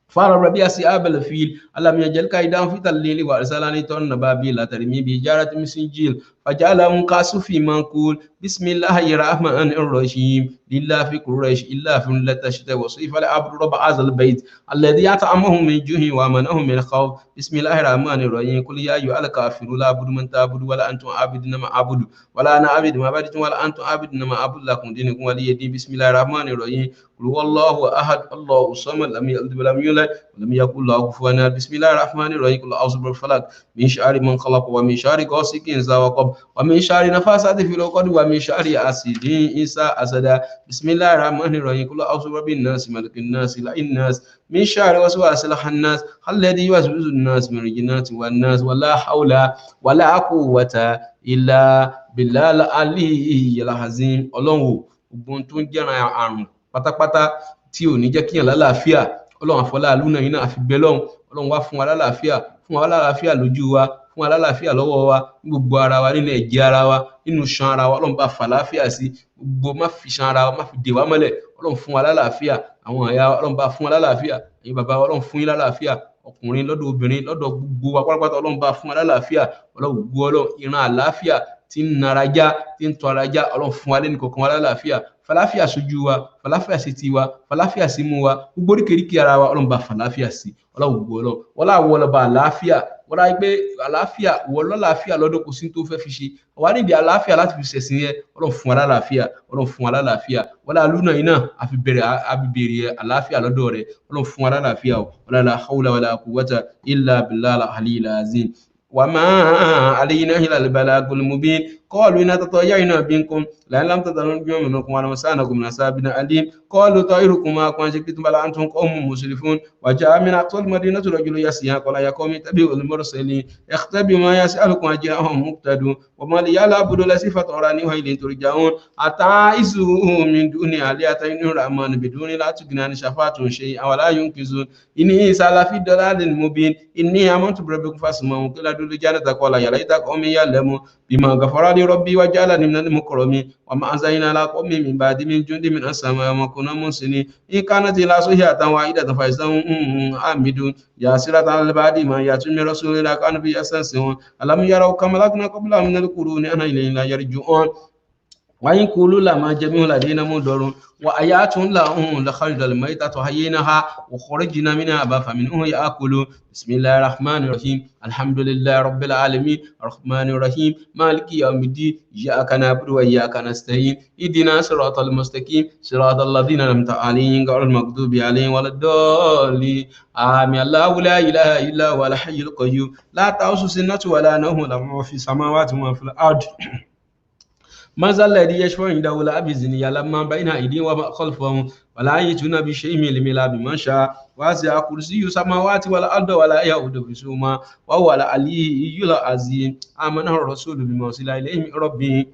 فار ربي أصحاب الفيل ألم يجعل كيدهم في تضليل وأرسلني طيرا أبابيل ترمي بحجارة من سجيل فجعلهم كعصف مأكول بسم الله الرحمن الرحيم لله في قريش إلا في ملة الشتاء وصيف العبد رب هذا البيت الذي أطعمهم من جوع وآمنهم من خوف بسم الله الرحمن الرحيم قل يا أيها الكافرون لا أعبد من تعبد ولا أنتم عابدون ما أعبد ولا أنا عابد ما عبدتم ولا أنتم عابدون ما أعبد لكم دينكم ولي دين بسم الله الرحمن الرحيم قل هو الله أحد الله الصمد لم يلد ولم يولد ولم يكن له كفوا أحد بسم الله الرحمن الرحيم قل أعوذ برب الفلق من شر من خلق ومن شر غاسق إذا وقب ومن شر نفاثات في العقد ومن شر حاسد إذا حسد بسم الله الرحمن الرحيم قل أعوذ برب الناس ملك الناس إله الناس من شر الوسواس الخناس الذي يوسوس الناس من الجنة والناس ولا حول ولا قوة إلا بالله العلي العظيم ọlọ́run gbogbo tó ń jẹ́ràn àrùn pátápátá tí ò ní jẹ́ kíyàn lálàáfíà ọlọ́run àfọlá àlùnà yìí náà àfi bẹ́ lọ́hùn ọlọ́run wá fún wa lálàáfíà lójú wa fún wa lálàáfíà lọ́wọ́ wa ní gbogbo ara wa nínú ẹ̀jẹ̀ ara wa nínú ṣan ara wa ọlọ́run bá fà láàfíà sí gbogbo má fi ṣan ara wa má fi dè wá mọ́lẹ̀ ọlọ́run fún wa lálàáfíà àwọn àyà ọlọ́run bá fún wa lálàáfíà ẹ̀yin bàbá ọlọ́run fún yín lálàáfíà ọkùnrin lọ́dọ̀ obìnrin lọ́dọ̀ gbogbo wa pátápátá ọlọ́run bá fún wa lálàáfíà ọlọ́run gbogbo ọlọ́run ìran àlàáfíà tí ń narajá tí ń tọ́ arajá ọlọ́run fún wa lẹ́nu kọ̀ọ̀kan wa lálàáfíà fàlàáfíà sójú wa fàlàáfíà sí tiwa fàlàáfíà sí mú wa gbogbo oríkèéríkèé ara wa ọlọ́run bá fàlàáfíà sí ọlọ́run gbogbo ọlọ́run wọ́n láwọ́ ọlọ́ba àlàáfíà wọ́n láyé pé àlàáfíà wọ́n lọ́làáfíà lọ́dọ̀ kò sí tó fẹ́ fi ṣe wà nídìí àlàáfíà láti fi ṣẹ̀sìn yẹn ọlọ́run fún wa lálàáfíà ọlọ́run fún wa lálàáfíà wọ́n lá lúnà yìí náà àfi bẹ̀rẹ̀ àlàáfíà lọ́dọ̀ rẹ̀ ọlọ́run fún wa lálàáfíà wala la hawla wala quwwata illa billahi al-aliyyil azim وما علينا إلا البلاغ المبين قالوا إن تطيرنا بكم لئن لم تنتهوا بيومكم ولمسانكم من عذاب أليم قالوا طائركم معكم إن شئتم بل أنتم قوم مسرفون وجاء من أقصى المدينة رجل يسعى قال يا قوم اتبعوا المرسلين اختبئوا ما يسألكم أجرهم مقتدون وما لي لا أعبد الذي فطرني وإليه ترجعون أتعيسوا من دون آلهة إن الرحمن بدون لا تغني عن شفاعتهم شيئا ولا ينقذون إني سأل في ضلال مبين إني آمنت بربكم فاسمعوا قيل ادخلوا الجنة قال يا ليت قومي يعلمون بما غفر لي ربي وجعلني من المكرمين وما أنزلنا على قوم من بعد من جند من السماء وما كنا منزلين إن كانت إلا صيحة واحدة فإذا عامدون يا سيرة على البعد ما يأتون من رسول الله كانوا به يستهزئون ألم يروا كما أهلكنا قبلهم من القرون أن إلينا لا يرجعون وإن كلوا لما جميع الذين مدرون وآيات لهم لخرج الميتة حيينها وخرجنا منها فمنه يأكلون بسم الله الرحمن الرحيم الحمد لله رب العالمين الرحمن الرحيم مالك يوم الدين إياك نعبد وإياك نستعين اهدنا صراط المستقيم صراط الذين أنعمت عليهم غير المغضوب عليهم ولا الضالين آمين الله لا إله إلا هو الحي القيوم لا تأخذه سنة ولا نوم له ما في السماوات وما في الأرض من ذا الذي يشفع عنده إلا بإذنه يعلم ما بين أيديهم وما خلفهم ولا يحيطون بشيء من علمه إلا بما شاء وسع كرسيه السماوات والأرض ولا يؤوده حفظهما وهو العلي العظيم آمن الرسول بما أرسل إليه من ربه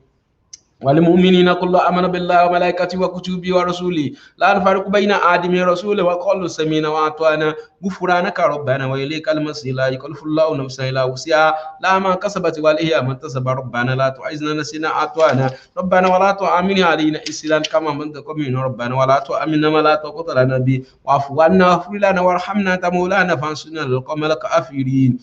والمؤمنين كل آمن بالله وملائكته وكتبه ورسوله لا نفرق بين أحد من رسوله وقالوا سمعنا وأطعنا غفرانك ربنا وإليك المصير لا يكلف الله نفسا إلا وسعها لا ما كسبت وعليها ما اكتسب ربنا لا تعزنا نسينا أطعنا ربنا ولا تؤمن علينا إسلام كما من تقومين ربنا ولا تؤمن ما لا تقتل لنا به واعف عنا واغفر لنا وارحمنا أنت مولانا فانصرنا للقوم الكافرين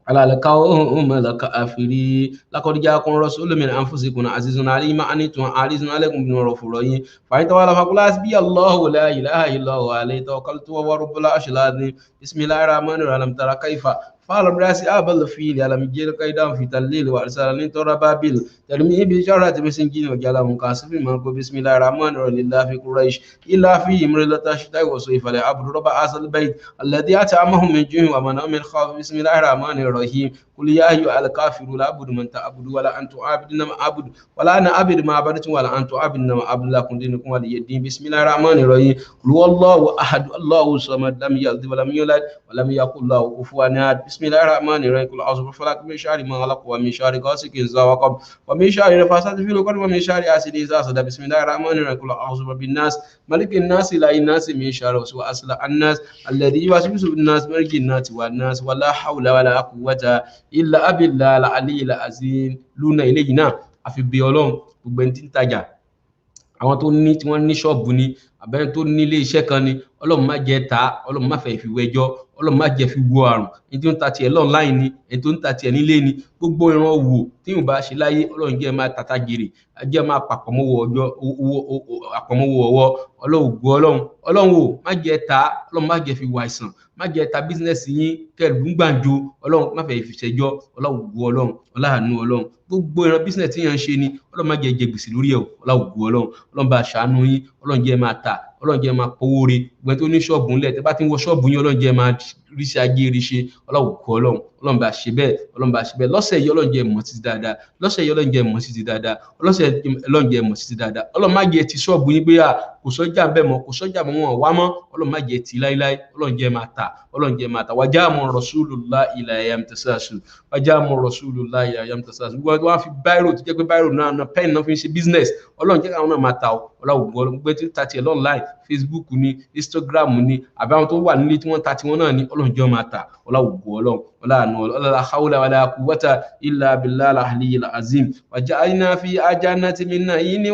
على القوم الكافرين لقد جاءكم رسول من انفسكم عزيز عليه ما عنتم حريص عليكم بالرؤوف الرحيم فإن تولوا فقل حسبي الله لا اله الا هو عليه توكلت وهو رب العرش العظيم بسم الله الرحمن الرحيم ألم ترى كيف فعل برأس أبل الفيل ألم يجعل كيدهم في تضليل وأرسل ترى بابل ترميه بحجارة من سجيل وجعلهم كعصف مأكول بسم الله الرحمن الرحيم لله في قريش إلا فيهم رحلة الشتاء والصيف ليعبدوا رب هذا البيت الذي أطعمهم من جوع وآمنهم من خوف بسم الله الرحمن الرحيم قل يا أيها الكافرون لا أعبد من تعبدون ولا أنتم عابدون ما أعبد ولا أنا أعبد ما عبدتم ولا أنتم عابدون ما أعبد لكم دينكم ولي الدين بسم الله الرحمن الرحيم قل هو الله أحد الله الصمد لم يلد ولم يولد ولم يكن له كفوا أحد بسم الله الرحمن الرحيم قل أعوذ بالفلق من شر ما خلق ومن شر غاسق إذا وقب ومن شر النفاثات في العقد ومن شر حاسد إذا حسد بسم الله الرحمن الرحيم قل أعوذ برب الناس ملك الناس إله الناس من شر وسوء الناس الذي يوسوس بالناس ملك الناس والناس ولا حول ولا قوة إلا بالله العلي العظيم luna eléyìí náà àfi bí Ọlọ́run gbogbo ẹni tí ń tajà àwọn tó ní tí wọ́n ní ṣọ́ọ̀bù ni àbẹ́ni tó ní ilé iṣẹ́ kan ni Ọlọ́run má jẹ́ ta Ọlọ́run má fẹ́ fi wẹjọ́ Ọlọ́run má jẹ́ fi wo àrùn ẹni tó ń ta tiẹ̀ online ni ẹni tó ń ta tiẹ̀ nílé ni gbogbo ìran òwò tí yóò bá ṣe láyé Ọlọ́run jẹ́ máa tata jèrè jẹ́ máa pàpọ̀mọ́wọ́ ọjọ́ àpọ̀mọ́wọ́ ọwọ́ Ọlọ́run gbọ́ Ọlọ́run wò má jẹ́ ta Ọlọ́run má jẹ́ fi wà àìsàn má jẹ́ ta bísínẹ́sì yín kẹrù ń gbàǹjo Ọlọ́run má fẹ́ fi ṣẹjọ́ Ọlọ́run gbọ́ Ọlọ́run Ọlọ́run gbogbo ìran bísínẹ́sì tí yẹn ń ṣe ni Ọlọ́run má jẹ́ jẹ gbèsè lórí ẹ̀ Ọlọ́run gbọ́ Ọlọ́run bá ṣàánú yín Ọlọ́run jẹ́ máa ta Ọlọ́run jẹ́ máa powó re gbẹ́ tó ní ṣọ́ọ̀bù ńlẹ̀ tẹ́ bá ti ń wọ ṣọ́ọ̀bù yín Ọlọ́run jẹ́ máa rí sí ajé rí ṣe Ọlọ́run kọ́ Ọlọ́run bá ṣe bẹ́ẹ̀ lọ́sẹ̀ yìí Ọlọ́run jẹ́ mọ̀ títí dáadáa lọ́sẹ̀ yìí Ọlọ́run jẹ́ mọ̀ títí dáadáa lọ́sẹ̀ Ọlọ́run jẹ́ mọ̀ títí dáadáa Ọlọ́run má jẹ́ ti ṣọ́ọ̀bù yín pé kò sọ́jà bẹ́ẹ̀ mọ́ kò sọ́jà mọ́ wọn wá mọ́ Ọlọ́run má jẹ́ ti láíláí Ọlọ́run jẹ́ máa ta wàjáàmù Rasulullah ila yamtasasu wàjáàmù Rasulullah ila yamtasasu gbogbo wọn fi báírò tó jẹ́ pé báírò náà pẹ́ẹ́nì náà fi ń ṣe business Ọlọ́run jẹ́ káwọn náà máa ta Ọlọ́run gbé tí ta tiẹ̀ online Facebook ni Instagram ni àbí àwọn tó wà nílé tí wọ́n ta tiwọn náà ni Ọlọ́run jẹ́ máa ta Ọlọ́run ولا حول ولا قوة إلا بالله العلي العظيم وجعلنا في أجنة من نعيم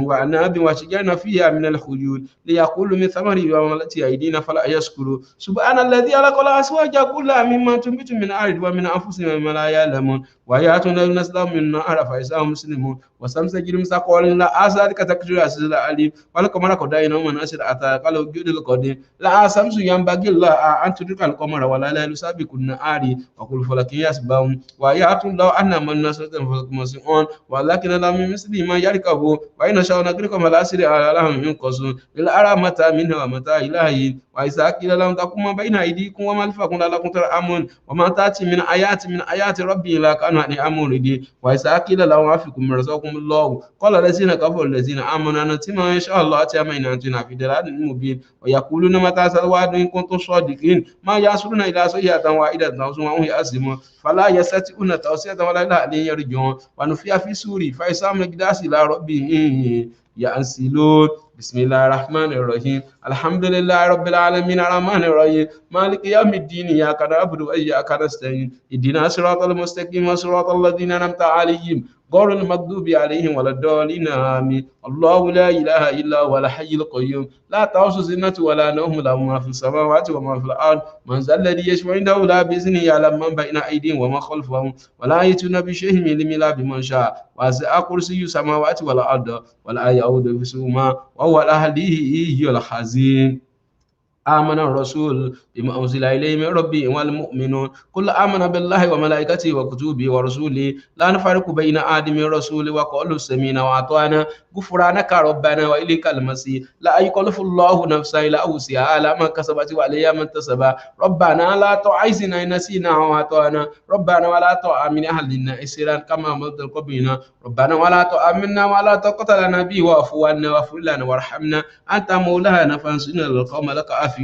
وعناب وشجرنا فيها من الخيول ليأكلوا من ثمره وما التي أيدينا فلا يشكروا سبحان الذي خلق الأزواج كلها مما تنبت من الأرض ومن أنفسهم وما لا يعلمون ويأتون النسل من النار فإذا هم مسلمون وسمس جرم سقول لا أسأل كتكتر أسأل العليم ولكم قدائنا ومن أسأل أتى قالوا جود القديم لا سمس ينبغي الله أن تدرك القمر ولا لا يسابق النهار وكل فلك يسبحون ويأتون لو أن من نسل فلكم ولكن لم مثل ما يركبوا وإن شاء نغرقكم على أسر على لهم ينقصون للأرى متى منها ومتى إلهي وإذا قيل لهم تقوم بين أيديكم وما خلفكم لعلكم ترحمون وما تأتي من آيات ربي لا كانوا عن أمر دي وإذا قيل لهم أنفقوا من رزقكم الله قال الذين كفروا الذين آمنوا نؤتي ما إن شاء الله أتي ما أنتنا في ضلال مبين ويقولون متى هذا الوعد إن كنتم صادقين ما يصلون إلى صيحة واحدة ثم هم يأزمون فلا يستطيعون توصية ولا إلى أن يرجعون ونفخ في الصور فإذا هم الأجداث إلى ربهم ينسلون بسم الله الرحمن الرحيم الحمد لله رب العالمين الرحمن الرحيم مالك يوم الدين إياك نعبد وإياك نستعين اهدنا الصراط المستقيم صراط الذين أنعمت عليهم غير المغضوب عليهم ولا الضالين آمين. الله لا إله إلا هو الحي القيوم لا تأخذه سنة ولا نوم له ما في السماوات وما في الأرض من ذا الذي يشفع عنده إلا بإذنه يعلم من بين أيديهم وما خلفهم ولا يأتون بشيء من علمه إلا بمن شاء وسع كرسيه السماوات والأرض ولا يؤوده حفظهما وهو العلي العظيم. آمن الرسول بما أنزل إليه من ربه والمؤمنون كل آمن بالله وملائكته وكتبه ورسوله لا نفرق بين أحد من رسوله وقالوا سمعنا وأطعنا غفرانك ربنا وإليك المصير لا يكلف الله نفسا إلا وسعها لها ما كسبت وعليها ما اكتسبت ربنا لا تؤاخذنا إن نسينا وأخطأنا ربنا ولا تحمل علينا إصرا كما حملته على قومنا ربنا ولا تحملنا ولا تقتلنا به واعف عنا واغفر لنا وارحمنا أنت مولانا فانصرنا على القوم الكافرين.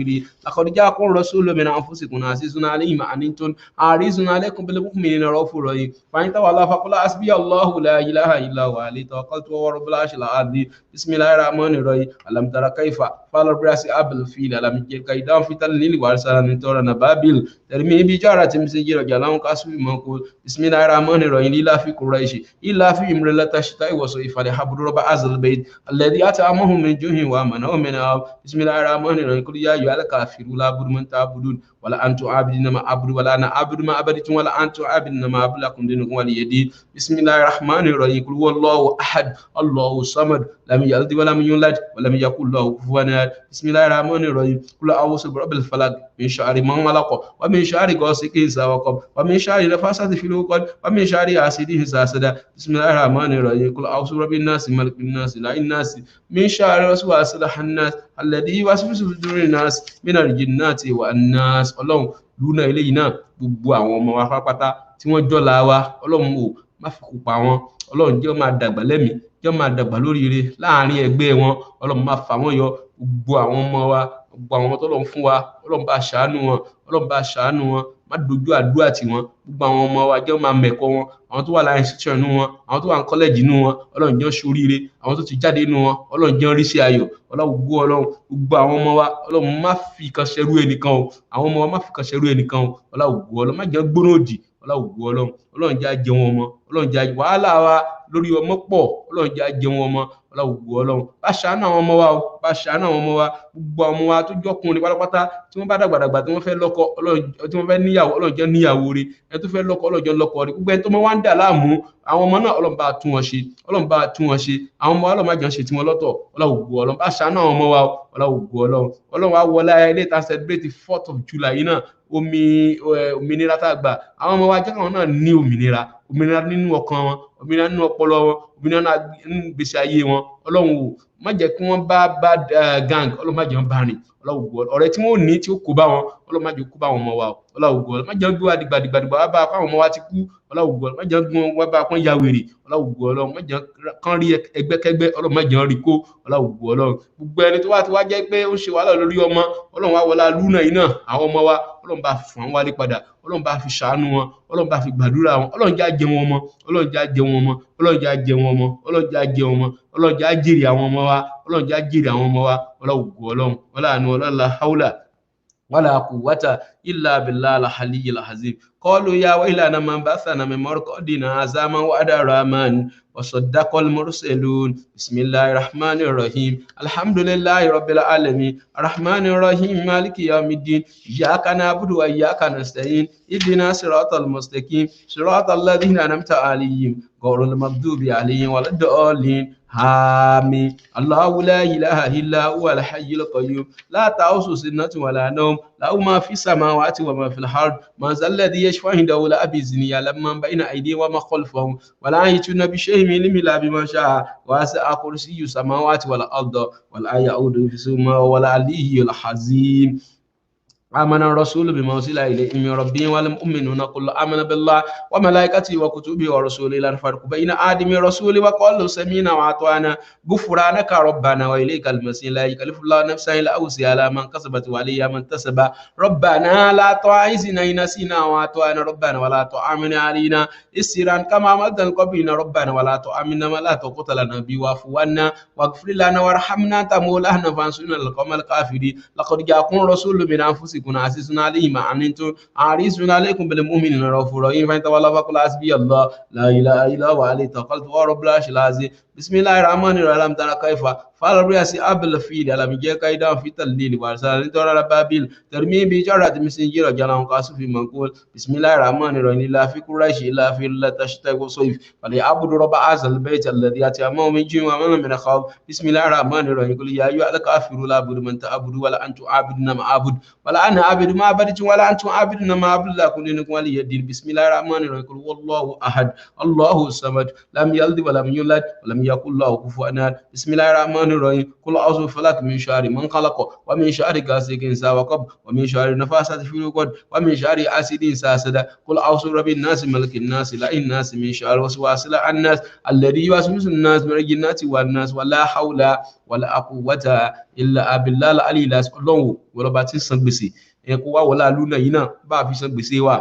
لقد جاءكم رسول من أنفسكم عزيز عليه ما عنتم حريص عليكم بالمؤمنين رؤوف رحيم فإن تولوا فقل حسبي الله لا إله إلا هو عليه توكلت وهو رب العرش العظيم. بسم الله الرحمن الرحيم. ألم تر كيف فعل برأس الفيل ألم يجد كيدهم في تضليل وأرسل من تورنا بابل ترمي بحجارة من سجيل جعلهم كعصف مأكول. بسم الله الرحمن الرحيم. إلا في قريش إلا في امرأة الشتاء والصيف فليعبدوا رب هذا البيت الذي أطعمهم من جوع وآمنهم من خوف. بسم الله الرحمن الرحيم. قل يا أيها الكافرون لا أعبد من تعبدون ولا أنتم عابدون ما أعبد ولا أنا أعبد ما عبدتم ولا أنتم عابدون ما أعبد لكم دينكم ولي دين. بسم الله الرحمن الرحيم. قل هو الله أحد الله الصمد لم يلد ولم يولد ولم يكن له كفوا أحد. بسم الله الرحمن الرحيم. قل أعوذ برب الفلق من شر ما خلق ومن شر غاسق إذا وقب ومن شر النفاثات في العقد ومن شر حاسد إذا حسد. بسم الله الرحمن الرحيم. قل أعوذ برب الناس ملك الناس إله الناس من شر الوسواس الخناس الذي يوسوس في صدور الناس من الجنة والناس. Ọlọ́run lúnà eléyìí náà gbogbo àwọn ọmọ wa pátápátá tí wọ́n jọ́la wa Ọlọ́run ò má fi kú pa wọn Ọlọ́run jẹ́ ó máa dàgbà lẹ́mìí jẹ́ ó máa dàgbà lóríire láàrin ẹgbẹ́ wọn Ọlọ́run máa fà wọ́n yọ gbogbo àwọn ọmọ wa gbogbo àwọn ọmọ t'Ọlọ́run fún wa Ọlọ́run bá ṣàánú wọn Ọlọ́run bá ṣàánú wọn má dojú àdúrà tì wọ́n gbogbo àwọn ọmọ wa jẹ́ ó máa mẹ̀kọ́ wọn àwọn tó wà láàrin institution inú wọn àwọn tó wà ní kọ́lẹ́jì inú wọn Ọlọ́run jẹ́ ó ṣoríire àwọn tó ti jáde inú wọn Ọlọ́run jẹ́ ó rí sí ayọ̀ Ọlọ́run gbogbo àwọn ọmọ wa Ọlọ́run má fi kan ṣerú ẹnìkan o àwọn ọmọ wa má fi kan ṣerú ẹnìkan o Ọlọ́run má jẹ́ gbóná òdì Ọlọ́run jẹ́ á jẹ wọn ọmọ Ọlọ́run jẹ́ wàhálà wa lórí ọmọ pọ̀ Ọlọ́run jẹ́ á jẹ wọn ọmọ Ọlọ́run bá ṣàánú àwọn ọmọ wa o bá ṣàánú àwọn ọmọ wa gbogbo àwọn ọmọ wa tó jọkùnrin pátápátá tí wọ́n bá dàgbàdàgbà tí wọ́n fẹ́ lọ́kọ Ọlọ́run tí wọ́n fẹ́ níyàwó Ọlọ́run jẹ́ níyàwó rẹ̀ ẹni tó fẹ́ lọ́kọ Ọlọ́run jẹ́ lọ́kọ rẹ̀ gbogbo ẹni tó mọ́ wá ń dà láàmú àwọn ọmọ náà Ọlọ́run bá tún wọn ṣe Ọlọ́run bá tún wọn ṣe àwọn ọmọ Ọlọ́run má jẹ́ ṣe tí wọn lọ́tọ̀ Ọlọ́run bá ṣàánú àwọn ọmọ wa Ọlọ́run wá wọlé ilé ìta celebrate 4th of July yìí náà òmìnira tá a gbà àwọn ọmọ wa jẹ́ káwọn náà ní òmìnira nínú ọkàn wọn òmìnira nínú ọpọlọ wọn òmìnira nínú ìgbésí ayé wọn Ọlọ́run wò má jẹ́ kí wọ́n bá gang Ọlọ́run má jẹ́ wọ́n bá rìn ọ̀rẹ́ tí wọ́n ní tí ó kó bá wọn Ọlọ́run má jẹ́ kó bá wọn ọmọ wa Ọlọ́run má jẹ́ gbé wa dìgbàdìgbà wá bá àwọn ọmọ wa ti kú Ọlọ́run má jẹ́ gbé wọn bá kán ya wèrè Ọlọ́run má jẹ́ kán rí ẹgbẹ́kẹ́gbẹ́ Ọlọ́run má jẹ́ rí kó Ọlọ́run gbogbo ẹni tó wá jẹ́ pé ó ń ṣe wàhálà lórí ọmọ Ọlọ́run wá wọlá lúnà yìí náà àwọn ọmọ wa Ọlọ́run bá fún wọn wálé padà Ọlọ́run bá fi ṣàánú wọn Ọlọ́run bá fi gbàdúrà wọn Ọlọ́run jẹ́ á jẹ wọn ọmọ Ọlọ́run jẹ́ á jẹ wọn ọmọ Ọlọ́run jẹ́ á jẹ wọn ọmọ Ọlọ́run jẹ́ á jẹ wọn ọmọ Ọlọ́run jẹ́ á jèrè àwọn ọmọ wa Ọlọ́run jẹ́ á jèrè àwọn ọmọ wa Ọlọ́run wala àánú wala haula ولا قوة إلا بالله العلي العظيم. قالوا يا ويلنا من بعثنا من مرقدنا هذا ما وعد الرحمن وصدق المرسلون. بسم الله الرحمن الرحيم. الحمد لله رب العالمين الرحمن الرحيم مالك يوم الدين إياك نعبد وإياك نستعين اهدنا الصراط المستقيم صراط الذين أنعمت عليهم غير المغضوب عليهم ولا الضالين آمين. الله لا إله إلا هو الحي القيوم لا تأخذه سنة ولا نوم له ما في السماوات وما في الأرض من ذا الذي يشفع عنده إلا بإذنه يعلم ما بين أيديهم وما خلفهم ولا يحيطون بشيء من علمه إلا بما شاء وسع كرسيه السماوات والأرض ولا يؤوده حفظهما ولا العلي العظيم. آمن الرسول بما أنزل إليه من ربه والمؤمنون كل آمن بالله وملائكته وكتبه ورسوله لا نفرق بين أحد من رسوله وقالوا سمعنا وأطعنا غفرانك ربنا وإليك المصير لا يكلف الله نفسا إلا وسعها ما كسبت وعليها ما اكتسبت ربنا لا تؤاخذنا إن نسينا وأطعنا ربنا ولا تحمل علينا إصرا كما حملته على قومنا ربنا ولا تحملنا ما لا طاقة لنا به واعف عنا واغفر لنا وارحمنا أنت مولانا فانصرنا على القوم الكافرين. لقد جاءكم رسول من أنفسكم أنفسكم عزيز عليه ما عنتم حريص عليكم بالمؤمنين رؤوف رحيم فإن تولوا فقل حسبي الله لا إله إلا هو عليه توكلت وهو رب العرش العظيم بسم الله الرحمن الرحيم ألم ترى كيف فعل برأس أبل الفيل ألم يجعل كيدا في تلديل وأرسل ترى بابل ترمي بجرة من سجيل جلهم قاسف منقول بسم الله الرحمن الرحيم لا في قريش إلا في لا تشتاق وصيف فليعبدوا رب هذا البيت الذي أتيمهم من جوع ومن من خوف بسم الله الرحمن الرحيم قل يا أيها الكافرون لا أعبد من تعبدوا ولا أنتم عابدون ما أعبد ولا أنا عابد ما عبدتم ولا أنتم عابدون ما أعبد لكم دينكم ولي دين بسم الله الرحمن الرحيم قل والله أحد الله الصمد لم يلد ولم يولد ولم يكن له كفوا أحد بسم الله الرحمن الرحيم قل أعوذ بفلق من شر من خلق ومن شر غاسق إذا وقب ومن شر النفاثات في العقد ومن شر حاسد إذا حسد قل أعوذ برب الناس ملك الناس إله الناس من شر الوسواس الناس الذي يوسوس الناس من الجنة والناس ولا حول ولا قوة إلا بالله العلي العظيم wọ́n bá ti san gbèsè kó wá wọlá lúnà yìí náà bá fi san gbèsè wa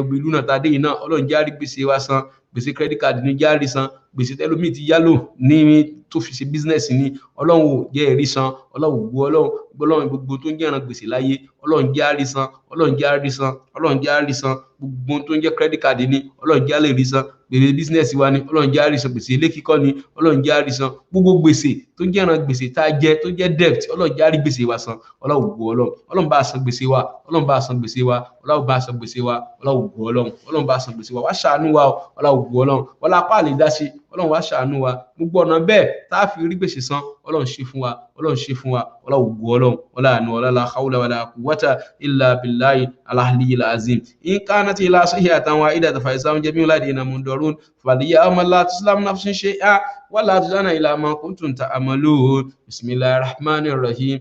bí lúnà tàdé yìí náà Ọlọ́run járí gbèsè wa san gbèsè credit card ní járí san gbèsè tẹ́lómi ti yálò ní tó fi ṣe business ní Ọlọ́run jẹ́ ẹ̀rí san Ọlọ́run gbọ́ Ọlọ́run gbogbo tó ń jẹ́ ìran gbèsè láyé Ọlọ́run járí san Ọlọ́run járí san Ọlọ́run járí san gbogbo tó ń jẹ́ credit card ní Ọlọ́run járí rí san gbèsè business wa ní Ọlọ́run járí san gbèsè ilé kíkọ́ ní Ọlọ́run járí san gbogbo gbèsè tó ń jẹ́ ìran gbèsè tá jẹ tó jẹ́ debt Ọlọ́run járí gbèsè wa san Ọlọ́run gbọ́ Ọlọ́run bá san gbèsè wa Ọlọ́run bá san gbèsè wa Ọlọ́run bá san gbèsè wa Ọlọ́run gbọ́ Ọlọ́run bá san gbèsè wa wá ṣàánú wa Ọlọ́run gbọ́ wọ́n lápá lè dá sí Ọlọ́run wá ṣàánú wa gbogbo ọ̀nà bẹ́ẹ̀ tá a fi rí gbèsè san Ọlọ́run ṣe fún wa Ọlọ́run ṣe fún wa Ọlọ́run gbọ́ wala àánú wala hawla wala quwwata illa billahi al-aliyyil azim in kanat ila sahihatan wahidatan fa isam jami'u ladina mundarun faliyawma la tuslam nafsun shay'a wala tujana ila ma kuntum ta'malun bismillahir rahmanir rahim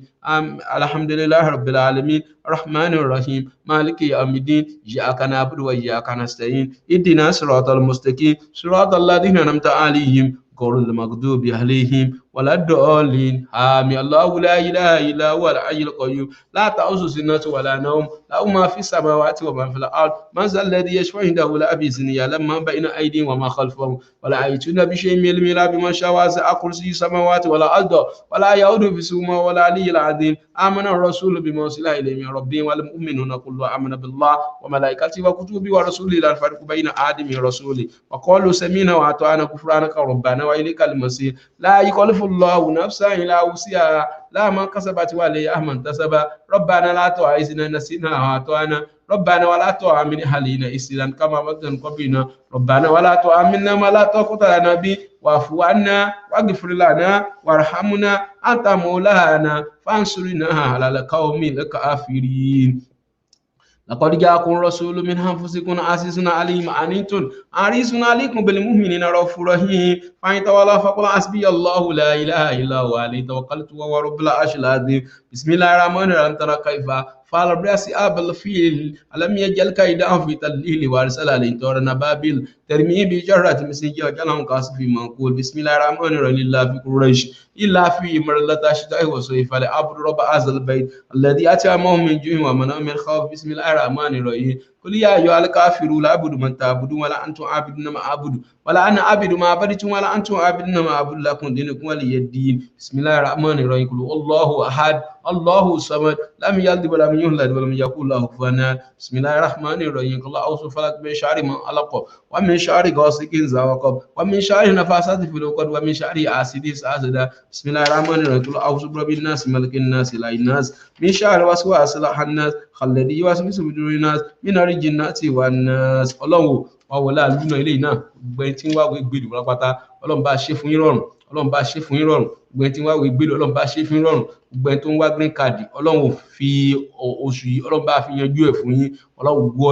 alhamdulillahi rabbil alamin arrahmanir rahim maliki yawmiddin iyyaka na'budu wa iyyaka nasta'in ihdinas siratal mustaqim siratal ladzina an'amta alaihim ghayril maghdubi alaihim waladdallin amin Allahu la ilaha illa huwa al-hayyul qayyum la ta'khudhuhu sinatun wa la nawm lahu ma fis samawati wa ma fil ard man zal ladhi yashfa'u indahu illa bi'izni ya'lamu ma bayna aydihim wa ma khalfahum wa la yahituna bi shay'in min ilmihi illa bima sha'a wasi'a kursiyyu samawati wal ardi wa la ya'uduhu hifdhuhuma wa la aliyyul 'azim amana ar-rasulu bima unzila ilayhi min rabbihim wal mu'minuna kullu amana billahi wa malaikatihi wa kutubihi wa rusulihi la nufarriqu bayna ahadin min rusulihi wa qalu sami'na wa ata'na ghufranaka rabbana wa ilaykal masir la yukallifu Allahu nafsan illa wus'aha la ma kasabat wa alayha ma iktasabat rabbana la tu'akhidhna in nasina wa ata'na ربنا ولا تحمل علينا إصرا كما حملته قبلنا ربنا ولا تحملنا ما لا طاقة لنا به واعف عنا واغفر لنا وارحمنا أنت مولانا فانصرنا على القوم الكافرين لقد جاءكم رسول من أنفسكم عزيز عليه ما عنتم حريص عليكم بالمؤمنين رؤوف رحيم فإن تولوا فقل حسبي الله لا إله إلا هو عليه توكلت وهو رب العرش العظيم بسم الله الرحمن الرحيم ترى كيف فعل برأس أبل الفيل ألم يجعل كيدهم في تضليل وأرسل عليهم طيرا بابل ترمي بجرة من سجيل جلهم قاسف منقول بسم الله الرحمن الرحيم إلا في قريش إلا في مرلة شتاء وصيف لعبد رب هذا البيت الذي أتيمهم من جوع ومنعهم من خوف بسم الله الرحمن الرحيم قل يا أيها الكافرون لا أعبد من تعبدون ولا أنتم عابدون ما أعبد ولا أنا عابد ما عبدتم ولا أنتم عابدون ما أعبد لكم دينكم ولي الدين بسم الله الرحمن الرحيم قل الله أحد الله الصمد لم يلد ولم يولد ولم يكن له كفوا أحد بسم الله الرحمن الرحيم قل أعوذ بفلق من شر ما خلق ومن شر غاسق إذا وقب ومن شر النفاثات في العقد ومن شر حاسد إذا حسد بسم الله الرحمن الرحيم قل أعوذ برب الناس ملك الناس إله الناس من شر الوسواس الخناس الذي يوسوس في صدور الناس من الجنة والناس Ọlọ́run wá wọlá lúnà ilé náà gbogbo tí ń wá wé gbèlú lápáta Ọlọ́run bá ṣe fún yín rọrùn Ọlọ́run bá ṣe fún yín rọrùn gbogbo tí ń wá wé gbèlú Ọlọ́run bá ṣe fún yín rọrùn gbogbo tó ń wá green card Ọlọ́run fi oṣù yìí Ọlọ́run bá fi yanjú ẹ̀ fún yín Ọlọ́run gbọ́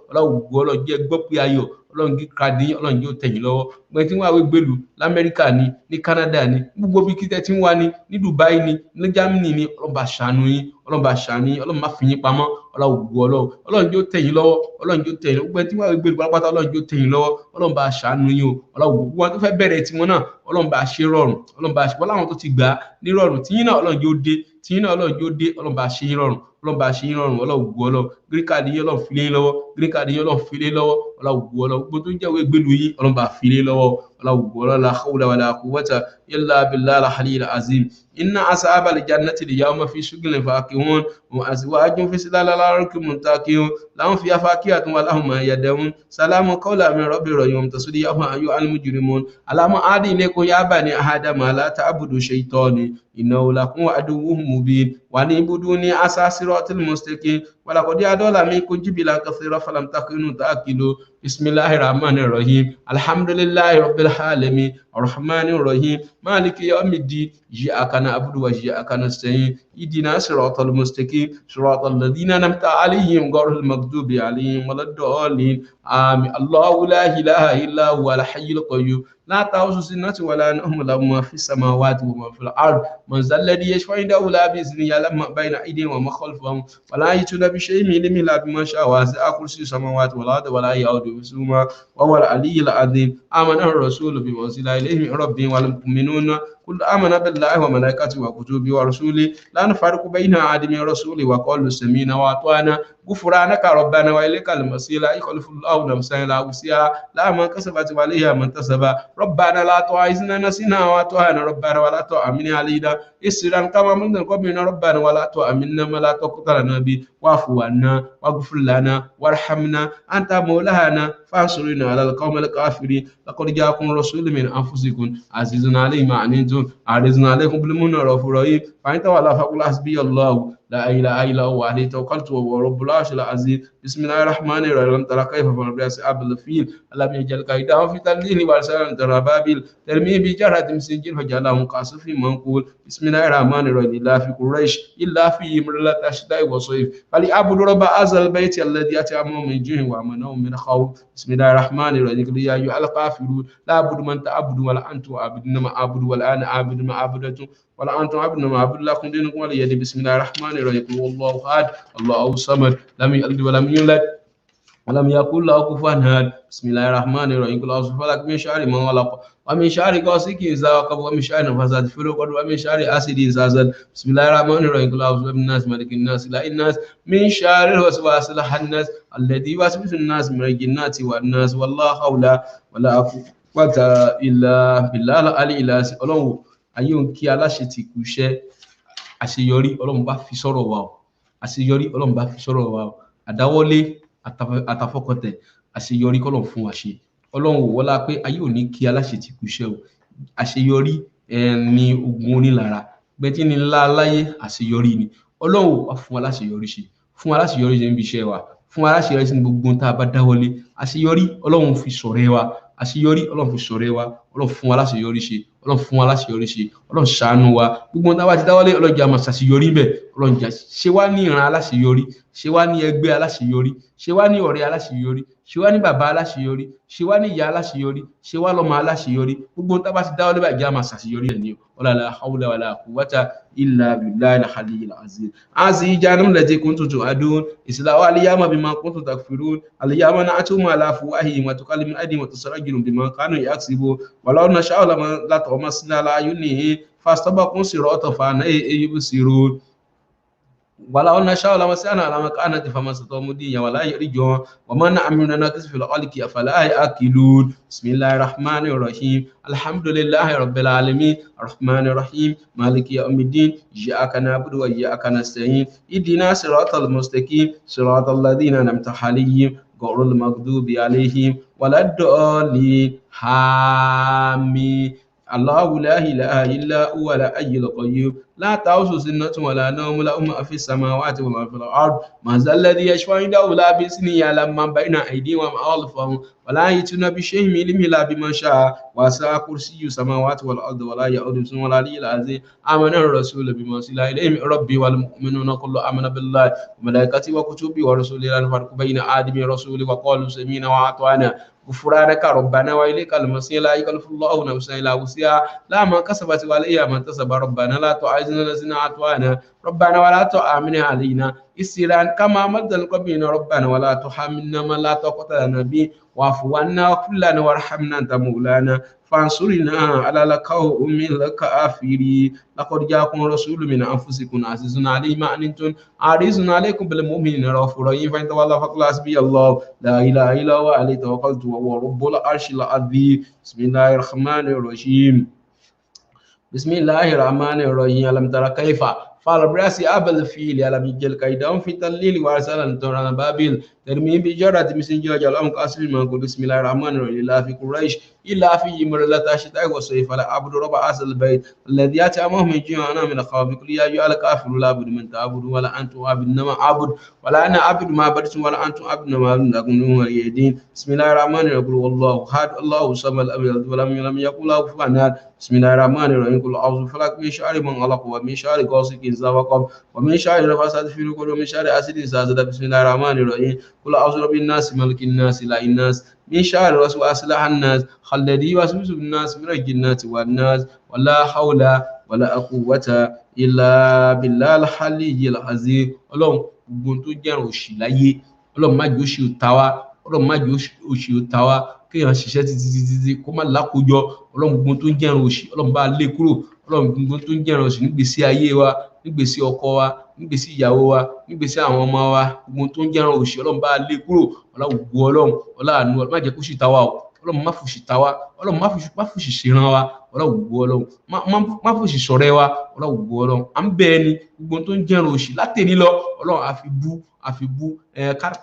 Ọlọ́run jẹ́ gbọ́ pé ayọ̀ Ọlọ́run gí kàdí Ọlọ́run yóò tẹ̀yìn lọ́wọ́ gbogbo tí ń wá wé gbèlú l'Amẹ́ríkà ní Canada ní gbogbo bí kíkẹ́ tí ń wá ní Dubai ní Germany ní Ọlọ́run bá ṣàánú yín Ọlọ́run má fi yín pamọ́ Ọlọ́run yóò tẹ̀yìn lọ́wọ́ Ọlọ́run yóò tẹ̀yìn gbogbo tí ń wá wé gbèlú pátápátá Ọlọ́run yóò tẹ̀yìn lọ́wọ́ Ọlọ́run bá ṣàánú yín o Ọlọ́run gbogbo wọn tó fẹ́ bẹ̀rẹ̀ tiwọn náà Ọlọ́run bá ṣe rọrùn Ọlọ́run bá ṣe wọ́n láwọn tó ti gbà ní rọrùn tí yín náà Ọlọ́run yóò dé Ọlọ́run bá ṣe rọrùn Ọlọ́run gbọ́ green card yín Ọlọ́run fi lé lọ́wọ́ green card yín Ọlọ́run fi lé lọ́wọ́ Ọlọ́run gbọ́ gbogbo tó ń jẹ́ wé gbèlú yín Ọlọ́run bá fi lé lọ́wọ́ Ọlọ́run gbọ́ la hawla wala quwwata illa billahi al-aliyyil azim إن أصحاب الجنة اليوم في شغل فاكهون وأزواج في سلال الأرض منتكئون لهم فيها فاكهة ولهم ما يدعون سلام قولا من رب رحيم تصدي أيها المجرمون ألم أعد إليكم يا بني آدم لا تعبدوا شيطاني إنه لكم عدو مبين وأن اعبدوني عسى صراط المستقيم ولقد أضل منكم جبلا كثيرا فلم تكونوا تأكلون بسم الله الرحمن الرحيم الحمد لله رب العالمين الرحمن الرحيم مالك يوم الدين إياك نعبد وإياك نستعين اهدنا صراط المستقيم صراط الذين أنعمت عليهم غير المغضوب عليهم ولا الضالين آمين الله لا إله إلا هو الحي القيوم لا تأخذه سنة ولا نوم له ما في السماوات وما في الأرض من ذا الذي يشفع عنده لا بإذنه يعلم ما بين أيديهم وما خلفهم ولا يحيطون بشيء من علمه إلا بما شاء وسع كرسيه السماوات والأرض ولا يؤوده حفظهما وهو العلي العظيم آمن الرسول بما أنزل إليه من ربه والمؤمنون كل آمن بالله وملائكته وكتبه ورسوله لا نفرق بين أحد من رسوله وقالوا سمعنا وأطعنا غفرانك ربنا وإليك المصير لا يخلف الله نفسا إلا وسعها لا من كسبت وعليها من اكتسب ربنا لا تؤاخذنا نسينا وأطعنا ربنا ولا تؤمن علينا إسرا كما من قبلنا ربنا ولا تؤمنا ما لا تقتلنا به واعف عنا واغفر لنا وارحمنا أنت مولانا فانصرنا على القوم الكافرين لقد جاءكم رسول من أنفسكم عزيز عليه ما عنتم حريص عليكم بالمؤمنين رؤوف رحيم فإن تولوا فقل حسبي الله لا إله إلا هو عليه توكلت وهو رب العرش العظيم بسم الله الرحمن الرحيم ألم ترى كيف فعل بأصحاب الفيل ألم يجعل كيدهم في تضليل وأرسل ترابابيل ترميهم بحجارة من سجيل فجعلهم كعصف مأكول بسم الله الرحمن الرحيم إلا في قريش إلا في مرلة الشتاء والصيف فليعبدوا رب هذا البيت الذي أطعمهم من جوع وآمنهم من خوف بسم الله الرحمن الرحيم يا أيها الكافرون لا أعبد من تعبدون ولا أنتم عابدون ما أعبد ولا أنا عابد ما عبدتم ولا أنتم عابدون ما أعبد لكم دينكم ولي دين بسم الله الرحمن الرحيم قل هو الله أحد الله الصمد لم يلد ولم يولد ولم يكن له كفوا أحد بسم الله الرحمن الرحيم قل أعوذ بفلق من شر ما خلق ومن شر غاسق إذا وقب ومن شر النفاثات في العقد ومن شر حاسد إذا حسد بسم الله الرحمن الرحيم قل أعوذ برب الناس ملك الناس إله الناس من شر الوسواس الخناس الذي يوسوس الناس من الجنة والناس والله حول ولا قوة إلا بالله العلي العظيم Ọlọ́run ayé òun kí aláṣẹ ti kú iṣẹ́ àṣeyọrí Ọlọ́run bá fi sọ̀rọ̀ wa o àṣeyọrí Ọlọ́run bá fi sọ̀rọ̀ wa o àdáwọ́lé àtàfọkàntẹ̀ àṣeyọrí kọ́lọ̀ fún wa ṣe Ọlọ́run wọlá pé ayé òní kí aláṣẹ ti kú iṣẹ́ o àṣeyọrí ní ogun onílara gbẹtí ni ńlá láyé àṣeyọrí ni Ọlọ́run wá fún wa láṣeyọrí ṣe fún wa láṣeyọrí ṣe níbi iṣẹ́ wa fún wa láṣeyọrí ṣe ní gbogbo tá a bá dáwọ́lé àṣeyọrí Ọlọ́run fi ṣọ̀rẹ́ wa àṣeyọrí Ọlọ́run fi ṣọ̀rẹ́ wa Ọlọ́run fún wa láṣeyọrí ṣe Ọlọ́run fún wa láṣeyọrí ṣe Ọlọ́run ṣàánú wa gbogbo tá a bá ti dáwọ́lé Ọlọ́run jẹ́ a máa ṣàṣeyọrí bẹ́ẹ̀ Ọlọ́run jẹ́ ṣe wá ní ìran aláṣeyọrí ṣe wá ní ẹgbẹ́ aláṣeyọrí ṣe wá ní ọ̀rẹ́ aláṣeyọrí ṣe wá ní bàbá aláṣeyọrí ṣe wá ní ìyá aláṣeyọrí ṣe wá lọ́mọ aláṣeyọrí gbogbo tá a bá ti dáwọ́lé báyìí jẹ́ a máa ṣàṣeyọrí ẹ̀ ní la hawla wala quwwata illa billahi al-aliyyil azim hazihi jahannam allati kuntum tu'adun islauha al-yawma bima kuntum takfurun al-yawma na'tuhum ala afwahihim wa tukallimuna aydihim wa tusarrifuna bima kanu yaksibun walau nasha'u latamasna ala ayunihim fastabaqu sirata fa anna yubsirun ولو نشاء لمسأنا على مكانة فما استطاعوا مضيا ولا يرجعون وما نعملنا نقص في الخلق أفلا يأكلون بسم الله الرحمن الرحيم الحمد لله رب العالمين الرحمن الرحيم مالك يوم الدين إياك نعبد وإياك نستعين اهدنا صراط المستقيم صراط الذين أنعمت عليهم غير المغضوب عليهم ولا الضالين آمين الله لا إله إلا هو الحي القيوم لا تأخذه سنة ولا نوم له ما في السماوات وما في الأرض من ذا الذي يشفع عنده إلا بإذنه يعلم ما بين أيديهم وما خلفهم ولا يحيطون بشيء من علمه إلا بما شاء وسع كرسيه السماوات والأرض ولا يؤوده حفظهما العلي العظيم آمن الرسول بما أنزل إليه من ربه والمؤمنون كل آمن بالله وملائكته وكتبه ورسله لا نفرق بين أحد من رسله وقالوا سمعنا وأطعنا غفرانك ربنا وإليك المصير لا يكلف الله نفسا إلا وسعها لا ما كسبت وعليها ما اكتسب ربنا لا تعجزنا لسنا أطعنا ربنا ولا تؤمن علينا إسرا كما مد القبين ربنا ولا تحملنا ما لا طاقة لنا به واعف عنا واغفر لنا وارحمنا أنت مولانا فانصرنا على القوم الكافرين لقد جاءكم رسول من أنفسكم عزيز عليه ما أنتم حريص عليكم بالمؤمنين رؤوف رحيم فإن تولوا فقل حسبي الله لا إله إلا هو عليه توكلت وهو رب العرش العظيم بسم الله الرحمن الرحيم بسم الله الرحمن الرحيم ألم تر كيف فعل برأس أبل الفيل ألم يجل كيدهم في تليل وأرسل التوران بابل ترمي بجرة مثل جرج الأم كاسر من بسم الله الرحمن الرحيم إلا في قريش إلا في إمر لا تشتاء وصيف لا عبد رب أصل البيت الذي أتأمه من جوانا من خوف كل يا أيها الكافر لا بد من تعبد ولا أنتم عبد إنما عبد ولا أنا عبد ما عبدتم ولا أنتم عبد ما عبدتم يدين بسم الله الرحمن الرحيم والله أحد الله الصمد لم يلد ولم يكن له كفوا أحد بسم الله الرحمن الرحيم قل أعوذ بفلق من شر من خلق ومن شر غاسق إذا وقب ومن شر النفاثات في العقد ومن شر حاسد إذا حسد بسم الله الرحمن الرحيم قل أعوذ برب الناس ملك الناس إله الناس من شر الوسواس الخناس الذي يوسوس في الناس من الجنة والناس ولا حول ولا قوة إلا بالله العلي العظيم Ọlọ́run gbogbo tó jẹ́ òṣì láyé Ọlọ́run má jẹ́ òṣì ó ta wá Ọlọ́run má jẹ́ òṣì ó ta wá kéèyàn ṣiṣẹ́ títí kó má lákòójọ Ọlọ́run gbogbo tó ń jẹ́ràn òṣì Ọlọ́run bá lé kúrò Ọlọ́run gbogbo tó ń jẹ́ràn òṣì nígbèsí ayé wa nígbèsí ọkọ wa nígbèsí ìyàwó wa nígbèsí àwọn ọmọ wa gbogbo tó ń jẹ́ràn òṣì Ọlọ́run bá lé kúrò Ọlọ́run ọláàánú má jẹ́ kó ṣì ta wá o Ọlọ́run má fòṣì ta wá Ọlọ́run má fòṣì ṣèràn wa Ọlọ́run má fòṣì ṣọ̀rẹ́ wa Ọlọ́run à ń bẹ ẹni gbogbo tó ń jẹ́ràn òṣì látẹ̀ní lọ Ọlọ́run àfi bú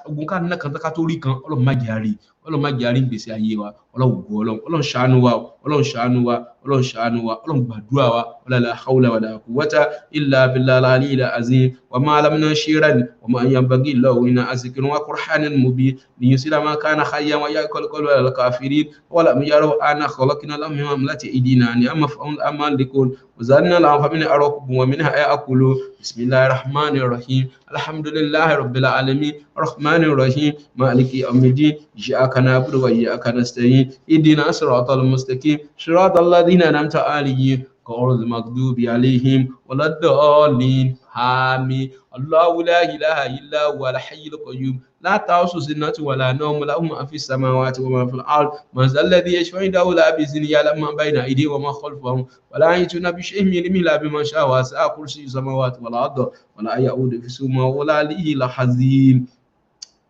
ogun ká nínú kan tó rí kan Ọlọ́run má jẹ́ àrí Ọlọ́run má jẹ́ àrí gbèsè ayé wa Ọlọ́run ṣàánú wa Ọlọ́run ṣàánú wa Ọlọ́run gbàdúrà wa wala hawla wala quwwata illa billahi al-aliyyil azim wa ma lamna shiran wa ma yanbaghi lahu inna azkirun wa qur'anan mubin liyusira ma kana khayyan wa yaqul qawlu al kafirin wa lam yaraw anna khalaqna lahum min amlati aydina ni'ma fa'al amalikun wa zanna lahum fa min arakum wa minha ya'kulu bismillahir rahmanir rahim alhamdulillahi rabbil alamin arrahmanir rahim maliki yawmiddin iyyaka na'budu wa iyyaka nasta'in ihdina siratal mustaqim siratal ladzina an'amta alaihim غير المغضوب عليهم ولا الضالين آمين الله لا إله إلا هو الحي القيوم لا تأخذه سنة ولا نوم له ما في السماوات وما في الأرض من ذا الذي يشفع عنده إلا بإذنه يعلم ما بين أيديهم وما خلفهم ولا يحيطون بشيء من علمه إلا بما شاء وسع كرسيه السماوات والأرض ولا يؤوده حفظهما ولا العلي العظيم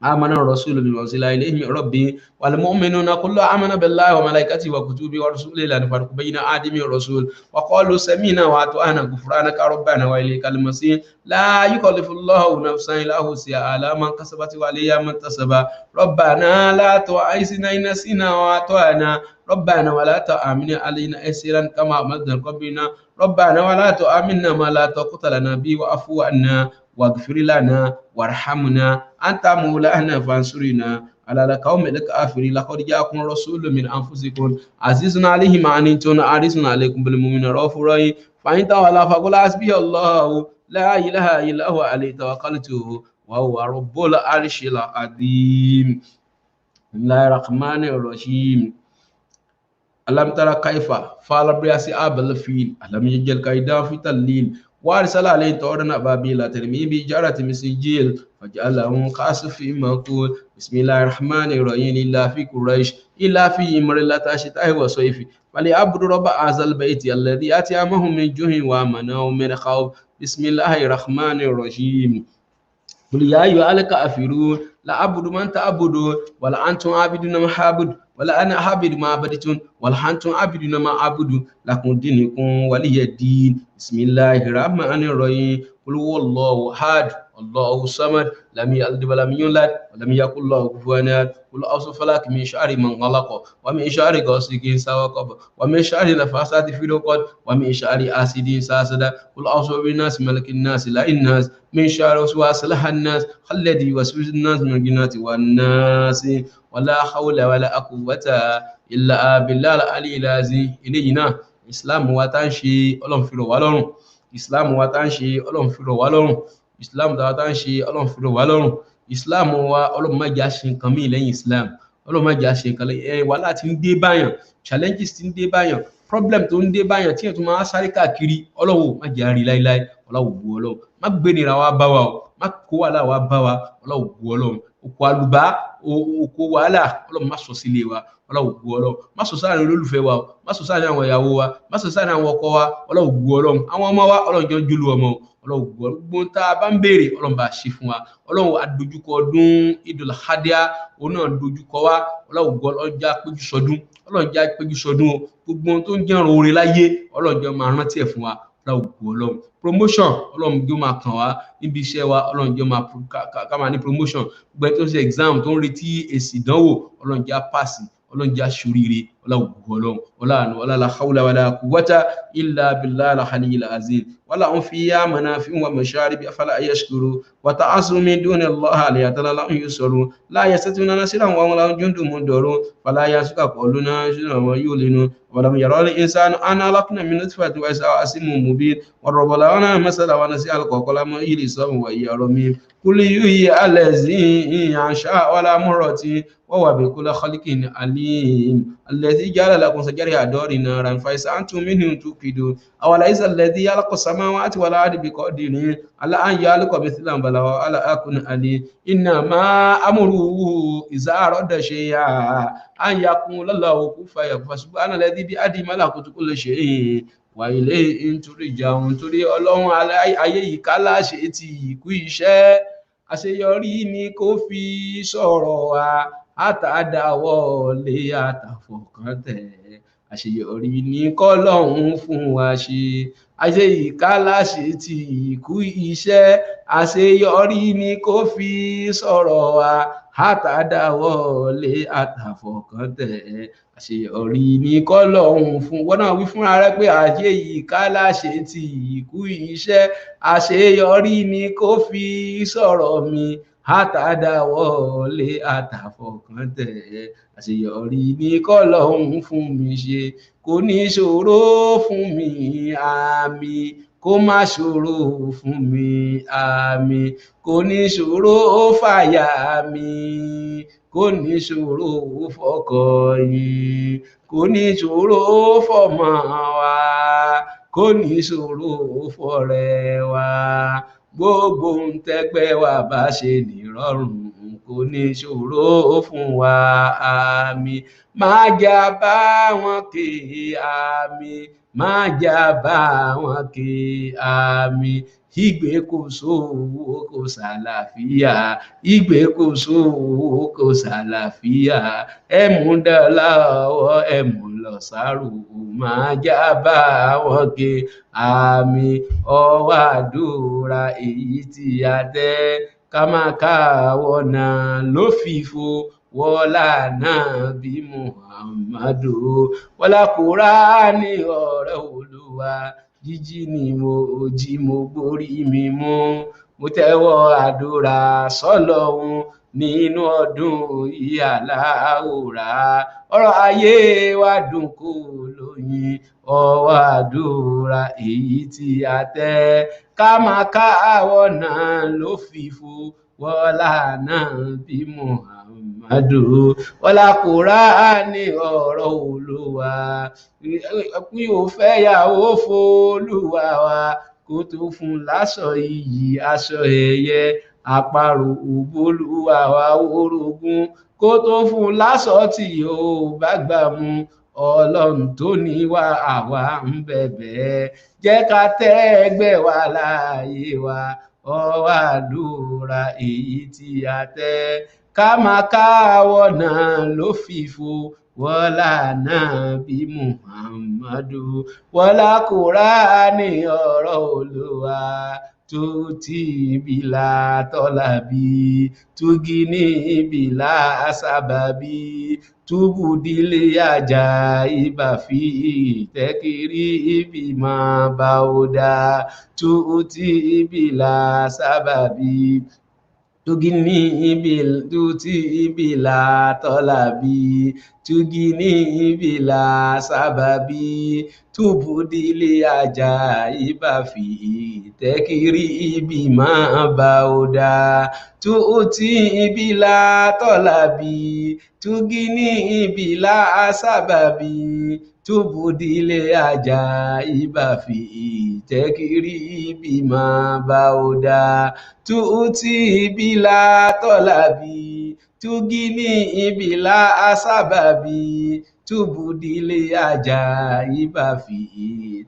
آمن الرسول بما أنزل إليه من ربه والمؤمنون كل آمن بالله وملائكته وكتبه ورسله لا نفرق بين أحد من الرسل وقالوا سمعنا وأطعنا غفرانك ربنا وإليك المصير لا يكلف الله نفسا إلا وسعها لها ما كسبت وعليها ما اكتسبت ربنا لا تؤاخذنا إن نسينا وأخطأنا ربنا ولا تحمل علينا إصرا كما حملته على قبلنا ربنا ولا تحملنا ما لا طاقة لنا به واعف عنا واغفر لنا وارحمنا أنت مولانا فانصرنا على القوم الكافرين لقد جاءكم رسول من أنفسكم عزيز عليه ما عنتم حريص عليكم بالمؤمنين رؤوف رحيم فإن تولوا فقل حسبي الله لا إله إلا هو عليه توكلت وهو رب العرش العظيم بسم الله الرحمن الرحيم ألم ترى كيف فعل بأصحاب الفيل ألم يجعل كيدهم في تضليل وارسل عليهم طيرا أبابيل ترميهم بحجارة من سجيل فجعلهم كعصف مأكول بسم الله الرحمن الرحيم إلا في قريش إلا في إمر لا تشتاء وصيف فليعبدوا رب هذا البيت الذي أطعمهم من جوع وآمنهم من خوف بسم الله الرحمن الرحيم قل يا أيها الكافرون لا أعبد من تعبدون ولا أنتم عابدون ما أعبد ولا أنا عابد ما عبدتم ولا أنتم عابدون ما أعبد لكم دينكم ولي الدين بسم الله الرحمن الرحيم قل هو الله أحد الله الصمد لم يلد ولم يولد ولم يكن له كفوا أحد قل أعوذ بفلق من شر من خلق ومن شر غاسق إذا وقب ومن شر النفاثات في العقد ومن شر حاسد إذا حسد قل أعوذ بالناس ملك الناس إله الناس من شر وسواس الخناس الذي يوسوس الناس من الجنة والناس ولا حول ولا قوة إلا بالله العلي العظيم إلينا إسلام واتنشي ألم في الوالون إسلام واتنشي ألم في الوالون Islam dára tá ń ṣe Ọlọ́run fi rọ̀ wá lọ́rùn Islam wa Ọlọ́run má jẹ́ ṣe nǹkan míì lẹ́yìn Islam Ọlọ́run má jẹ́ ṣe nǹkan lẹ́yìn wàhálà tí ń dé báyàn challenges tí ń dé báyàn problem tó ń dé báyàn tí èèyàn tó máa sáré káàkiri Ọlọ́run má jẹ́ àrí láíláí Ọlọ́run bu Ọlọ́run má gbénira wa bá wa o má kó wàhálà wa bá wa Ọlọ́run bu Ọlọ́run òkú àlùbá oko wàhálà ọlọ́run má sọ sílé wa ọlọ́run ògo ọlọ́run má sọ sáàrin olólùfẹ́ wa má sọ sáàrin àwọn ìyàwó wa má sọ sáàrin àwọn ọkọ wa ọlọ́run ògo ọlọ́run àwọn ọmọ wa ọlọ́run jọ jólú ọmọ ọlọ́run ògo ọlọ́run gbogbo tá a bá ń béèrè ọlọ́run bá ṣe fún wa ọlọ́run àdójúkọ ọdún Idul Adha òun náà dojúkọ wa ọlọ́run ògo ọlọ́run já péjú sọdún ọlọ́run já péjú sọdún gbogbo tó ń jẹ́ oore láyé ọlọ́run jọ máa rántí ẹ̀ fún wa ọlọ́run ògo ọlọ́run promotion ọlọ́run jọ máa kàn wá níbi iṣẹ́ wa ọlọ́run jọ máa ká máa ní promotion gbogbo tó ń ṣe exam tó ń retí èsì ìdánwò ọlọ́run já pàṣì ọlọ́run já ṣoríire ọlọ́run ògo ọlọ́run ọlọ́run wala hawla wala quwwata illa billahi al-aliyyil azim wala hum fiha manafi'un wa masharib afala yashkuru wa ta'asu min duni Allah la yatala yusaru la yastati'una nasiran wa hum jundun mundarun fala yasuka qawluna wa yulinu ولم يرى الإنسان أن خلقنا من نطفة وإذا أسم مبين والرب لنا مثلا ونسي القول ما يلسم وهي رميم كل يحيي الذي ينشأ ولا مرة وهو بكل خلق عليم الذي جعل لكم شجر دار نارا فإذا أنتم منه توقدون أوليس الذي يخلق السماوات والأرض بقدير على أن يخلق مثلهم بلى على أكون عليم إنما أمره إذا أراد شيئا أن يقول له كن فيكون سبحان الذي بيده ملكوت كل شيء wà ilé nítorí ìjàun torí ọlọ́run ayé yìí ká láṣẹ ti ìkú iṣẹ́ àṣeyọrí ni kò fi sọ̀rọ̀ wa àtàdáwọ́ lé àtàfọ̀kàntẹ̀ àṣeyọrí ni kọ́lọ́hún fún wa ṣe ayé yìí ká láṣẹ ti ìkú iṣẹ́ àṣeyọrí ni kò fi sọ̀rọ̀ wa àtàdáwọ́ lé àtàfọ̀kàntẹ̀ àṣeyọrí ní kọ́lọ́hún fún wọn náà wí fúnra rẹ̀ pé ayé yìí ká láṣẹ ti ìkú iṣẹ́ àṣeyọrí ní kò fi sọ̀rọ̀ mi àtàdáwọlé àtàfọkàntẹ̀ àṣeyọrí ní kọ́lọ́hún fún mi ṣe kò ní ṣòro fún mi àmì kó má ṣòro fún mi àmì kò ní ṣòro fàyà mi kò ní ṣòro fọ́kọ yín kò ní ṣòro fọ́mọ wa kò ní ṣòro fọ́rẹ́ wa gbogbo ń tẹ́gbẹ́ wa bá ṣe nírọ̀rùn kò ní ṣòro fún wa àmì má jà bá wọn ké àmì má jà bá wọn ké àmì ìgbé kò sówó kò sàlàfíà ìgbé kò sówó kò sàlàfíà ẹmú dọ́là ọwọ́ ẹmú lọ sáró máa já bá wọn ké àmì ọwọ́ àdúrà èyí tí a tẹ́ ká máa káwọ́ náà ló fìfo wọ́lá náà bí Muhammadu wọ́lá Kùránì ọ̀rẹ́ Olúwa jíjí ni mo jí mo gbórí mi mú mo tẹ́wọ́ àdúrà sọ́lọ́hun nínú ọdún yìí aláwòrán ọ̀rọ̀ ayé wa dùn kó lóyin ọwọ́ àdúrà èyí tí a tẹ́ ká máa káwọ́ náà ló fìfo wọ́lá náà bí Muhammadu wọ́lá Kùránì ọ̀rọ̀ Olúwa pí ò fẹ́ yàwó f'Olúwa wa kó tó fún láṣọ iyì aṣọ ẹ̀yẹ àparò òbólúwa wa orogún kó tó fún láṣọ tí ó bá gbà mú Ọlọ́run tó ní wá àwa ń bẹ̀bẹ̀ jẹ́ ká tẹ́ ẹgbẹ́ wa láàyè wa ọwọ́ àdúrà èyí tí a tẹ́ ká máa káwọ́ náà ló fìfo wọ́lá náà bí Muhammadu wọ́lá Kùránì ọ̀rọ̀ Olúwa tó tí bìlà tọ́làbí túgí ní bìlà sábàbí túbùdílé àjà ìbàfí tẹ́kìrí ibi máa bá ó dá tó tí bìlà sábàbí tugini bila tọ́làbí tugini bila sábàbí túbùdílé àjà ìbàfí tẹ́kìrí ibi máa bá ó dá tuuti bila tọ́làbí tugini bila sábàbí túbùdílé àjà ìbàfí tẹ́kìrí ibi máa bá ó dá tuuti bila tọ́làbí tugini bila asababi tubudile ajaiba fi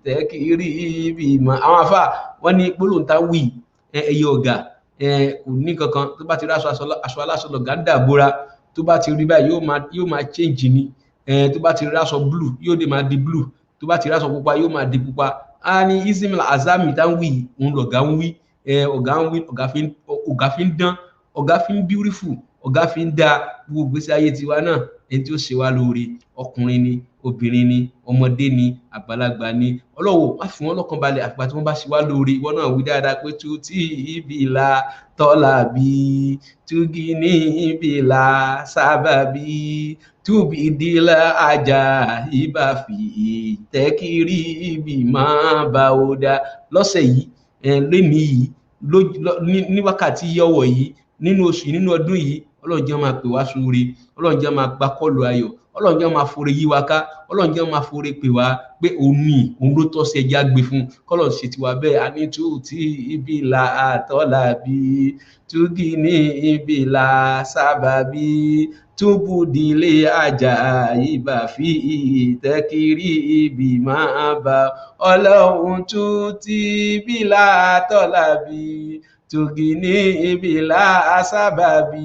tekiri bima. Àwọn àfáà wọ́n ní gbólóhùn tá wí ẹyẹ ọ̀gà kò ní kankan, tó bá ti rí aṣọ aláṣọ lọ̀gá dàbóra, tó bá ti rí báyìí yóò máa change ni. Tó bá ti rí aṣọ blue yóò dé máa di blue, tó bá ti rí aṣọ pupa yóò máa di pupa. A ní ismail azami tá ń wí òun lọ̀gá ń wí, ọ̀gá ń wí, ọ̀gá fi ń dán, ọ̀gá fi ń beautiful, ọ̀gá fi ń dáa. Gbogbo ìgbésí ayé tiwa náà ẹni tí ó ṣe wá lóore, ọkùnrin ni, obìnrin ni, ọmọdé ni, àgbàlagbà ni, ọlọ́wọ́ má fi wọ́n lọ́kàn balẹ̀ àfìgbà tí wọ́n bá ṣe wá lóore. Ìwọ náà wí dáadáa pé tú tí ìbìlà tọ́lá bí túgí ní ìbìlà sábà bí túbí ìdílà ajá ìbá fi tẹ́kìrí ìbí máa bá ó dá. Lọ́sẹ̀ yìí lónìí yìí ní wákàtí yọ̀wọ̀ yìí, nínú oṣù yìí, nínú ọdún yìí, Ọlọ́run jẹ́ máa pè wá sóore, Ọlọ́run jẹ́ máa gbá kọlù ayọ̀, Ọlọ́run jẹ́ máa fore yí wa ká, Ọlọ́run jẹ́ máa fore pè wá pé òun ló tọ́ sí ẹja gbé fún. Kọ́lọ̀ ṣe tiwa bẹ́ẹ̀. A ní tú tí ibi là àtọ́là bí túgí ní ibi là sábà bí túbùdílé ajá ìbà fi ìtẹ́kìrí ibi máa bá. Ọlọ́run tú tí ibi là àtọ́là bí túgí ní ibi là sábà bí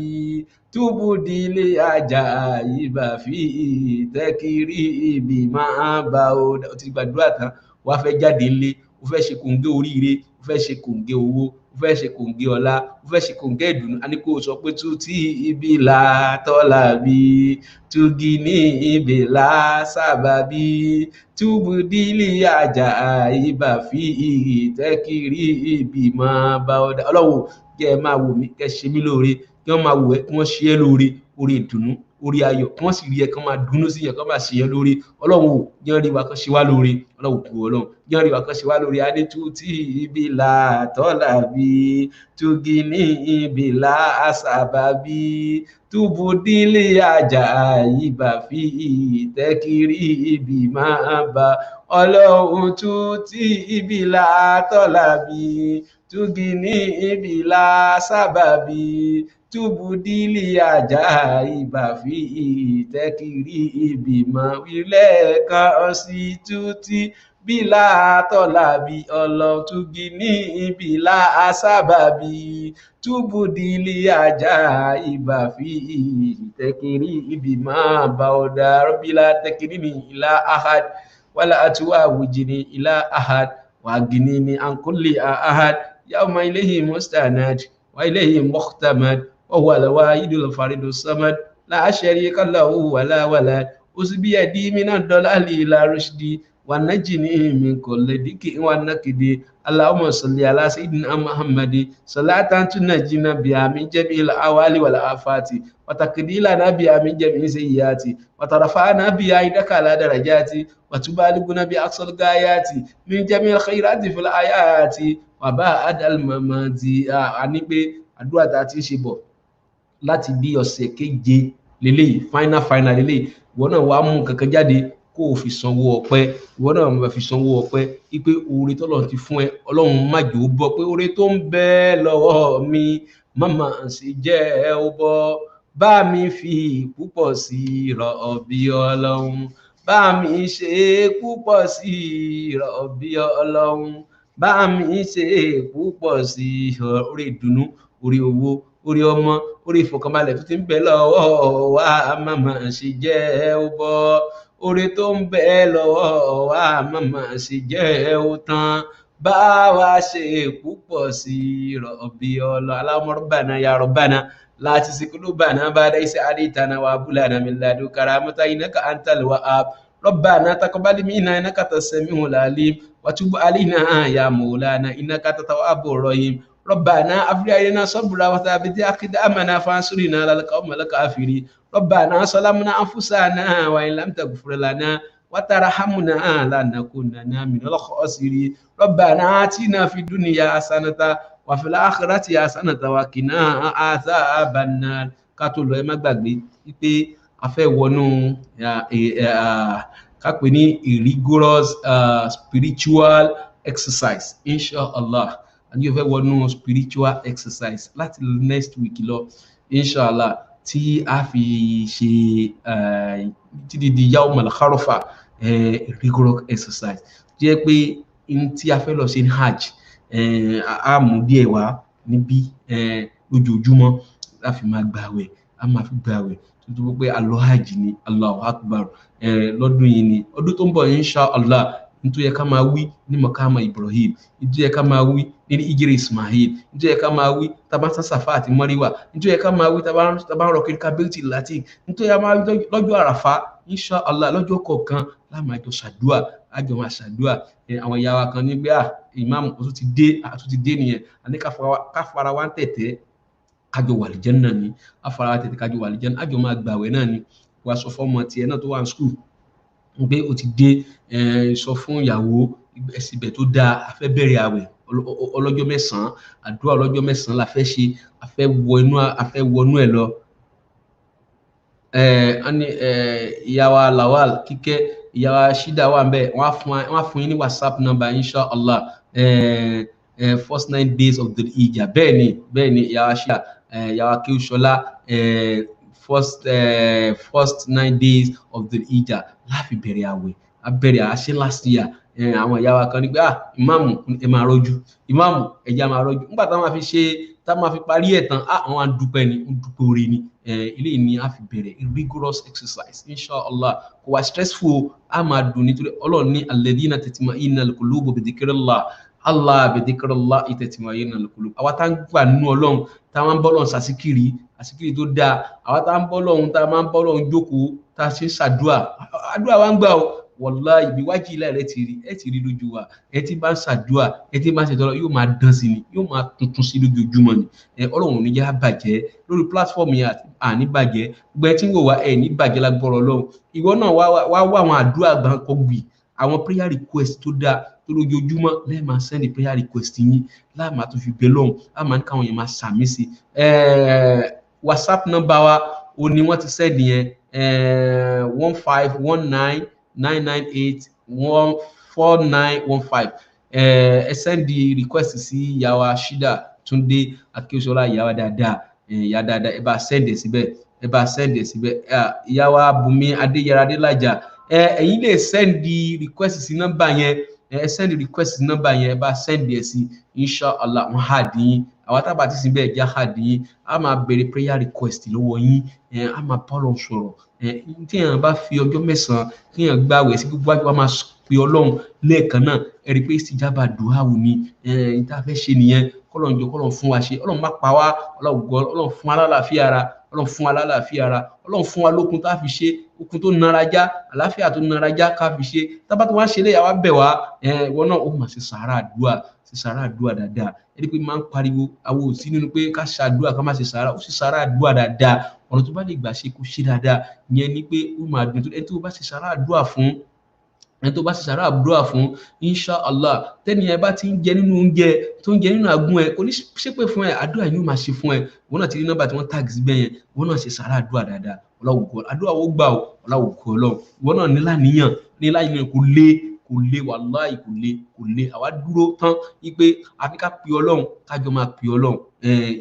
túbùdílé ajá ìbà fi ìtẹ́kìrí ibi máa bá. Ó ti gbàdúrà tán, wá fẹ́ jáde ńlé, ó fẹ́ ṣe kòǹgẹ́ oríire, ó fẹ́ ṣe kòǹgẹ́ owó, ó fẹ́ ṣe kòǹgẹ́ ọlá, ó fẹ́ ṣe kòǹgẹ́ ìdùnnú. A ní kó sọ pé tú tí ibi là tọ́lá bí túgí ní ibi là sábà bí túbùdílé ajá ìbà fi ìtẹ́kìrí ibi máa bá. Ọlọ́run jẹ́ máa wò mí, kẹ́ ṣe mí lóore, kí wọ́n máa wò ẹ́, kí wọ́n ṣe ẹ́ lóore, oore ìdùnnú, oore ayọ̀, kí wọ́n sì rí ẹ, kí wọ́n máa dùnnú sí yẹn, kí wọ́n máa ṣe ẹ́ lóore. Ọlọ́run ò jẹ́ rí wa kán ṣe wá lóore, Ọlọ́run kú Ọlọ́run jẹ́ rí wa kán ṣe wá lóore. A ní tú tí ibi là tọ́lá bí túgí ní ibi là sábà bí túbùdílé ajá ìbà fi ìtẹ́kìrí ibi máa bá. Ọlọ́run tú tí ibi là tọ́lá bí túgí ní ibi là sábà bí túbùdílé ajá ìbà fi ìtẹ́kìrí ibi máa. Wílẹ̀ kan sí tú tí bílà tọ́lá bí Ọlọ́run túgí ní ibi là sábà bí túbùdílé ajá ìbà fi ìtẹ́kìrí ibi máa bá. Ọ̀dà rọ́bìlà tẹ́kìrí ní ìlà ahad wàlá àtúwà wùjìní ìlà ahad wàgìní ní àǹkólé ahad yawma ilayhi mustanad wa ilayhi muhtamad وهو الواحد الفرد الصمد لا شريك له ولا ولد أسبيدي من الضلال إلى رشدي ونجني من كل ضيق ونكد. اللهم صل على سيدنا محمد صلاة تنجينا بها من جميع الأهوال والآفات وتقضي لنا بها من جميع السيئات وترفعنا بها عندك على درجات وتبلغنا بأقصى الغايات من جميع الخيرات في الآيات وبعد الممات. àní pé àdúrà tá a ti ń ṣe bọ̀ láti bí ọ̀sẹ̀ keje lélẹ́yìí, final lélẹ́yìí. Ìwọ náà wàá mú kankan jáde kó o fi sanwó ọpẹ́, ìwọ náà máa fi sanwó ọpẹ́ wípé oore tọ́lọ́run ti fún ẹ, Ọlọ́run má jò ó bọ́, pé oore tó ń bẹ lọ́wọ́ mi máma sì jẹ́ ẹ ó bọ́. Bá mi fi púpọ̀ sí rọ̀bì Ọlọ́run, bá mi ṣe púpọ̀ sí rọ̀bì Ọlọ́run, bá mi ṣe púpọ̀ sí oore ìdùnnú, oore owó, oore ọmọ, oore ìfọ̀kànbalẹ̀ tó ti ń bẹ lọ́wọ́ wa máma sì jẹ́ ẹ ó bọ́. Oore tó ń bẹ lọ́wọ́ wa máma sì jẹ́ ẹ ó tán. Bá wa ṣe púpọ̀ sí rọ̀bì Ọlọ́run. Allahumma rabbana ya rabbana la tuzigh qulubana ba'da idh hadaytana wa hab lana min ladunka rahmatan innaka antal wahhab. ربنا تقبل منا انك انت السميع العليم وتب علينا يا مولانا انك انت التواب الرحيم. ربنا افرغ علينا صبرا وثبت اقدامنا فانصرنا على القوم الكافرين. ربنا ظلمنا انفسنا وان لم تغفر لنا وترحمنا لنكونن من الخاسرين. ربنا آتنا في الدنيا حسنة وفي الآخرة حسنة وقنا عذاب النار. ká tó lọ ẹ má gbàgbé wípé a fẹ́ wọnú ká pè ní a rigorous spiritual exercise inshallah. A ní o fẹ́ wọnú spiritual exercise láti next week lọ inshallah. tí a fi ṣe títí di yawm al-Arafah rigorous exercise jẹ́ pé n tí a fẹ́ lọ ṣe ní hajj a mú díẹ̀ wá níbí lójoojúmọ́ a fi máa gbààwẹ̀ a máa fi gbààwẹ̀ tuntun pé a lọ hajj ní Allahu Akbar lọ́dún yìí ni ọdún tó ń bọ̀ insha Allah nítorí ká máa wí ní mọ̀kámà Ibrahim nítorí ká máa wí ní ìjírì Ismail nítorí ká máa wí tàbá ń Safa àti Marwa nítorí ká máa wí tàbá ń rọ kiri kábíyèsí láti nítorí a máa wí lọ́jọ́ àràfá insha Allah lọ́jọ́ kọ̀ọ̀kan láàmàjọ ṣàdúà àjọ máa ṣàdúà àwọn ìyá wa kan ní pé ìmáàmù ó ti dé nìyẹn àní ká fara wa ń tẹ̀tẹ̀ kájọ wà lìjẹ́nnà ni afara wa tẹ̀tẹ̀ kájọ wà lìjẹ́nnà àjọ máa gbàwẹ̀ náà ni wàá sọ fọ́mọ tiẹ̀ náà tó wà ní skul pé ó ti dé sọ fún ìyàwó ẹsibẹ̀ tó dáa a fẹ́ bẹ̀rẹ̀ àwẹ̀ ọlọ́jọ́ mẹ́sàn-án àdúrà ọlọ́jọ́ mẹ́sàn-án la fẹ́ ṣe a fẹ́ wọnú ẹ̀ lọ ìyàwó Lawal Kíkẹ́ ìyàwó Shida wà ńbẹ̀ wọ́n á fún yín ní WhatsApp number insha Allah first 9 days of the Hijjah bẹ́ẹ̀ ni ìyàwó Shida ìyàwó Akéwùsọlá first 9 days of the Hijjah láfi bẹ̀rẹ̀ àwẹ̀ abẹ̀rẹ̀ àṣẹ last year àwọn ìyá wa kan ní pé ìmáàmù ẹ máa rọ́jú ìmáàmù ẹ̀jẹ̀ máa rọ́jú nígbà táwọn máa fi ṣe táwọn máa fi parí ẹ̀ tán àwọn àdúpẹ́ ni dúpẹ́ orí ni eléyìí ni a fi bẹ̀rẹ̀ rigorous exercise inshallah kò wá stressful a máa dùn nítorí Ọlọ́run ní alladhina tatma'innul qulubu bi dhikrillah Allah bi dhikrillah tatma'innul qulub àwa tá ń gbà nínú Ọlọ́run tá máa ń bọ́ Ọlọ́run sàsíkiri àsíkiri tó dáa àwa tá ń bọ́ Ọlọ́run tá máa ń bọ́ Ọlọ́run jókòó tá ṣe ń ṣàdúà àdúà wa ń gbà o wallahi ibi wájú ilẹ̀ rẹ̀ ti rí lójú wa ẹ ti bá ń ṣàdúà ẹ ti bá ń ṣètọ́lọ́ yóò máa dán sí ni yóò máa tuntun sí lójoojúmọ́ ni Ọlọ́run ò ní jẹ́ bàjẹ́ lórí platform yẹn àní bàjẹ́ gbogbo ẹ tí ń wò wá ẹ ní bàjẹ́ lágbọ́rọ̀ Ọlọ́run ìwọ náà wá wá àwọn àdúrà gbàǹkọ́gbì àwọn prayer request tó dáa tó lójoojúmọ́ lẹ́ẹ̀ máa send prayer request yín láàmà tó fi bẹ lọ́hùn láàmà ní káwọn yẹn máa sàmì sí WhatsApp number wa ò ní wọ́n ti send yẹn 1519981491 ẹ send the request sí ìyàwó Shida Túndé Akéwùsọlá ìyàwó dáadáa ìyá dáadáa ẹ bá send ẹ síbẹ̀ ìyàwó Bùnmi Adéyẹrẹ Adélájà ẹ̀yin lè send the request sí nọ́mbà yẹn send the request sí nọ́mbà yẹn ẹ bá send ẹ sí inshallah wọn hà dín àwọn tábà tí sin bẹ́ẹ̀ já hà dín a máa béèrè prayer request lọ́wọ́ yín a máa bọ́ọ̀lù sọ̀rọ̀ tí èèyàn bá fi ọjọ́ mẹ́sàn-án tí èèyàn gbààwẹ̀ sí gbogbo àjọ wa máa pe Ọlọ́run lẹ́ẹ̀kan náà ẹ rí i pé ìsìjábà dùhàwù ni tá a fẹ́ ṣe nìyẹn kọ́lọ́run jọ kọ́lọ́run fún wa ṣe Ọlọ́run má pa wá Ọlọ́run fún wa lálàáfíà ara Ọlọ́run fún wa lókun tá a fi ṣe okun tó nara já àlàáfíà tó nara já ká fi ṣe tábà tó wá ṣe léyàwó bẹ̀ wá ìwọ náà ó mà ṣe sàárà àdúrà dáadáa ẹni pé máa ń pariwo àwọn òsì nínú pé ká ṣàdúrà ká má ṣe sàárà ó sì sàárà àdúrà dáadáa ọ̀nà tó bá lè gbà ṣe kó ṣe dáadáa ìyẹn ni pé ó máa dùn ẹni tó bá ṣe sàárà àdúrà fún insha Allah tẹ́ni ẹ bá ti ń jẹ nínú oúnjẹ tó ń jẹ nínú àgún ẹ kò ní ṣépè fún ẹ àdúrà yóò máa ṣe fún ẹ wọn náà ti rí nọ́mbà tí wọ́n tag síbẹ̀ yẹn wọn náà ṣe sàárà àdúrà dáadáa ọlọ́wùkọ́ àdúrà ó gbà ó ọlọ́wùkọ́ Ọlọ́run wọn náà níláníyàn kò lé wàláì kò lé àwa dúró tán wípé àfi ká pe Ọlọ́run kájọ máa pe Ọlọ́run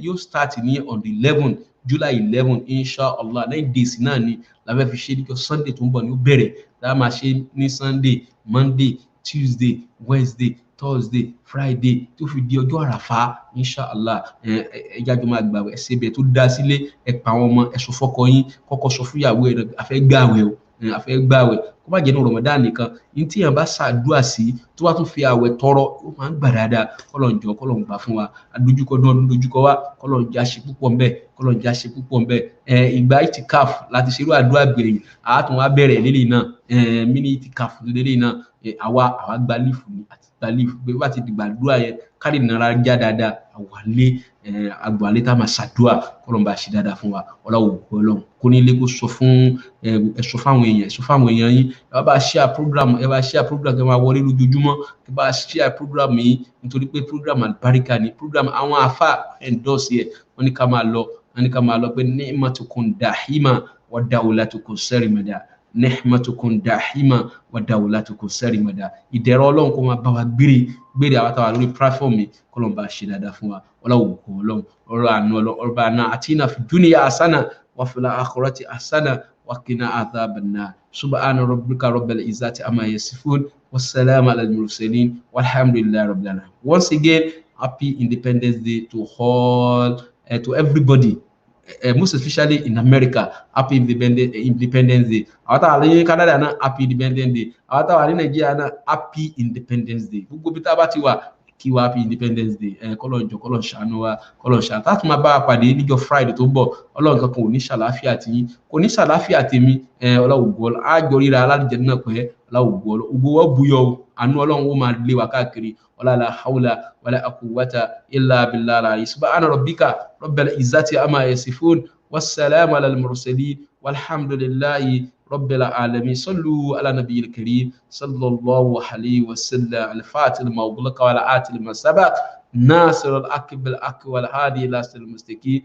yóò start ní on the 11 July 11 inshallah 9 days náà ni la fẹ́ fi ṣe ní Sunday tó ń bọ̀ ní ó bẹ̀rẹ̀ la máa ṣe ní Sunday Monday Tuesday Wednesday Thursday Friday tó fi di ọjọ́ àràfá inshallah ẹjájọ máa gbààwẹ̀ ẹsẹ̀ bẹ̀ tó dá sílé ẹ pa àwọn ọmọ ẹ̀sọ́ fọ́kọ yín kọ́kọ́ sọ fún ìyàwó ẹ̀ àfẹ́ gbààwẹ̀ kó má jẹ́ ní Ramadan nìkan ní tí èèyàn bá ṣàdúrà sí tó wá tún fi àwẹ̀ tọrọ ó máa ń gbà dáadáa kọ́lọ́n jọ kọ́lọ́n gbà fún wa adójúkọ náà ló dojúkọ wa kọ́lọ́n já ṣe púpọ̀ ńbẹ̀ ìgbà itikaf láti ṣerú àdúrà gbẹ̀yìn àátún wa bẹ̀rẹ̀ lélẹ̀ náà mini itikaf lélẹ̀ náà àwa gba lífù ni àti gba lífù pé bá ti dìgbà àdúrà yẹn káàdì nara já dáadáa àgbàlé tá a máa ṣàdúrà kọ́lọ́n bá ṣe dáadáa fún wa Ọlọ́run kó ní ilé kó sọ fáwọn èèyàn yín ẹ bá share program ẹ máa wọlé lójoojúmọ́ ẹ bá share program yìí nítorí pé program àlùbáríkà ni program àwọn àfà endorse yẹ wọ́n ní ká máa lọ pé ni'matukun dahima wa dawlatukum sarimada ni'matukun dahima wa dawlatukum sarimada ìdẹ̀rọ̀ Ọlọ́run kó máa bá wa gbére àwọn táwa lórí platform yìí kọ́lọ́n bá ṣe dáadáa fún wa Ọlọ́run ọ̀rọ̀ àná àti iná fi dúníyà àsánà وفي الآخرة حسنة وقنا عذاب النار سبحان ربك رب العزة عما يصفون والسلام على المرسلين والحمد لله رب العالمين. Once again, happy Independence Day to all, to everybody. Most especially in America, happy Independence Day. Àwọn táwọn ní Canada náà happy Independence Day. Àwọn táwọn ní Nàìjíríà náà happy Independence Day. Gbogbo bí tá a bá ti wà kí wá happy Independence Day. Kọ́lọ́njọ kọ́lọ́n ṣàánú wa kọ́lọ́n ṣàánú. Táàtì máa bá wa pàdé níjọ́ Friday tó ń bọ̀. Ọlọ́run kankan ò ní ṣàlàáfíà tiyín kò ní ṣàlàáfíà tèmi. Ọlọ́run gbọ́ àjọ ríra aládìjẹ náà pẹ́ Ọlọ́run gbọ́ gbogbo wọn buyọ̀ o. Àánú Ọlọ́run ó máa lé wa káàkiri. ولا لا حول ولا قوة إلا بالله العلي سبحان ربك رب العزة عما يصفون والسلام على المرسلين والحمد لله رب العالمين صلوا على النبي الكريم صلى الله عليه وسلم الفاتح المغلق والآت لما سبق ناصر الحق بالحق والهادي إلى صراط المستقيم